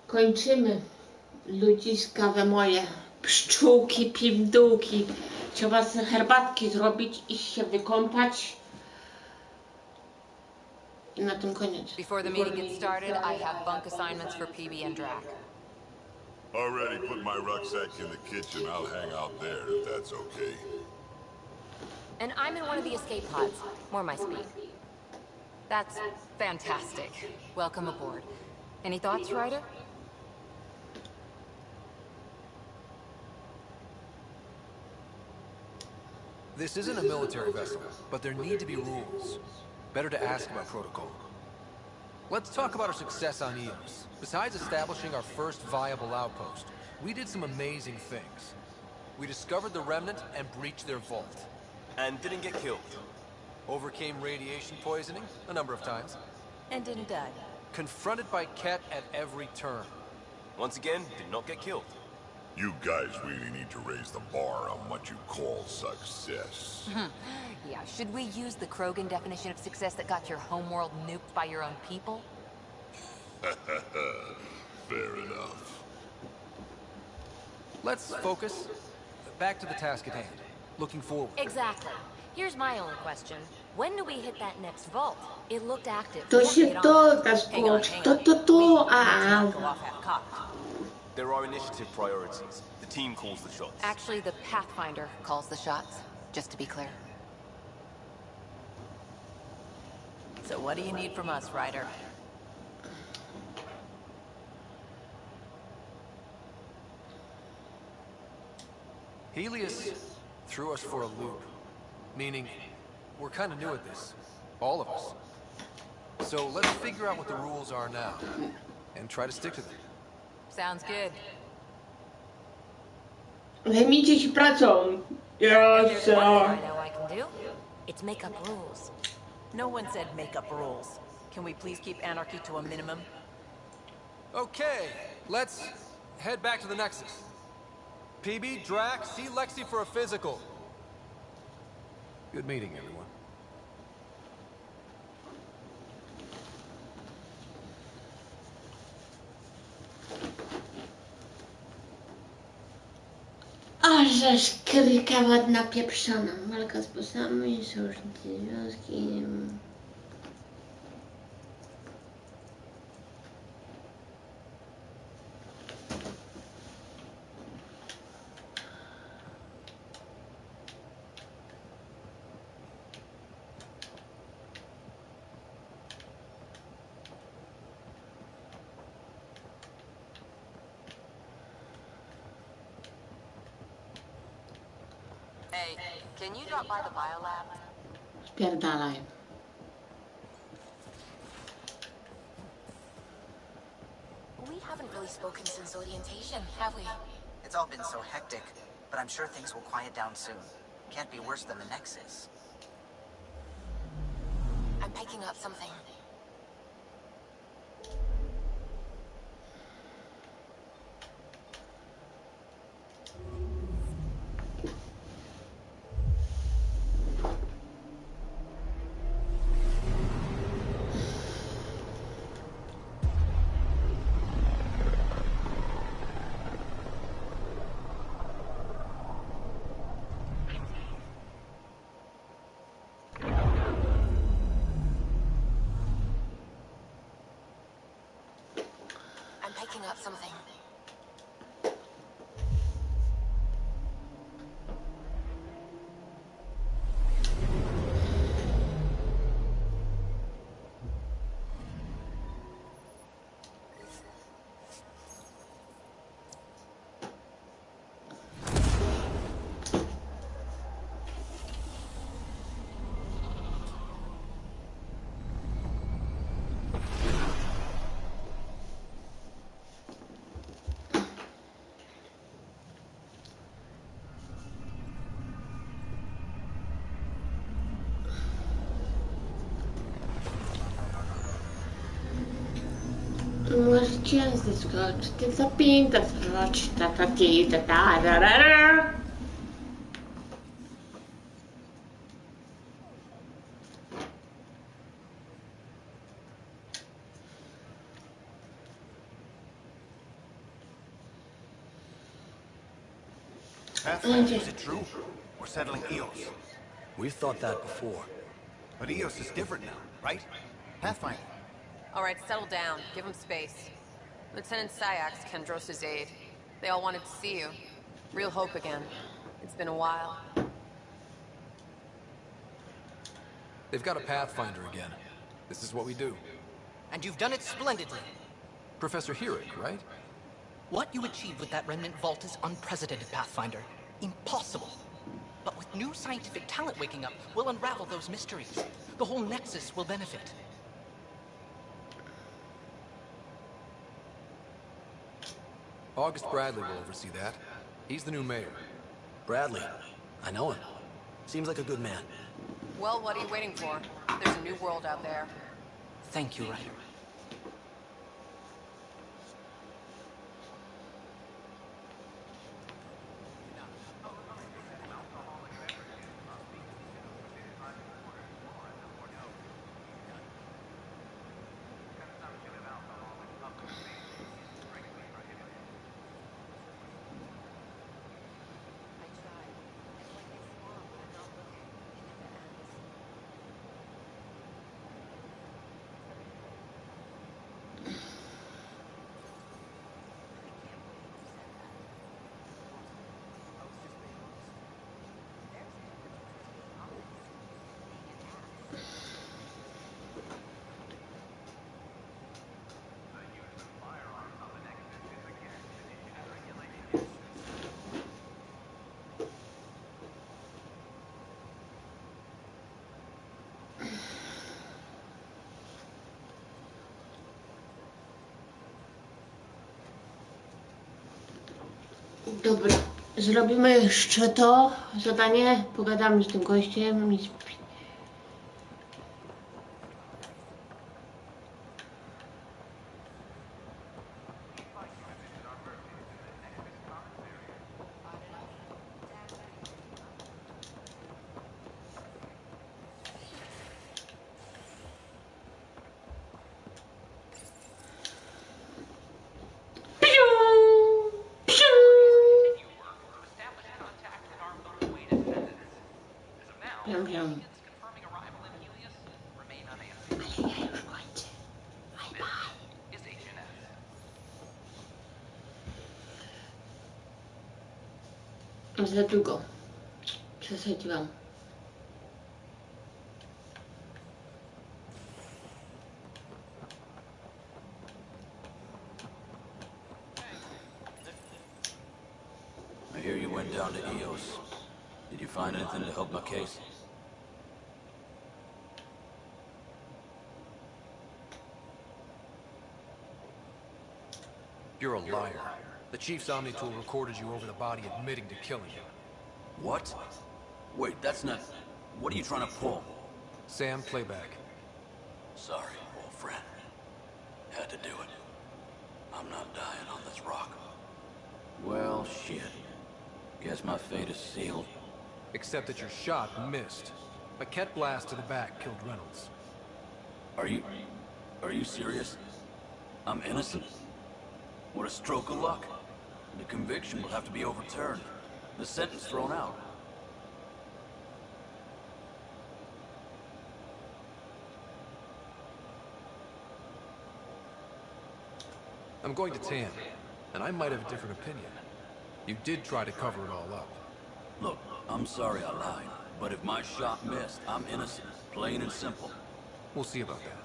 Kończymy, ludziska moje, pszczółki, pindółki. Trzeba sobie herbatki zrobić, iść się wykąpać. I na tym koniec. Before the meeting gets started, I have bunk assignments for PB and Drac. Already put my rucksack in the kitchen. I'll hang out there if that's okay. And I'm in one of the escape pods. More my speed. That's fantastic. Welcome aboard. Any thoughts, Ryder? This isn't a military vessel, but there need to be rules. Better to ask about protocol. Let's talk about our success on Eos. Besides establishing our first viable outpost, we did some amazing things. We discovered the Remnant and breached their vault. And didn't get killed. Overcame radiation poisoning a number of times. And didn't die. Confronted by Ket at every turn. Once again, did not get killed. You guys really need to raise the bar on what you call success. Yeah, should we use the Krogan definition of success that got your homeworld nuked by your own people? Fair enough. Let's focus. Back to the task at hand. Looking forward. Exactly. Here's my only question. When do we hit that next vault? It looked active. To We have to się get on to, that. to, Let's not go off half-cocked. There are initiative priorities. The team calls the shots. Actually, the Pathfinder calls the shots, just to be clear. So what do you need from us, Ryder? Helios threw us for a loop. Meaning, we're kind of new at this. All of us. So let's figure out what the rules are now. And try to stick to them. Sounds good. Zajmijcie się pracą. There's one thing I know I can do. It's make up rules. No one said make up rules. Can we please keep anarchy to a minimum? Okay, let's head back to the Nexus. PB, Drac, see Lexi for a physical. Good meeting, everyone. A żeż kryka ładna pieprzona. Walka z bossami, sojusznicy związki. Hey, can you drop by the biolab? Spierdalaj. We haven't really spoken since orientation, have we? It's all been so hectic, but I'm sure things will quiet down soon. Can't be worse than the Nexus. I'm picking up something. Picking up something. Możecie zeskoczyć, ty zapięta skocz, ta. Pathfinder, is it true? We're settling Eos. We've thought that before. But Eos is different now, right? Pathfinder. All right, settle down. Give him space. Lieutenant Syax, Kendros' aide. They all wanted to see you. Real hope again. It's been a while. They've got a Pathfinder again. This is what we do. And you've done it splendidly. Professor Herrick, right? What you achieved with that remnant vault is unprecedented, Pathfinder. Impossible. But with new scientific talent waking up, we'll unravel those mysteries. The whole Nexus will benefit. August Bradley will oversee that. He's the new mayor. Bradley. I know him. Seems like a good man. Well, what are you waiting for? There's a new world out there. Thank you, Ryder. Dobra, zrobimy jeszcze to zadanie, pogadamy z tym gościem i wiem. Za długo przesadziłam. I hear you went down to EOS. Did you find anything to help my case? You're a liar. The Chief's Omni tool recorded you over the body admitting to killing him. What? Wait, that's not... What are you trying to pull? Sam, playback. Sorry, old friend. Had to do it. I'm not dying on this rock. Well, shit. Guess my fate is sealed. Except that your shot missed. A Ket blast to the back killed Reynolds. Are you serious? I'm innocent? What a stroke of luck. The conviction will have to be overturned. The sentence thrown out. I'm going to Tam, and I might have a different opinion. You did try to cover it all up. Look, I'm sorry I lied, but if my shot missed, I'm innocent. Plain and simple. We'll see about that.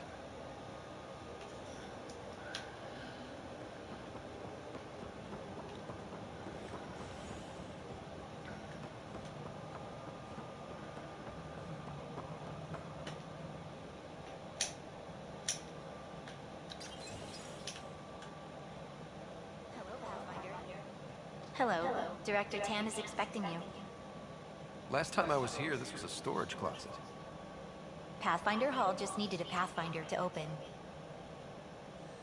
Hello. Director Tan is expecting you. Last time I was here, this was a storage closet. Pathfinder Hall just needed a Pathfinder to open.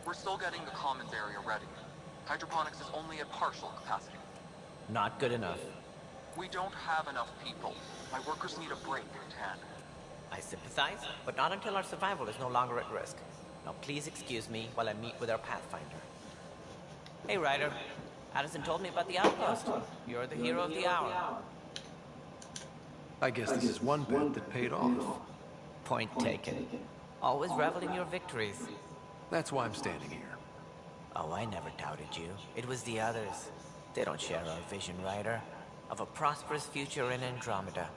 We're still getting the commons area ready. Hydroponics is only at partial capacity. Not good enough. We don't have enough people. My workers need a break, Tan. I sympathize, but not until our survival is no longer at risk. Now please excuse me while I meet with our Pathfinder. Hey, Ryder. Addison told me about the outpost. You're the hero of the hour. I guess this is one bet that paid off. Point taken. Always revel in your victories. That's why I'm standing here. Oh, I never doubted you. It was the others. They don't share our vision, Ryder, of a prosperous future in Andromeda.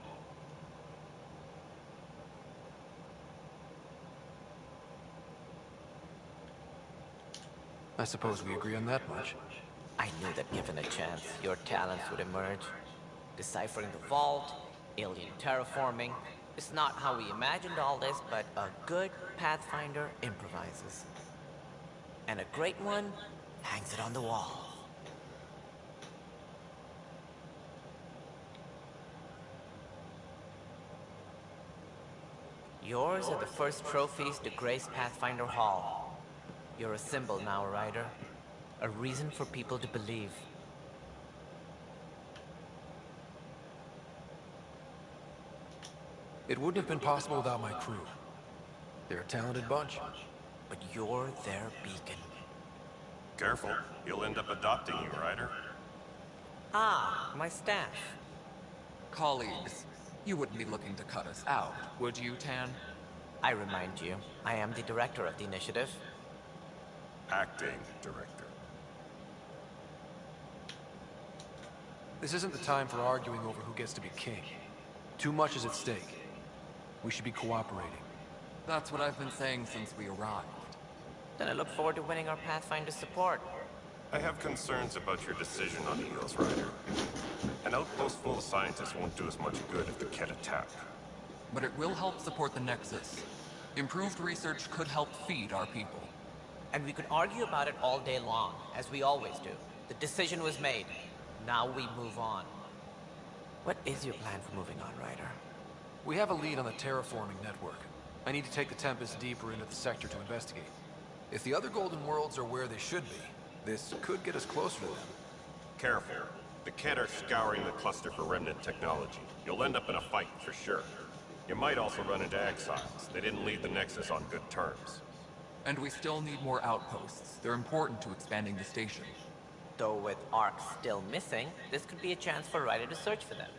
I suppose we agree on that much. I knew that given a chance, your talents would emerge. Deciphering the vault, alien terraforming. It's not how we imagined all this, but a good Pathfinder improvises. And a great one hangs it on the wall. Yours are the first trophies to grace Pathfinder Hall. You're a symbol now, Ryder. A reason for people to believe. It wouldn't have been possible without my crew. They're a talented bunch. But you're their beacon. Careful, he'll end up adopting you, Ryder. Ah, my staff. Colleagues, you wouldn't be looking to cut us out, would you, Tan? I remind you, I am the director of the initiative. Acting director. This isn't the time for arguing over who gets to be king. Too much is at stake. We should be cooperating. That's what I've been saying since we arrived. Then I look forward to winning our Pathfinder's support. I have concerns about your decision on Eos, Ryder. An outpost full of scientists won't do us much good if the Ket attack. But it will help support the Nexus. Improved research could help feed our people. And we could argue about it all day long, as we always do. The decision was made. Now we move on. What is your plan for moving on, Ryder? We have a lead on the terraforming network. I need to take the Tempest deeper into the sector to investigate. If the other Golden Worlds are where they should be, this could get us closer to them. Careful. The Kett are scouring the cluster for remnant technology. You'll end up in a fight for sure. You might also run into exiles. They didn't leave the Nexus on good terms. And we still need more outposts. They're important to expanding the station. Though with Ark still missing, this could be a chance for Ryder to search for them.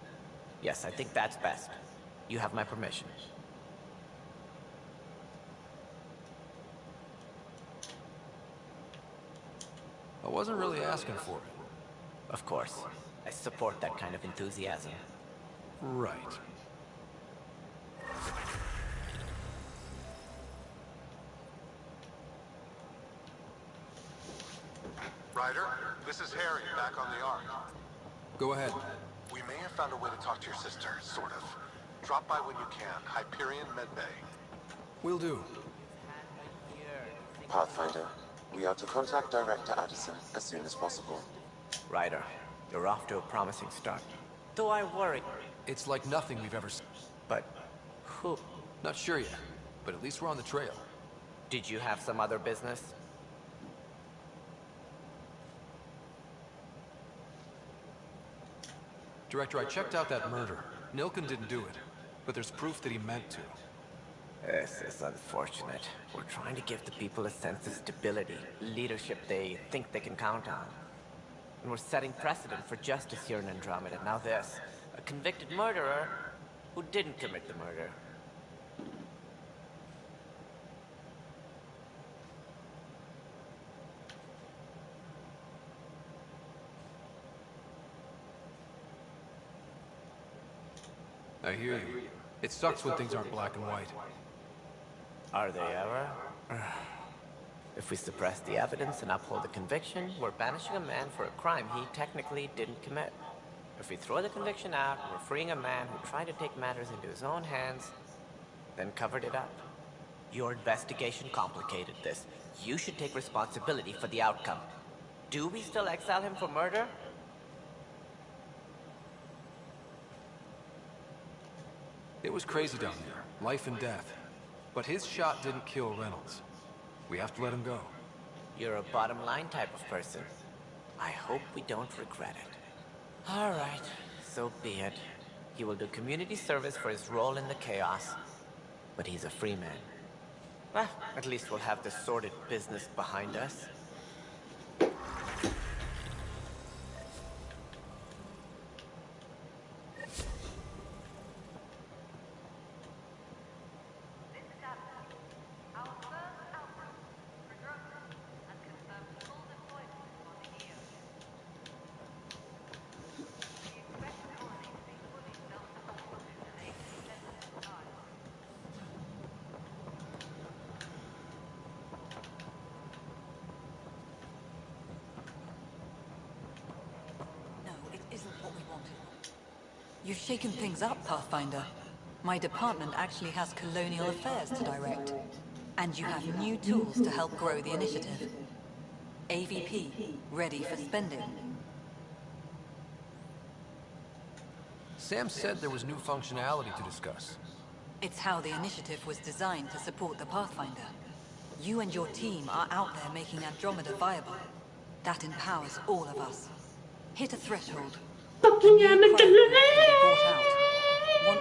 Yes, I think that's best. You have my permission. I wasn't really asking for it. Of course. I support that kind of enthusiasm. Right. Ryder, this is Harry, back on the Ark. Go ahead. We may have found a way to talk to your sister, sort of. Drop by when you can. Hyperion Medbay. Will do. Pathfinder, we are to contact Director Addison as soon as possible. Ryder, you're off to a promising start. Though I worry. It's like nothing we've ever seen. But who? Not sure yet, but at least we're on the trail. Did you have some other business? Director, I checked out that murder. Nilken didn't do it, but there's proof that he meant to. This is unfortunate. We're trying to give the people a sense of stability, leadership they think they can count on. And we're setting precedent for justice here in Andromeda. Now this, a convicted murderer who didn't commit the murder. I hear you. It sucks when things aren't black and white. Are they ever? If we suppress the evidence and uphold the conviction, we're banishing a man for a crime he technically didn't commit. If we throw the conviction out, we're freeing a man who tried to take matters into his own hands, then covered it up. Your investigation complicated this. You should take responsibility for the outcome. Do we still exile him for murder? It was crazy down there, life and death. But his shot didn't kill Reynolds. We have to let him go. You're a bottom line type of person. I hope we don't regret it. All right, so be it. He will do community service for his role in the chaos. But he's a free man. Well, at least we'll have this sordid business behind us. You've shaken things up, Pathfinder. My department actually has colonial affairs to direct. And you have new tools to help grow the initiative. AVP, ready for spending. Sam said there was new functionality to discuss. It's how the initiative was designed to support the Pathfinder. You and your team are out there making Andromeda viable. That empowers all of us. Hit a threshold. Want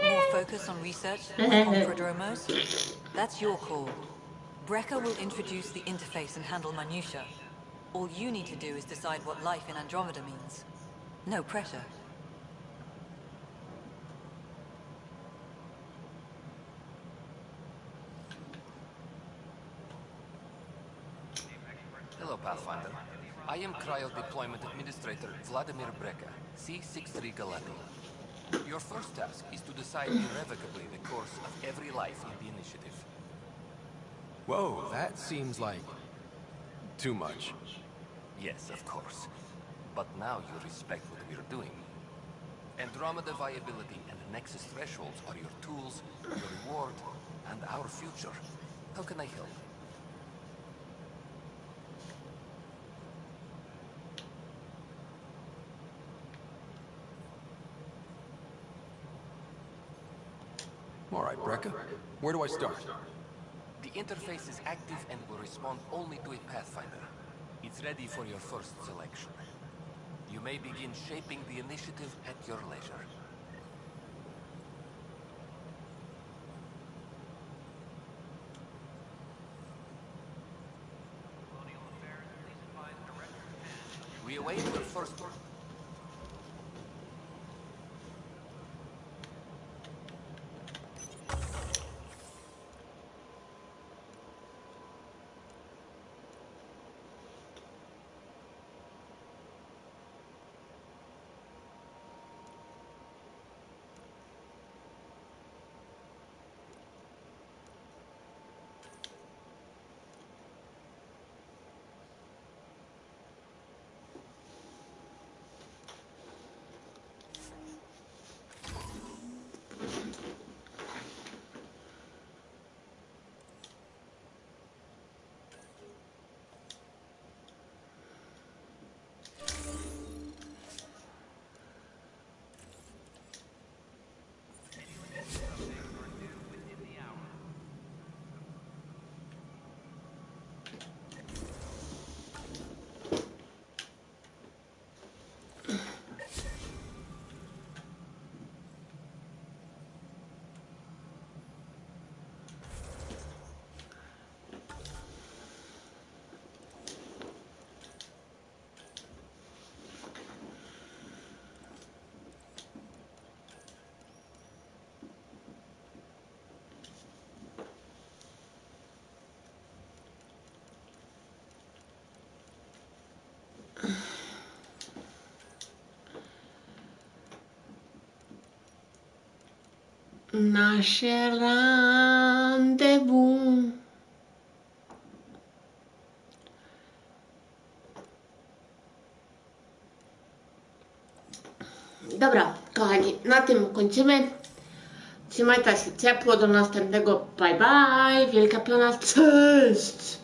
more focus on research like on prodromos? That's your call. Brecker will introduce the interface and handle minutiae. All you need to do is decide what life in Andromeda means. No pressure. Hello, Pathfinder. I am Cryo Deployment Administrator Vladimir Brecker, C-63 Galati. Your first task is to decide irrevocably the course of every life in the initiative. Whoa, that seems like too much. Yes, of course. But now you respect what we're doing. Andromeda viability and the Nexus thresholds are your tools, your reward, and our future. How can I help? All right, Brecca. Where do I start? The interface is active and will respond only to a Pathfinder. It's ready for your first selection. You may begin shaping the initiative at your leisure. We await your first... Nasze randewu. Dobra, kochani, na tym kończymy. Trzymajcie się ciepło, do następnego. Bye bye, wielka piona, cześć!